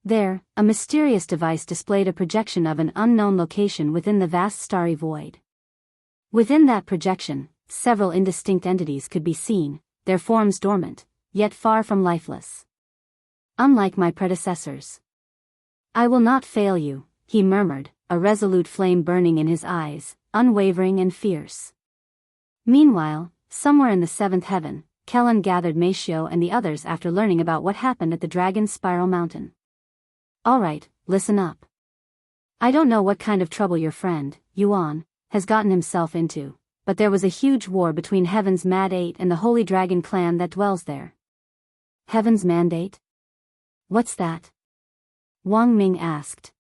There, a mysterious device displayed a projection of an unknown location within the vast starry void. Within that projection, several indistinct entities could be seen, their forms dormant, yet far from lifeless. Unlike my predecessors. I will not fail you, he murmured, a resolute flame burning in his eyes, unwavering and fierce. Meanwhile, somewhere in the seventh heaven, Kelan gathered Meixiu and the others after learning about what happened at the Dragon's Spiral Mountain. Alright, listen up. I don't know what kind of trouble your friend, Xuan, has gotten himself into, but there was a huge war between Heaven's Mandate and the Holy Dragon clan that dwells there. Heaven's Mandate? What's that? Wang Ming asked.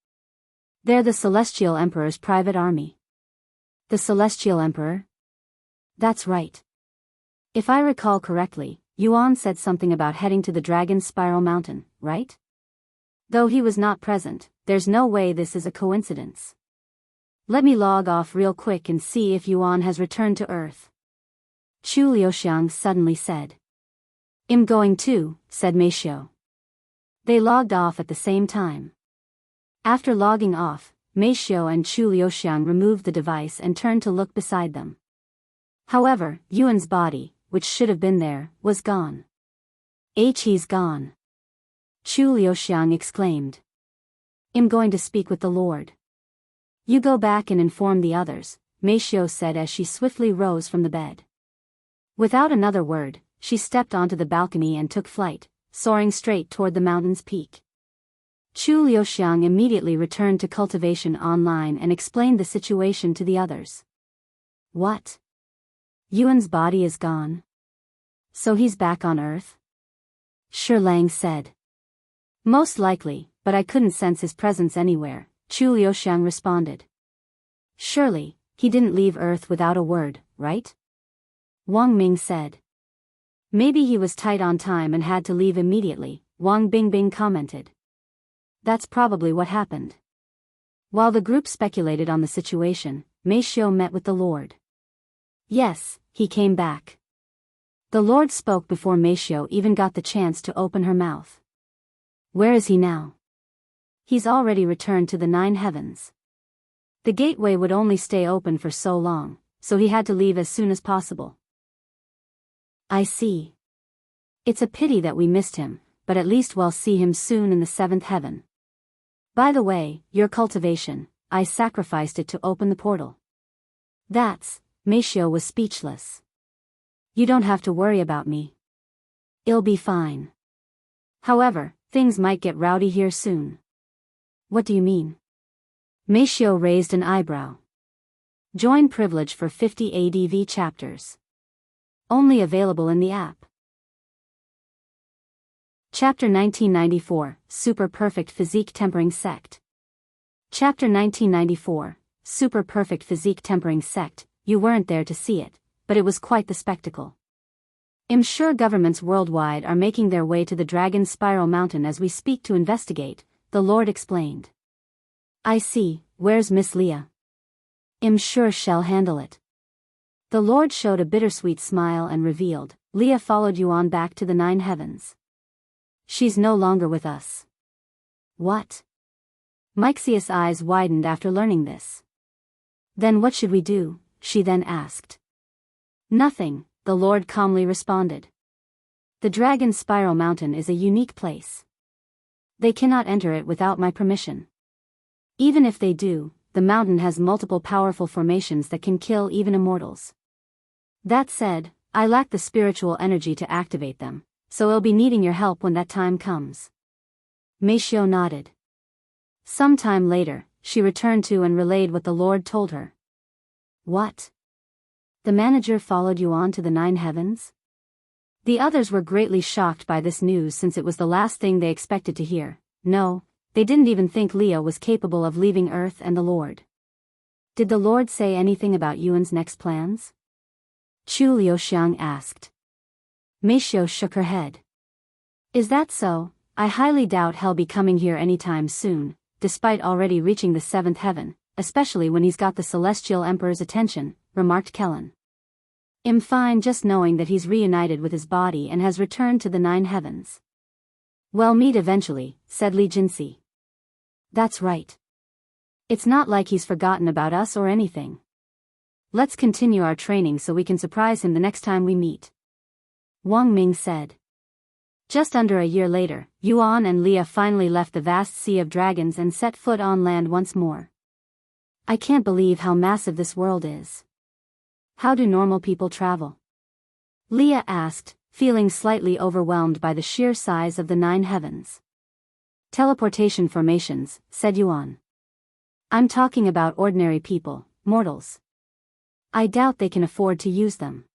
They're the Celestial Emperor's private army. The Celestial Emperor? That's right. If I recall correctly, Xuan said something about heading to the Dragon's Spiral Mountain, right? Though he was not present, there's no way this is a coincidence. Let me log off real quick and see if Xuan has returned to Earth. Liuxiang suddenly said. I'm going too, said Meixiu. They logged off at the same time. After logging off, Meixiu and Liuxiang removed the device and turned to look beside them. However, Yuan's body, which should have been there, was gone. He's gone. Liuxiang exclaimed. I'm going to speak with the Lord. You go back and inform the others, Meixiu said as she swiftly rose from the bed. Without another word, she stepped onto the balcony and took flight, soaring straight toward the mountain's peak. Liuxiang immediately returned to Cultivation Online and explained the situation to the others. What? Yuan's body is gone? So he's back on Earth? Lang said. Most likely, but I couldn't sense his presence anywhere, Liuxiang responded. Surely, he didn't leave Earth without a word, right? Wang Ming said. Maybe he was tight on time and had to leave immediately, Wang Bingbing commented. That's probably what happened. While the group speculated on the situation, Meixiu met with the Lord. Yes, he came back. The Lord spoke before Meixiu even got the chance to open her mouth. Where is he now? He's already returned to the 9 heavens. The gateway would only stay open for so long, so he had to leave as soon as possible. I see. It's a pity that we missed him, but at least we'll see him soon in the 7th heaven. By the way, your cultivation, I sacrificed it to open the portal. Meixiu was speechless. You don't have to worry about me. It'll be fine. However, things might get rowdy here soon. What do you mean? Meixiu raised an eyebrow. Join privilege for 50 ADV chapters. Only available in the app. Chapter 1994, Super Perfect Physique Tempering Sect. Chapter 1994, Super Perfect Physique Tempering Sect. You weren't there to see it, but it was quite the spectacle. I'm sure governments worldwide are making their way to the Dragon's Spiral Mountain as we speak to investigate, the Lord explained. I see, where's Miss Leah? I'm sure she'll handle it. The Lord showed a bittersweet smile and revealed, Leah followed Yuan back to the 9 heavens. She's no longer with us. What? Meixiu's eyes widened after learning this. Then what should we do? She then asked. Nothing, the Lord calmly responded. The Dragon Spiral Mountain is a unique place. They cannot enter it without my permission. Even if they do, the mountain has multiple powerful formations that can kill even immortals. That said, I lack the spiritual energy to activate them, so I'll be needing your help when that time comes. Meixiu nodded. Some time later, she returned to and relayed what the Lord told her. What? The manager followed Yuan to the 9 heavens? The others were greatly shocked by this news since it was the last thing they expected to hear. No, they didn't even think Leo was capable of leaving Earth and the Lord. Did the Lord say anything about Yuan's next plans? Liuxiang asked. Meixiu shook her head. Is that so? I highly doubt he'll be coming here anytime soon, despite already reaching the 7th heaven, especially when he's got the Celestial Emperor's attention, remarked Kelan. I'm fine just knowing that he's reunited with his body and has returned to the 9 heavens. We'll meet eventually, said Liuxiang. That's right. It's not like he's forgotten about us or anything. Let's continue our training so we can surprise him the next time we meet. Wang Ming said. Just under a year later, Yuan and Leah finally left the vast sea of dragons and set foot on land once more. I can't believe how massive this world is. How do normal people travel? Leah asked, feeling slightly overwhelmed by the sheer size of the 9 heavens. Teleportation formations, said Yuan. I'm talking about ordinary people, mortals. I doubt they can afford to use them.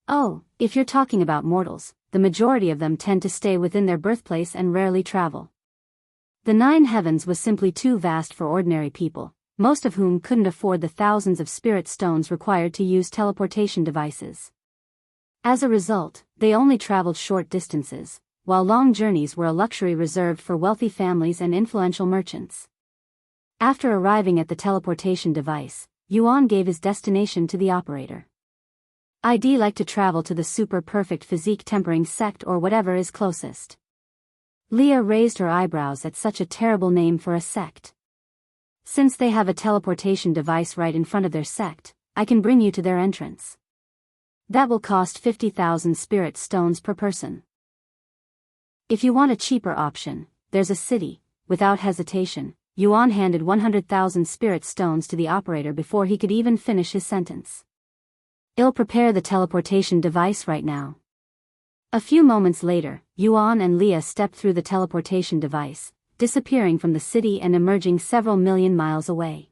Oh, if you're talking about mortals, the majority of them tend to stay within their birthplace and rarely travel. The 9 heavens was simply too vast for ordinary people, most of whom couldn't afford the thousands of spirit stones required to use teleportation devices. As a result, they only traveled short distances, while long journeys were a luxury reserved for wealthy families and influential merchants. After arriving at the teleportation device, Yuan gave his destination to the operator. I'd like to travel to the super perfect physique tempering sect or whatever is closest. Leah raised her eyebrows at such a terrible name for a sect. Since they have a teleportation device right in front of their sect, I can bring you to their entrance. That will cost 50,000 spirit stones per person. If you want a cheaper option, there's a city. Without hesitation, Yuan handed 100,000 spirit stones to the operator before he could even finish his sentence. I'll prepare the teleportation device right now. A few moments later, Yuan and Leah stepped through the teleportation device, disappearing from the city and emerging several million miles away.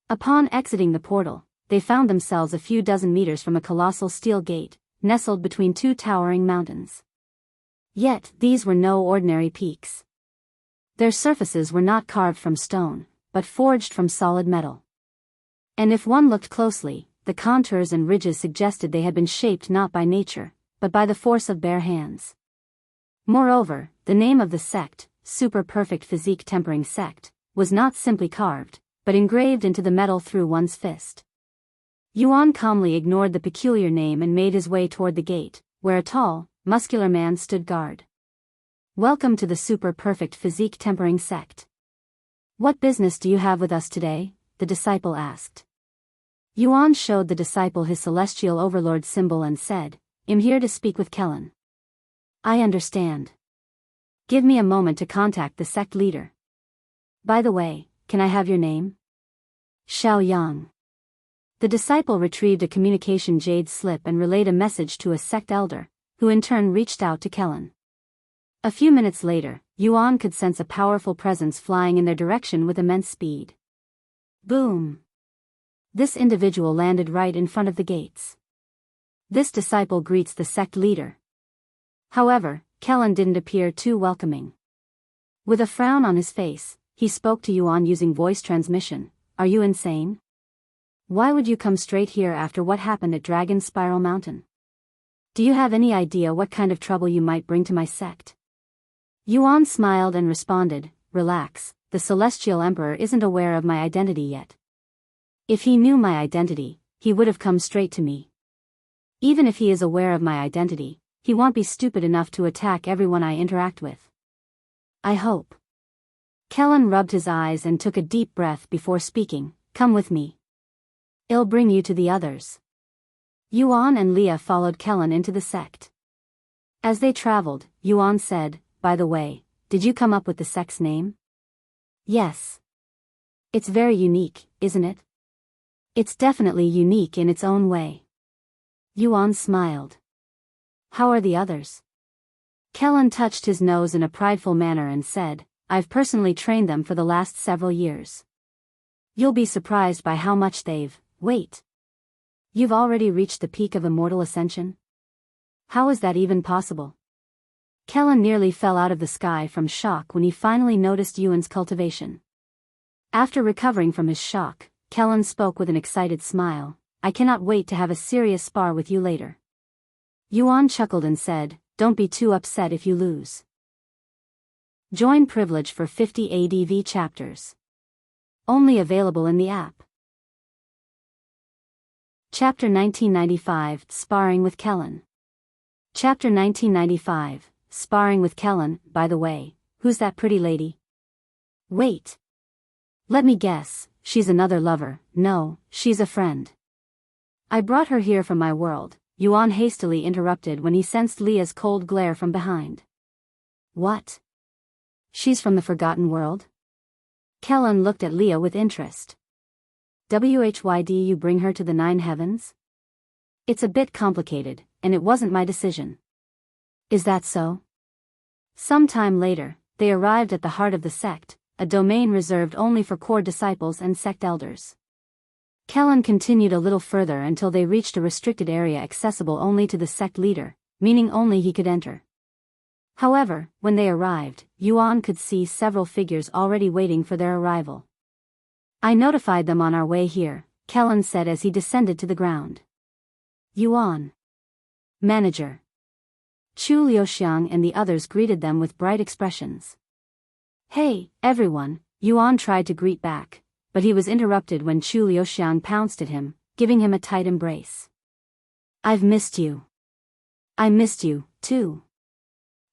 Upon exiting the portal, they found themselves a few dozen meters from a colossal steel gate, nestled between 2 towering mountains. Yet, these were no ordinary peaks. Their surfaces were not carved from stone, but forged from solid metal. And if one looked closely, the contours and ridges suggested they had been shaped not by nature, but by the force of bare hands. Moreover, the name of the sect, Super Perfect Physique Tempering Sect, was not simply carved, but engraved into the metal through one's fist. Yuan calmly ignored the peculiar name and made his way toward the gate, where a tall, muscular man stood guard. Welcome to the Super Perfect Physique Tempering Sect. What business do you have with us today? The disciple asked. Yuan showed the disciple his celestial overlord symbol and said, I'm here to speak with Kelan. I understand. Give me a moment to contact the sect leader. By the way, can I have your name? Xiaoyang. The disciple retrieved a communication jade slip and relayed a message to a sect elder, who in turn reached out to Kelan. A few minutes later, Yuan could sense a powerful presence flying in their direction with immense speed. Boom! This individual landed right in front of the gates. This disciple greets the sect leader. However, Kelan didn't appear too welcoming. With a frown on his face, he spoke to Yuan using voice transmission. Are you insane? Why would you come straight here after what happened at Dragon Spiral Mountain? Do you have any idea what kind of trouble you might bring to my sect? Yuan smiled and responded, relax, the Celestial Emperor isn't aware of my identity yet. If he knew my identity, he would have come straight to me. Even if he is aware of my identity, he won't be stupid enough to attack everyone I interact with. I hope. Kelan rubbed his eyes and took a deep breath before speaking. Come with me. I'll bring you to the others. Yuan and Leah followed Kelan into the sect. As they traveled, Yuan said, by the way, did you come up with the sect's name? Yes. It's very unique, isn't it? It's definitely unique in its own way. Yuan smiled. How are the others? Kelan touched his nose in a prideful manner and said, I've personally trained them for the last several years. You'll be surprised by how much they've. Wait. You've already reached the peak of Immortal Ascension? How is that even possible? Kelan nearly fell out of the sky from shock when he finally noticed Yuan's cultivation. After recovering from his shock, Kelan spoke with an excited smile. I cannot wait to have a serious spar with you later. Yuan chuckled and said, don't be too upset if you lose. Join privilege for 50 ADV chapters. Only available in the app. Chapter 1995, Sparring with Kelan. Chapter 1995, Sparring with Kelan. By the way, who's that pretty lady? Wait. Let me guess, she's another lover. No, she's a friend. I brought her here from my world, Yuan hastily interrupted when he sensed Leah's cold glare from behind. What? She's from the Forgotten World? Kelan looked at Leah with interest. Whyd you bring her to the Nine Heavens? It's a bit complicated, and it wasn't my decision. Is that so? Some time later, they arrived at the heart of the sect, a domain reserved only for core disciples and sect elders. Kelan continued a little further until they reached a restricted area accessible only to the sect leader, meaning only he could enter. However, when they arrived, Yuan could see several figures already waiting for their arrival. I notified them on our way here, Kelan said as he descended to the ground. Yuan. Manager. Liuxiang and the others greeted them with bright expressions. Hey, everyone, Yuan tried to greet back, but he was interrupted when Liuxiang pounced at him, giving him a tight embrace. I've missed you. I missed you, too.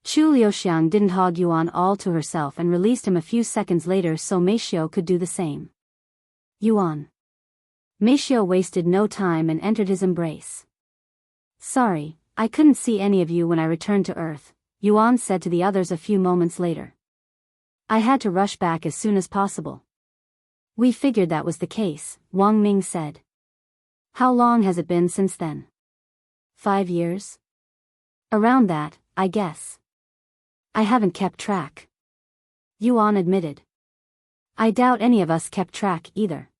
Liuxiang didn't hog Yuan all to herself and released him a few seconds later so Meixiu could do the same. Yuan. Meixiu wasted no time and entered his embrace. Sorry, I couldn't see any of you when I returned to Earth, Yuan said to the others a few moments later. I had to rush back as soon as possible. We figured that was the case, Wang Ming said. How long has it been since then? 5 years? Around that, I guess. I haven't kept track. Yuan admitted. I doubt any of us kept track either.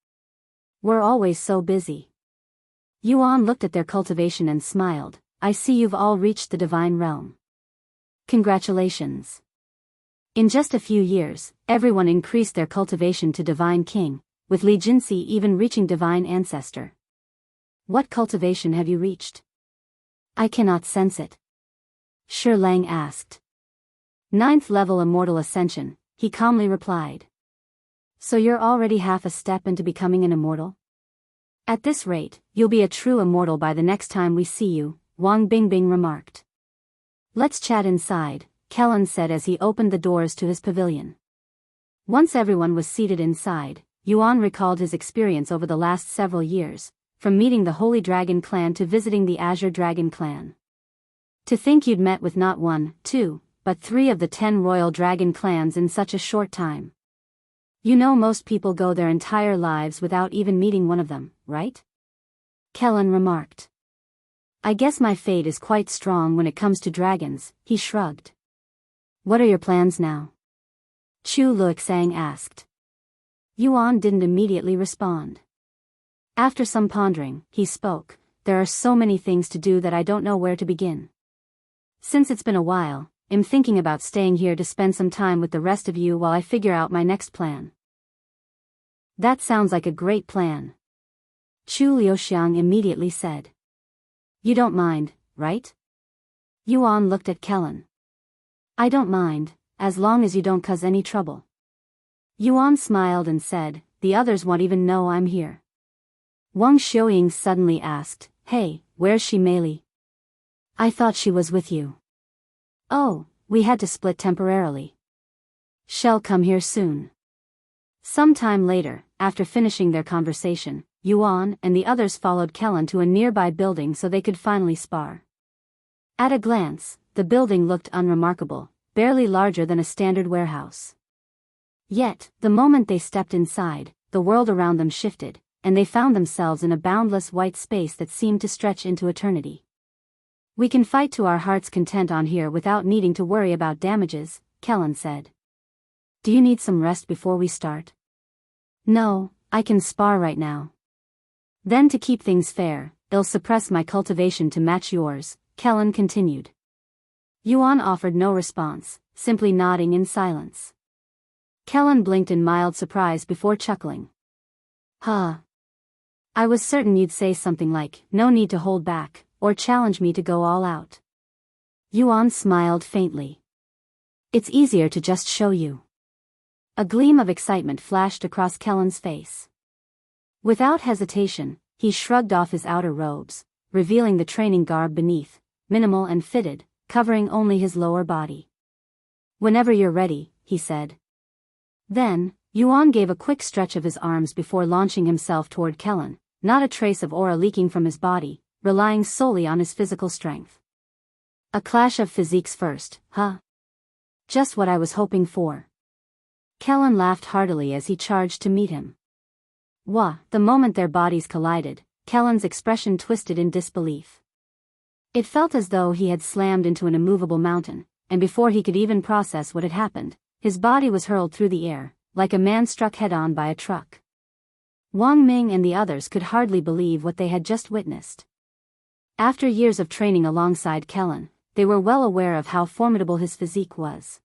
We're always so busy. Yuan looked at their cultivation and smiled. I see you've all reached the divine realm. Congratulations. In just a few years, everyone increased their cultivation to divine king, with Li Jinsi even reaching divine ancestor. What cultivation have you reached? I cannot sense it. Shi Lang asked. 9th level Immortal Ascension, he calmly replied. So you're already half a step into becoming an immortal? At this rate, you'll be a true immortal by the next time we see you, Wang Bingbing remarked. Let's chat inside, Kelan said as he opened the doors to his pavilion. Once everyone was seated inside, Yuan recalled his experience over the last several years, from meeting the Holy Dragon clan to visiting the Azure Dragon clan. To think you'd met with not 1, 2, but 3 of the 10 royal dragon clans in such a short time. You know most people go their entire lives without even meeting one of them, right? Kelan remarked. I guess my fate is quite strong when it comes to dragons, he shrugged. What are your plans now? Liuxiang asked. Yuan didn't immediately respond. After some pondering, he spoke. There are so many things to do that I don't know where to begin. Since it's been a while, I'm thinking about staying here to spend some time with the rest of you while I figure out my next plan. That sounds like a great plan. Liuxiang immediately said. You don't mind, right? Yuan looked at Kelan. I don't mind, as long as you don't cause any trouble. Yuan smiled and said, the others won't even know I'm here. Wang Xiuying suddenly asked, hey, where's she Meili? I thought she was with you. Oh, we had to split temporarily. Shall come here soon. Some time later, after finishing their conversation, Yuan and the others followed Kelan to a nearby building so they could finally spar. At a glance, the building looked unremarkable, barely larger than a standard warehouse. Yet, the moment they stepped inside, the world around them shifted, and they found themselves in a boundless white space that seemed to stretch into eternity. We can fight to our heart's content on here without needing to worry about damages, Kelan said. Do you need some rest before we start? No, I can spar right now. Then to keep things fair, I'll suppress my cultivation to match yours, Kelan continued. Yuan offered no response, simply nodding in silence. Kelan blinked in mild surprise before chuckling. Huh. I was certain you'd say something like, no need to hold back, or challenge me to go all out. Yuan smiled faintly. It's easier to just show you. A gleam of excitement flashed across Kelan's face. Without hesitation, he shrugged off his outer robes, revealing the training garb beneath, minimal and fitted, covering only his lower body. Whenever you're ready, he said. Then, Yuan gave a quick stretch of his arms before launching himself toward Kelan, not a trace of aura leaking from his body, relying solely on his physical strength. A clash of physiques first, huh? Just what I was hoping for. Kelan laughed heartily as he charged to meet him. Wah! The moment their bodies collided, Kelan's expression twisted in disbelief. It felt as though he had slammed into an immovable mountain, and before he could even process what had happened, his body was hurled through the air, like a man struck head-on by a truck. Wang Ming and the others could hardly believe what they had just witnessed. After years of training alongside Kelan, they were well aware of how formidable his physique was.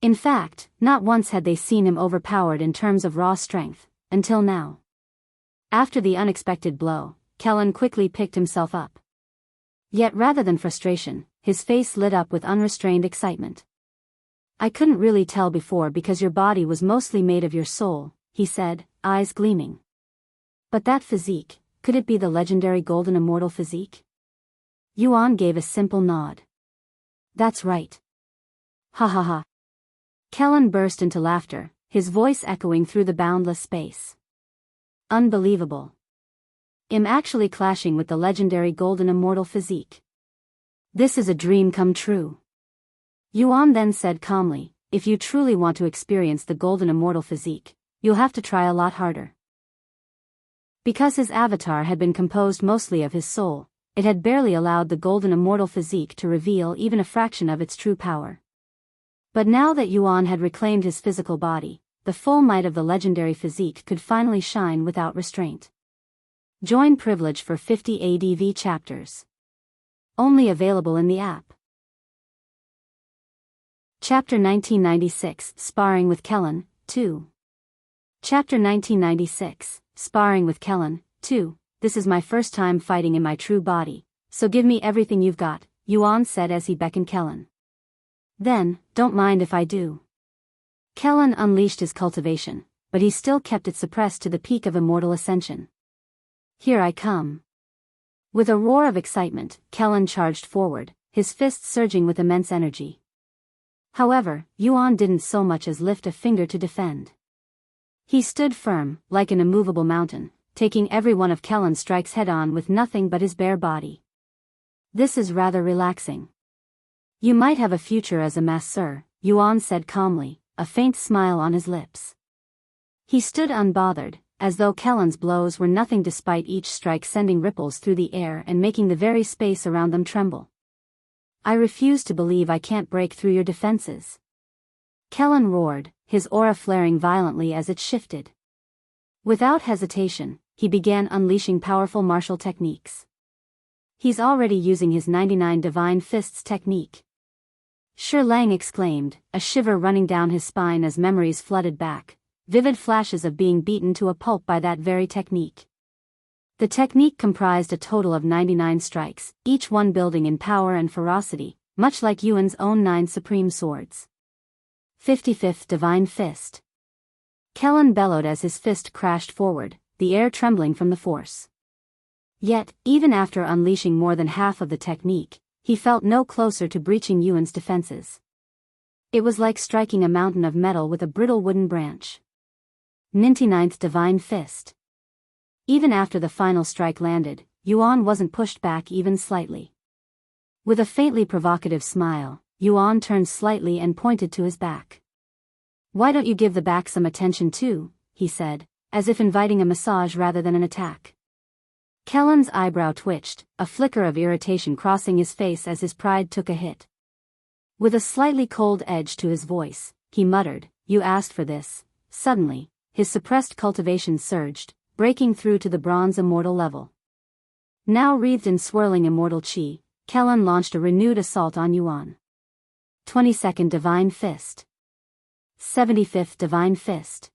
In fact, not once had they seen him overpowered in terms of raw strength, until now. After the unexpected blow, Kelan quickly picked himself up. Yet rather than frustration, his face lit up with unrestrained excitement. I couldn't really tell before because your body was mostly made of your soul, he said, eyes gleaming. But that physique, could it be the legendary golden immortal physique? Yuan gave a simple nod. That's right. Ha ha ha. Kelan burst into laughter, his voice echoing through the boundless space. Unbelievable. I'm actually clashing with the legendary golden immortal physique. This is a dream come true. Yuan then said calmly, if you truly want to experience the golden immortal physique, you'll have to try a lot harder. Because his avatar had been composed mostly of his soul, it had barely allowed the golden immortal physique to reveal even a fraction of its true power. But now that Yuan had reclaimed his physical body, the full might of the legendary physique could finally shine without restraint. Join privilege for 50 ADV chapters. Only available in the app. Chapter 1996, Sparring with Kelan, 2. Chapter 1996, Sparring with Kelan, 2. This is my first time fighting in my true body, so give me everything you've got, Yuan said as he beckoned Kelan. Then, don't mind if I do. Kelan unleashed his cultivation, but he still kept it suppressed to the peak of immortal ascension. Here I come. With a roar of excitement, Kelan charged forward, his fists surging with immense energy. However, Yuan didn't so much as lift a finger to defend. He stood firm, like an immovable mountain, taking every one of Kelan's strikes head-on with nothing but his bare body. This is rather relaxing. You might have a future as a masseur, Yuan said calmly, a faint smile on his lips. He stood unbothered, as though Kelan's blows were nothing despite each strike sending ripples through the air and making the very space around them tremble. I refuse to believe I can't break through your defenses. Kelan roared, his aura flaring violently as it shifted. Without hesitation, he began unleashing powerful martial techniques. He's already using his 99 Divine Fists technique. Shi Lang exclaimed, a shiver running down his spine as memories flooded back, vivid flashes of being beaten to a pulp by that very technique. The technique comprised a total of 99 strikes, each one building in power and ferocity, much like Yuan's own 9 supreme swords. 55th Divine Fist. Kelan bellowed as his fist crashed forward, the air trembling from the force. Yet, even after unleashing more than half of the technique, he felt no closer to breaching Yuan's defenses. It was like striking a mountain of metal with a brittle wooden branch. 99th Divine Fist. Even after the final strike landed, Yuan wasn't pushed back even slightly. With a faintly provocative smile, Yuan turned slightly and pointed to his back. "Why don't you give the back some attention too?" he said, as if inviting a massage rather than an attack. Kelan's eyebrow twitched, a flicker of irritation crossing his face as his pride took a hit. With a slightly cold edge to his voice, he muttered, "You asked for this." Suddenly, his suppressed cultivation surged, breaking through to the bronze immortal level. Now wreathed in swirling immortal chi, Kelan launched a renewed assault on Yuan. 22nd Divine Fist. 75th Divine Fist.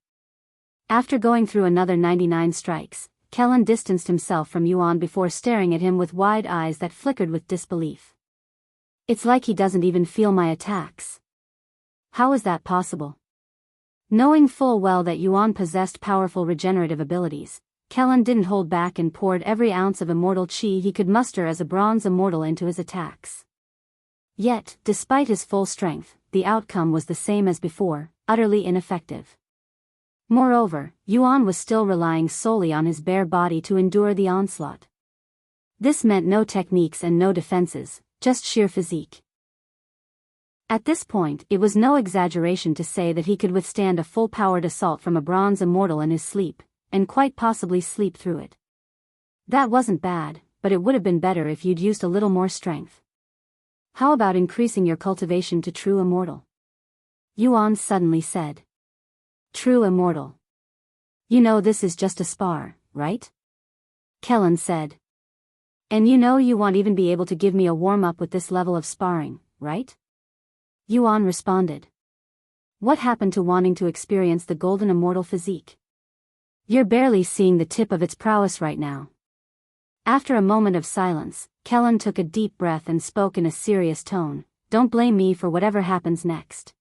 After going through another 99 strikes, Kelan distanced himself from Yuan before staring at him with wide eyes that flickered with disbelief. "It's like he doesn't even feel my attacks. How is that possible?" Knowing full well that Yuan possessed powerful regenerative abilities, Kelan didn't hold back and poured every ounce of immortal chi he could muster as a bronze immortal into his attacks. Yet, despite his full strength, the outcome was the same as before, utterly ineffective. Moreover, Yuan was still relying solely on his bare body to endure the onslaught. This meant no techniques and no defenses, just sheer physique. At this point, it was no exaggeration to say that he could withstand a full-powered assault from a bronze immortal in his sleep, and quite possibly sleep through it. That wasn't bad, but it would have been better if you'd used a little more strength. "How about increasing your cultivation to true immortal?" Yuan suddenly said. "True immortal. You know this is just a spar, right?" Kelan said. "And you know you won't even be able to give me a warm-up with this level of sparring, right?" Yuan responded. "What happened to wanting to experience the golden immortal physique? You're barely seeing the tip of its prowess right now." After a moment of silence, Kelan took a deep breath and spoke in a serious tone, "Don't blame me for whatever happens next."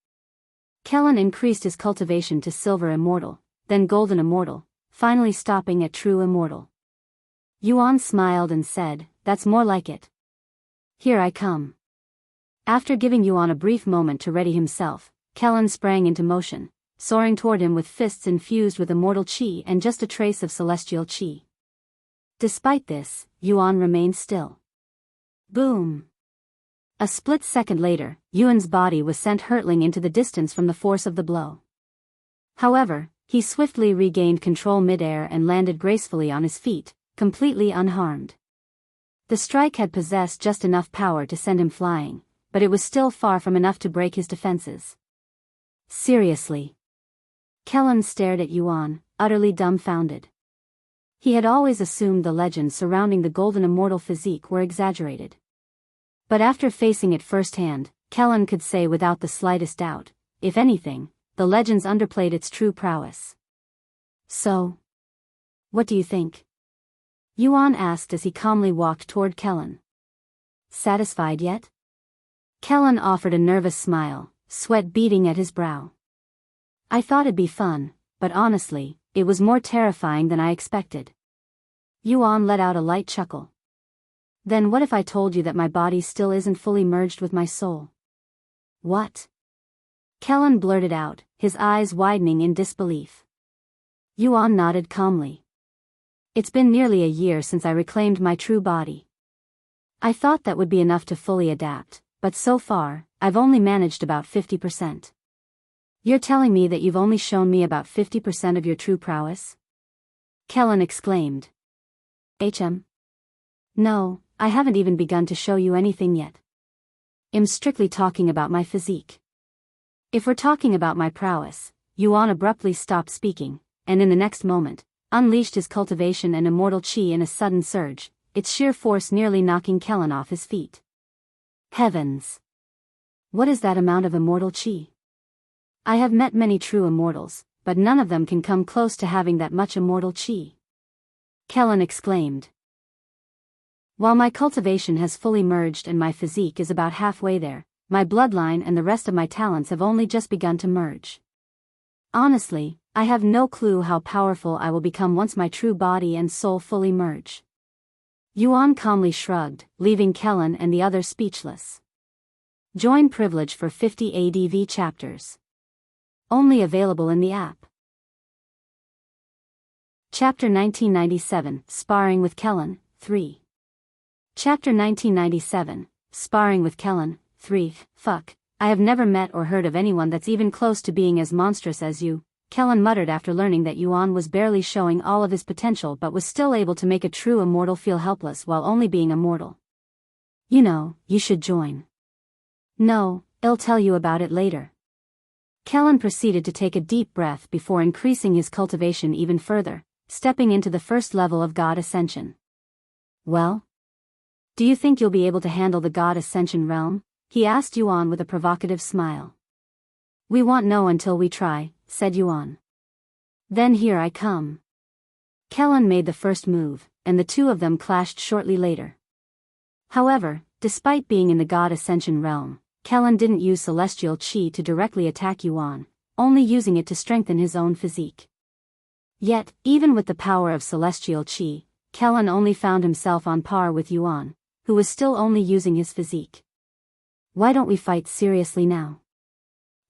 Kelan increased his cultivation to silver immortal, then golden immortal, finally stopping at true immortal. Yuan smiled and said, "That's more like it. Here I come." After giving Yuan a brief moment to ready himself, Kelan sprang into motion, soaring toward him with fists infused with immortal chi and just a trace of celestial chi. Despite this, Yuan remained still. Boom! A split second later, Yuan's body was sent hurtling into the distance from the force of the blow. However, he swiftly regained control midair and landed gracefully on his feet, completely unharmed. The strike had possessed just enough power to send him flying, but it was still far from enough to break his defenses. Seriously? Kelan stared at Yuan, utterly dumbfounded. He had always assumed the legends surrounding the golden immortal physique were exaggerated. But after facing it firsthand, Kelan could say without the slightest doubt, if anything, the legends underplayed its true prowess. "So? What do you think?" Yuan asked as he calmly walked toward Kelan. "Satisfied yet?" Kelan offered a nervous smile, sweat beading at his brow. "I thought it'd be fun, but honestly, it was more terrifying than I expected." Yuan let out a light chuckle. "Then what if I told you that my body still isn't fully merged with my soul?" "What?" Kelan blurted out, his eyes widening in disbelief. Yuan nodded calmly. "It's been nearly a year since I reclaimed my true body. I thought that would be enough to fully adapt, but so far, I've only managed about 50%. You're telling me that you've only shown me about 50% of your true prowess?" Kelan exclaimed. No, I haven't even begun to show you anything yet. I'm strictly talking about my physique. If we're talking about my prowess," Yuan abruptly stopped speaking, and in the next moment, unleashed his cultivation and immortal chi in a sudden surge, its sheer force nearly knocking Kelan off his feet. Heavens! What is that amount of immortal chi? I have met many true immortals, but none of them can come close to having that much immortal chi. Kelan exclaimed. While my cultivation has fully merged and my physique is about halfway there, my bloodline and the rest of my talents have only just begun to merge. Honestly, I have no clue how powerful I will become once my true body and soul fully merge. Yuan calmly shrugged, leaving Kelan and the others speechless. Join privilege for 50 ADV chapters. Only available in the app. Chapter 1997, Sparring with Kelan, 3. Chapter 1997, Sparring with Kelan, 3. Fuck, I have never met or heard of anyone that's even close to being as monstrous as you, Kelan muttered after learning that Xuan was barely showing all of his potential but was still able to make a true immortal feel helpless while only being immortal. You know, you should join. No, I'll tell you about it later. Kelan proceeded to take a deep breath before increasing his cultivation even further, stepping into the first level of God Ascension. Well? Do you think you'll be able to handle the God Ascension realm? He asked Xuan with a provocative smile. We won't know until we try, said Xuan. Then here I come. Kelan made the first move, and the two of them clashed shortly later. However, despite being in the God Ascension realm, Kelan didn't use celestial chi to directly attack Xuan, only using it to strengthen his own physique. Yet, even with the power of celestial chi, Kelan only found himself on par with Xuan, who was still only using his physique. Why don't we fight seriously now?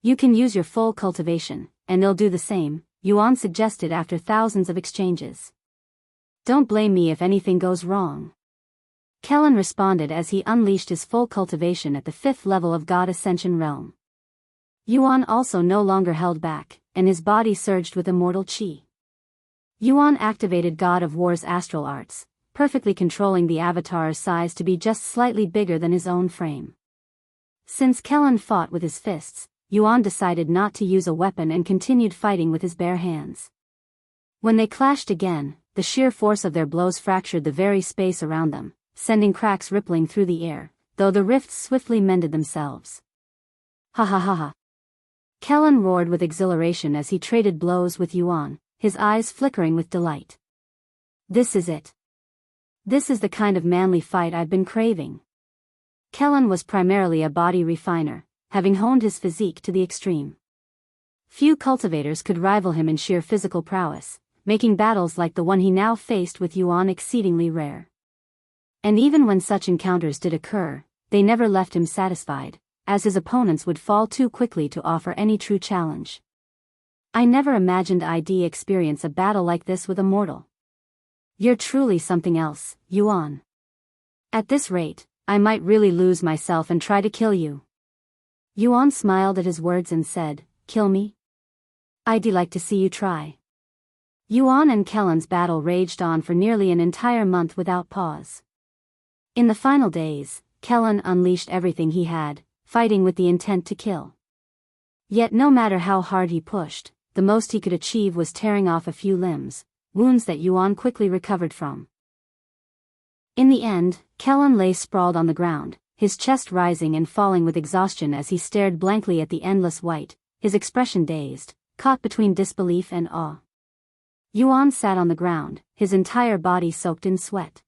You can use your full cultivation, and they'll do the same, Xuan suggested after thousands of exchanges. Don't blame me if anything goes wrong. Kelan responded as he unleashed his full cultivation at the 5th level of God Ascension realm. Xuan also no longer held back, and his body surged with immortal chi. Xuan activated God of War's astral arts, perfectly controlling the avatar's size to be just slightly bigger than his own frame. Since Kelan fought with his fists, Xuan decided not to use a weapon and continued fighting with his bare hands. When they clashed again, the sheer force of their blows fractured the very space around them, sending cracks rippling through the air, though the rifts swiftly mended themselves. Ha ha ha ha. Kelan roared with exhilaration as he traded blows with Xuan, his eyes flickering with delight. This is it. This is the kind of manly fight I've been craving. Kelan was primarily a body refiner, having honed his physique to the extreme. Few cultivators could rival him in sheer physical prowess, making battles like the one he now faced with Xuan exceedingly rare. And even when such encounters did occur, they never left him satisfied, as his opponents would fall too quickly to offer any true challenge. I never imagined I'd experience a battle like this with a mortal. You're truly something else, Xuan. At this rate, I might really lose myself and try to kill you. Xuan smiled at his words and said, Kill me? I'd like to see you try. Xuan and Kelan's battle raged on for nearly an entire month without pause. In the final days, Kelan unleashed everything he had, fighting with the intent to kill. Yet no matter how hard he pushed, the most he could achieve was tearing off a few limbs, wounds that Xuan quickly recovered from. In the end, Kelan lay sprawled on the ground, his chest rising and falling with exhaustion as he stared blankly at the endless white, his expression dazed, caught between disbelief and awe. Xuan sat on the ground, his entire body soaked in sweat.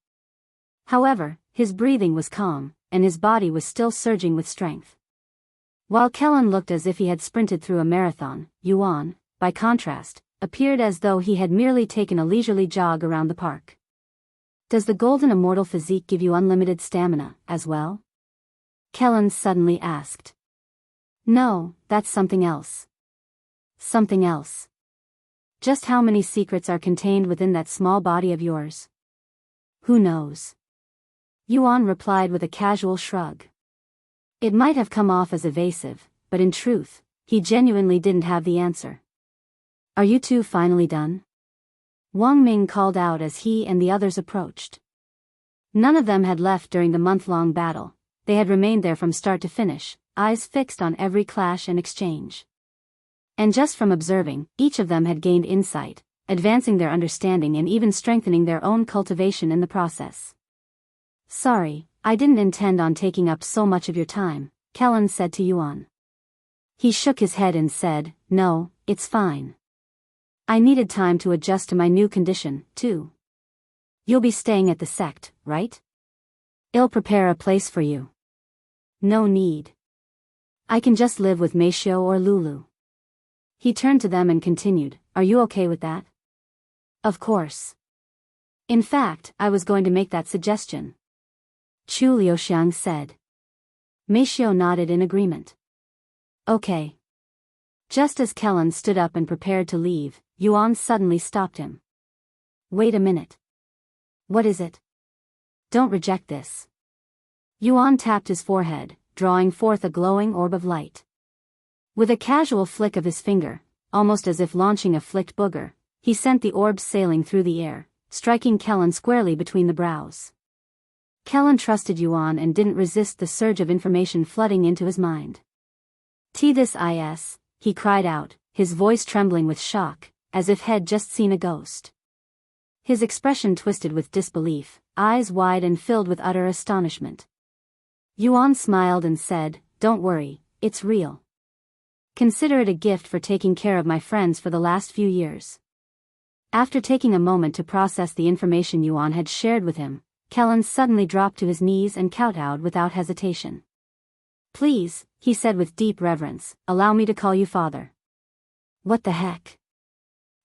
However, his breathing was calm, and his body was still surging with strength. While Kelan looked as if he had sprinted through a marathon, Xuan, by contrast, appeared as though he had merely taken a leisurely jog around the park. Does the golden immortal physique give you unlimited stamina, as well? Kelan suddenly asked. No, that's something else. Something else. Just how many secrets are contained within that small body of yours? Who knows? Xuan replied with a casual shrug. It might have come off as evasive, but in truth, he genuinely didn't have the answer. Are you two finally done? Wang Ming called out as he and the others approached. None of them had left during the month-long battle, they had remained there from start to finish, eyes fixed on every clash and exchange. And just from observing, each of them had gained insight, advancing their understanding and even strengthening their own cultivation in the process. Sorry, I didn't intend on taking up so much of your time, Kelan said to Xuan. He shook his head and said, No, it's fine. I needed time to adjust to my new condition, too. You'll be staying at the Sect, right? I'll prepare a place for you. No need. I can just live with Meixiu or Lulu. He turned to them and continued, Are you okay with that? Of course. In fact, I was going to make that suggestion. Liuxiang said. Meixiu nodded in agreement. Okay. Just as Kelan stood up and prepared to leave, Yuan suddenly stopped him. Wait a minute. What is it? Don't reject this. Yuan tapped his forehead, drawing forth a glowing orb of light. With a casual flick of his finger, almost as if launching a flicked booger, he sent the orb sailing through the air, striking Kelan squarely between the brows. Kelan trusted Yuan and didn't resist the surge of information flooding into his mind. This is, he cried out, his voice trembling with shock, as if he'd just seen a ghost. His expression twisted with disbelief, eyes wide and filled with utter astonishment. Yuan smiled and said, "Don't worry, it's real. Consider it a gift for taking care of my friends for the last few years." After taking a moment to process the information Yuan had shared with him, Kelan suddenly dropped to his knees and kowtowed without hesitation. "Please," he said with deep reverence, "allow me to call you father." What the heck?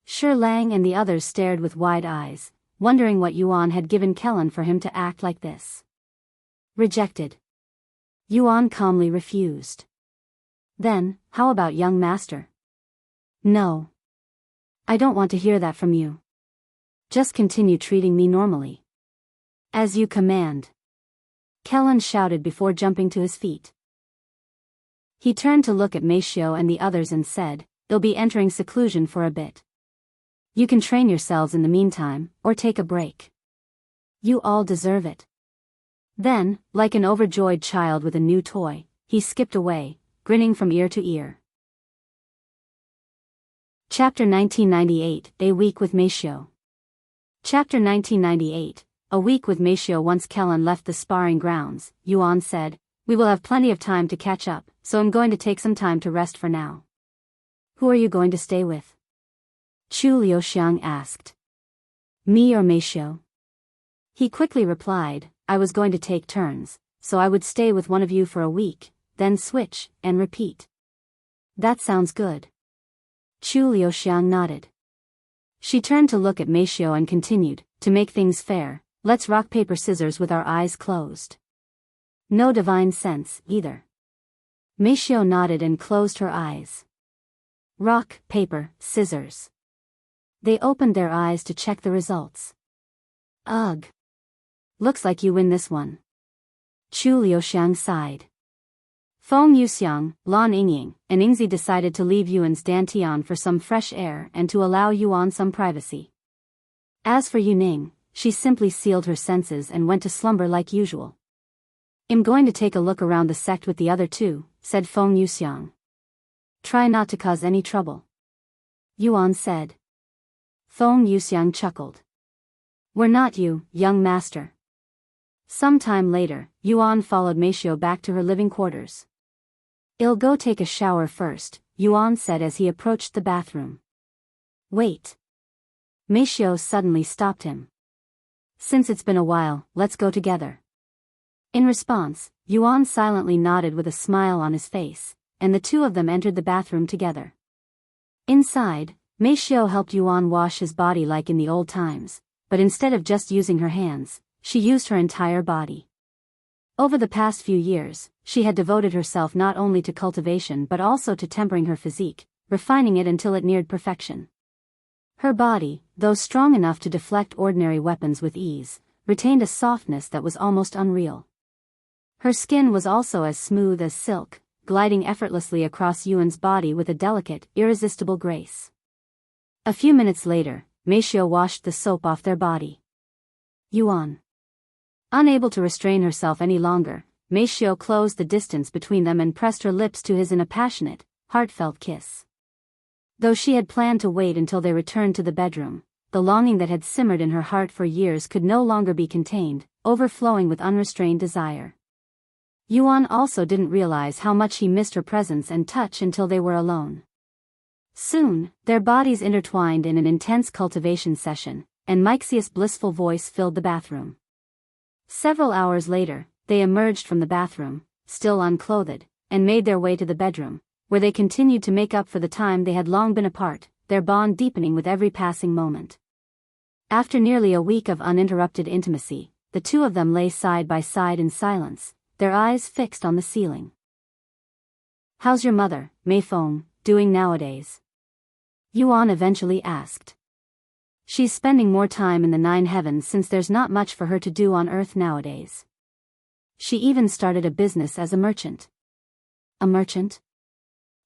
Shi Lang and the others stared with wide eyes, wondering what Yuan had given Kelan for him to act like this. Rejected. Yuan calmly refused. Then, how about young master? No. I don't want to hear that from you. Just continue treating me normally. As you command. Kelan shouted before jumping to his feet. He turned to look at Meixiu and the others and said, "They'll be entering seclusion for a bit. You can train yourselves in the meantime, or take a break. You all deserve it." Then, like an overjoyed child with a new toy, he skipped away, grinning from ear to ear. Chapter 1998, A Week with Meixiu. Chapter 1998, A Week with Meixiu. Once Kelan left the sparring grounds, Yuan said, "We will have plenty of time to catch up, so I'm going to take some time to rest for now." "Who are you going to stay with?" Liuxiang asked. "Me or Meixiu?" He quickly replied, "I was going to take turns, so I would stay with one of you for a week, then switch, and repeat." "That sounds good." Liuxiang nodded. She turned to look at Meixiu and continued, "To make things fair, let's rock paper scissors with our eyes closed." "No divine sense, either." Meixiu nodded and closed her eyes. Rock, paper, scissors. They opened their eyes to check the results. "Ugh. Looks like you win this one." Liuxiang sighed. Feng Yuxiang, Lan Yingying, and Yingzi decided to leave Yuan's Dantian for some fresh air and to allow Yuan some privacy. As for Yuning, she simply sealed her senses and went to slumber like usual. "I'm going to take a look around the sect with the other two," said Feng Yuxiang. "Try not to cause any trouble," Yuan said. Feng Yuxiang chuckled. "We're not you, young master." Some time later, Yuan followed Meixiu back to her living quarters. "I'll go take a shower first," Yuan said as he approached the bathroom. "Wait." Meixiu suddenly stopped him. "Since it's been a while, let's go together." In response, Yuan silently nodded with a smile on his face, and the two of them entered the bathroom together. Inside, Meixiu helped Yuan wash his body like in the old times, but instead of just using her hands, she used her entire body. Over the past few years, she had devoted herself not only to cultivation but also to tempering her physique, refining it until it neared perfection. Her body, though strong enough to deflect ordinary weapons with ease, retained a softness that was almost unreal. Her skin was also as smooth as silk, gliding effortlessly across Yuan's body with a delicate, irresistible grace. A few minutes later, Meixiu washed the soap off their body. Yuan. Unable to restrain herself any longer, Meixiu closed the distance between them and pressed her lips to his in a passionate, heartfelt kiss. Though she had planned to wait until they returned to the bedroom, the longing that had simmered in her heart for years could no longer be contained, overflowing with unrestrained desire. Yuan also didn't realize how much he missed her presence and touch until they were alone. Soon, their bodies intertwined in an intense cultivation session, and Meixiu's blissful voice filled the bathroom. Several hours later, they emerged from the bathroom, still unclothed, and made their way to the bedroom, where they continued to make up for the time they had long been apart, their bond deepening with every passing moment. After nearly a week of uninterrupted intimacy, the two of them lay side by side in silence, their eyes fixed on the ceiling. "How's your mother, Mei Feng, doing nowadays?" Yuan eventually asked. "She's spending more time in the Nine Heavens since there's not much for her to do on Earth nowadays. She even started a business as a merchant." "A merchant?"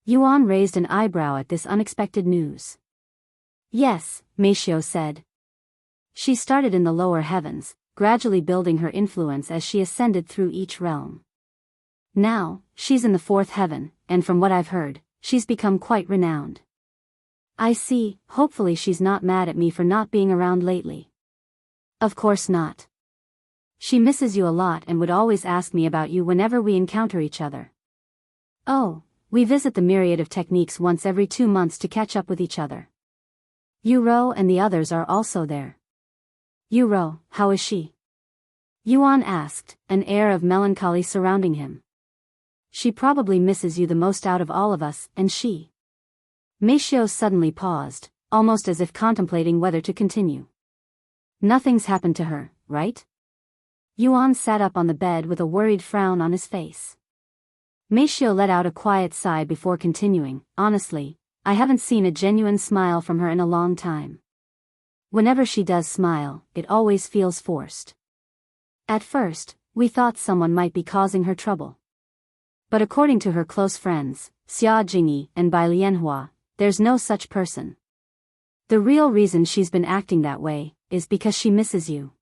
Yuan raised an eyebrow at this unexpected news. "Yes," Meixiu said. "She started in the lower heavens, gradually building her influence as she ascended through each realm. Now, she's in the fourth heaven, and from what I've heard, she's become quite renowned." "I see, hopefully she's not mad at me for not being around lately." "Of course not. She misses you a lot and would always ask me about you whenever we encounter each other." "Oh, we visit the myriad of techniques once every 2 months to catch up with each other. Yuro and the others are also there." "Yuro, how is she?" Yuan asked, an air of melancholy surrounding him. "She probably misses you the most out of all of us, and she..." Meixiu suddenly paused, almost as if contemplating whether to continue. "Nothing's happened to her, right?" Yuan sat up on the bed with a worried frown on his face. Meixiu let out a quiet sigh before continuing, "Honestly, I haven't seen a genuine smile from her in a long time. Whenever she does smile, it always feels forced. At first, we thought someone might be causing her trouble. But according to her close friends, Xia Jingyi and Bai Lianhua, there's no such person. The real reason she's been acting that way is because she misses you."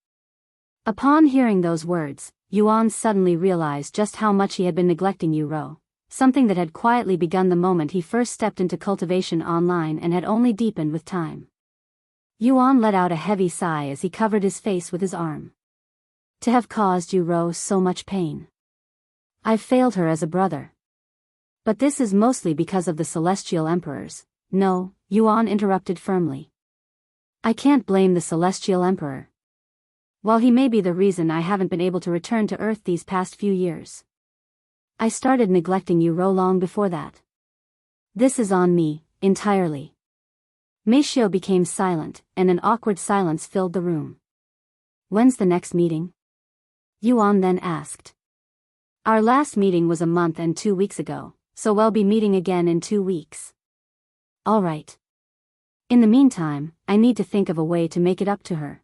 Upon hearing those words, Yuan suddenly realized just how much he had been neglecting Yuro, something that had quietly begun the moment he first stepped into Cultivation Online and had only deepened with time. Yuan let out a heavy sigh as he covered his face with his arm. "To have caused Yuro so much pain. I've failed her as a brother. But this is mostly because of the Celestial Emperors." "No," Yuan interrupted firmly. "I can't blame the Celestial Emperor. While he may be the reason I haven't been able to return to Earth these past few years, I started neglecting Yuro long before that. This is on me, entirely." Meixiu became silent, and an awkward silence filled the room. "When's the next meeting?" Yuan then asked. "Our last meeting was a month and 2 weeks ago, so we'll be meeting again in 2 weeks." "All right. In the meantime, I need to think of a way to make it up to her."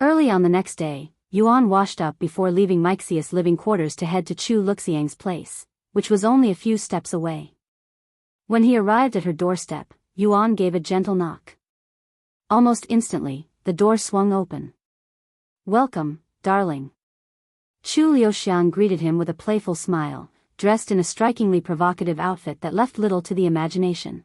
Early on the next day, Yuan washed up before leaving Meixiu's living quarters to head to Liuxiang's place, which was only a few steps away. When he arrived at her doorstep, Yuan gave a gentle knock. Almost instantly, the door swung open. "Welcome, darling." Liuxiang greeted him with a playful smile, dressed in a strikingly provocative outfit that left little to the imagination.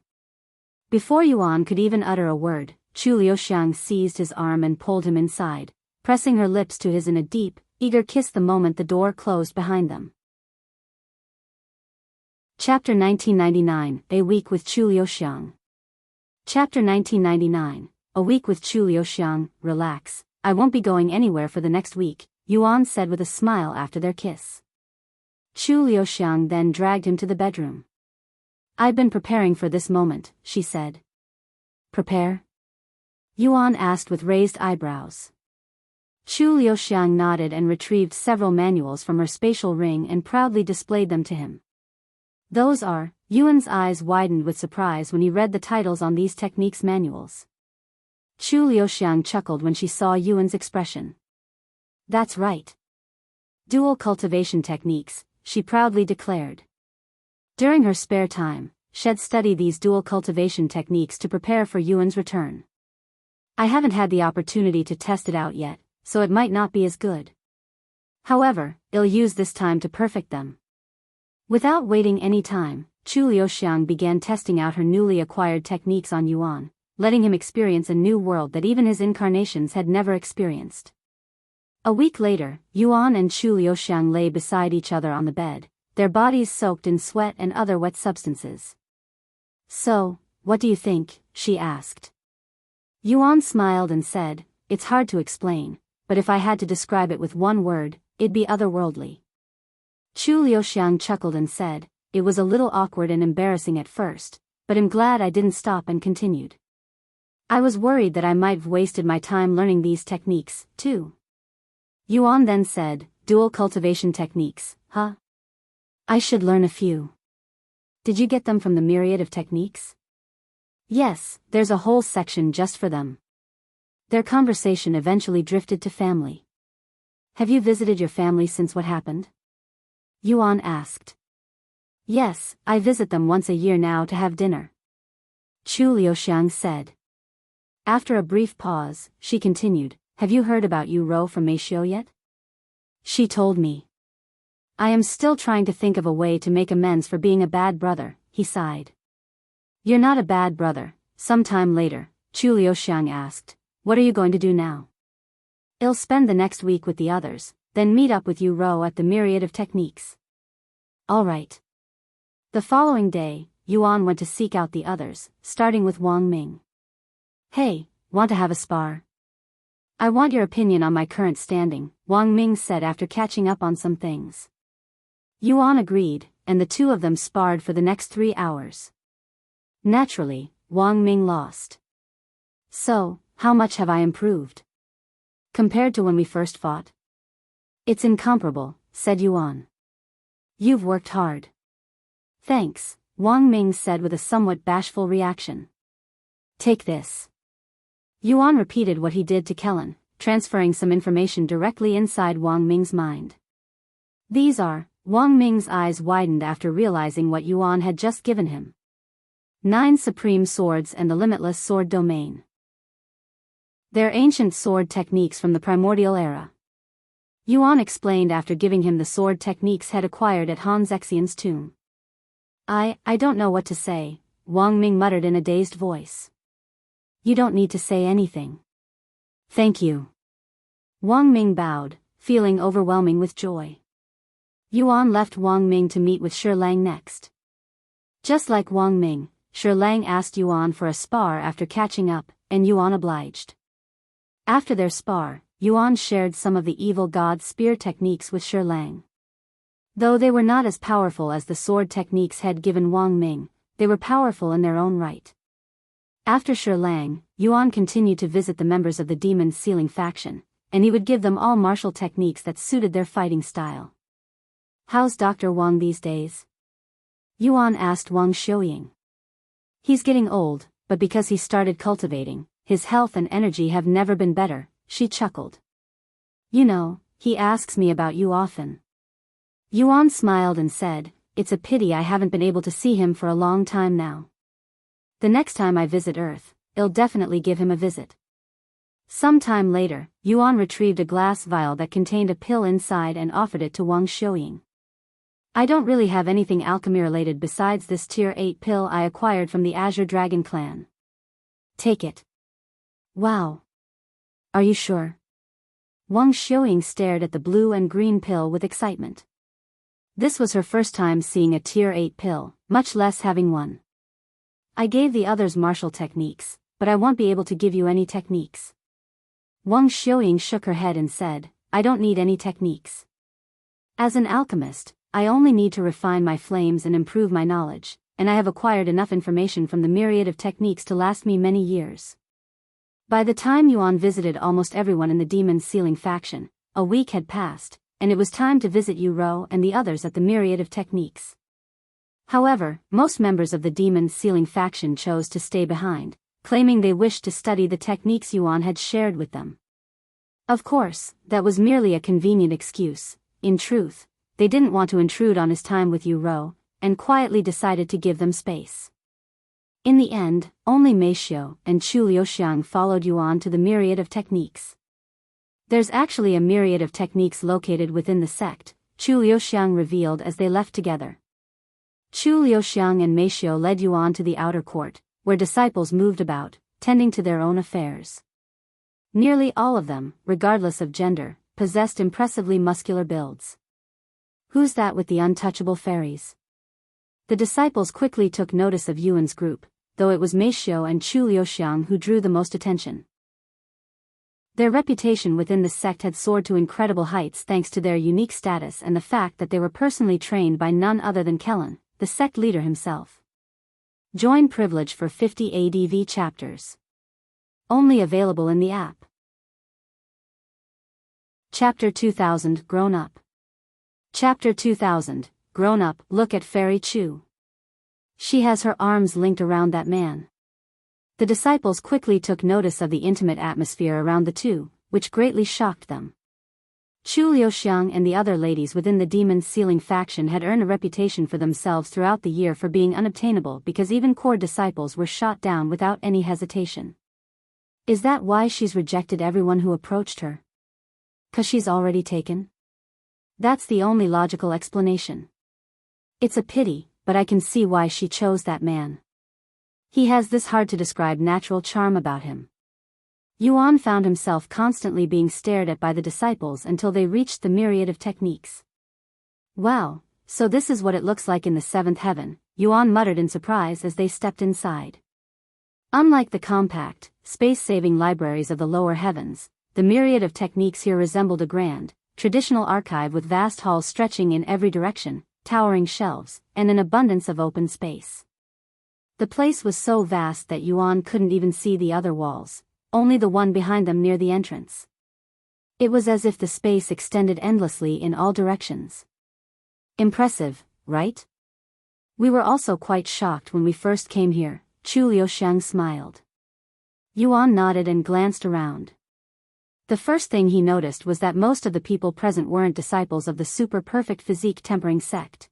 Before Yuan could even utter a word, Liuxiang seized his arm and pulled him inside, pressing her lips to his in a deep, eager kiss the moment the door closed behind them. Chapter 1999, A Week with Liuxiang. Chapter 1999, A Week with Liuxiang. "Relax, I won't be going anywhere for the next week," Yuan said with a smile after their kiss. Liuxiang then dragged him to the bedroom. "I've been preparing for this moment," she said. "Prepare?" Yuan asked with raised eyebrows. Liuxiang nodded and retrieved several manuals from her spatial ring and proudly displayed them to him. "Those are..." Yuan's eyes widened with surprise when he read the titles on these techniques manuals. Liuxiang chuckled when she saw Yuan's expression. "That's right. Dual cultivation techniques," she proudly declared. During her spare time, she'd study these dual cultivation techniques to prepare for Yuan's return. "I haven't had the opportunity to test it out yet, so it might not be as good. However, I'll use this time to perfect them." Without waiting any time, Liuxiang began testing out her newly acquired techniques on Yuan, letting him experience a new world that even his incarnations had never experienced. A week later, Yuan and Liuxiang lay beside each other on the bed, their bodies soaked in sweat and other wet substances. "So, what do you think?" she asked. Yuan smiled and said, "It's hard to explain, but if I had to describe it with one word, it'd be otherworldly." Liuxiang chuckled and said, "It was a little awkward and embarrassing at first, but I'm glad I didn't stop and continued. I was worried that I might have wasted my time learning these techniques, too." Yuan then said, "Dual cultivation techniques, huh? I should learn a few. Did you get them from the myriad of techniques? Yes, there's a whole section just for them. Their conversation eventually drifted to family. Have you visited your family since what happened? Yuan asked. Yes, I visit them once a year now to have dinner. Liuxiang said. After a brief pause, she continued, have you heard about Yu Rou from Meixiu yet? She told me. I am still trying to think of a way to make amends for being a bad brother, he sighed. You're not a bad brother. Sometime later, Liuxiang asked, what are you going to do now? I'll spend the next week with the others, then meet up with Yu Rou at the myriad of techniques. All right. The following day, Yuan went to seek out the others, starting with Wang Ming. Hey, want to have a spar? I want your opinion on my current standing, Wang Ming said after catching up on some things. Yuan agreed, and the two of them sparred for the next 3 hours. Naturally, Wang Ming lost. So, how much have I improved? Compared to when we first fought? It's incomparable, said Yuan. You've worked hard. Thanks, Wang Ming said with a somewhat bashful reaction. Take this. Yuan repeated what he did to Kelan, transferring some information directly inside Wang Ming's mind. These are, Wang Ming's eyes widened after realizing what Yuan had just given him. 9 supreme swords and the limitless sword domain. They're ancient sword techniques from the primordial era. Yuan explained after giving him the sword techniques had acquired at Han Zexian's tomb. I don't know what to say, Wang Ming muttered in a dazed voice. You don't need to say anything. Thank you. Wang Ming bowed, feeling overwhelming with joy. Yuan left Wang Ming to meet with Lang next. Just like Wang Ming, Lang asked Yuan for a spar after catching up, and Yuan obliged. After their spar, Yuan shared some of the evil god spear techniques with Lang. Though they were not as powerful as the sword techniques had given Wang Ming, they were powerful in their own right. After Lang, Yuan continued to visit the members of the Demon Sealing faction, and he would give them all martial techniques that suited their fighting style. How's Dr. Wang these days? Yuan asked Wang Xiuying. He's getting old, but because he started cultivating, his health and energy have never been better, she chuckled. You know, he asks me about you often. Yuan smiled and said, it's a pity I haven't been able to see him for a long time now. The next time I visit Earth, I'll definitely give him a visit. Some time later, Yuan retrieved a glass vial that contained a pill inside and offered it to Wang Xiuying. I don't really have anything alchemy related besides this tier 8 pill I acquired from the Azure Dragon clan. Take it. Wow. Are you sure? Wang Xiuying stared at the blue and green pill with excitement. This was her first time seeing a tier 8 pill, much less having one. I gave the others martial techniques, but I won't be able to give you any techniques. Wang Xiuying shook her head and said, I don't need any techniques. As an alchemist, I only need to refine my flames and improve my knowledge, and I have acquired enough information from the myriad of techniques to last me many years. By the time Yuan visited almost everyone in the Demon Sealing faction, a week had passed, and it was time to visit Yu Rou and the others at the myriad of techniques. However, most members of the Demon Sealing faction chose to stay behind, claiming they wished to study the techniques Yuan had shared with them. Of course, that was merely a convenient excuse. In truth, they didn't want to intrude on his time with Yu Rou, and quietly decided to give them space. In the end, only Meixiu and Liuxiang followed Yuan to the myriad of techniques. There's actually a myriad of techniques located within the sect, Liuxiang revealed as they left together. Liuxiang and Meixiu led Yuan to the outer court, where disciples moved about, tending to their own affairs. Nearly all of them, regardless of gender, possessed impressively muscular builds. Who's that with the untouchable fairies? The disciples quickly took notice of Yuan's group, though it was Meixiu and Liuxiang who drew the most attention. Their reputation within the sect had soared to incredible heights thanks to their unique status and the fact that they were personally trained by none other than Kelan, the sect leader himself. Join privilege for 50 ADV chapters. Only available in the app. Chapter 2000 Grown Up. Chapter 2000, Grown Up, Look at Fairy Chu. She has her arms linked around that man. The disciples quickly took notice of the intimate atmosphere around the two, which greatly shocked them. Chu Liuxiang and the other ladies within the Demon Sealing faction had earned a reputation for themselves throughout the year for being unobtainable because even core disciples were shot down without any hesitation. Is that why she's rejected everyone who approached her? 'Cause she's already taken? That's the only logical explanation. It's a pity, but I can see why she chose that man. He has this hard-to-describe natural charm about him. Yuan found himself constantly being stared at by the disciples until they reached the myriad of techniques. Wow, so this is what it looks like in the seventh heaven, Yuan muttered in surprise as they stepped inside. Unlike the compact, space-saving libraries of the lower heavens, the myriad of techniques here resembled a grand, traditional archive with vast halls stretching in every direction, towering shelves, and an abundance of open space. The place was so vast that Yuan couldn't even see the other walls, only the one behind them near the entrance. It was as if the space extended endlessly in all directions. Impressive, right? We were also quite shocked when we first came here, Chu Liuxiang smiled. Yuan nodded and glanced around. The first thing he noticed was that most of the people present weren't disciples of the super-perfect physique tempering sect.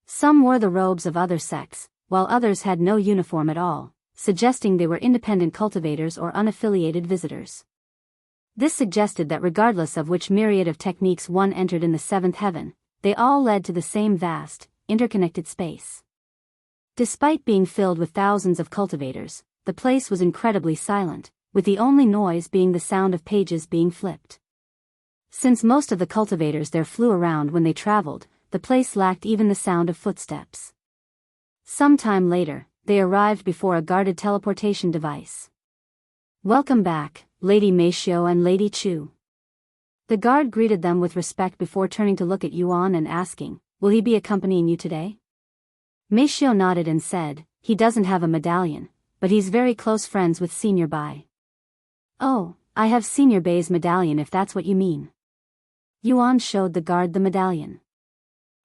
Some wore the robes of other sects, while others had no uniform at all, suggesting they were independent cultivators or unaffiliated visitors. This suggested that regardless of which myriad of techniques one entered in the seventh heaven, they all led to the same vast, interconnected space. Despite being filled with thousands of cultivators, the place was incredibly silent, with the only noise being the sound of pages being flipped. Since most of the cultivators there flew around when they traveled, the place lacked even the sound of footsteps. Some time later, they arrived before a guarded teleportation device. Welcome back, Lady Meixiu and Lady Chu. The guard greeted them with respect before turning to look at Yuan and asking, will he be accompanying you today? Meixiu nodded and said, he doesn't have a medallion, but he's very close friends with Senior Bai. Oh, I have Senior Bai's medallion if that's what you mean. Yuan showed the guard the medallion.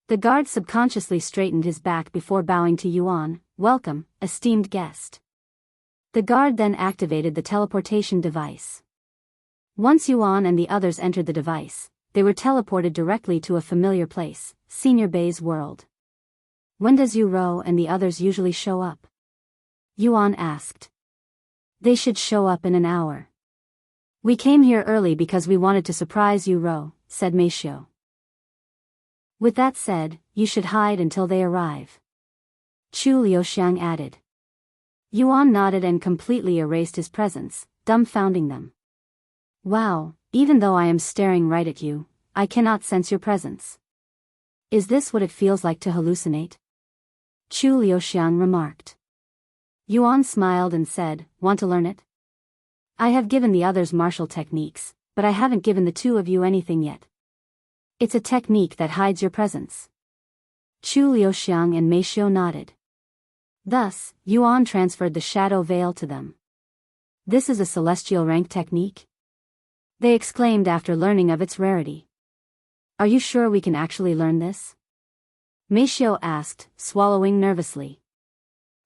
The guard subconsciously straightened his back before bowing to Yuan, welcome, esteemed guest. The guard then activated the teleportation device. Once Yuan and the others entered the device, they were teleported directly to a familiar place, Senior Bai's world. When does Yu Rou and the others usually show up? Yuan asked. They should show up in an hour. We came here early because we wanted to surprise Yu Rou, said Meixiu. With that said, you should hide until they arrive. Chu Liuxiang added. Yuan nodded and completely erased his presence, dumbfounding them. Wow, even though I am staring right at you, I cannot sense your presence. Is this what it feels like to hallucinate? Chu Liuxiang remarked. Yuan smiled and said, want to learn it? I have given the others martial techniques, but I haven't given the two of you anything yet. It's a technique that hides your presence. Chu Liuxiang and Meixiu nodded. Thus, Yuan transferred the shadow veil to them. This is a celestial rank technique? They exclaimed after learning of its rarity. Are you sure we can actually learn this? Meixiu asked, swallowing nervously.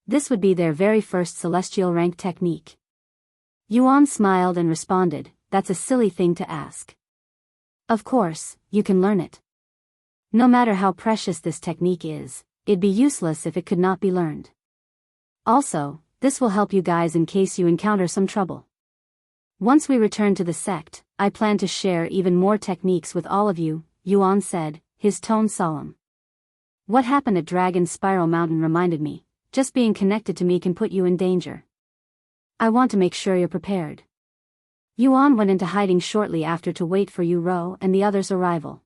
This would be their very first celestial rank technique. Yuan smiled and responded, that's a silly thing to ask. Of course, you can learn it. No matter how precious this technique is, it'd be useless if it could not be learned. Also, this will help you guys in case you encounter some trouble. Once we return to the sect, I plan to share even more techniques with all of you, Yuan said, his tone solemn. What happened at Dragon Spiral Mountain reminded me, just being connected to me can put you in danger. I want to make sure you're prepared. Yuan went into hiding shortly after to wait for Yu Rou and the others' arrival.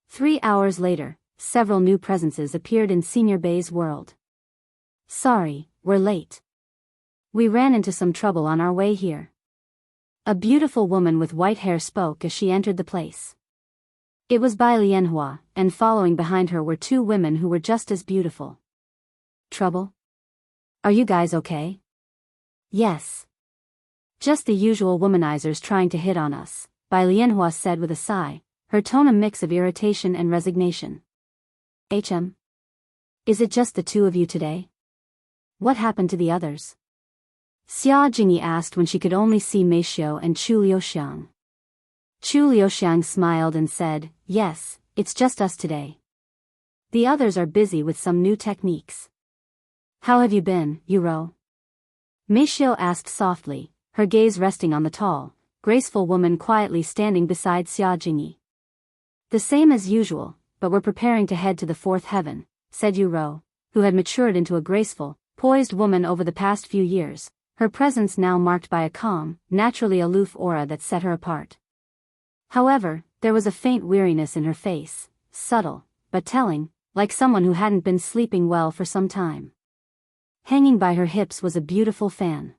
3 hours later, several new presences appeared in Senior Bai's world. Sorry, we're late. We ran into some trouble on our way here. A beautiful woman with white hair spoke as she entered the place. It was Bai Lianhua, and following behind her were 2 women who were just as beautiful. Trouble? Are you guys okay? Yes. Just the usual womanizers trying to hit on us, Bai Lianhua said with a sigh, her tone a mix of irritation and resignation. Is it just the two of you today? What happened to the others? Xianxia asked when she could only see Meixiu and Liuxiang. Liuxiang smiled and said, yes, it's just us today. The others are busy with some new techniques. How have you been, Yuro? Meixiu asked softly, her gaze resting on the tall, graceful woman quietly standing beside Xianxia. The same as usual, but we're preparing to head to the fourth heaven, said Yuro, who had matured into a graceful, poised woman over the past few years, her presence now marked by a calm, naturally aloof aura that set her apart. However, there was a faint weariness in her face, subtle, but telling, like someone who hadn't been sleeping well for some time. Hanging by her hips was a beautiful fan.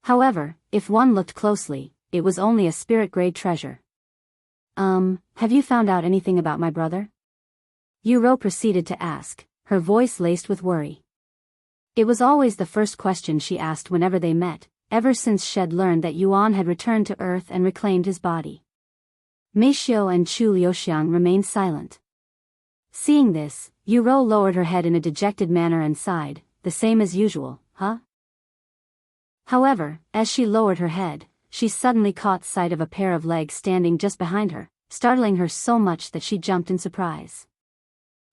However, if one looked closely, it was only a spirit-grade treasure. Have you found out anything about my brother? Yuro proceeded to ask, her voice laced with worry. It was always the first question she asked whenever they met, ever since Shed learned that Yuan had returned to Earth and reclaimed his body. Meixiu and Liuxiang remained silent. Seeing this, Yuro lowered her head in a dejected manner and sighed, the same as usual, huh? However, as she lowered her head, she suddenly caught sight of a pair of legs standing just behind her, startling her so much that she jumped in surprise.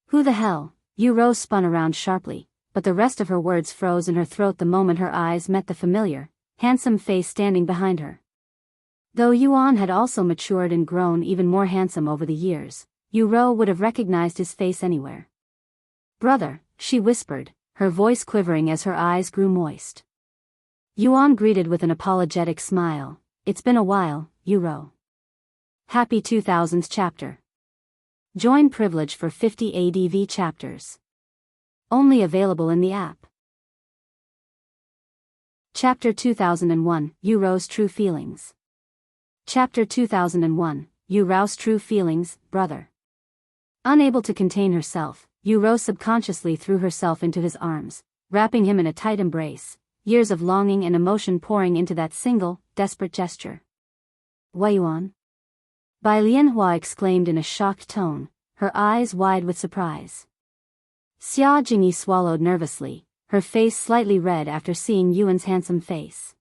Who the hell? Yuro spun around sharply, but the rest of her words froze in her throat the moment her eyes met the familiar, handsome face standing behind her. Though Yuan had also matured and grown even more handsome over the years, Yuro would have recognized his face anywhere. Brother, she whispered, her voice quivering as her eyes grew moist. Yuan greeted with an apologetic smile. It's been a while, Yuro. Happy 2000th chapter. Join privilege for 50 ADV chapters. Only available in the app. Chapter 2001, Yuro's True Feelings. Chapter 2001, Yuro's True Feelings, Brother. Unable to contain herself, Yuro subconsciously threw herself into his arms, wrapping him in a tight embrace, years of longing and emotion pouring into that single, desperate gesture. Wei Yuan? Bai Lianhua exclaimed in a shocked tone, her eyes wide with surprise. Xia Jingyi swallowed nervously, her face slightly red after seeing Yuan's handsome face.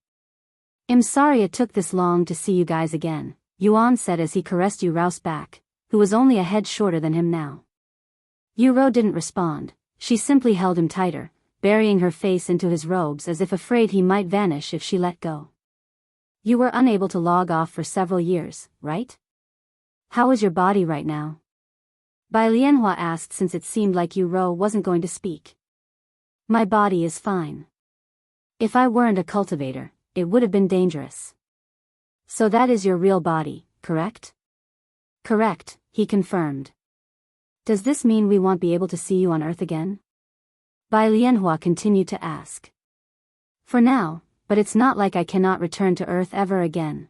I'm sorry it took this long to see you guys again, Yuan said as he caressed Yuro's back, who was only a head shorter than him now. Yuro didn't respond, she simply held him tighter, burying her face into his robes as if afraid he might vanish if she let go. You were unable to log off for several years, right? How is your body right now? Bai Lianhua asked since it seemed like Yuro wasn't going to speak. My body is fine. If I weren't a cultivator, it would have been dangerous. So that is your real body, correct? Correct, he confirmed. Does this mean we won't be able to see you on Earth again? Bai Lianhua continued to ask. For now, but it's not like I cannot return to Earth ever again.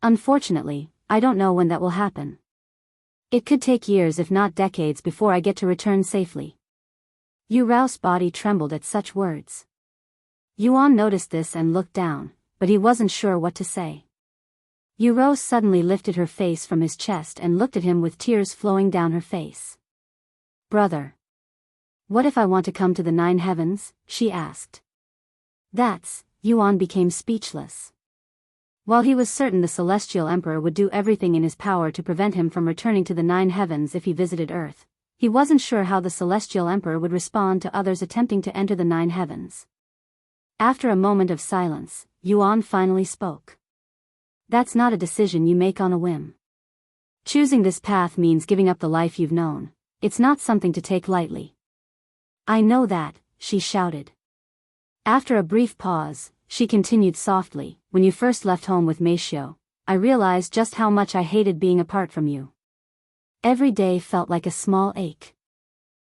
Unfortunately, I don't know when that will happen. It could take years if not decades before I get to return safely. Yuro's body trembled at such words. Yuan noticed this and looked down, but he wasn't sure what to say. Yuro suddenly lifted her face from his chest and looked at him with tears flowing down her face. Brother. What if I want to come to the 9 heavens? She asked. Yuan became speechless. While he was certain the Celestial Emperor would do everything in his power to prevent him from returning to the 9 heavens if he visited Earth, he wasn't sure how the Celestial Emperor would respond to others attempting to enter the 9 heavens. After a moment of silence, Yuan finally spoke. That's not a decision you make on a whim. Choosing this path means giving up the life you've known. It's not something to take lightly. I know that, she shouted. After a brief pause, she continued softly, when you first left home with Meixiu, I realized just how much I hated being apart from you. Every day felt like a small ache.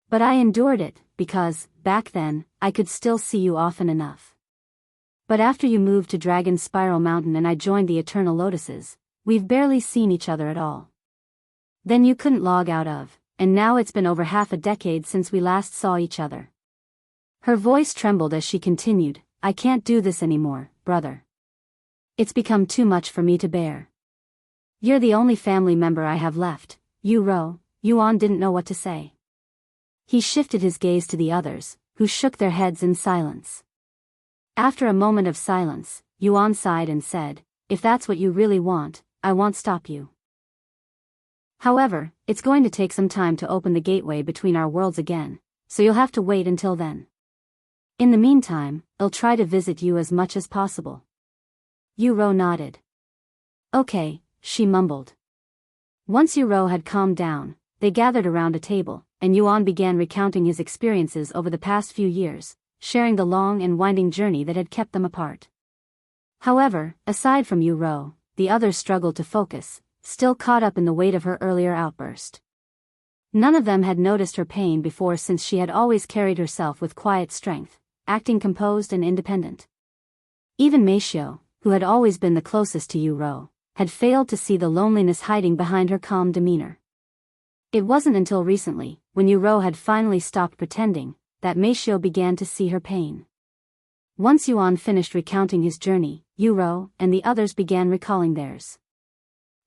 But I endured it, because, back then, I could still see you often enough. But after you moved to Dragon Spiral Mountain and I joined the Eternal Lotuses, we've barely seen each other at all. Then you couldn't log out of, and now it's been over half a decade since we last saw each other. Her voice trembled as she continued, I can't do this anymore, brother. It's become too much for me to bear. You're the only family member I have left, Yu-ro. Yuan didn't know what to say. He shifted his gaze to the others, who shook their heads in silence. After a moment of silence, Yuan sighed and said, if that's what you really want, I won't stop you. However, it's going to take some time to open the gateway between our worlds again, so you'll have to wait until then. In the meantime, I'll try to visit you as much as possible. Yu-ro nodded. Okay, she mumbled. Once Yu-ro had calmed down, they gathered around a table, and Yuan began recounting his experiences over the past few years, sharing the long and winding journey that had kept them apart. However, aside from Yu-ro, the others struggled to focus, still caught up in the weight of her earlier outburst. None of them had noticed her pain before, since she had always carried herself with quiet strength, acting composed and independent. Even Meixiu, who had always been the closest to Yu-ro, had failed to see the loneliness hiding behind her calm demeanor. It wasn't until recently, when Yu-ro had finally stopped pretending, that Meixiu began to see her pain. Once Yuan finished recounting his journey, Yu-ro and the others began recalling theirs.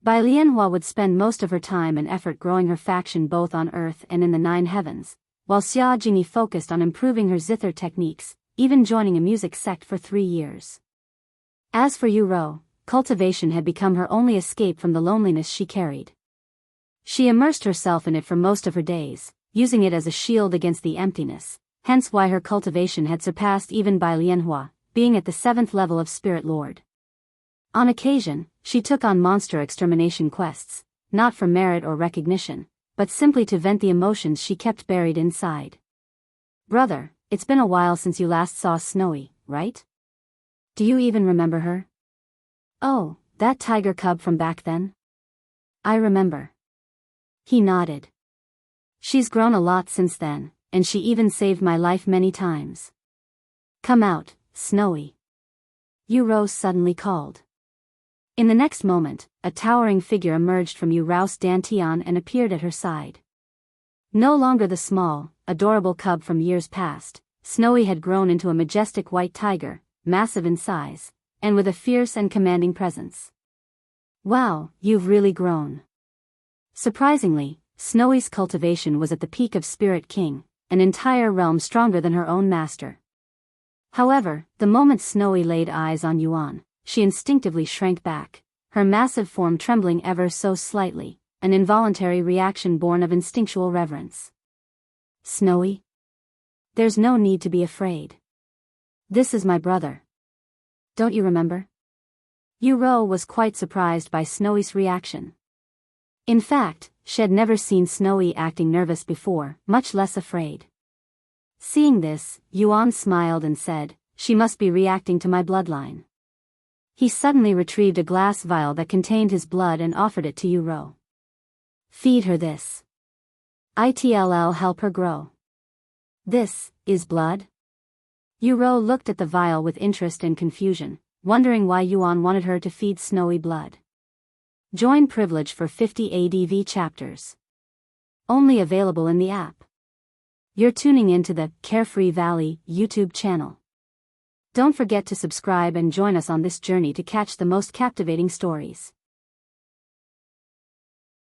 Bai Lianhua would spend most of her time and effort growing her faction both on Earth and in the Nine Heavens, while Xia Jingyi focused on improving her zither techniques, even joining a music sect for 3 years. As for Yu-ro, cultivation had become her only escape from the loneliness she carried. She immersed herself in it for most of her days, using it as a shield against the emptiness, hence why her cultivation had surpassed even Bai Lianhua, being at the 7th level of Spirit Lord. On occasion, she took on monster extermination quests, not for merit or recognition, but simply to vent the emotions she kept buried inside. Brother, it's been a while since you last saw Snowy, right? Do you even remember her? Oh, that tiger cub from back then? I remember. He nodded. She's grown a lot since then, and she even saved my life many times. Come out, Snowy. Yu-ro suddenly called. In the next moment, a towering figure emerged from Yu-ro's dantian and appeared at her side. No longer the small, adorable cub from years past, Snowy had grown into a majestic white tiger, massive in size, and with a fierce and commanding presence. Wow, you've really grown. Surprisingly, Snowy's cultivation was at the peak of Spirit King, an entire realm stronger than her own master. However, the moment Snowy laid eyes on Yuan, she instinctively shrank back, her massive form trembling ever so slightly, an involuntary reaction born of instinctual reverence. Snowy? There's no need to be afraid. This is my brother. Don't you remember? Yu-ro was quite surprised by Snowy's reaction. In fact, she had never seen Snowy acting nervous before, much less afraid. Seeing this, Yuan smiled and said, she must be reacting to my bloodline. He suddenly retrieved a glass vial that contained his blood and offered it to Yu-ro. Feed her this. It'll help her grow. This is blood? Yu-ro looked at the vial with interest and confusion, wondering why Yuan wanted her to feed Snowy blood. Join privilege for 50 ADV chapters. Only available in the app. You're tuning into the Carefree Valley YouTube channel. Don't forget to subscribe and join us on this journey to catch the most captivating stories.